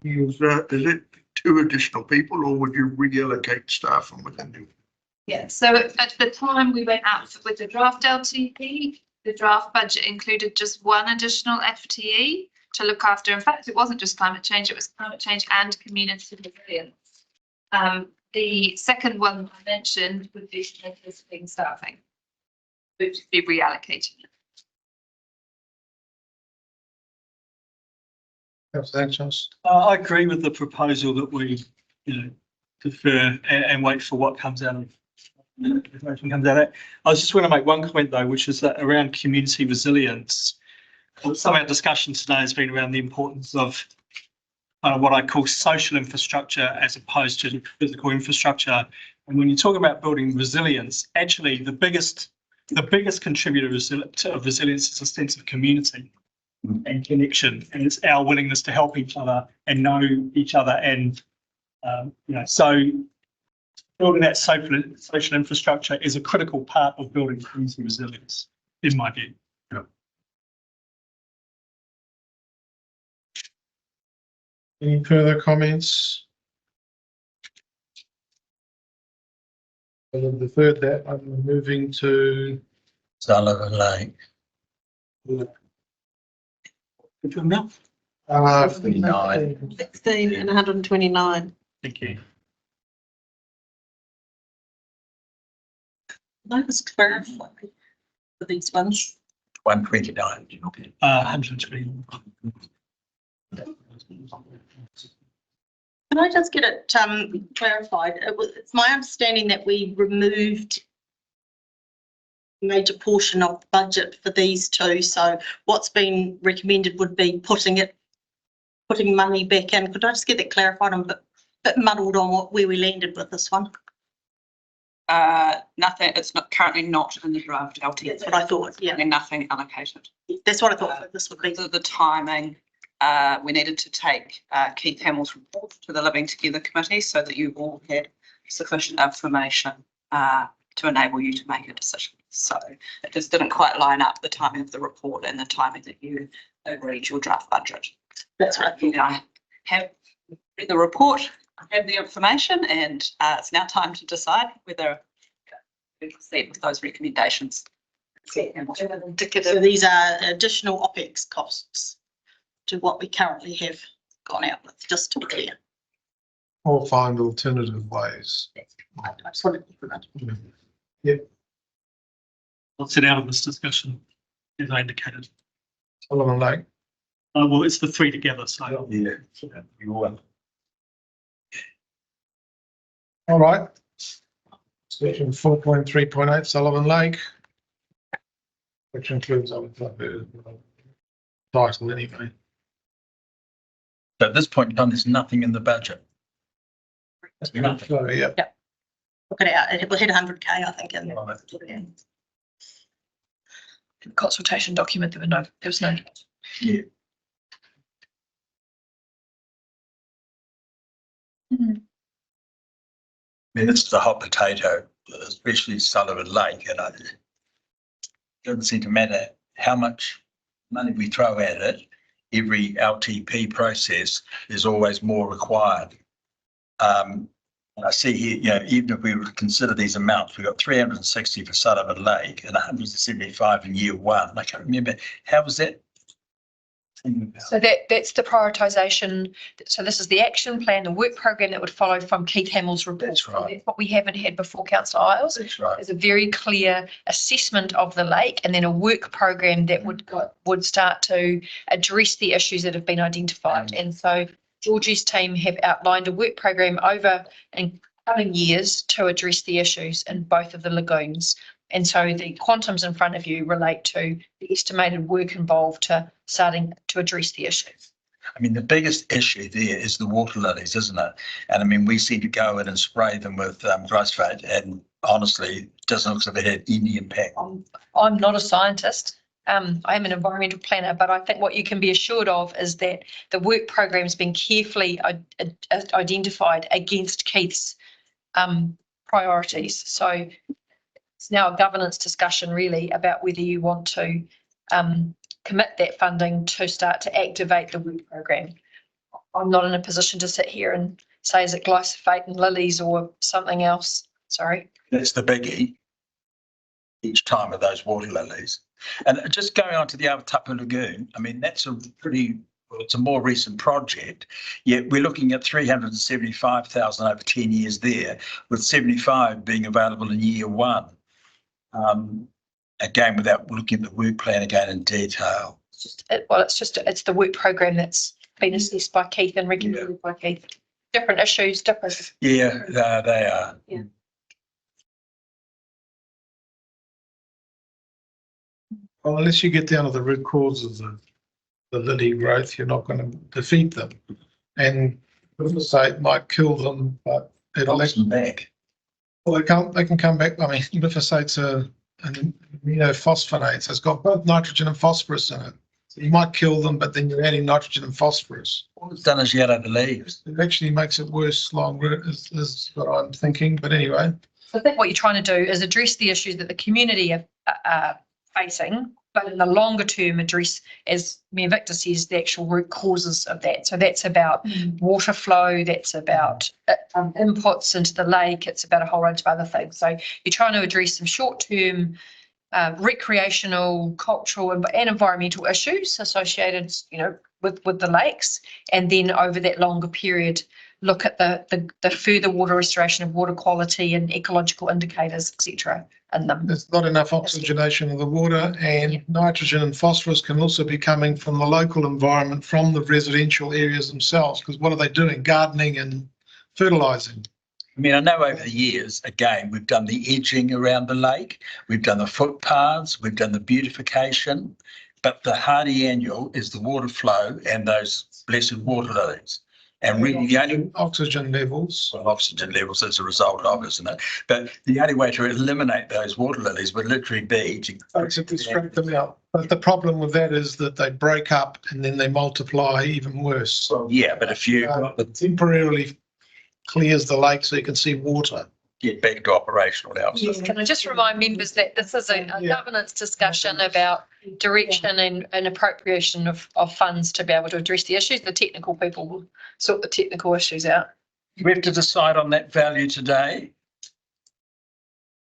Is it 2 additional people, or would you reallocate staff from within you? Yeah, so at the time we went out with the draft LTP, the draft budget included just 1 additional FTE to look after. In fact, it wasn't just climate change, it was climate change and community resilience. The second one I mentioned would be existing staffing, which would be reallocating. I agree with the proposal that we, defer and wait for what comes out of information comes out of it. I just want to make one comment though, which is that around community resilience, some of our discussion today has been around the importance of what I call social infrastructure as opposed to physical infrastructure. And when you talk about building resilience, actually the biggest contributor of resilience is a sense of community and connection, and it's our willingness to help each other and know each other, and so building that social infrastructure is a critical part of building community resilience, in my view. Any further comments? I've deferred that. I'm moving to Sullivan Lake. Good to know. 59. 16 and 129. Thank you. I just clarify for these ones. 129. 120. Can I just get it clarified? It's my understanding that we removed a major portion of the budget for these 2. So what's been recommended would be putting money back in. Could I just get that clarified? I'm a bit bit muddled on where we landed with this one. Nothing, it's not currently not in the draft LTP. That's what I thought, yeah. And nothing allocated. That's what I thought this would be. The timing, we needed to take Keith Hamill's report to the Living Together Committee so that you all had sufficient information to enable you to make a decision. So it just didn't quite line up, the timing of the report and the timing that you agreed your draft budget. That's right. You know, I have read the report, I have the information, and it's now time to decide whether we proceed with those recommendations. So these are additional OPEX costs to what we currently have gone out with, just to be clear. Or find alternative ways. I just wanted to put that. Yep. I'll sit out of this discussion, as I indicated. Sullivan Lake. Well, it's the three together, so. Yeah. You will. All right. Section 4.3.8 Sullivan Lake. Which includes other title anyway. So at this point in time, there's nothing in the budget. So, yeah. Look at it, it hit 100K, I think. In Consultation document, there was no. Yeah. I mean, this is a hot potato, especially Sullivan Lake, and it doesn't seem to matter how much money we throw at it. Every LTP process is always more required. I see here, you know, even if we were to consider these amounts, we've got 360 for Sullivan Lake and 175 in year one. I can't remember, how was that? So that's the prioritisation. So this is the action plan, the work program that would follow from Keith Hamill's report. That's right. That's what we haven't had before, Councillor Isles. That's right. There's a very clear assessment of the lake and then a work program that would start to address the issues that have been identified. And so Georgie's team have outlined a work program over in coming years to address the issues in both of the lagoons. And so the quantums in front of you relate to the estimated work involved to starting to address the issues. I mean, the biggest issue there is the water lilies, isn't it? And I mean, we seem to go in and spray them with glyphosate, and honestly, it doesn't look as if it had any impact. I'm not a scientist. I am an environmental planner, but I think what you can be assured of is that the work program has been carefully identified against Keith's priorities. So it's now a governance discussion really about whether you want to commit that funding to start to activate the work program. I'm not in a position to sit here and say, is it glyphosate and lilies or something else? Sorry. That's the biggie each time of those water lilies. And just going on to the Aotearoa Lagoon, I mean, that's a pretty, well, it's a more recent project, yet we're looking at 375,000 over 10 years there, with 75 being available in year one. Again, without looking at the work plan again in detail. It's the work program that's been assessed by Keith and recommended by Keith. Different issues, different. Yeah, they are. Yeah. Well, unless you get down to the root causes of the lily growth, you're not going to defeat them. And glyphosate might kill them, but it'll Knocks them back. Well, they can come back. I mean, glyphosate's an aminophosphonates. It's got both nitrogen and phosphorus in it. So you might kill them, but then you're adding nitrogen and phosphorus. All it's done is yellow the leaves. It actually makes it worse longer, is what I'm thinking. But anyway. So I think what you're trying to do is address the issues that the community are facing, but in the longer term address, as Mayor Victor says, the actual root causes of that. So that's about water flow, that's about inputs into the lake, it's about a whole range of other things. So you're trying to address some short-term recreational, cultural and environmental issues associated, with the lakes, and then over that longer period, look at the further water restoration of water quality and ecological indicators, etc. in them. There's not enough oxygenation of the water, and nitrogen and phosphorus can also be coming from the local environment, from the residential areas themselves, because what are they doing? Gardening and fertilising. I mean, I know over the years, again, we've done the edging around the lake, we've done the footpaths, we've done the beautification, but the hardy annual is the water flow and those blessed water lilies. And really the only Oxygen levels. well, oxygen levels as a result of, isn't it? But the only way to eliminate those water lilies would literally be to Basically scrape them out. But the problem with that is that they break up and then they multiply even worse. yeah, but if you It temporarily clears the lake so you can see water. get back to operational now. Can I just remind members that this is a governance discussion about direction and appropriation of funds to be able to address the issues. The technical people will sort the technical issues out. We have to decide on that value today.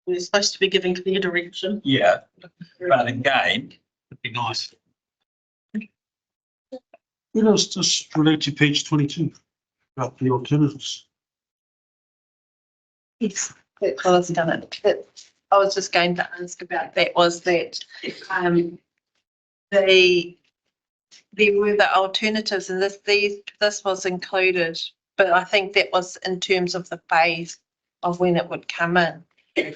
We're supposed to be giving clear direction. Yeah, but again, It'd be nice. Let us just relate to page 22 about the alternatives. Yes, that was done it. That I was just going to ask about that was that there were the alternatives and this was included, but I think that was in terms of the phase of when it would come in. I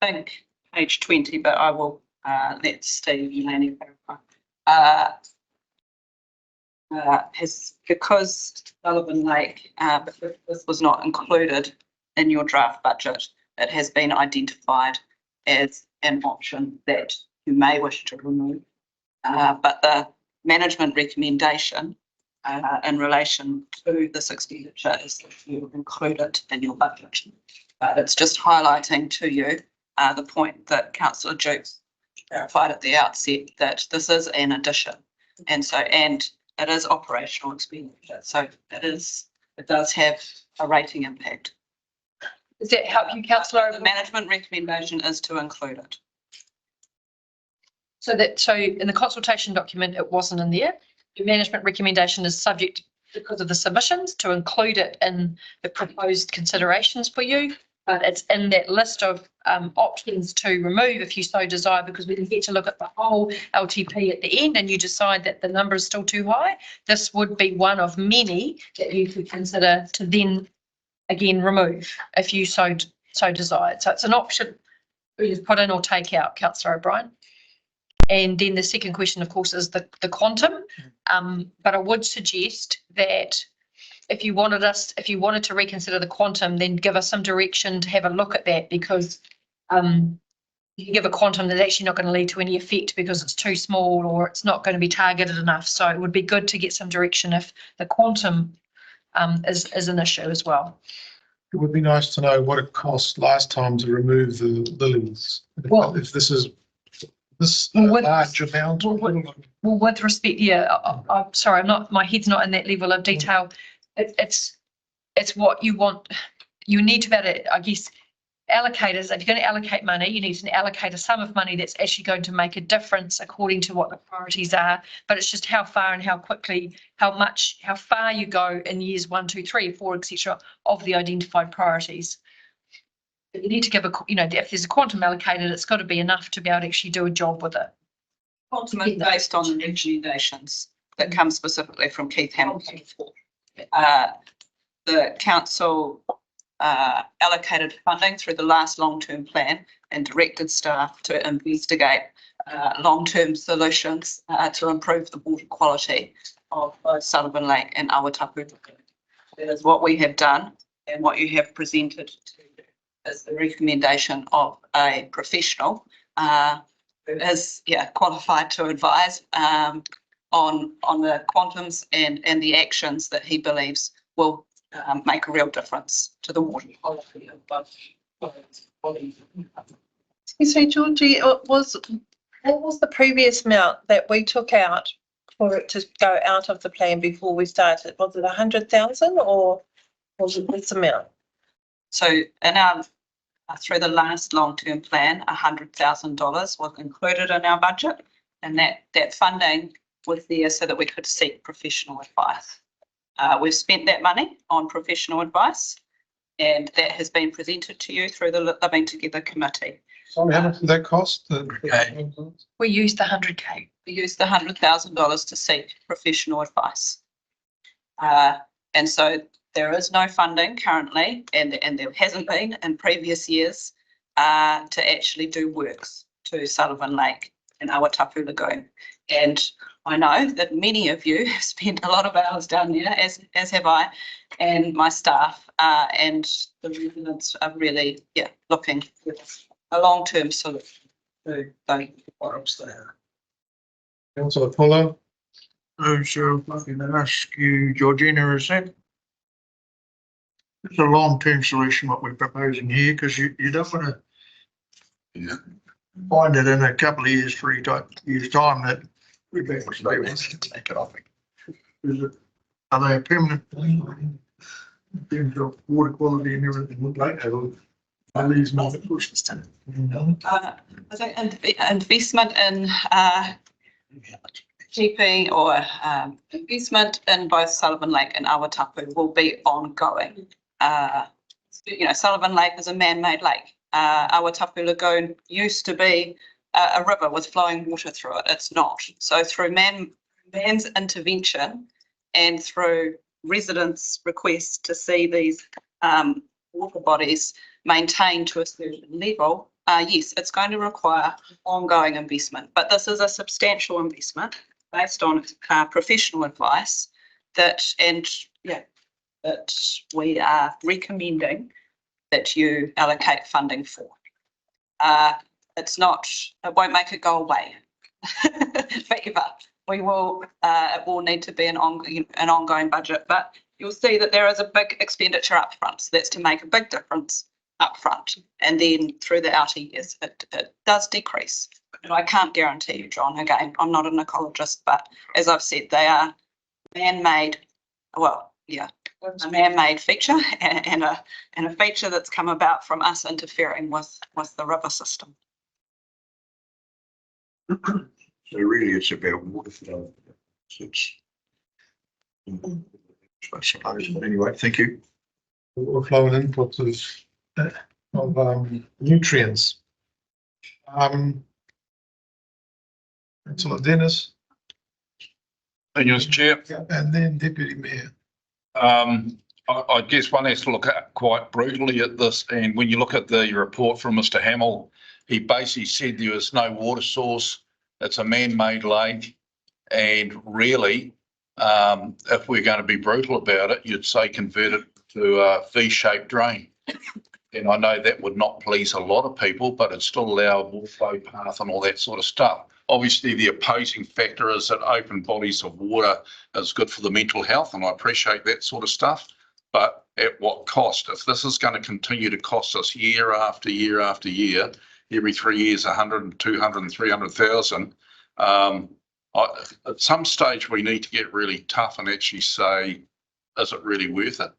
think page 20, but I will let Steve and Lanny clarify. Because Sullivan Lake, this was not included in your draft budget, it has been identified as an option that you may wish to remove. But the management recommendation in relation to this expenditure is that you include it in your budget. But it's just highlighting to you the point that Councillor Jukes clarified at the outset that this is an addition. And it is operational expenditure. So it does have a rating impact. Does that help you, Councillor? The management recommendation is to include it. So in the consultation document, it wasn't in there. The management recommendation is subject because of the submissions to include it in the proposed considerations for you. But it's in that list of options to remove if you so desire, because we can get to look at the whole LTP at the end and you decide that the number is still too high. This would be one of many that you could consider to then again remove if you so desired. So it's an option you put in or take out, Councillor O'Brien. And then the second question, of course, is the quantum. But I would suggest that if you wanted to reconsider the quantum, then give us some direction to have a look at that, because you can give a quantum that's actually not going to lead to any effect because it's too small or it's not going to be targeted enough. So it would be good to get some direction if the quantum is an issue as well. It would be nice to know what it cost last time to remove the lilies. Well, if this is with, large amount. Well, with respect, yeah, I'm sorry, my head's not in that level of detail. It's what you want. You need to be able to, I guess, allocators. If you're going to allocate money, you need to allocate a sum of money that's actually going to make a difference according to what the priorities are. But it's just how far and how quickly, how far you go in years 1, 2, 3, 4, etc. of the identified priorities. But you need to give if there's a quantum allocated, it's got to be enough to be able to actually do a job with it. Quantum is based on the recommendations that come specifically from Keith Hamilton. The council allocated funding through the last long-term plan and directed staff to investigate long-term solutions to improve the water quality of both Sullivan Lake and Awatapu. That is what we have done, and what you have presented to is the recommendation of a professional who is qualified to advise on the quantums and the actions that he believes will make a real difference to the water quality of both bodies. Excuse me, Georgie, what was the previous amount that we took out for it to go out of the plan before we started? Was it 100,000 or was it this amount? So in our through the last long-term plan, $100,000 was included in our budget, and that funding was there so that we could seek professional advice. We've spent that money on professional advice, and that has been presented to you through the Living Together committee. Sorry, how much did that cost? We used the 100K. We used the $100,000 to seek professional advice. And so there is no funding currently, and there hasn't been in previous years, to actually do works to Sullivan Lake and Awatapu Lagoon. And I know that many of you have spent a lot of hours down there, as have I, and my staff, and the residents are really, looking for a long-term solution to those quarrels there. Councillor Fuller. So if I can ask you, Georgina, is that it's a long-term solution what we're proposing here, because you don't want to find it in a couple of years, 3 years time that we're back to take it off. Are they a permanent thing in terms of water quality and everything like that? Are these not pushed? I think investment in keeping or investment in both Sullivan Lake and Awatapu will be ongoing. Sullivan Lake is a man-made lake. Awatapu Lagoon used to be a river with flowing water through it. It's not. So through man's intervention and through residents' requests to see these water bodies maintained to a certain level, yes, it's going to require ongoing investment. But this is a substantial investment based on professional advice that we are recommending that you allocate funding for. It won't make it go away forever. It will need to be an ongoing budget, but you'll see that there is a big expenditure up front. So that's to make a big difference up front. And then through the outer years, it does decrease. But I can't guarantee you, John, again, I'm not an ecologist, but as I've said, they are man-made, a man-made feature and a feature that's come about from us interfering with the river system. So really it's about water flow. Anyway, thank you. Water flow and inputs of nutrients. Councillor Dennis. Thank you, Mr. Chair. And then Deputy Mayor. I guess one has to look at quite brutally at this, and when you look at the report from Mr. Hamill, he basically said there was no water source. It's a man-made lake, and really, if we're going to be brutal about it, you'd say convert it to a V-shaped drain. And I know that would not please a lot of people, but it'd still allow a water flow path and all that sort of stuff. Obviously, the opposing factor is that open bodies of water is good for the mental health, and I appreciate that sort of stuff. But at what cost? If this is going to continue to cost us year after year after year, every 3 years, 100, 200, 300,000, at some stage we need to get really tough and actually say, is it really worth it?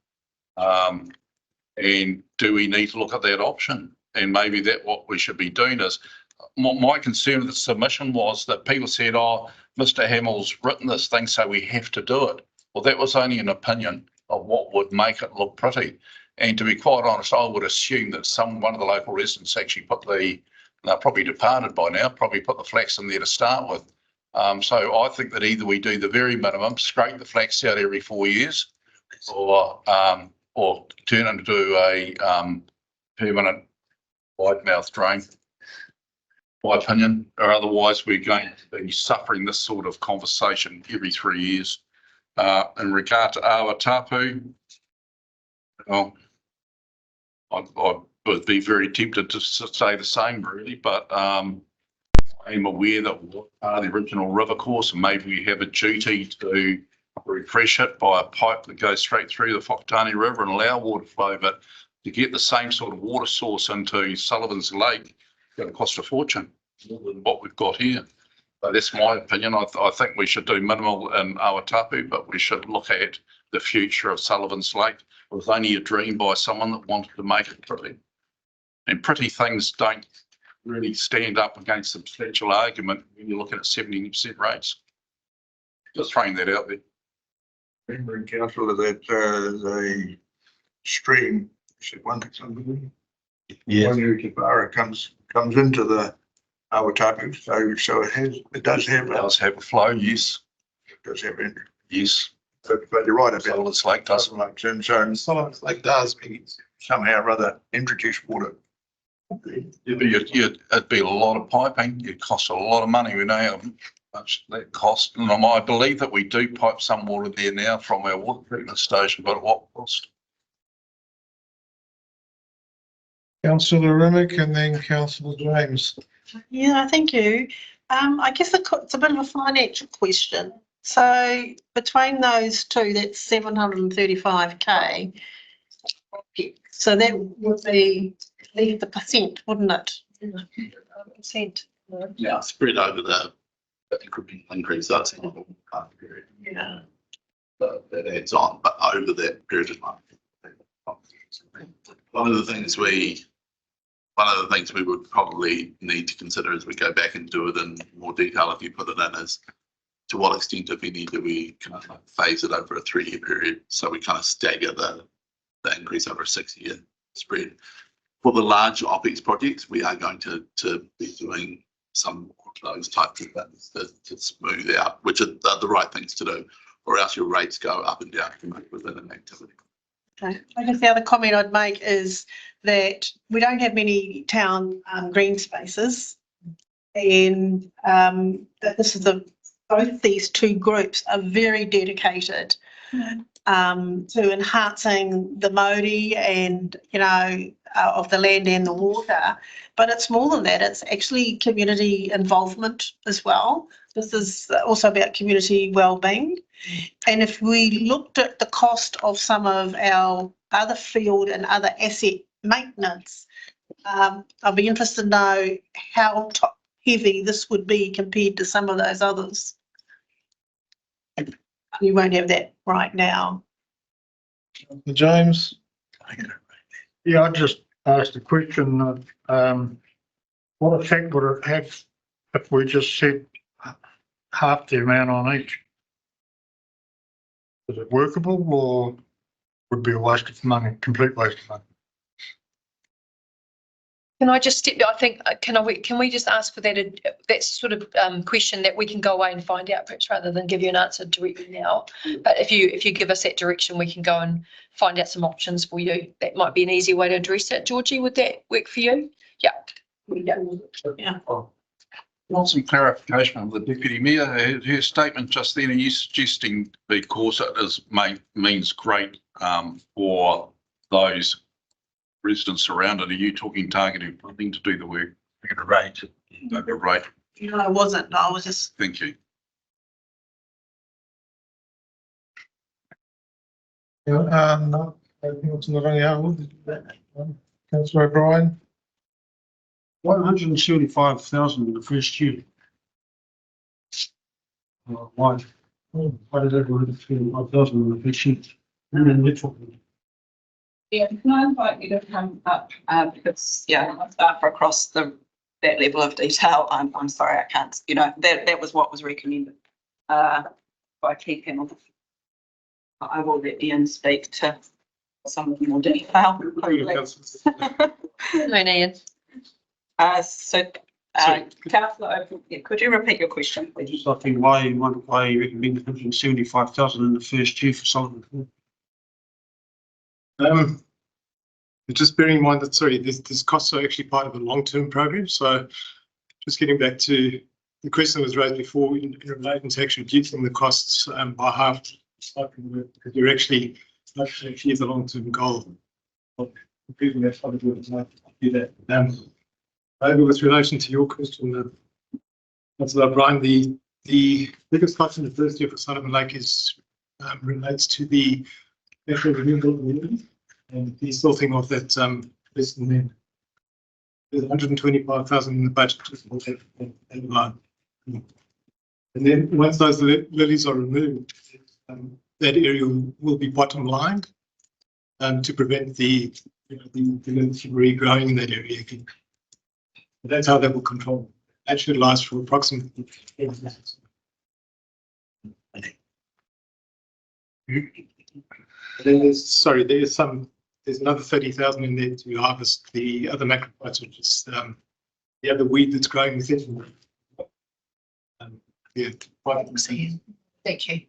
And do we need to look at that option? And maybe that what we should be doing is, my concern with the submission was that people said, oh, Mr. Hamill's written this thing, so we have to do it. Well, that was only an opinion of what would make it look pretty. And to be quite honest, I would assume that one of the local residents actually they're probably departed by now, probably put the flax in there to start with. So I think that either we do the very minimum, scrape the flax out every 4 years, or turn into a permanent wide mouth drain, my opinion, or otherwise we're going to be suffering this sort of conversation every 3 years. In regard to Awatapu, well, I would be very tempted to say the same really, but I am aware that what are the original river course, and maybe we have a duty to refresh it by a pipe that goes straight through the Whakatane River and allow water flow, but to get the same sort of water source into Sullivan's Lake, it's going to cost a fortune more than what we've got here. So that's my opinion. I think we should do minimal in Awatapu, but we should look at the future of Sullivan's Lake. It was only a dream by someone that wanted to make it pretty. And pretty things don't really stand up against substantial argument when you're looking at 70% rates. Just throwing that out there. Remembering, councillor, that the stream, one that's under comes into the Awatapu, so it does have a flow, yes. It does have entry. Yes. But you're right about Sullivan's Lake does. And so Sullivan's Lake does somehow or other introduce water. It'd be a lot of piping. It'd cost a lot of money. We know much that cost? And I believe that we do pipe some water there now from our water treatment station, but at what cost? Councillor Remick and then Councillor James. Yeah, thank you. I guess it's a bit of a financial question. So between those two, that's 735K. So that would be leave the percent, wouldn't it? Percent. Yeah, spread over the incremental increase, that's not all part of the period. Yeah. But that adds on, but over that period of time. One of the things we would probably need to consider as we go back and do it in more detail, if you put it in, is to what extent, if any, do we kind of phase it over a 3-year period? So we kind of stagger the increase over a 6-year spread. For the large OPEX projects, we are going to be doing some of those types of things to smooth out, which are the right things to do, or else your rates go up and down within an activity. Okay. I guess the other comment I'd make is that we don't have many town green spaces, and that this is both these two groups are very dedicated to enhancing the modi and, of the land and the water. But it's more than that, it's actually community involvement as well. This is also about community wellbeing. And if we looked at the cost of some of our other field and other asset maintenance, I'd be interested to know how top heavy this would be compared to some of those others. You won't have that right now. James. Yeah, I just asked a question of, what effect would it have if we just said half the amount on each? Is it workable or would be a waste of money, complete waste of money? Can I just step? I think can we just ask for that sort of question that we can go away and find out, perhaps, rather than give you an answer directly now. But if you give us that direction, we can go and find out some options for you. That might be an easy way to address it. Georgie, would that work for you? Yeah. Yeah. Want some clarification of the Deputy Mayor. Her statement just then, are you suggesting because it means great for those residents surrounded, are you talking targeted funding to do the work? At a rate. At a rate. No, I wasn't. No, I was just. Thank you. No, Councillor O'Brien. 175,000 in the first year. Why? Why did everyone have 75,000 in the first year? And then we're talking. Yeah, can I invite you to come up, because, staff are across that level of detail. I'm sorry, I can't, that was what was recommended by key panel. I will let Ian speak to some of the more detail. Ian. Councillor, could you repeat your question, please? Just I think why you recommend 175,000 in the first year for Solomon? Just bearing in mind that, sorry, these costs are actually part of a long-term program. So just getting back to the question that was raised before in relation to actually reducing the costs by half, because you're actually achieve the long-term goal of improving that quality of life. Do that. Over with relation to your question, Councillor O'Brien, the biggest cost in the first year for Solomon Lake is relates to the actual renewable community. And he's still thinking of that less than then. There's 125,000 in the budget and line. And then once those lilies are removed, that area will be bottom lined to prevent the lilies from regrowing in that area again. That's how that will control. That should last for approximately 10 months. Then there's another 30,000 in there to harvest the other macrophytes, which is the other weed that's growing within. Thank you.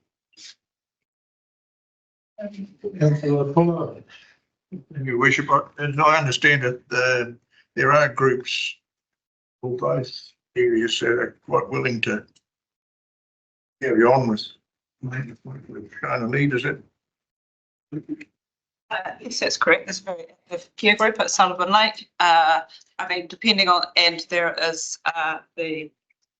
Your worship, as I understand it, there are groups for both areas that are quite willing to carry on with trying to lead, is it? Yes, that's correct. There's a very active peer group at Sullivan Lake. I mean, depending on, and there is the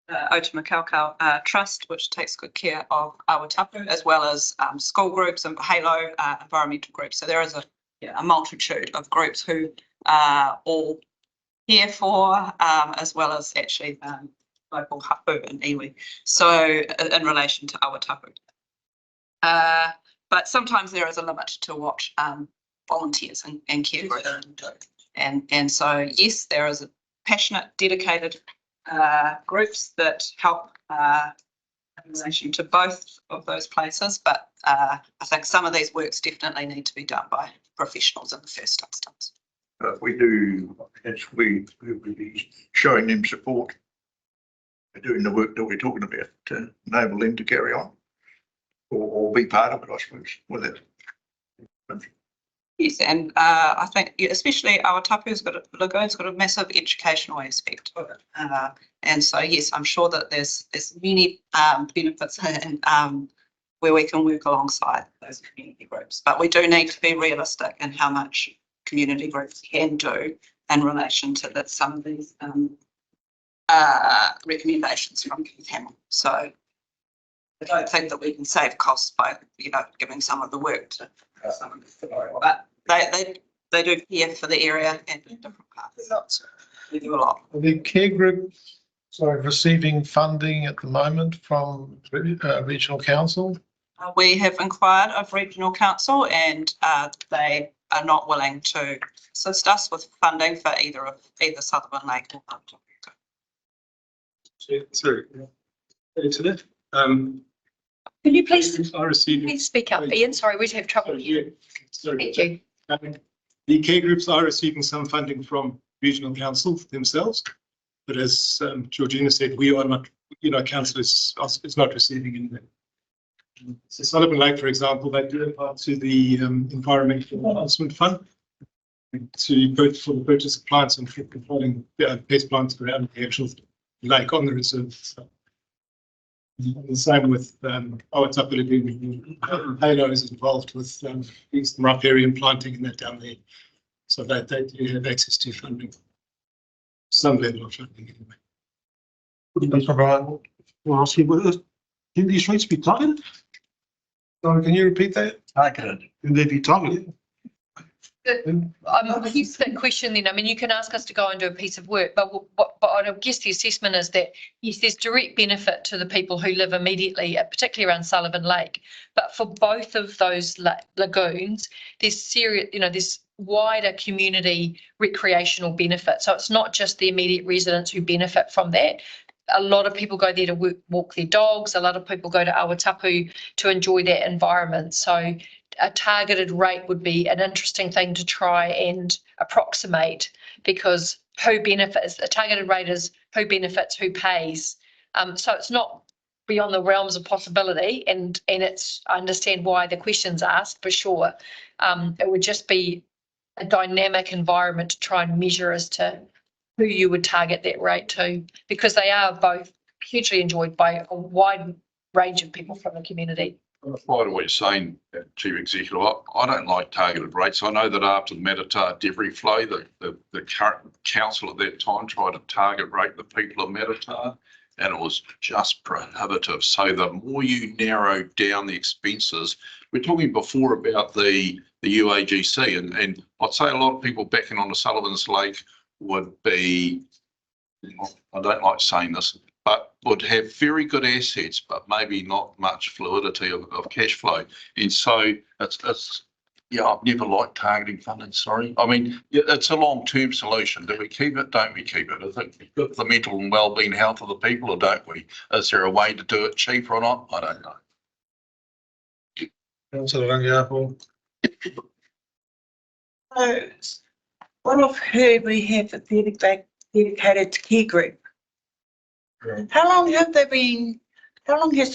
Otamakaukau Trust, which takes good care of Awatapu, as well as school groups and Halo environmental groups. So there is a multitude of groups who are all here for, as well as actually local hapu and iwi. So in relation to Awatapu. But sometimes there is a limit to what volunteers and care groups do. And so, yes, there is a passionate, dedicated groups that help in relation to both of those places. But I think some of these works definitely need to be done by professionals in the first instance. If we do, we would be showing them support, doing the work that we're talking about to enable them to carry on or be part of it, I suppose, with it. Yes, and I think especially Awatapu's Lagoon's got a massive educational aspect of it. And so, yes, I'm sure that there's many benefits and where we can work alongside those community groups. But we do need to be realistic in how much community groups can do in relation to that, some of these recommendations from Keith Hamill. So I don't think that we can save costs by, giving some of the work to some of the, but they do care for the area and different parts. We do a lot. Are the care groups receiving funding at the moment from regional council? We have inquired of regional council and they are not willing to assist us with funding for either Sutherland Lake or Sorry. Internet. Can you please Receiving. please speak up, Ian? Sorry, we'd have trouble. Sorry. Thank you. The care groups are receiving some funding from regional council themselves, but as Georgina said, we are not, council is not receiving anything. So Sullivan Lake, for example, they do apply to the Environmental Enhancement Fund for the purchase of plants and controlling pest plants around the actual lake on the reserve. So, the same with Awatapu. Halo is involved with some riparian planting and that down there. So they do have access to funding. Some level of funding anyway. Mr. Brian, well, I'll see what can these rates be targeted? Sorry, can you repeat that? Targeted. Can they be targeted? I'm used to that question then. I mean, you can ask us to go and do a piece of work, but I guess the assessment is that, yes, there's direct benefit to the people who live immediately, particularly around Sullivan Lake. But for both of those lagoons, there's serious, there's wider community recreational benefit. So it's not just the immediate residents who benefit from that. A lot of people go there to walk their dogs. A lot of people go to Awatapu to enjoy that environment. So a targeted rate would be an interesting thing to try and approximate, because who benefits, a targeted rate is who benefits, who pays. So it's not beyond the realms of possibility, and it's, I understand why the question's asked for sure. It would just be a dynamic environment to try and measure as to who you would target that rate to, because they are both hugely enjoyed by a wide range of people from the community. Right, what you're saying, Chief Executive, I don't like targeted rates. I know that after the Matatā debris flow, the current council at that time tried to target rate the people of Matatā, and it was just prohibitive. So the more you narrow down the expenses, we're talking before about the UAGC, and I'd say a lot of people backing on the Sullivan's Lake would be, I don't like saying this, but would have very good assets, but maybe not much fluidity of cash flow. And so it's I've never liked targeting funding, sorry. I mean, it's a long-term solution. Do we keep it? Don't we keep it? I think we've got the mental and well-being health of the people, or don't we? Is there a way to do it cheaper or not? I don't know. Councillor Rangiapo. So what I've heard, we have a dedicated care group. How long has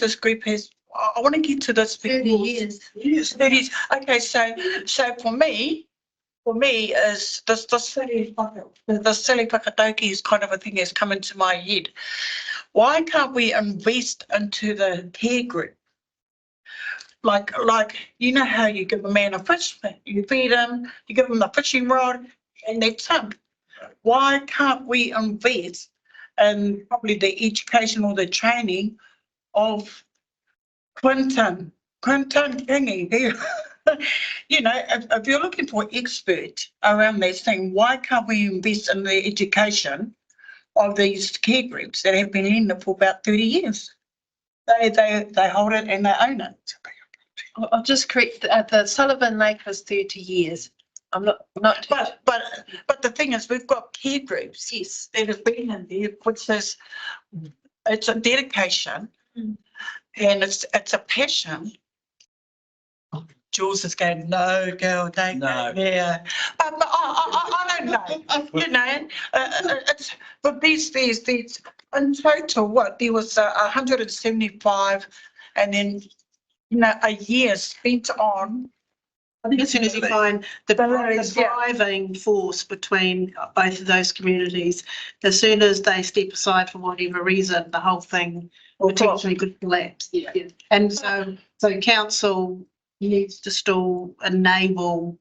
this group I want to get to this. 30 years. Yes, 30 years. Okay, so for me is the silly whakatauki is kind of a thing that's come into my head. why can't we invest into the care group? Like, you know how you give a man a fish, you feed him, you give him a fishing rod, and that's him. Why can't we invest in probably the education or the training of Quinton Kingy? You know, if you're looking for an expert around this thing, why can't we invest in the education of these care groups that have been in there for about 30 years? They hold it and they own it. I'll just correct, the Sullivan Lake was 30 years. I'm not. But the thing is, we've got care groups, yes, that have been in there, which is, it's a dedication and it's a passion. Jules is going, no, girl, don't go there. But I don't know, you know, it's, but these, in total, what, there was 175 and then, you know, a year spent on. I think as soon as you find the driving force between both of those communities, as soon as they step aside for whatever reason, the whole thing potentially could collapse. Yeah. And so council needs to still enable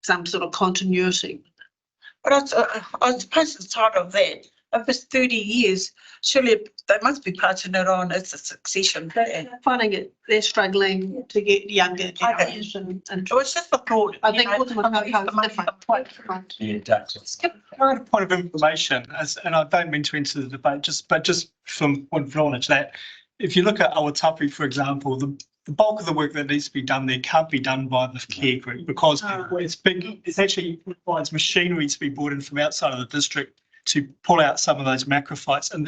some sort of continuity. But I suppose it's part of that. If it's 30 years, surely they must be passing it on as a succession plan. Finding it, they're struggling to get younger generation. And So it's just a thought. I think different. Yeah, that's. Can I add a point of information, and I don't mean to enter the debate, just from point of knowledge that if you look at Awatapu, for example, the bulk of the work that needs to be done there can't be done by the care group because it's big. It actually requires machinery to be brought in from outside of the district to pull out some of those macrophytes. And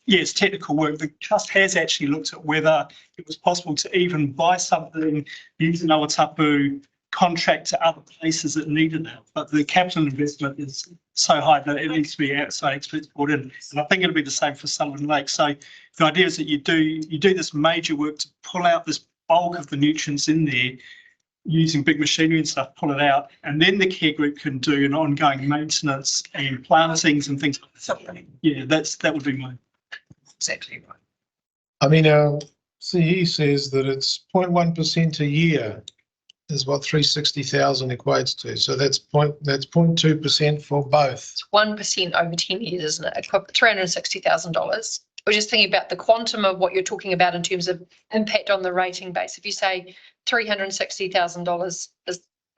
it's technical work. The trust has actually looked at whether it was possible to even buy something using Awatapu, contract to other places that needed it. But the capital investment is so high that it needs to be outside experts brought in. And I think it'll be the same for Sullivan Lake. So the idea is that you do this major work to pull out this bulk of the nutrients in there using big machinery and stuff, pull it out, and then the care group can do an ongoing maintenance and plantings and things like that. Yeah, that would be my exactly right. I mean, our CE says that it's 0.1% a year is what 360,000 equates to. So that's 0.2% for both. It's 1% over 10 years, isn't it? $360,000. We're just thinking about the quantum of what you're talking about in terms of impact on the rating base. If you say $360,000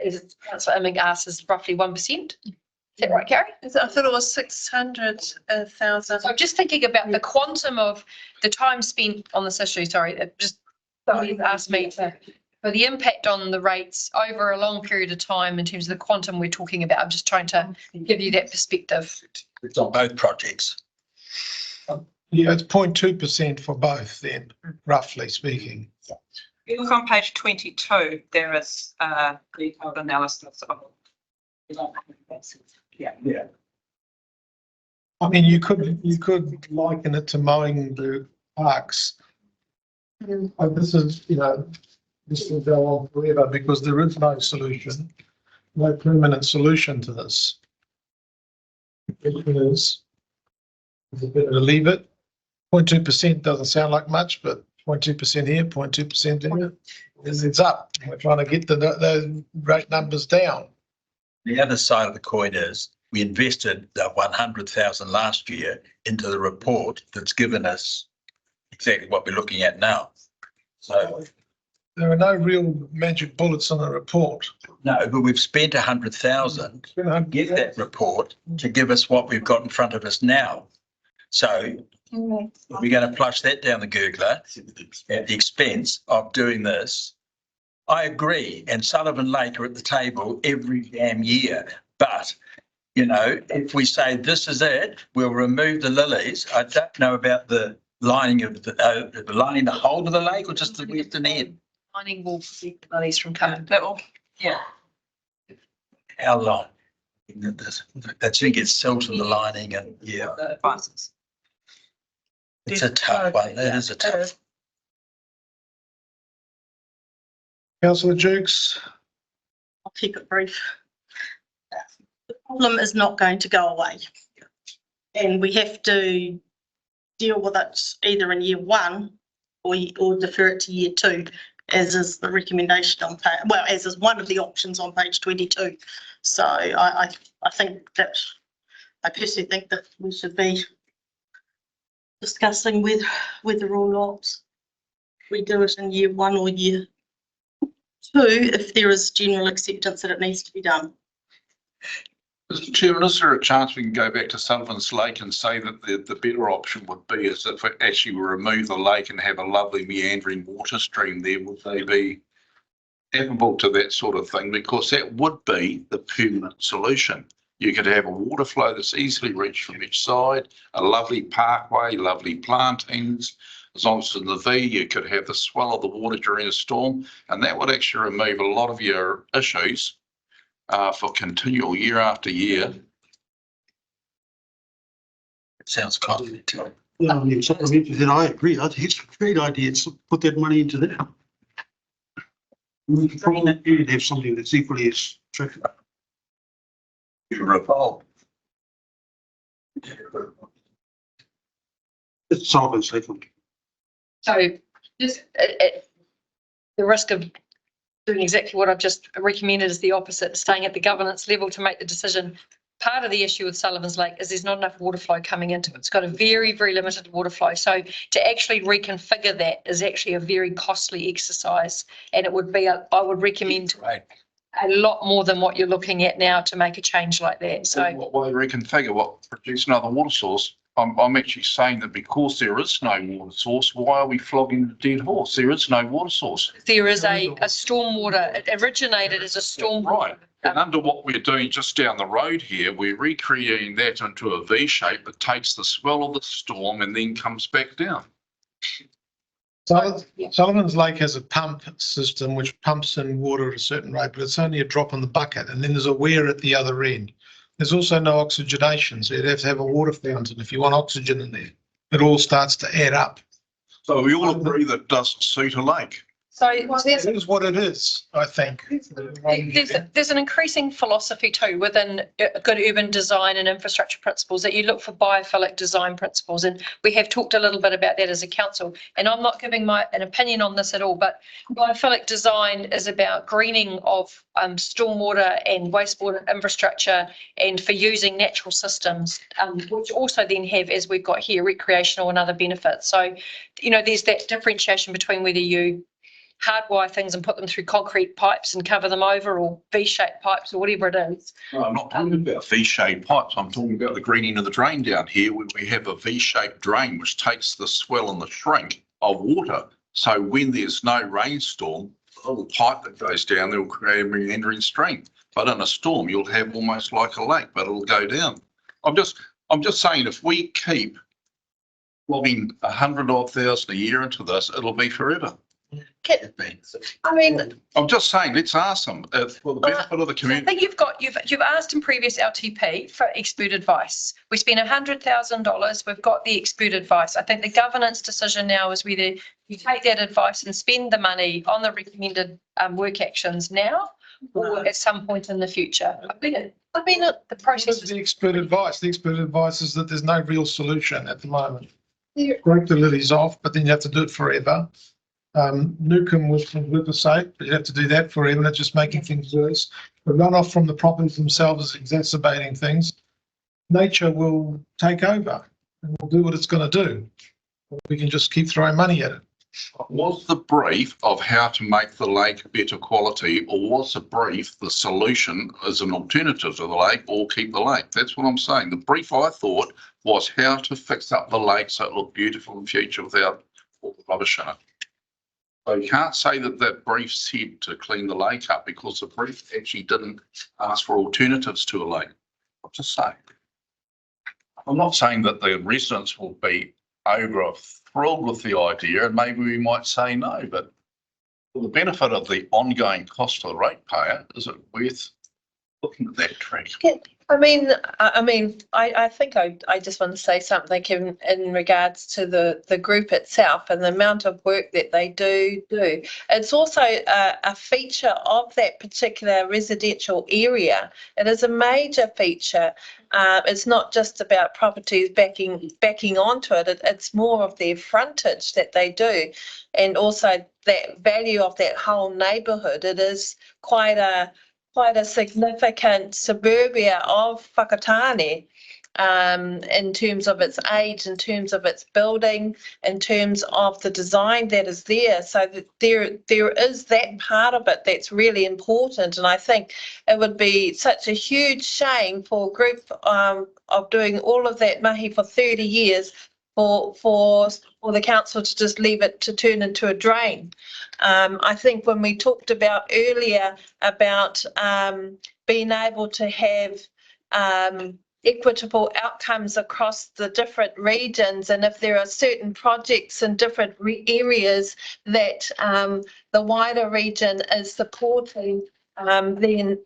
is Councillor Imig asks is roughly 1%. Is that right, Carrie? I thought it was 600,000. So I'm just thinking about the quantum of the time spent on this issue. Sorry, somebody asked me for the impact on the rates over a long period of time in terms of the quantum we're talking about. I'm just trying to give you that perspective. It's on both projects. Yeah, it's 0.2% for both then, roughly speaking. If you look on page 22, there is a detailed analysis of. Yeah. I mean, you could liken it to mowing the parks. This is, this will go on forever because there is no solution, no permanent solution to this. It is better to leave it. 0.2% doesn't sound like much, but 0.2% here, 0.2% there, it's up. We're trying to get those rate numbers down. The other side of the coin is we invested the 100,000 last year into the report that's given us exactly what we're looking at now. So there are no real magic bullets on the report. No, but we've spent 100,000 to get that report to give us what we've got in front of us now. So we're going to flush that down the gurgler at the expense of doing this. I agree, and Sullivan Lake are at the table every damn year. But, if we say this is it, we'll remove the lilies. I don't know about the lining of lining the whole of the lake or just the western end. Lining will prevent the lilies from coming. Yeah. How long? That should get silt in the lining and it's a tough one. That is a tough one. Councillor Jukes. I'll keep it brief. The problem is not going to go away. And we have to deal with it either in year one or defer it to year two, as is the recommendation on page, well, as is one of the options on page 22. So I think that, I personally think that we should be discussing whether or not we do it in year one or year two, if there is general acceptance that it needs to be done. Mr Chairman, is there a chance we can go back to Sullivan's Lake and say that the better option would be is if we actually remove the lake and have a lovely meandering water stream there? Would they be amenable to that sort of thing? Because that would be the permanent solution. You could have a water flow that's easily reached from each side, a lovely parkway, lovely plantings. As long as it's in the V, you could have the swell of the water during a storm, and that would actually remove a lot of your issues for continual year after year. It sounds confident. Yeah, I mean, supplementary, then I agree. I think it's a great idea to put that money into that. We could probably have something that's equally as attractive. It's Sullivan's Lake. So just at the risk of doing exactly what I've just recommended is the opposite, staying at the governance level to make the decision. Part of the issue with Sullivan's Lake is there's not enough water flow coming into it. It's got a very, very limited water flow. So to actually reconfigure that is actually a very costly exercise. And it would be, I would recommend a lot more than what you're looking at now to make a change like that. So Why reconfigure? What, produce another water source? I'm actually saying that because there is no water source, why are we flogging the dead horse? There is no water source. there is a stormwater, it originated as a stormwater. Right. And under what we're doing just down the road here, we're recreating that into a V shape that takes the swell of the storm and then comes back down. Sullivan's Lake has a pump system which pumps in water at a certain rate, but it's only a drop in the bucket, and then there's a weir at the other end. There's also no oxygenation, so you'd have to have a water fountain if you want oxygen in there. It all starts to add up. So we all agree that doesn't suit a lake. So It is what it is, I think. there's an increasing philosophy too within good urban design and infrastructure principles that you look for biophilic design principles. And we have talked a little bit about that as a council. And I'm not giving an opinion on this at all, but biophilic design is about greening of stormwater and wastewater infrastructure and for using natural systems, which also then have, as we've got here, recreational and other benefits. So, you know, there's that differentiation between whether you hardwire things and put them through concrete pipes and cover them over, or V-shaped pipes, or whatever it is. No, I'm not talking about V-shaped pipes. I'm talking about the greening of the drain down here, where we have a V-shaped drain which takes the swell and the shrink of water. So when there's no rainstorm, the little pipe that goes down there will create a meandering stream. But in a storm, you'll have almost like a lake, but it'll go down. I'm just saying, if we keep logging 100,000 a year into this, it'll be forever. I mean, I'm just saying, let's ask them for the benefit of the I community. think you've asked in previous LTP for expert advice. We spent $100,000. We've got the expert advice. I think the governance decision now is whether you take that advice and spend the money on the recommended work actions now or at some point in the future. I mean, the process. What is the expert advice? The expert advice is that there's no real solution at the moment. Break the lilies off, but then you have to do it forever. Newcombe was with the safe, but you have to do that forever, and it's just making things worse. The runoff from the properties themselves is exacerbating things. Nature will take over and will do what it's going to do. We can just keep throwing money at it. Was the brief of how to make the lake better quality, or was the brief the solution as an alternative to the lake, or keep the lake? That's what I'm saying. The brief, I thought, was how to fix up the lake so it looked beautiful in future without all the rubbish in it. So you can't say that that brief said to clean the lake up, because the brief actually didn't ask for alternatives to a lake. I'm just saying. I'm not saying that the residents will be over thrilled with the idea, and maybe we might say no, but for the benefit of the ongoing cost of the ratepayer, is it worth looking at that track. I think I just want to say something in regards to the group itself and the amount of work that they do. It's also a feature of that particular residential area. It is a major feature. It's not just about properties backing onto it. It's more of their frontage that they do, and also that value of that whole neighbourhood. It is quite a significant suburbia of Whakatane, in terms of its age, in terms of its building, in terms of the design that is there. So that there is that part of it that's really important. And I think it would be such a huge shame for a group of doing all of that mahi for 30 years for the council to just leave it to turn into a drain. I think when we talked about earlier about being able to have equitable outcomes across the different regions, and if there are certain projects in different areas that the wider region is supporting, then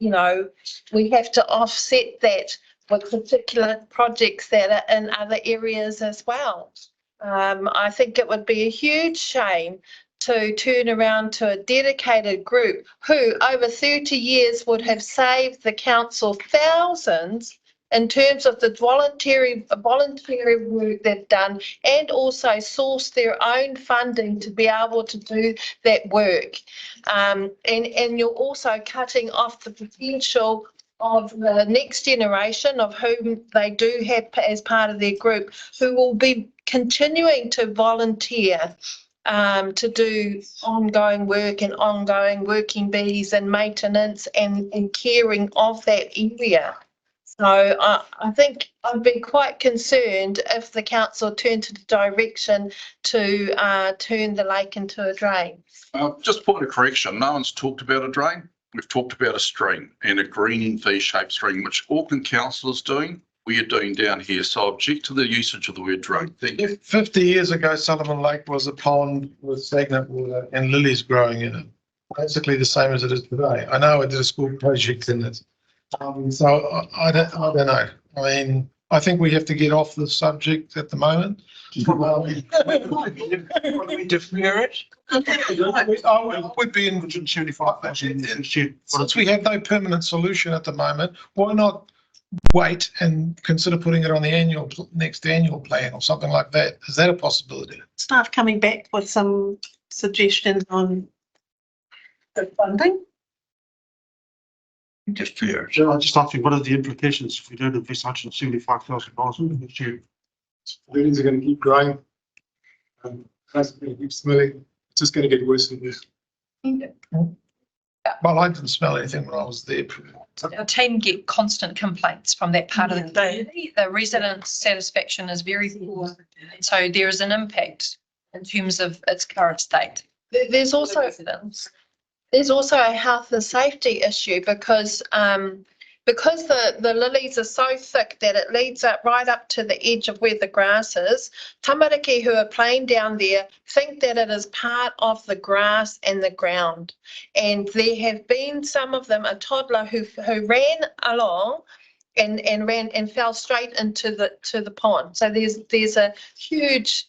we have to offset that with particular projects that are in other areas as well. I think it would be a huge shame to turn around to a dedicated group who over 30 years would have saved the council thousands in terms of the voluntary work they've done, and also source their own funding to be able to do that work. And you're also cutting off the potential of the next generation of whom they do have as part of their group, who will be continuing to volunteer to do ongoing work and ongoing working bees and maintenance and caring of that area. So I think I'd be quite concerned if the council turned to the direction to turn the lake into a drain. Just point of correction, no one's talked about a drain. We've talked about a stream, and a green V-shaped stream, which Auckland Council is doing. We are doing down here. So object to the usage of the word drain. Thank you. 50 years ago, Sullivan Lake was a pond with stagnant water and lilies growing in it. Basically the same as it is today. I know I did a school project in it. So I don't know. I mean, I think we have to get off the subject at the moment. We defer it. I would be in 175,000. Since we have no permanent solution at the moment, why not wait and consider putting it on the next annual plan or something like that? Is that a possibility? Staff coming back with some suggestions on the funding. Defer. So I just asking, what are the implications if we don't invest $175,000 next year? Lilies are going to keep growing. It's going to keep smelling. It's just going to get worse and worse. Well, I didn't smell anything when I was there. Our team get constant complaints from that part of the community. The resident satisfaction is very poor. So there is an impact in terms of its current state. There's also a health and safety issue because the lilies are so thick that it leads up right up to the edge of where the grass is. Tamariki who are playing down there think that it is part of the grass and the ground. And there have been some of them, a toddler who ran along and fell straight into the pond. So there's a huge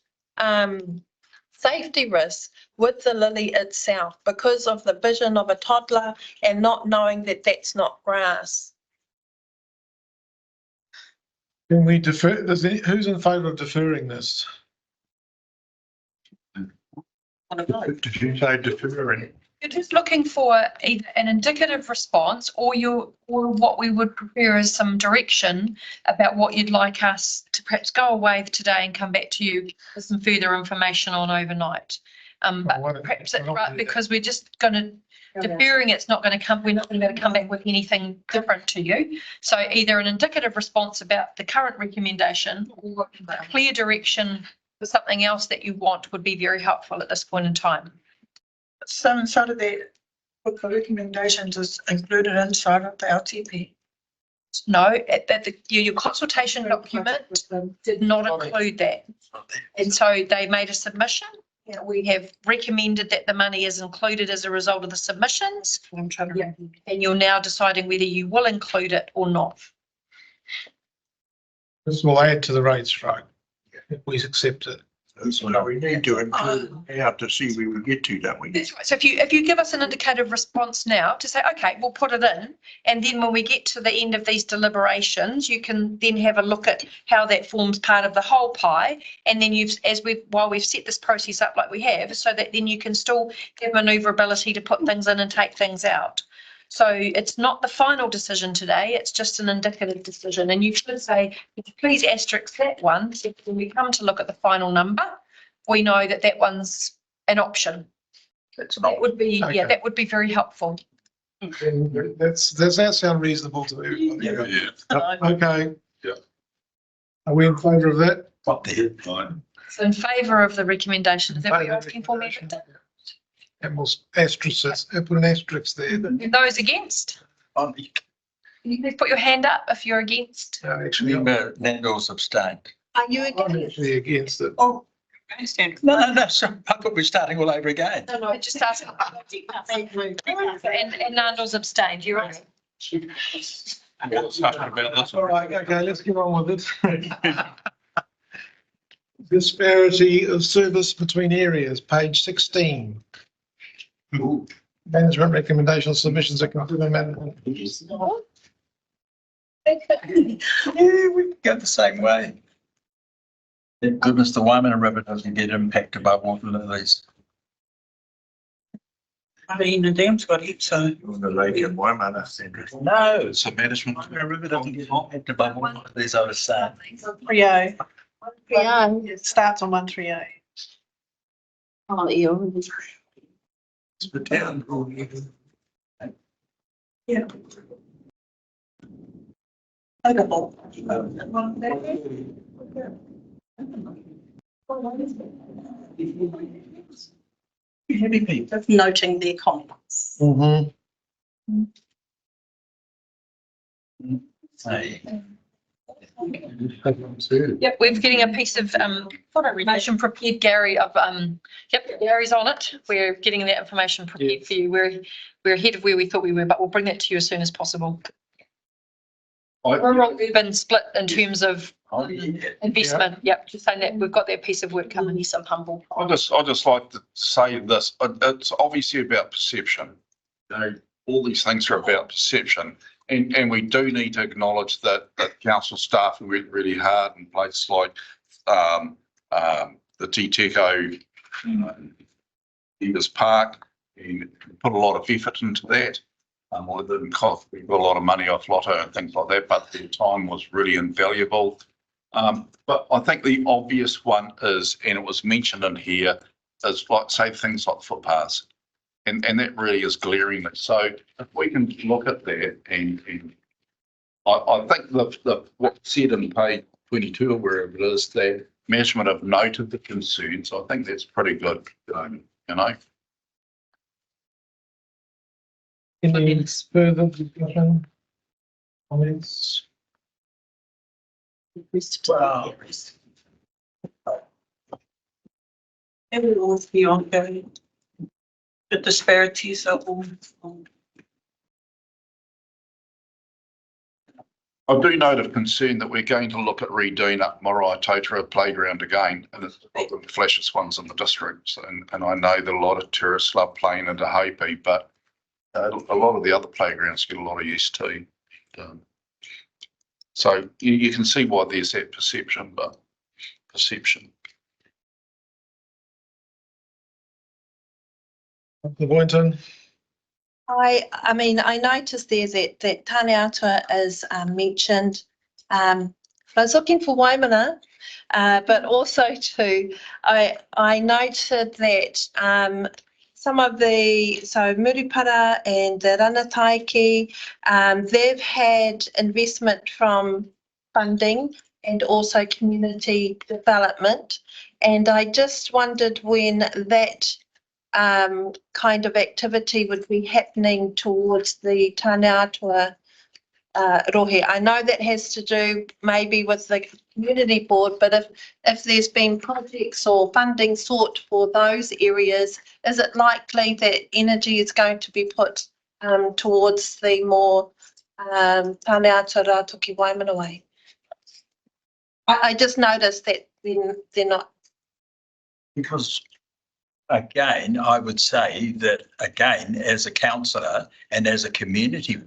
safety risk with the lily itself because of the vision of a toddler and not knowing that that's not grass. Can we defer? Who's in favour of deferring this? Did you say deferring? You're just looking for either an indicative response or what we would prepare as some direction about what you'd like us to perhaps go away today and come back to you with some further information on overnight. But perhaps because we're just going to deferring, it's not going to come. We're not going to be able to come back with anything different to you. So either an indicative response about the current recommendation or a clear direction for something else that you want would be very helpful at this point in time. Some sort of the recommendations is included inside of the LTP. No, your consultation document did not include that. And so they made a submission we have recommended that the money is included as a result of the submissions. I'm trying to. Yeah. And you're now deciding whether you will include it or not. This will add to the rate strike if we accept it. So we need to include out to see where we get to, don't we? That's right. So if you give us an indicative response now to say, okay, we'll put it in, and then when we get to the end of these deliberations, you can then have a look at how that forms part of the whole pie. And then while we've set this process up like we have, so that then you can still have maneuverability to put things in and take things out. So it's not the final decision today, it's just an indicative decision. And you should say, please asterisk that one. So when we come to look at the final number, we know that that one's an option. That would be, Okay. yeah, that would be very helpful. Does that sound reasonable to everybody? Yeah. Okay. Yeah. Are we in favour of that? What the headline? So in favour of the recommendation, is that what you're asking for, me, Victor? And we'll put an asterisk there. And those against? Can you please put your hand up if you're against? No, actually, Member Landell's abstained. Are you I'm against? actually against it. Oh, No, sorry, I thought we're starting all over again. No, just ask. And Nando's abstained, you're right. All right, okay, let's get on with it. Disparity of service between areas, page 16. Management recommendation submissions are considered management. Yeah, we go the same way. Thank goodness the Waimana River doesn't get impacted by water lilies. I mean, the dam's got heaps, so. The lake in Waimana Centre. No, it's a management. Waimana River doesn't get impacted by water lilies, I was saying. 130. It starts on 130. Oh, you. It's the town. Yeah. Heavy people. Noting their comments. Mm-hmm. Hey. Yep, we're getting a piece of information prepared, Gary, of yep, Gary's on it. We're getting that information prepared for you. We're ahead of where we thought we were, but we'll bring that to you as soon as possible. Rural urban split in terms of investment. Yep, just saying that we've got that piece of work coming. Yes, I'm humble. I just like to say this, it's obviously about perception. You know, all these things are about perception. And we do need to acknowledge that council staff work really hard in places like the TTECO, Evers Park, and put a lot of effort into that. Well, it didn't cost, we got a lot of money off Lotto and things like that, but their time was really invaluable. But I think the obvious one is, and it was mentioned in here, is like, say, things like footpaths. And that really is glaring. So if we can look at that and I think the what's said in page 22 or wherever it is, that management have noted the concerns. I think that's pretty good, you know. Any further discussion? Comments? Wow. It will always be ongoing. The disparities are all. I do note of concern that we're going to look at redoing up Marae Totara playground again, and it's one of the flashiest ones in the district. And I know that a lot of tourists love playing into Hopi, but a lot of the other playgrounds get a lot of use too. So you can see why there's that perception. Boynton? I mean, I noticed there that Tane Atua is mentioned. I was looking for Waimana, but also too, I noted that some of so Murupara and the Ranataiki, they've had investment from funding and also community development. And I just wondered when that kind of activity would be happening towards the Tane Atua rohe. I know that has to do maybe with the community board, but if there's been projects or funding sought for those areas, is it likely that energy is going to be put towards the more Taneata Rātoki Waimanawai? I just noticed that they're not. Because again, I would say that again, as a councillor and as a community,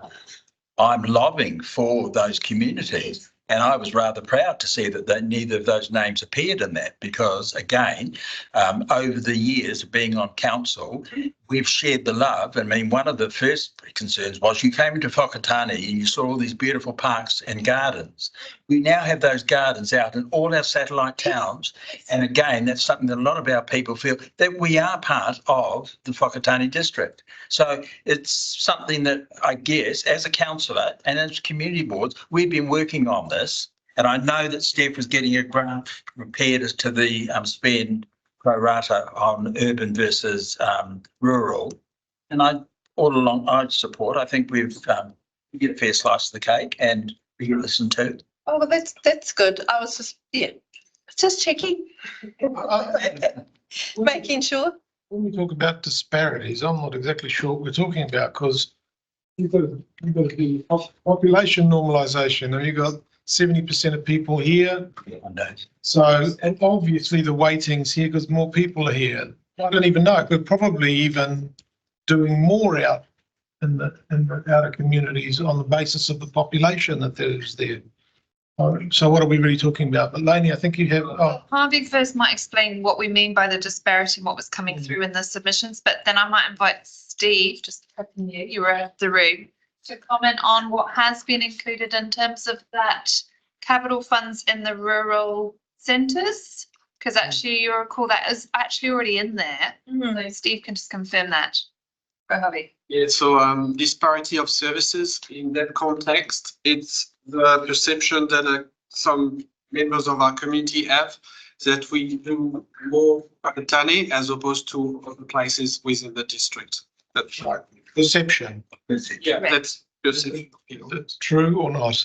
I'm lobbying for those communities. And I was rather proud to see that neither of those names appeared in that, because again, over the years of being on council, we've shared the love. I mean, one of the first concerns was you came into Whakatane and you saw all these beautiful parks and gardens. We now have those gardens out in all our satellite towns. And again, that's something that a lot of our people feel, that we are part of the Whakatane district. So it's something that I guess as a councillor and as community boards, we've been working on this. And I know that Steph was getting a grant prepared as to the spend pro rata on urban versus rural. And all along I support. I think we get a fair slice of the cake and we get listened to. Oh, well, that's good. I was just checking, making sure. When we talk about disparities, I'm not exactly sure what we're talking about, because you've got the population normalisation, and you've got 70% of people here. Yeah, I know. So, and obviously the weighting's here because more people are here. I don't even know. We're probably even doing more out in the outer communities on the basis of the population that is there. So what are we really talking about? But Lainey, I think you have. Harvey first might explain what we mean by the disparity and what was coming through in the submissions, but then I might invite Steve, just prepping you were out of the room, to comment on what has been included in terms of that capital funds in the rural centres, because actually you recall that is actually already in there. So Steve can just confirm that. Go Harvey. Yeah, so disparity of services in that context, it's the perception that some members of our community have that we do more Whakatane as opposed to other places within the district. That's right. Perception. Yeah, that's perception. That's true or not?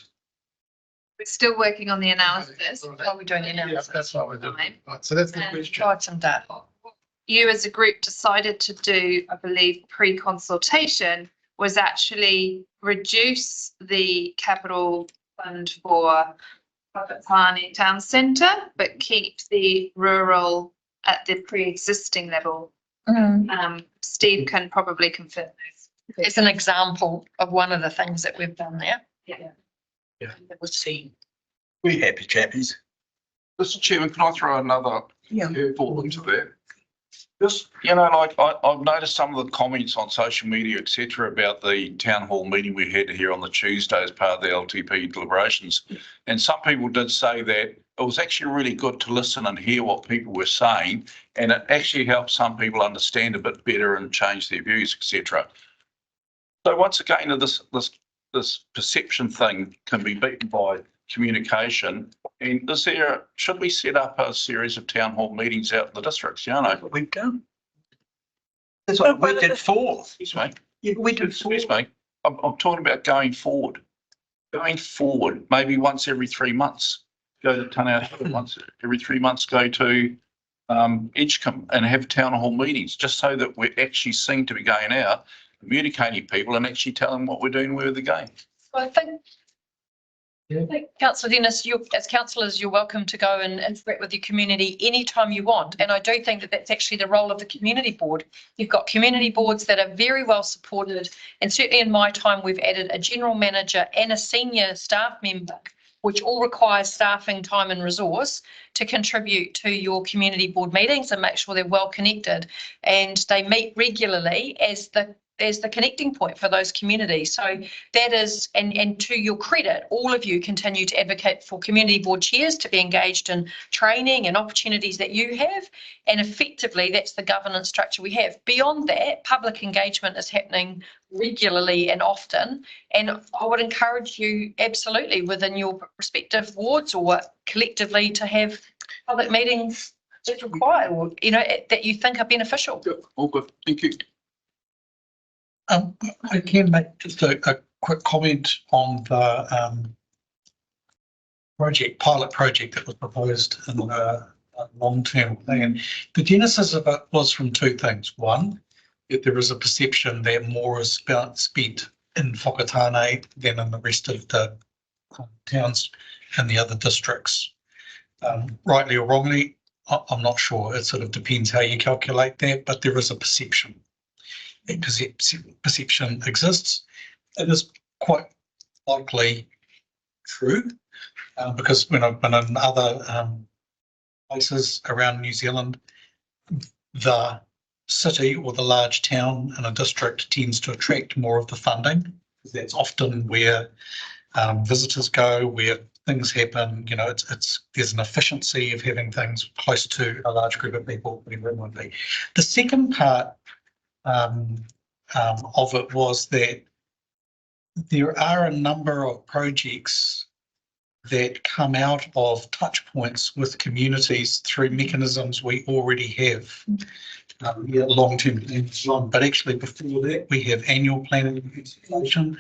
We're still working on the analysis. While we're doing the analysis. Yeah, that's what we're doing. Right, so that's the question. Provide some data. You as a group decided to do, I believe, pre-consultation was actually reduce the capital fund for Whakatane Town Centre, but keep the rural at the pre-existing level. Steve can probably confirm this. It's an example of one of the things that we've done there. Yeah. That was seen. We happy chappies. Mr. Chairman, can I throw another curveball into that? Just, like I've noticed some of the comments on social media, etc., about the town hall meeting we had here on the Tuesday as part of the LTP deliberations. And some people did say that it was actually really good to listen and hear what people were saying, and it actually helped some people understand a bit better and change their views, etc. So once again, this perception thing can be beaten by communication. And should we set up a series of town hall meetings out in the districts? We've done. That's what we did for. Excuse me. Yeah, we did Excuse me. I'm talking about going forward. Going forward, maybe once every 3 months, go to Taneata, once every 3 months, go to Edgecombe and have town hall meetings, just so that we're actually seen to be going out, communicating people and actually telling them what we're doing, where they're going. I think Councillor Dennis, as councillors, you're welcome to go and interact with your community anytime you want. And I do think that that's actually the role of the community board. You've got community boards that are very well supported. And certainly in my time, we've added a general manager and a senior staff member, which all requires staffing, time and resource to contribute to your community board meetings and make sure they're well connected. And they meet regularly as the connecting point for those communities. So that is, and to your credit, all of you continue to advocate for community board chairs to be engaged in training and opportunities that you have. And effectively, that's the governance structure we have. Beyond that, public engagement is happening regularly and often. And I would encourage you absolutely within your respective wards or collectively to have public meetings that require, or, that you think are beneficial. All good. Thank you. I can make just a quick comment on the pilot project that was proposed in the long-term plan. The genesis of it was from two things. One, that there is a perception that more is spent in Whakatane than in the rest of the towns and the other districts. Rightly or wrongly, I'm not sure. It sort of depends how you calculate that, but there is a perception. That perception exists. It is quite likely true because when I've been in other places around New Zealand, the city or the large town in a district tends to attract more of the funding. That's often where visitors go, where things happen. You know, there's an efficiency of having things close to a large group of people, whatever it might be. The second part of it was that there are a number of projects that come out of touch points with communities through mechanisms we already have. Long-term plans, but actually before that we have annual planning and consultation.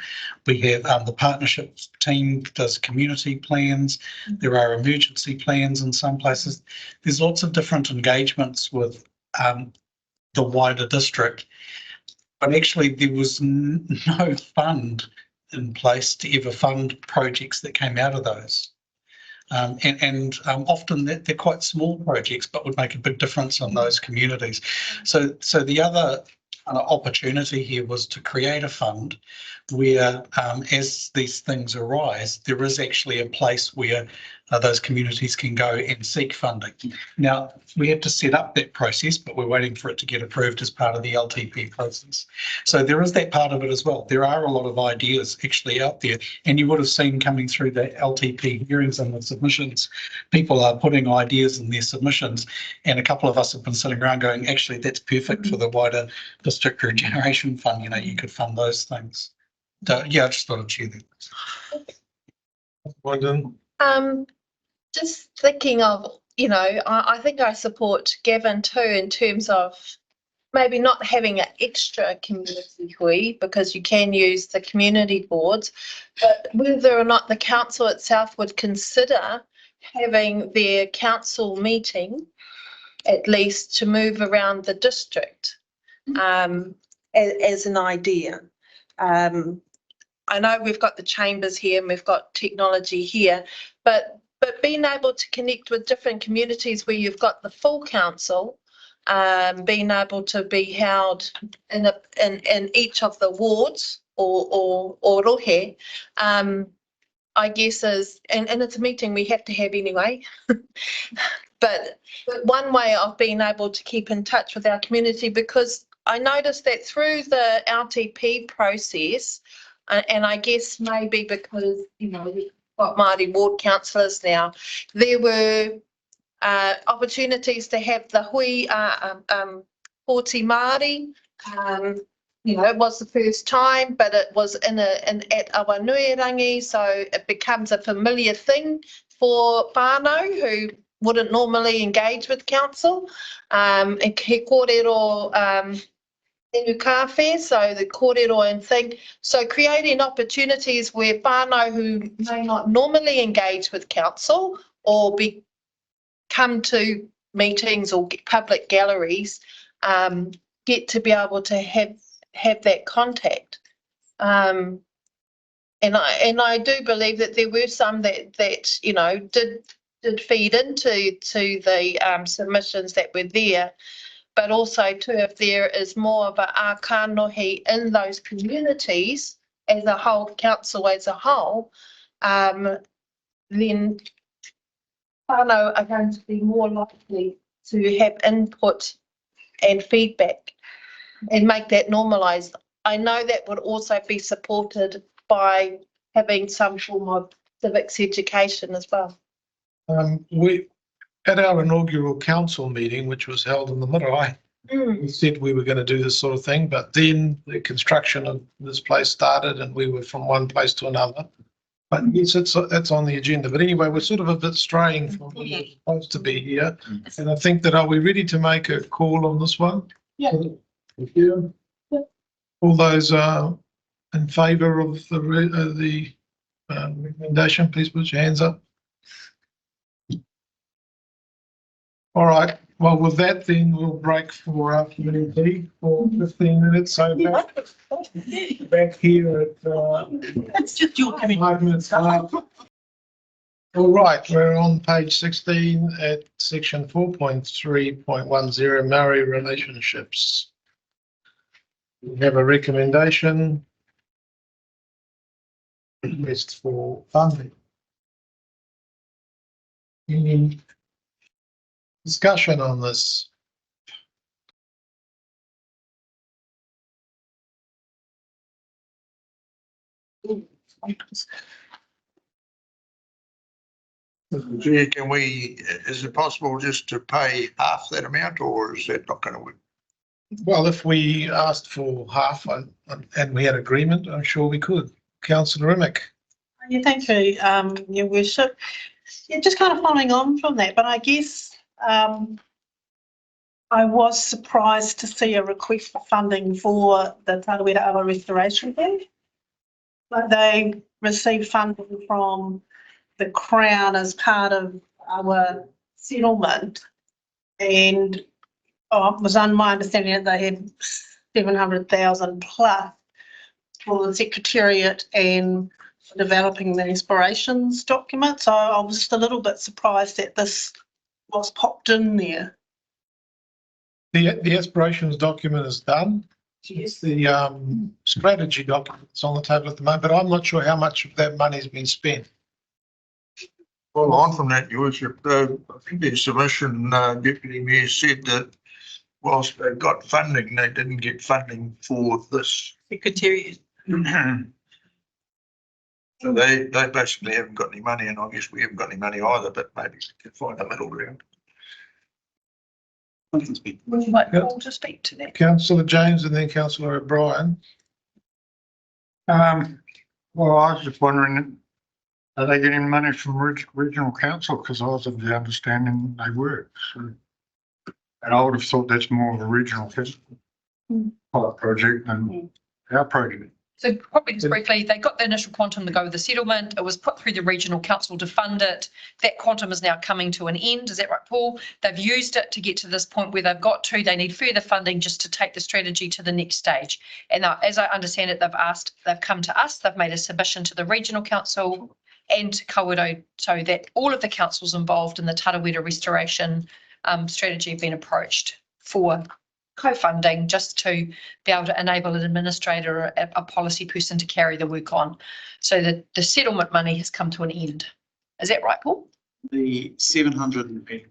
We have the partnerships team does community plans. There are emergency plans in some places. There's lots of different engagements with the wider district, but actually there was no fund in place to ever fund projects that came out of those. Often they're quite small projects, but would make a big difference in those communities. So the other opportunity here was to create a fund where, as these things arise, there is actually a place where those communities can go and seek funding. Now, we have to set up that process, but we're waiting for it to get approved as part of the LTP process. So there is that part of it as well. There are a lot of ideas actually out there, and you would have seen coming through the LTP hearings and the submissions, people are putting ideas in their submissions, and a couple of us have been sitting around going, actually, that's perfect for the wider district regeneration fund. You know, you could fund those things. So, yeah, I just thought I'd share that. Just thinking of, you know, I think I support Gavin too in terms of maybe not having an extra community hui because you can use the community boards, but whether or not the council itself would consider having their council meeting at least to move around the district as an idea. I know we've got the chambers here and we've got technology here, but being able to connect with different communities where you've got the full council, being able to be held in each of the wards or rohe, I guess is, and it's a meeting we have to have anyway. But one way of being able to keep in touch with our community, because I noticed that through the LTP process, and I guess maybe because, you know, we've got Māori ward councillors now, there were opportunities to have the hui Pōti Māori. You know, it was the first time, but it was at Awanuirangi, so it becomes a familiar thing for whānau who wouldn't normally engage with council. And he kōrero inu kawhe, so the kōrero and thing. So creating opportunities where whānau who may not normally engage with council or come to meetings or public galleries get to be able to have that contact. And I do believe that there were some that you know did feed into the submissions that were there. But also too, if there is more of a ākanohi in those communities as a whole, council as a whole, then whānau are going to be more likely to have input and feedback and make that normalised. I know that would also be supported by having some form of civics education as well. We at our inaugural council meeting, which was held in the marae, we said we were going to do this sort of thing, but then the construction of this place started and we were from one place to another. But yes, it's on the agenda. But anyway, we're sort of a bit straying from what we're supposed to be here. And I think that, are we ready to make a call on this one? Yeah. Thank you. All those in favour of the recommendation, please put your hands up. All right, well, with that, then we'll break for afternoon tea for 15 minutes. So back here at It's just your coming. 5 minutes half. All right, we're on page 16 at section 4.3.10, Maori relationships. We have a recommendation. Request for funding. Any discussion on this? Gee, can we, is it possible just to pay half that amount, or is that not going to work? Well, if we asked for half and we had agreement, I'm sure we could. Councillor Rimmick. Yeah, thank you, Your Worship. Yeah, just kind of following on from that, but I guess I was surprised to see a request for funding for the Tarawera Awa Restoration Fund. Like they received funding from the Crown as part of our settlement, and it was on my understanding that they had 700,000 plus for the Secretariat and for developing the aspirations document. So I was just a little bit surprised that this was popped in there. The aspirations document is done. Yes. The strategy document is on the table at the moment, but I'm not sure how much of that money has been spent. Well, on from that, Your Worship, I think the submission, Deputy Mayor said that whilst they got funding, they didn't get funding for this. Secretariat. So they basically haven't got any money, and I guess we haven't got any money either, but maybe we can find a middle ground. Would you like Paul to speak to that? Councillor James and then Councillor O'Brien. Well, I was just wondering, are they getting money from regional council? Because I was of the understanding they were. So, and I would have thought that's more of a regional project than our project. So probably just briefly, they got the initial quantum to go with the settlement. It was put through the regional council to fund it. That quantum is now coming to an end. Is that right, Paul? They've used it to get to this point where they've got to. They need further funding just to take the strategy to the next stage. And now, as I understand it, they've come to us. They've made a submission to the regional council and to Kawerau, so that all of the councils involved in the Tarawera restoration strategy have been approached for co-funding, just to be able to enable an administrator or a policy person to carry the work on. So that the settlement money has come to an end. Is that right, Paul? The 780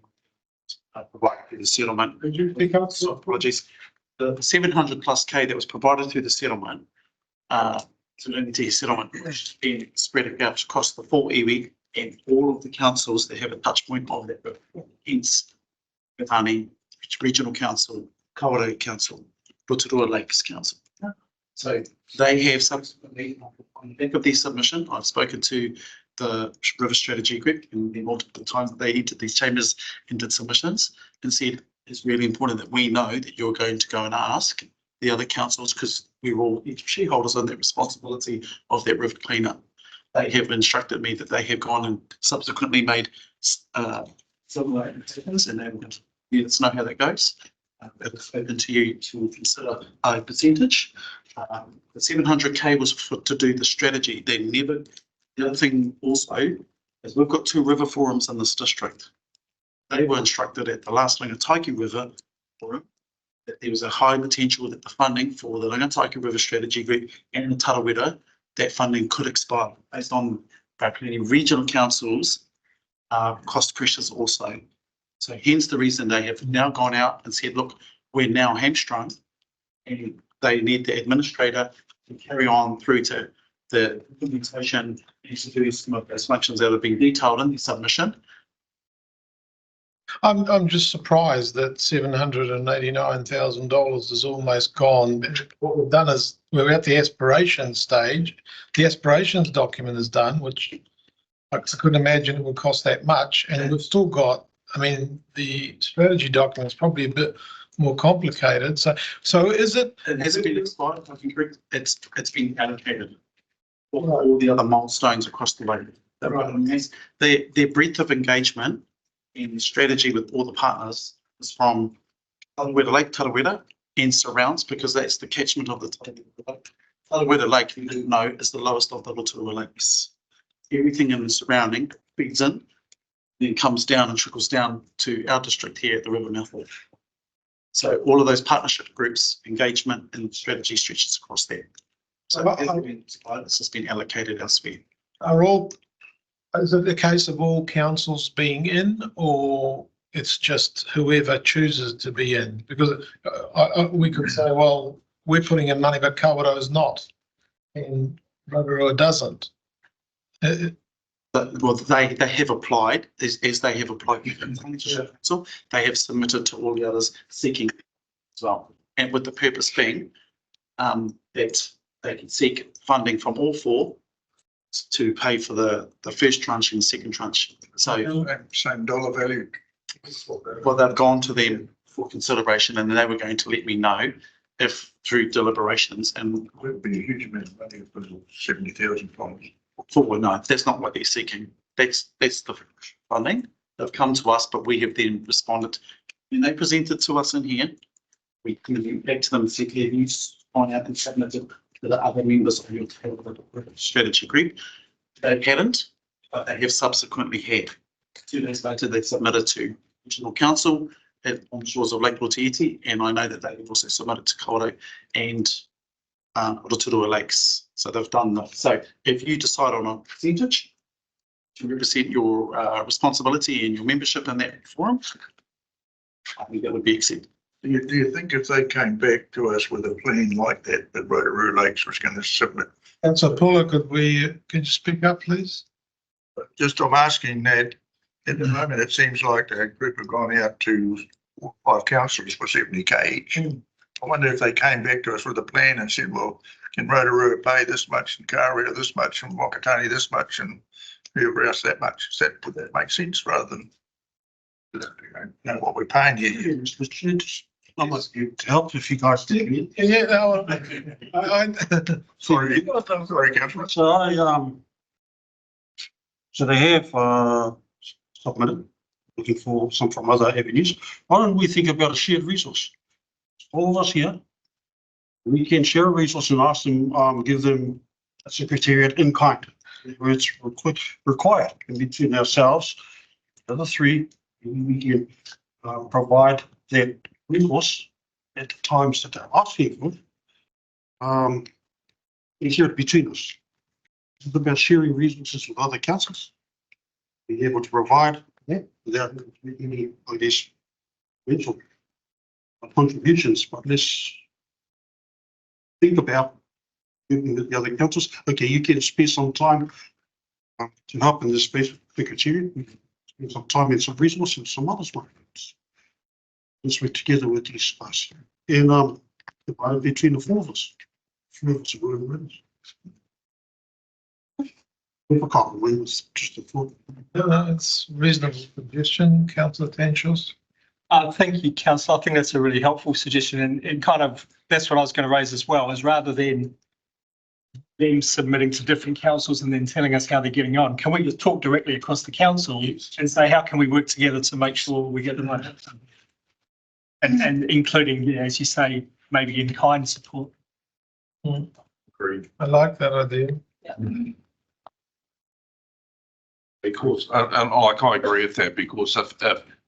provided through the settlement. Could you pick up? Apologies. The 700 plus K that was provided through the settlement, it's an NT settlement, which has been spread out across the full iwi and all of the councils that have a touch point of that. Hence, Bethany Regional Council, Kawerau Council, Rotorua Lakes Council. So they have subsequently, on the back of their submission, I've spoken to the River Strategy Group and the multiple times that they entered these chambers and did submissions and said it's really important that we know that you're going to go and ask the other councils, because we're all shareholders on that responsibility of that river cleanup. They have instructed me that they have gone and subsequently made similar decisions, and they will let us know how that goes. I've spoken to you to consider a percentage. The 700K was to do the strategy. They never. The other thing also is we've got 2 river forums in this district. They were instructed at the last Langataiki River Forum that there was a high potential that the funding for the Langataiki River Strategy Group and the Tarawera, that funding could expire based on plenty regional councils cost pressures also. So hence the reason they have now gone out and said, look, we're now hamstrung and they need the administrator to carry on through to the implementation and to do some of those functions that have been detailed in the submission. I'm just surprised that $789,000 is almost gone. What we've done is we're at the aspirations stage. The aspirations document is done, which I couldn't imagine it would cost that much. And we've still got, I mean, the strategy document is probably a bit more complicated. So is it? It hasn't been expired, I think, correct? It's been allocated for all the other milestones across the way. Their breadth of engagement and strategy with all the partners is from Tarawera Lake, Tarawera and surrounds, because that's the catchment of the Tarawera Lake. Tarawera Lake, you didn't know, is the lowest of the Rotorua lakes. Everything in the surrounding feeds in, then comes down and trickles down to our district here at the river mouth. So all of those partnership groups, engagement and strategy stretches across there. So it's just been allocated elsewhere. Is it the case of all councils being in, or it's just whoever chooses to be in? Because we could say, well, we're putting in money, but Kawerau is not, and Rotorua doesn't. Well, they have applied, as they have applied, so they have submitted to all the others seeking as well. And with the purpose being that they can seek funding from all four to pay for the first tranche and the second tranche. So same dollar value. Well, they've gone to them for consideration, and they were going to let me know if through deliberations, and It would be a huge amount of money for £70,000. well, no, that's not what they're seeking. That's the funding. They've come to us, but we have then responded. When they presented to us in here, we can back to them and said, "Have you find out and submitted to the other members of your strategy group?" They hadn't, but they have subsequently had. 2 days later, they submitted to Regional Council on the shores of Lake Rotiiti, and I know that they have also submitted to Kawerau and Rotorua Lakes. So they've done that. So if you decide on a percentage to represent your responsibility and your membership in that forum, I think that would be accepted. Do you think if they came back to us with a plan like that Rotorua Lakes was going to submit? Councillor Paula, could you speak up, please? Just I'm asking that at the moment, it seems like the group have gone out to 4 or 5 councils for 70k each. I wonder if they came back to us with a plan and said, well, can Rotorua pay this much and Kawerau this much and Wakatani this much and whoever else that much? Would that make sense rather than know what we're paying here? I must be to help if you guys did. Yeah, no, Sorry, councillor. So they have submitted, looking for some from other avenues. Why don't we think about a shared resource? All of us here, we can share a resource and ask them, give them a secretariat in kind, where it's required, and between ourselves, the other 3, we can provide that resource at the times that they're asking for. And share it between us. It's about sharing resources with other councils. Be able to provide that without any, I guess, mental contributions, but let's think about working with the other councils. Okay, you can spare some time to help in this space with secretariat. Spend some time and some resources and some others. Let's work together with these guys and divide between the 4 of us. 3 of us are going with us. Difficult, we was just a thought. no, it's reasonable suggestion, councillor Tanchos. Thank you, councillor. I think that's a really helpful suggestion, and kind of that's what I was going to raise as well, is rather than them submitting to different councils and then telling us how they're getting on, can we just talk directly across the council and say, how can we work together to make sure we get the right outcome? And including, yeah, as you say, maybe in kind support. Agreed. I like that idea. Yeah. Because, and I agree with that, because if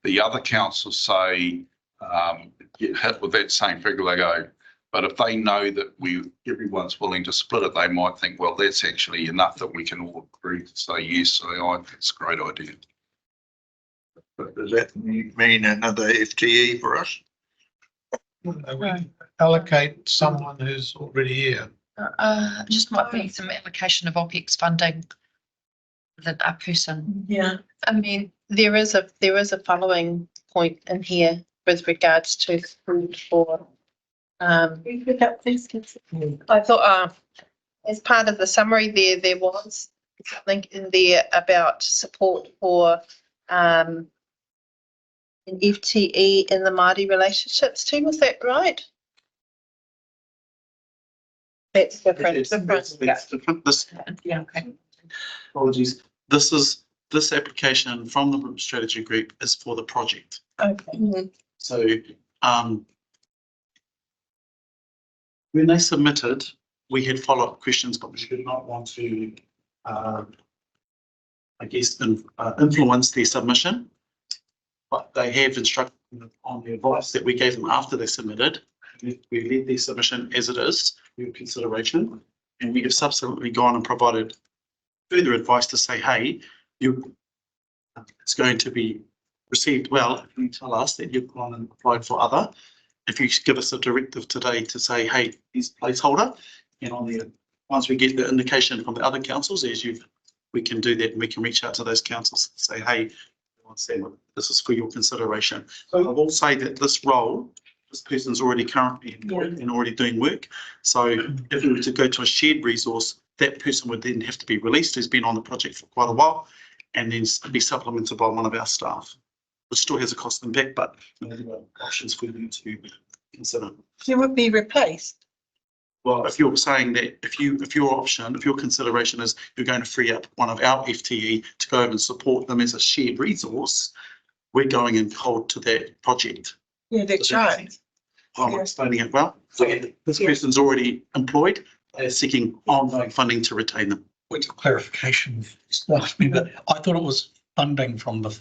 the other councils say, get hit with that same figure, they go, but if they know that everyone's willing to split it, they might think, well, that's actually enough that we can all agree to say yes. So I think it's a great idea. But does that mean another FTE for us? We allocate someone who's already here. Just might be some allocation of OPEX funding that a person. Yeah, I mean, there is a following point in here with regards to food for. I thought as part of the summary there was something in there about support for an FTE in the Māori relationships team, was that right? That's different. That's different. This, Yeah, okay. apologies. This application from the group strategy group is for the project. Okay. So, when they submitted, we had follow-up questions, but we did not want to, I guess, influence their submission. But they have instructed on the advice that we gave them after they submitted. We led their submission as it is, for consideration, and we have subsequently gone and provided further advice to say, hey, it's going to be received well if you tell us that you've gone and applied for other. If you give us a directive today to say, hey, here's placeholder, and on the once we get the indication from the other councils, we can do that, and we can reach out to those councils and say, hey, this is for your consideration. So I will say that this role, this person's already currently employed and already doing work. So if we were to go to a shared resource, that person would then have to be released, who's been on the project for quite a while, and then be supplemented by one of our staff. It still has a cost impact, but there are options for you to consider. Who would be replaced? Well, if you're saying that, if your consideration is you're going to free up one of our FTE to go over and support them as a shared resource, we're going in cold to that project. Yeah, that's right. I'm explaining it well. So this person's already employed. They're seeking ongoing funding to retain them. Point of clarification, staff member, I thought it was funding from the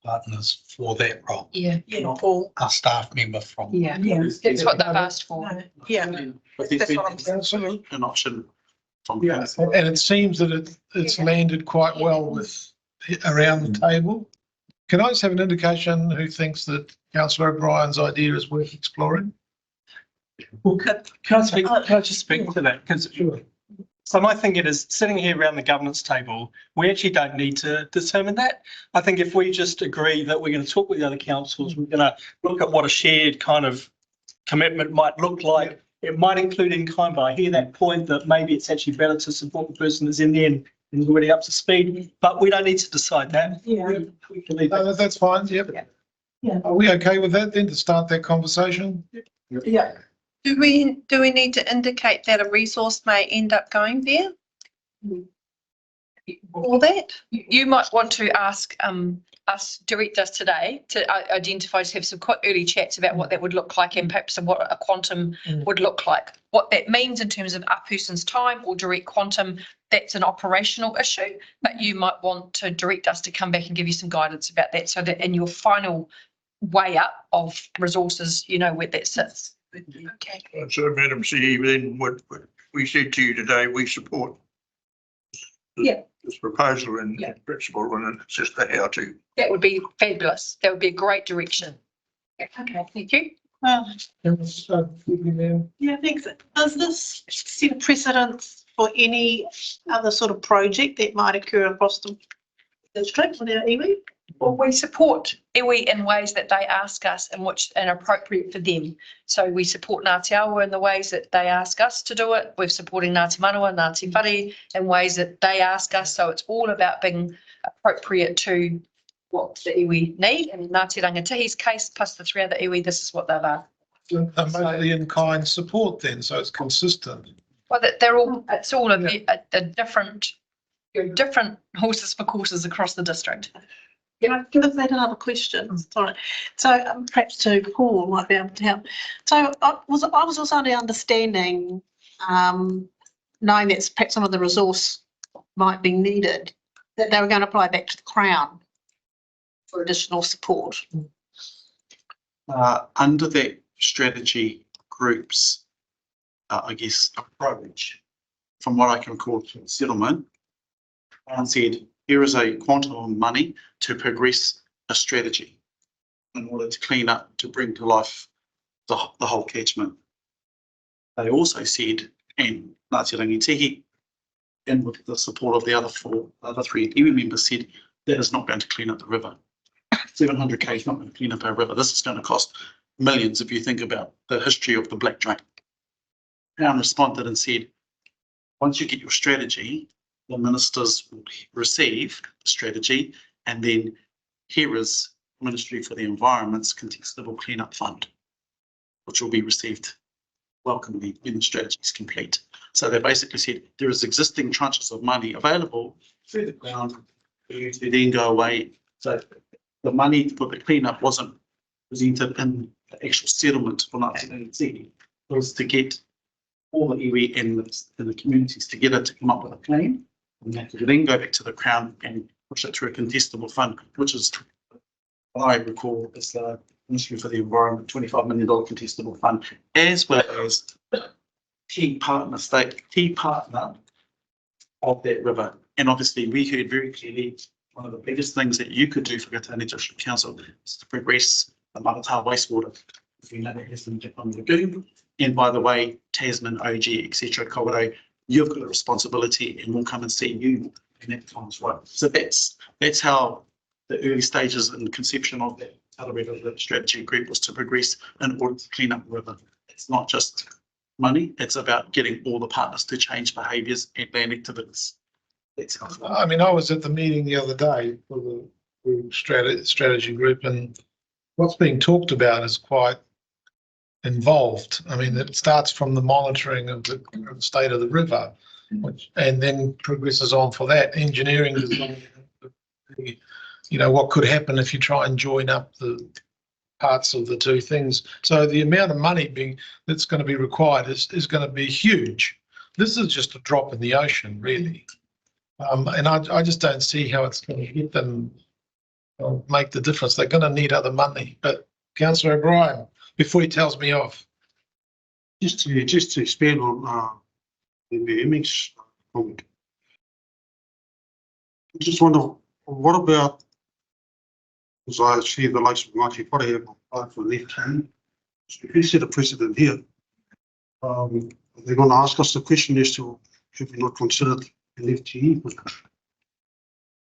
partners for that role. Yeah. Yeah, Paul. A staff member from. Yeah, that's what they've asked for. Yeah. But there's That's been what I'm saying. an option from. Yeah, and it seems that it's landed quite well with around the table. Can I just have an indication who thinks that Councillor O'Brien's idea is worth exploring? Well, can I just speak to that? Because so my thinking is, sitting here around the governance table, we actually don't need to determine that. I think if we just agree that we're going to talk with the other councils, we're going to look at what a shared kind of commitment might look like. It might include in kind, but I hear that point that maybe it's actually better to support the person that's in there and is already up to speed, but we don't need to decide that. Yeah. We can leave No, that. that's fine, yep. Yeah. Are we okay with that then, to start that conversation? Yeah. Do we need to indicate that a resource may end up going there? Or that? You might want to ask direct us today to identify, to have some quite early chats about what that would look like and perhaps what a quantum would look like. What that means in terms of a person's time or direct quantum, that's an operational issue, but you might want to direct us to come back and give you some guidance about that, so that in your final weigh up of resources, you know where that sits. Okay. So Madam CEO, then what we said to you today, we support this proposal in principle, and it's just the how to. That would be fabulous. That would be a great direction. Okay, thank you. Well, Yeah, thanks. Does this set a precedence for any other sort of project that might occur across the district with our iwi? Well, we support iwi in ways that they ask us and which are appropriate for them. So we support Ngāti Awa in the ways that they ask us to do it. We're supporting Ngāti Manawa, Ngāti Whare in ways that they ask us. So it's all about being appropriate to what the iwi need. And in Ngāti Rangatihi's case, plus the three other iwi, this is what they've asked. mostly in kind support then, so it's consistent. Well, they're all, it's all a different, different horses for courses across the district. Can I give that another question? Sorry. So perhaps to Paul might be able to help. So I was also under understanding, knowing that perhaps some of the resource might be needed, that they were going to apply back to the Crown for additional support. Under that strategy groups, I guess, approach, from what I can call settlement, and said, here is a quantum of money to progress a strategy in order to clean up, to bring to life the whole catchment. They also said, and Ngāti Rangatihi, and with the support of the other three iwi members, said that is not going to clean up the river. 700k is not going to clean up our river. This is going to cost millions if you think about the history of the Black Drain. Crown responded and said, once you get your strategy, the ministers will receive the strategy, and then here is Ministry for the Environment's contestable cleanup fund, which will be received welcomely when the strategy is complete. So they basically said there is existing tranches of money available through the ground for you to then go away. So the money for the cleanup wasn't presented in the actual settlement for 1980. It was to get all the iwi and the communities together to come up with a plan, and they could then go back to the Crown and push it through a contestable fund, which is, I recall, is the Ministry for the Environment $25 million contestable fund, as well as key partner of that river. And obviously, we heard very clearly one of the biggest things that you could do for Gatanes District Council is to progress the Manatā wastewater. If you know that has been on the lagoon. And by the way, Tasman, OG, etc., Kawerau, you've got a responsibility, and we'll come and see you when that time's right. So that's how the early stages and conception of that Deliberations strategy group was to progress in order to clean up the river. It's not just money, it's about getting all the partners to change behaviours and land activities. That's how. I mean, I was at the meeting the other day for the strategy group, and what's being talked about is quite involved. I mean, it starts from the monitoring of the state of the river, and then progresses on for that engineering design. You know, what could happen if you try and join up the parts of the two things. So the amount of money that's going to be required is going to be huge. This is just a drop in the ocean, really. And I just don't see how it's going to get them make the difference. They're going to need other money. But Councillor O'Brien, before he tells me off. Just to expand on the image comment. I just wonder, what about, as I see the likes of Ngāti Whare have applied for left hand, if you set a precedent here, they're going to ask us the question as to have we not considered an FTE.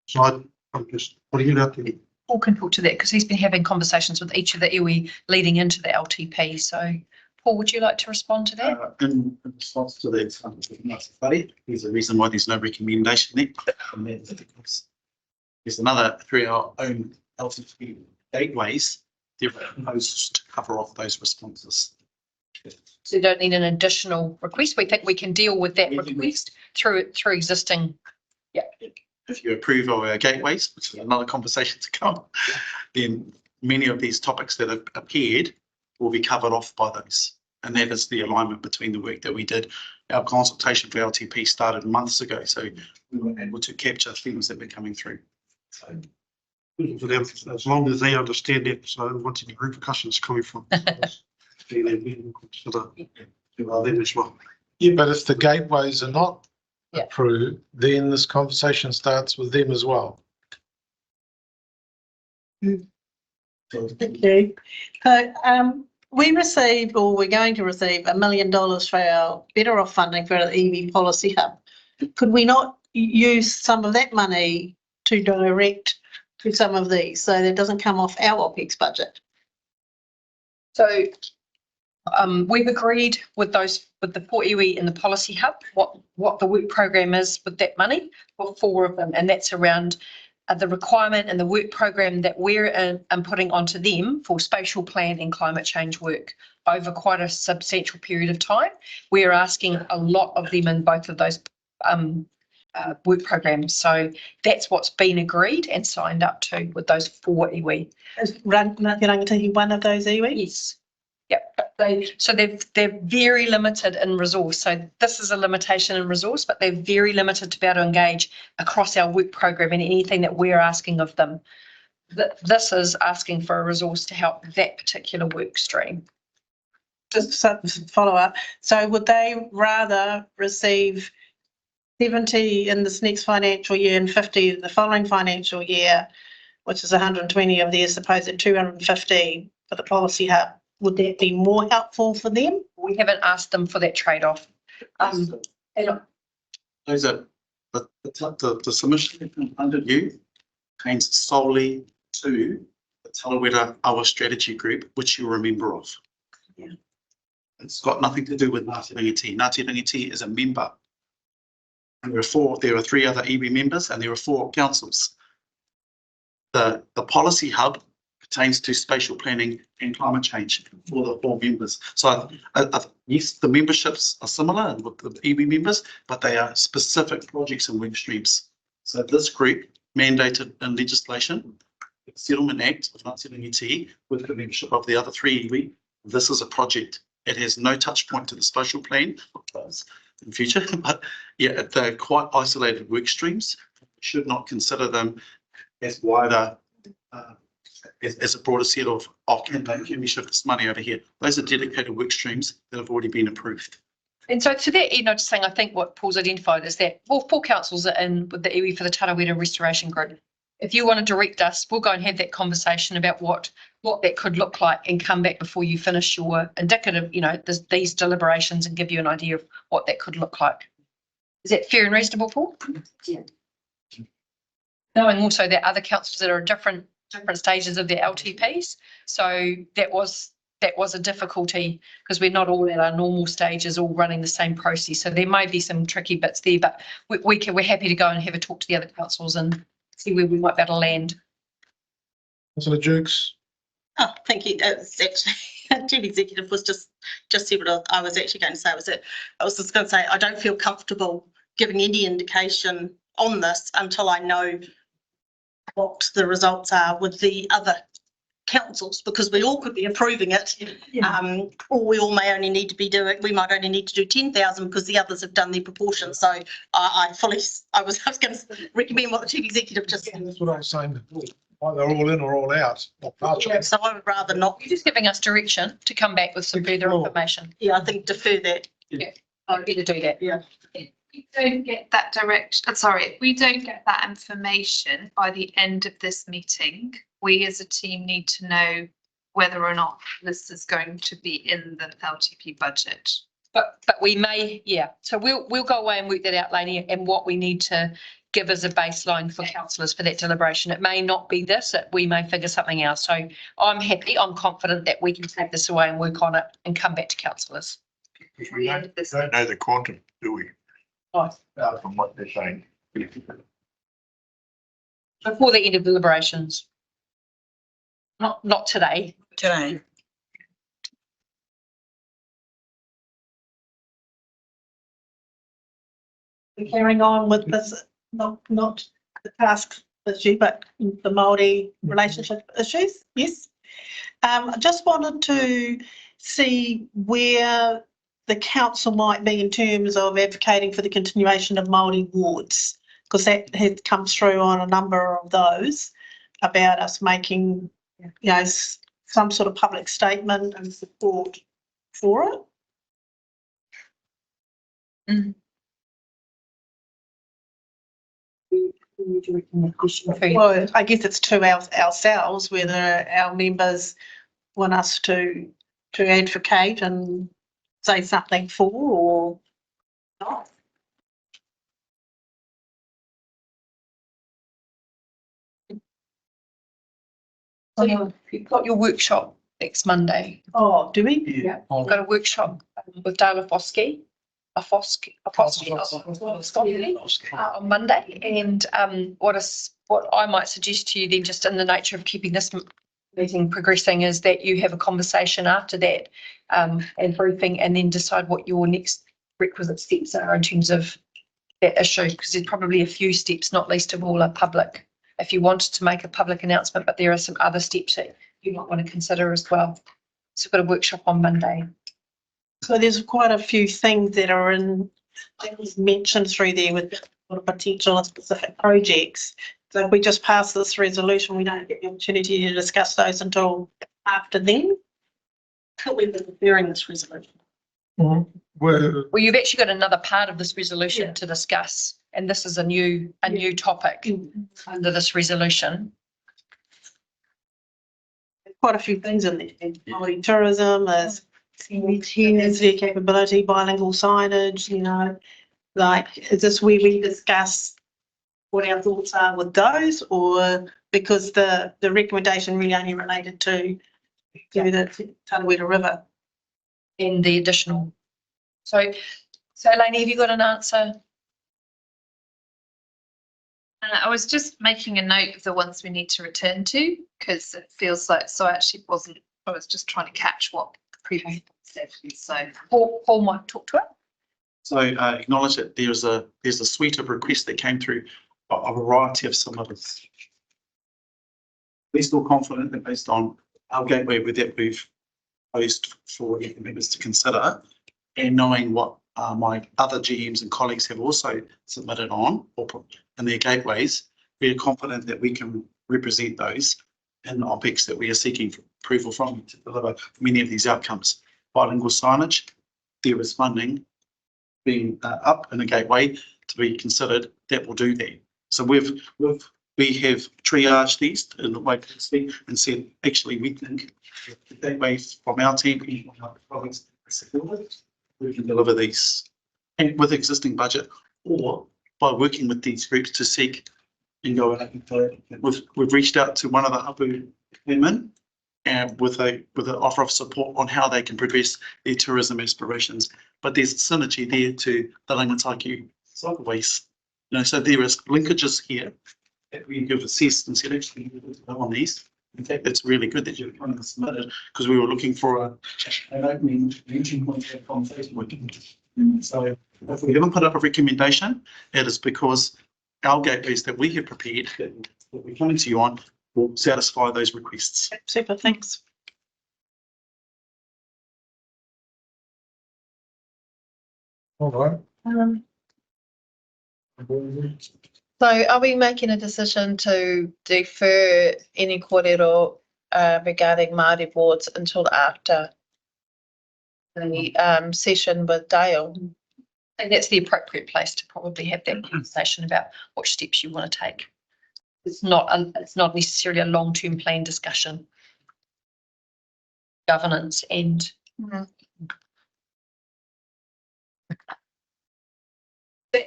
So I'm just putting it out there. Paul can talk to that because he's been having conversations with each of the iwi leading into the LTP. So, Paul, would you like to respond to that? In response to that, there's a reason why there's no recommendation there. And that's because there's another through our own LTP gateways, they're proposed to cover off those responses. So you don't need an additional request. We think we can deal with that request through existing. Yeah. If you approve of our gateways, which is another conversation to come, then many of these topics that have appeared will be covered off by those. And that is the alignment between the work that we did. Our consultation for LTP started months ago, so we were able to capture things that were coming through. So, for them, as long as they understand it, so I don't want any repercussions coming from. Consider them as well. Yeah, but if the gateways are not approved, then this conversation starts with them as well. Okay. So, we received, or we're going to receive, $1 million for our Better Off funding for our EV policy hub. Could we not use some of that money to direct to some of these so that it doesn't come off our OPEX budget? So we've agreed with the 4 iwi in the policy hub, what the work program is with that money for 4 of them. And that's around the requirement and the work program that we're putting onto them for spatial plan and climate change work over quite a substantial period of time. We're asking a lot of them in both of those work programs. So that's what's been agreed and signed up to with those 4 iwi. Is Ngāti Rangatahi one of those iwi? Yes. Yep. They're very limited in resource. So this is a limitation in resource, but they're very limited to be able to engage across our work program and anything that we're asking of them. This is asking for a resource to help that particular work stream. Just follow up. So would they rather receive 70 in this next financial year and 50 the following financial year, which is 120 of their supposed 250 for the policy hub? Would that be more helpful for them? We haven't asked them for that trade-off. Those are the submission under you pertains solely to the Talawera Awa Strategy Group, which you're a member of. Yeah. It's got nothing to do with Ngāti Rangatahi. Ngāti Rangatahi is a member. And there are 3 other iwi members and there are 4 councils. The policy hub pertains to spatial planning and climate change for the 4 members. So yes, the memberships are similar with the EB members, but they are specific projects and work streams. So this group mandated in legislation, the Settlement Act of 1990, with the membership of the other 3 EB. This is a project. It has no touch point to the spatial plan in future, but yeah, they're quite isolated work streams. Should not consider them as wider, as a broader set of can we shift this money over here? Those are dedicated work streams that have already been approved. And so to that end, I'm just saying, I think what Paul's identified is that, well, 4 councils are in with the iwi for the Tarawera Restoration Group. If you want to direct us, we'll go and have that conversation about what that could look like and come back before you finish your indicative, these deliberations and give you an idea of what that could look like. Is that fair and reasonable, Paul? Yeah. Knowing also that other councils that are in different stages of their LTPs. So that was a difficulty because we're not all at our normal stages, all running the same process. So there may be some tricky bits there, but we're happy to go and have a talk to the other councils and see where we might be able to land. Councillor Jukes. Oh, thank you. It's actually, Chief Executive was just said what I was actually going to say. I was just going to say, I don't feel comfortable giving any indication on this until I know what the results are with the other councils, because we all could be approving it, or we all may only need to be doing, we might only need to do 10,000 because the others have done their proportion. So I was going to recommend what the Chief Executive just said. That's what I was saying before. Either all in or all out. So I would rather not. You're just giving us direction to come back with some further information. Yeah, I think defer that. Yeah, I'd better do that. Yeah. If we don't get that if we don't get that information by the end of this meeting, we as a team need to know whether or not this is going to be in the LTP budget. But we may, yeah. So we'll go away and work that out, Lainey, and what we need to give as a baseline for councillors for that deliberation. It may not be this, we may figure something else. So I'm confident that we can take this away and work on it and come back to councillors. We don't know the quantum, do we? Oh. From what they're saying. Before the end of deliberations. Not today. Today. Carrying on with this, not the task issue, but the Māori relationship issues. Yes. I just wanted to see where the council might be in terms of advocating for the continuation of Māori wards, because that has come through on a number of those about us making, some sort of public statement and support for it. Mm. Well, I guess it's to ourselves whether our members want us to advocate and say something for or not. So you've got your workshop next Monday. Oh, do we? Yeah. I've got a workshop with Dale Foskey. On Monday, and what I might suggest to you then, just in the nature of keeping this meeting progressing, is that you have a conversation after that and briefing, and then decide what your next requisite steps are in terms of that issue, because there's probably a few steps, not least of all are public. If you wanted to make a public announcement, but there are some other steps that you might want to consider as well. So we've got a workshop on Monday. So there's quite a few things that are mentioned through there with potential and specific projects. So if we just pass this resolution, we don't get the opportunity to discuss those until after then. We've been preparing this resolution. Well, you've actually got another part of this resolution to discuss, and this is a new topic under this resolution. There's quite a few things in there. Māori tourism is their capability, bilingual signage, is this where we discuss what our thoughts are with those, or because the recommendation really only related to the Tarawera River? In the additional. So Lainey, have you got an answer? And I was just making a note of the ones we need to return to, because it feels like, so I actually wasn't, I was just trying to catch what the previous said. So Paul might talk to it. So acknowledge that there's a suite of requests that came through a variety of submittals. We're still confident that based on our gateway with that we've posed for members to consider, and knowing what my other GMs and colleagues have also submitted on or put in their gateways, we are confident that we can represent those in the OPEX that we are seeking approval from to deliver many of these outcomes. Bilingual signage, there is funding being up in a gateway to be considered that will do that. So we have triaged these in the way to speak and said, actually, we think the gateway from our team, from our colleagues, we can deliver these and with existing budget, or by working with these groups to seek and go out. We've reached out to one of the hapu women and with an offer of support on how they can progress their tourism aspirations. But there's a synergy there to the Langataiku cycleways. So there is linkages here that we have assessed and said, actually, on these. In fact, it's really good that you've kind of submitted, because we were looking for an opening entry point on Facebook. So if we haven't put up a recommendation, it is because our gateways that we have prepared, that we're coming to you on, will satisfy those requests. Super, thanks. All right. So are we making a decision to defer any kōrero regarding Māori boards until after the session with Dale? I think that's the appropriate place to probably have that conversation about what steps you want to take. It's not necessarily a long-term plan discussion. Governance and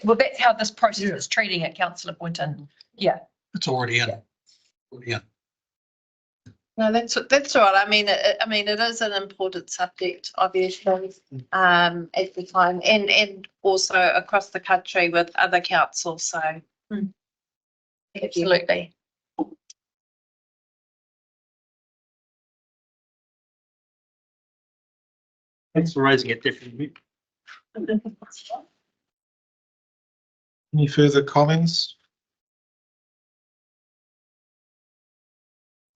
well, that's how this process is treating it, Councillor Boynton. Yeah. It's already in. Yeah. No, that's all right. I mean, it is an important subject, obviously, at the time, and also across the country with other councils. So, Absolutely. Thanks for raising it, definitely. Any further comments?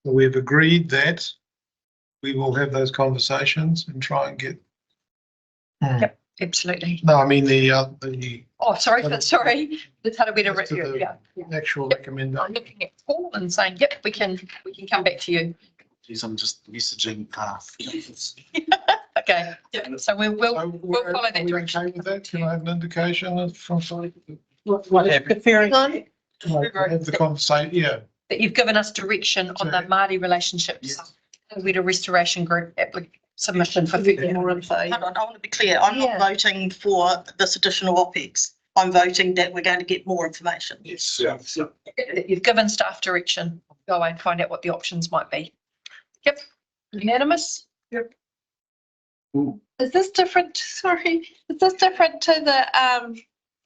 We've agreed that we will have those conversations and try and get. Yep, absolutely. No, I mean the. Oh, sorry. That's how do we do it? Yeah. Actual recommendation. I'm looking at Paul and saying, yep, we can come back to you. Geez, I'm just messaging. Okay. Yeah. So we'll follow that direction. Okay with that? Can I have an indication from somebody? What is preferring on? Have the conversation, yeah. That you've given us direction on the Māori relationships with a restoration group submission for More info. Hold on, I want to be clear. I'm not voting for this additional OPEX. I'm voting that we're going to get more information. Yes. You've given staff direction. Go away and find out what the options might be. Yep. Unanimous? Yep. is this different? Sorry, is this different to the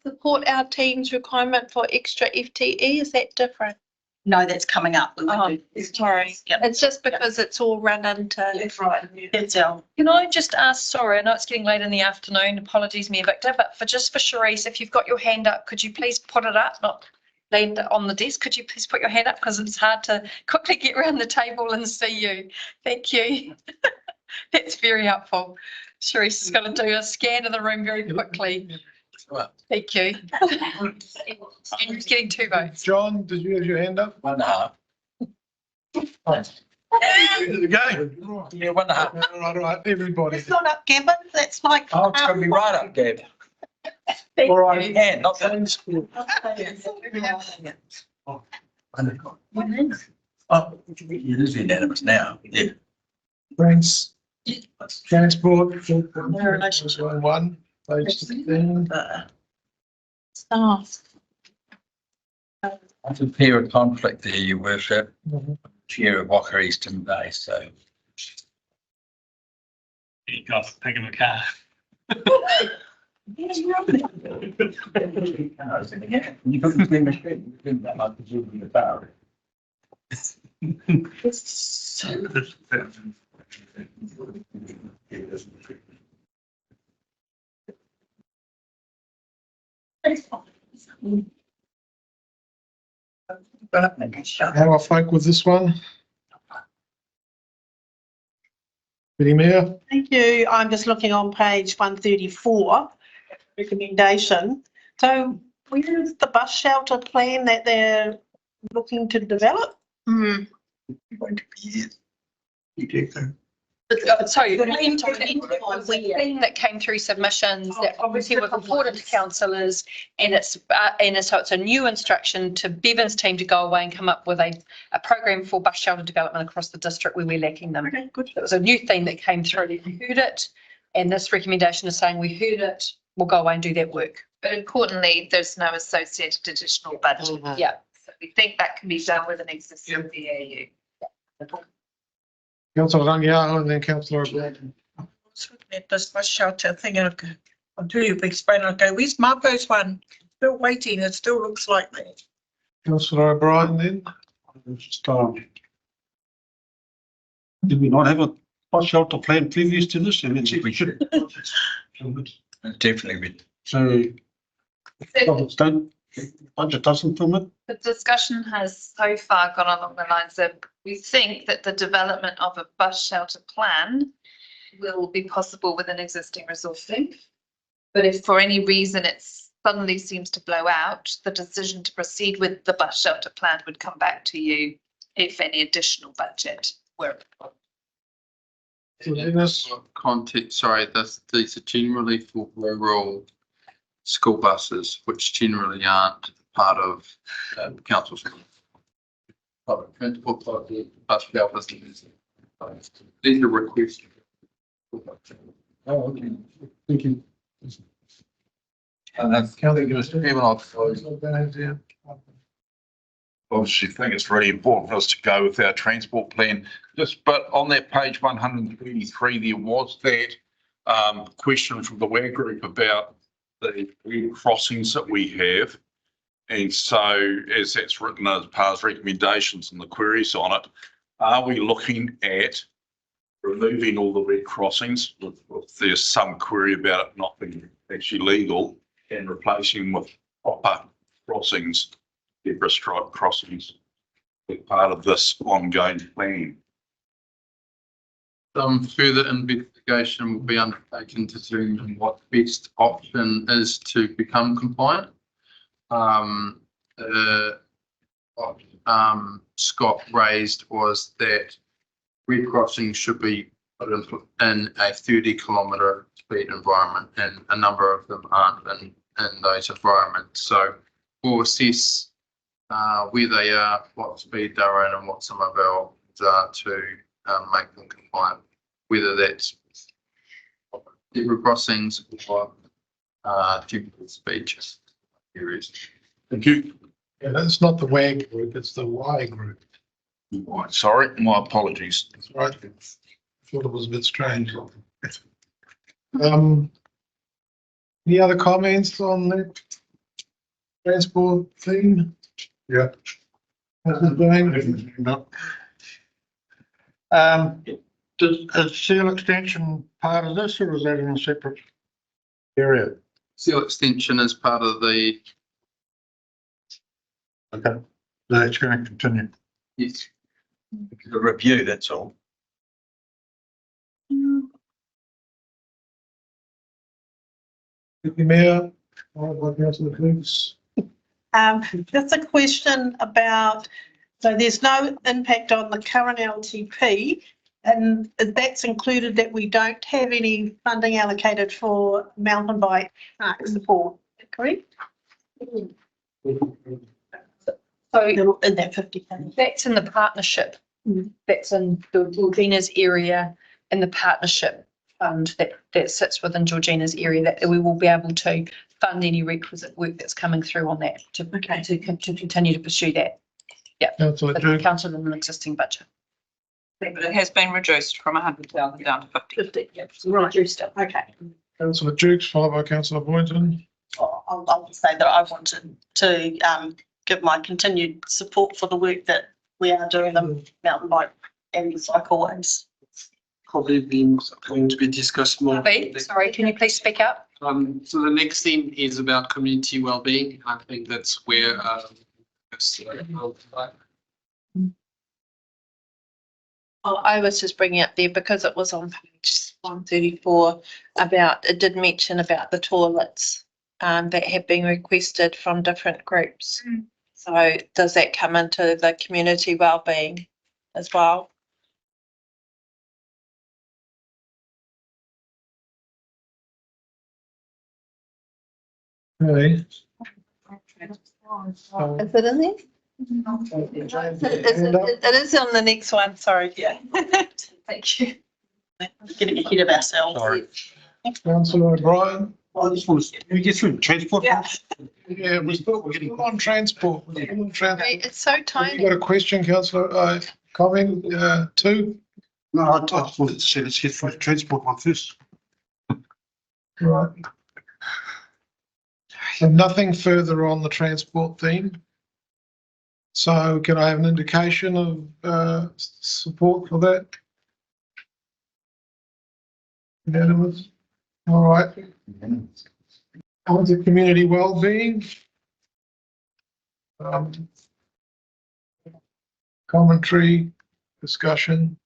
support our team's requirement for extra FTE? Is that different? No, that's coming up. Oh, sorry. Yep. It's just because it's all run into. That's right. That's our. Can I just ask, sorry, I know it's getting late in the afternoon, apologies, Mayor Victor, but for Charisse, if you've got your hand up, could you please put it up, not land it on the desk? Could you please put your hand up, because it's hard to quickly get around the table and see you. Thank you. That's very helpful. Charisse is going to do a scan of the room very quickly. Thank you. Andrew's getting 2 votes. John, did you have your hand up? 1.5. Go. Yeah, 1.5. All right, everybody. It's not up, Gavin. That's like. Oh, it's going to be right up, Gab. Thank All right, you. hand, not that. Oh, it is unanimous now. Yeah. Thanks. Transport. relationship. One, page 16. Staff. I prepare a conflict there, Your Worship. Chair of Waka Eastern Bay, so. You got taking the car. You couldn't see my screen, you didn't that much zoom in the bar. How I folk with this one? Deputy Mayor? Thank you. I'm just looking on page 134, recommendation. So where's the bus shelter plan that they're looking to develop? Sorry, the thing that came through submissions that obviously was important to councillors, and so it's a new instruction to Bevan's team to go away and come up with a program for bus shelter development across the district where we're lacking them. Okay, good. It was a new theme that came through. We heard it, and this recommendation is saying we heard it, we'll go away and do that work. But importantly, there's no associated additional budget. Yeah. So we think that can be done with an existing BAU. Councillor Rangiaho and then Councillor O'Brien. At this bus shelter thing, until you've explained, I'll go, where's Marco's one? Still waiting, it still looks like that. Councillor O'Brien then? Just, did we not have a bus shelter plan previous to this? And we should. Definitely. So, budget doesn't permit. The discussion has so far gone along the lines of we think that the development of a bus shelter plan will be possible with an existing resourcing. But if for any reason it suddenly seems to blow out, the decision to proceed with the bus shelter plan would come back to you if any additional budget were. Context, sorry, these are generally for rural school buses, which generally aren't part of council's public transport, bus shelters. These are requests. Oh, okay. Thank you. And that's obviously think it's really important for us to go with our transport plan. Just, but on that page 133, there was that question from the WAG group about the crossings that we have. And so as that's written as part of recommendations and the queries on it, are we looking at removing all the red crossings? If there's some query about it not being actually legal, and replacing with proper crossings, zebra stripe crossings, as part of this ongoing plan. Some further investigation will be undertaken to determine what the best option is to become compliant. What Scott raised was that red crossings should be put in a 30-kilometre speed environment, and a number of them aren't in those environments. So we'll assess where they are, what speed they're in, and what some of our options are to make them compliant, whether that's zebra crossings or temporary speed areas. Thank you. Yeah, that's not the WAG group, it's the Y group. Right, sorry, my apologies. That's right. I thought it was a bit strange. Any other comments on that transport theme? Yeah. Is seal extension part of this, or is that in a separate area? Seal extension is part of the. Okay, that's going to continue. Yes. A review, that's all. Deputy Mayor, Councillor Cooks. Just a question about, so there's no impact on the current LTP, and that's included that we don't have any funding allocated for mountain bike park support, correct? So in that 50. that's in the partnership. That's in the Georgina's area, in the partnership fund that sits within Georgina's area, that we will be able to fund any requisite work that's coming through on that to continue to pursue that. Yeah, council in an existing budget. But it has been reduced from 100,000 down to 50. Yeah, right. Okay. Councillor Dukes, followed by Councillor Boynton. I'll say that I wanted to give my continued support for the work that we are doing on mountain bike and cycleways. Probably been going to be discussed more. Sorry, can you please speak up? So the next theme is about community well-being. I think that's where I was just bringing up there because it was on page 134 about, it did mention about the toilets that have been requested from different groups. So does that come into the community wellbeing as well? Okay. Is it in there? It is on the next one, sorry. Yeah. Thank you. Getting ahead of ourselves. Sorry. Councillor O'Brien. I just want to, we get through transport. Yeah. Yeah, we're still on transport. It's so Have you tiny. got a question, councillor? Comment, two? No, I just wanted to say, let's get through the transport one first. Right. So nothing further on the transport theme. So can I have an indication of support for that? Unanimous. All right. On to community wellbeing. Commentary, discussion.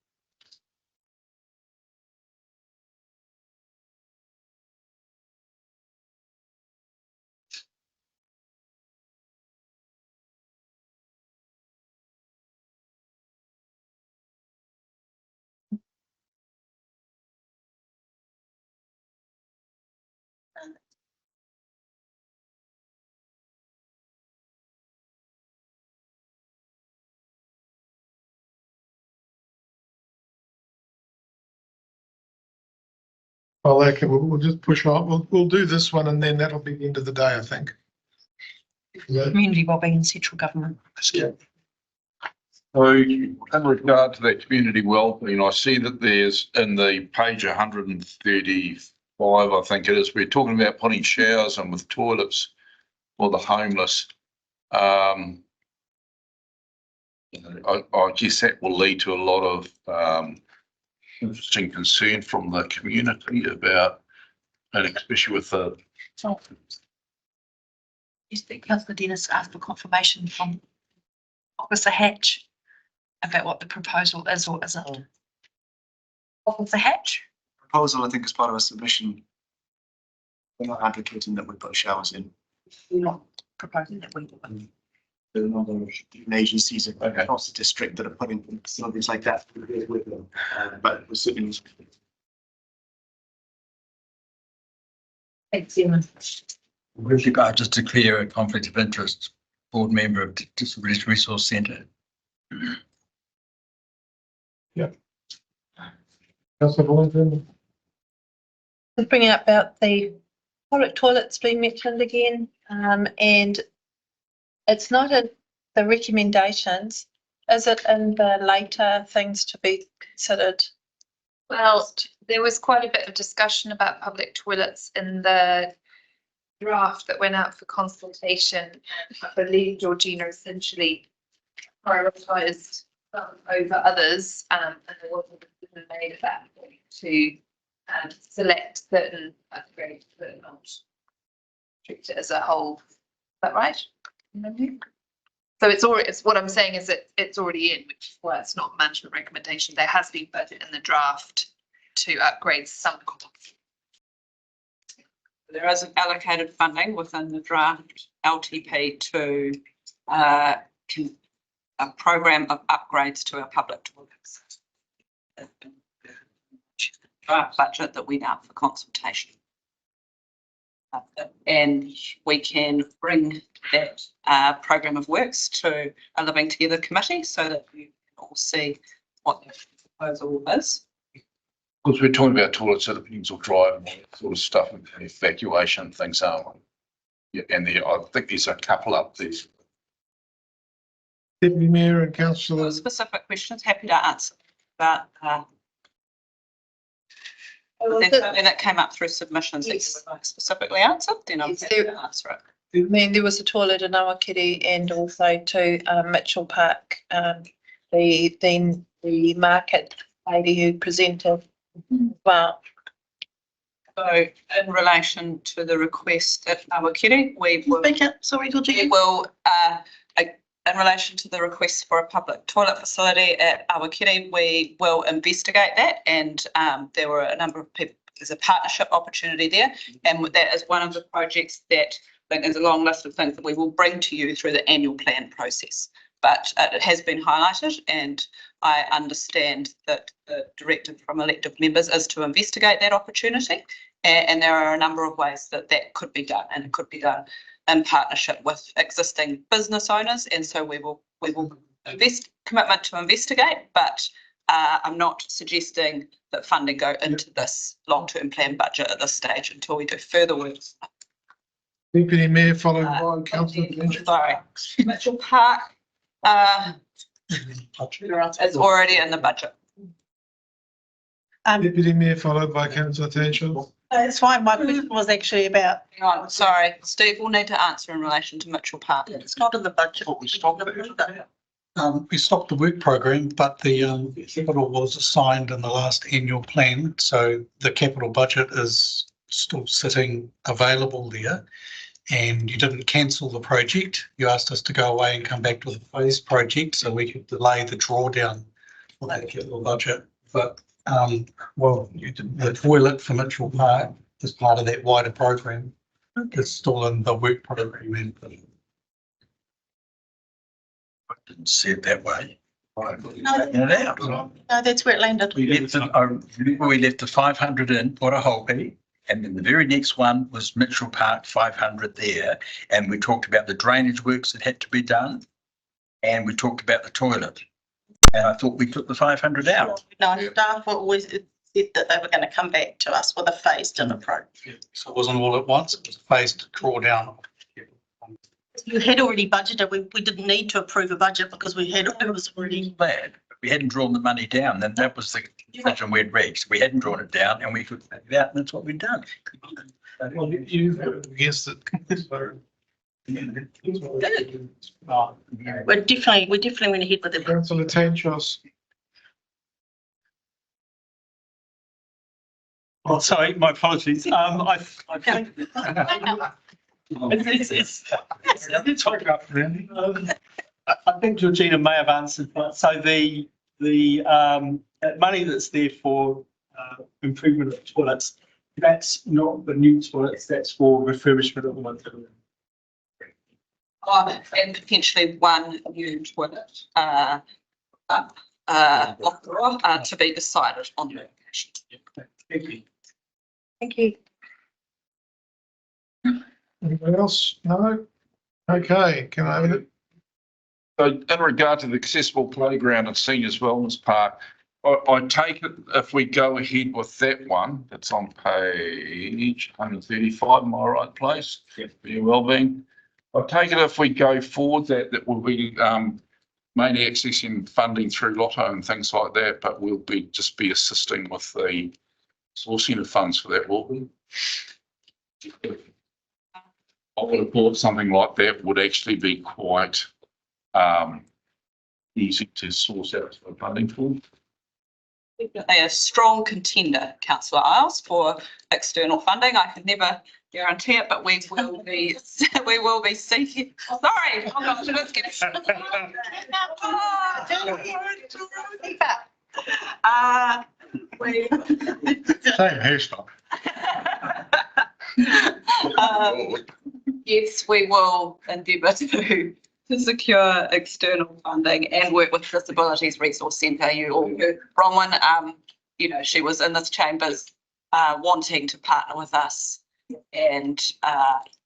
I like it. We'll just push on. We'll do this one and then that'll be the end of the day, I think. Community wellbeing and central government. So in regard to that community wellbeing, I see that there's in the page 135, I think it is, we're talking about putting showers in with toilets for the homeless. I guess that will lead to a lot of interesting concern from the community about, and especially with the. Is that Councillor Dennis asked for confirmation from Officer Hatch about what the proposal is or isn't? Officer Hatch? Proposal, I think, is part of a submission. We're not advocating that we put showers in. We're not proposing that we do. There are a number of agencies across the district that are putting facilities like that with them, but we're certainly. Thanks, Emma. With regard, just to clear a conflict of interest, board member of Disability Resource Centre. Yeah. Councillor Boynton. Just bringing up about the public toilets being mentioned again, and it's not in the recommendations. Is it in the later things to be considered? Well, there was quite a bit of discussion about public toilets in the draft that went out for consultation. I believe Georgina essentially prioritised some over others, and there wasn't a decision made at that point to select certain upgrades but not treat it as a whole. Is that right? So it's what I'm saying is that it's already in, which is why it's not a management recommendation. There has been budget in the draft to upgrade some. There is allocated funding within the draft LTP to a program of upgrades to our public toilets. Draft budget that went out for consultation. And we can bring that program of works to a Living Together committee so that you can all see what the proposal is. Because we're talking about toilets that are being drive and all that sort of stuff, and evacuation things, aren't we? Yeah, and I think there's a couple up there. Deputy Mayor and Councillor. Specific questions, happy to answer, but There's something that came up through submissions that you would like specifically answered, then I'm happy to answer it. I mean, there was a toilet in Awakiri and also to Mitchell Park, the market lady who presented. Well, So in relation to the request at Awakiri, we will, in relation to the request for a public toilet facility at Awakiri, we will investigate that, and there were a number of people, there's a partnership opportunity there, and that is one of the projects that I think there's a long list of things that we will bring to you through the annual plan process. But it has been highlighted, and I understand that the directive from elected members is to investigate that opportunity. And there are a number of ways that that could be done, and it could be done in partnership with existing business owners. And so we will commitment to investigate, but I'm not suggesting that funding go into this long-term plan budget at this stage until we do further work. Deputy Mayor, followed by Councillor Mitchell. Sorry, Mitchell Park is already in the budget. Deputy Mayor, followed by Councillor Tanchel. That's why my question was actually about. Oh, sorry, Steve will need to answer in relation to Mitchell Park. It's not in the budget. We stopped the work program, but the capital was assigned in the last annual plan, so the capital budget is still sitting available there. And you didn't cancel the project. You asked us to go away and come back to the phase project so we could delay the drawdown for that capital budget. But the toilet for Mitchell Park as part of that wider program is still in the work program. And I didn't see it that way. No, that's where it landed. I remember we left the 500 in Port-a-Hope, and then the very next one was Mitchell Park, 500 there. And we talked about the drainage works that had to be done. And we talked about the toilet. And I thought we took the 500 out. No, staff were always said that they were going to come back to us with a phased in approach. So it wasn't all at once, it was a phased drawdown. You had already budgeted. We didn't need to approve a budget because it was already. Bad. We hadn't drawn the money down, then that was the decision we'd reached. We hadn't drawn it down and we could take it out, and that's what we'd done. Well, you voted against it. We definitely went ahead with it. Councillor Tanchos. Oh, sorry, my apologies. I think Georgina may have answered that. So the money that's there for improvement of toilets, that's not the new toilets, that's for refurbishment of the ones that are in. And potentially one new toilet to be decided on the occasion. Thank you. thank you. Anyone else? No? Okay, can I have it? So in regard to the accessible playground at Seniors Wellness Park, I take it if we go ahead with that one, that's on page 135, am I right place? For your wellbeing. I take it if we go forward that will be mainly accessing funding through Lotto and things like that, but we'll just be assisting with the sourcing of funds for that, will we? I would have thought something like that would actually be quite easy to source out the funding for. A strong contender, Councillor Isles, for external funding. I could never guarantee it, but we will be seeking. Sorry, oh gosh, let's get it. Same hairstyle. Yes, we will endeavour to secure external funding and work with Disabilities Resource Centre. You all heard Bronwyn, she was in this chambers wanting to partner with us, and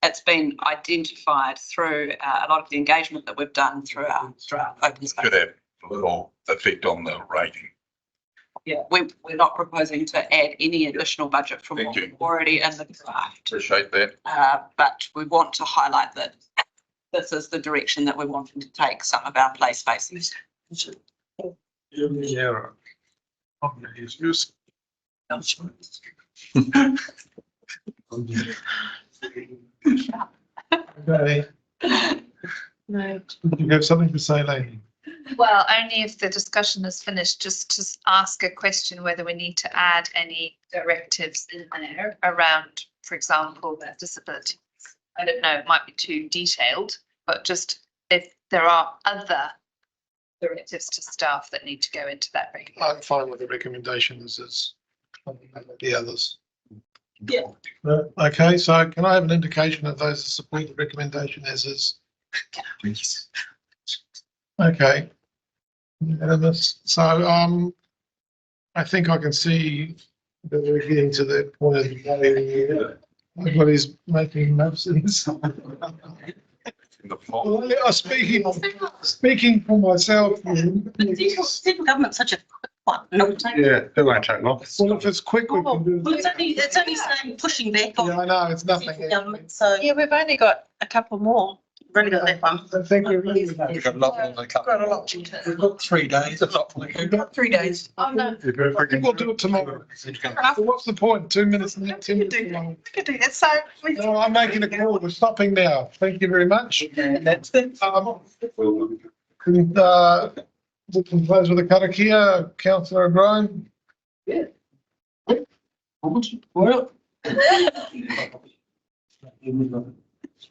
it's been identified through a lot of the engagement that we've done through our open space. Could have a little effect on the rating. Yeah, we're not proposing to add any additional budget from what we're already in the draft. Appreciate that. But we want to highlight that this is the direction that we're wanting to take some of our play spaces. Yeah. Okay. No. You have something to say, lady? Well, only if the discussion is finished, just to ask a question whether we need to add any directives in there around, for example, their disabilities. I don't know, it might be too detailed, but just if there are other directives to staff that need to go into that regulation. I'm fine with the recommendations as the others. Yeah. Okay, so can I have an indication of those that support the recommendation as is? Please. Okay. Unanimous. So, I think I can see that we're getting to the point of the day where everybody's making notes in this. Well, speaking for myself. Central government's such a quick one. No, it's like- Yeah, it won't take long. Well, if it's quick, we can do. Well, it's only saying pushing back on Yeah, I know, it's nothing. central government, so Yeah, we've only got a couple more. really got that one. I think we're really. We've got a lot more than a couple. Got a lot to We've got 3 days. We've got 3 days. Oh, no. I think we'll do it tomorrow. What's the point? 2 minutes and 10 minutes long. We could do that, so. No, I'm making a call. We're stopping now. Thank you very much. That's it. We can close with a karakia, councillor O'Brien. Well.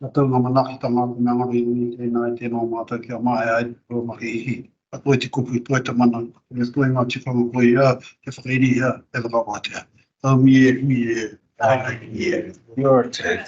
Tōnga manaki ta māku mea ngari ni tēnā tēnā mātou kia mai ai o maki ihi. A toi te kupu toi te mana. E toi ngā tikanga koe ia, te whakairi ia, e whakawatea. Tau mie. You're a turd.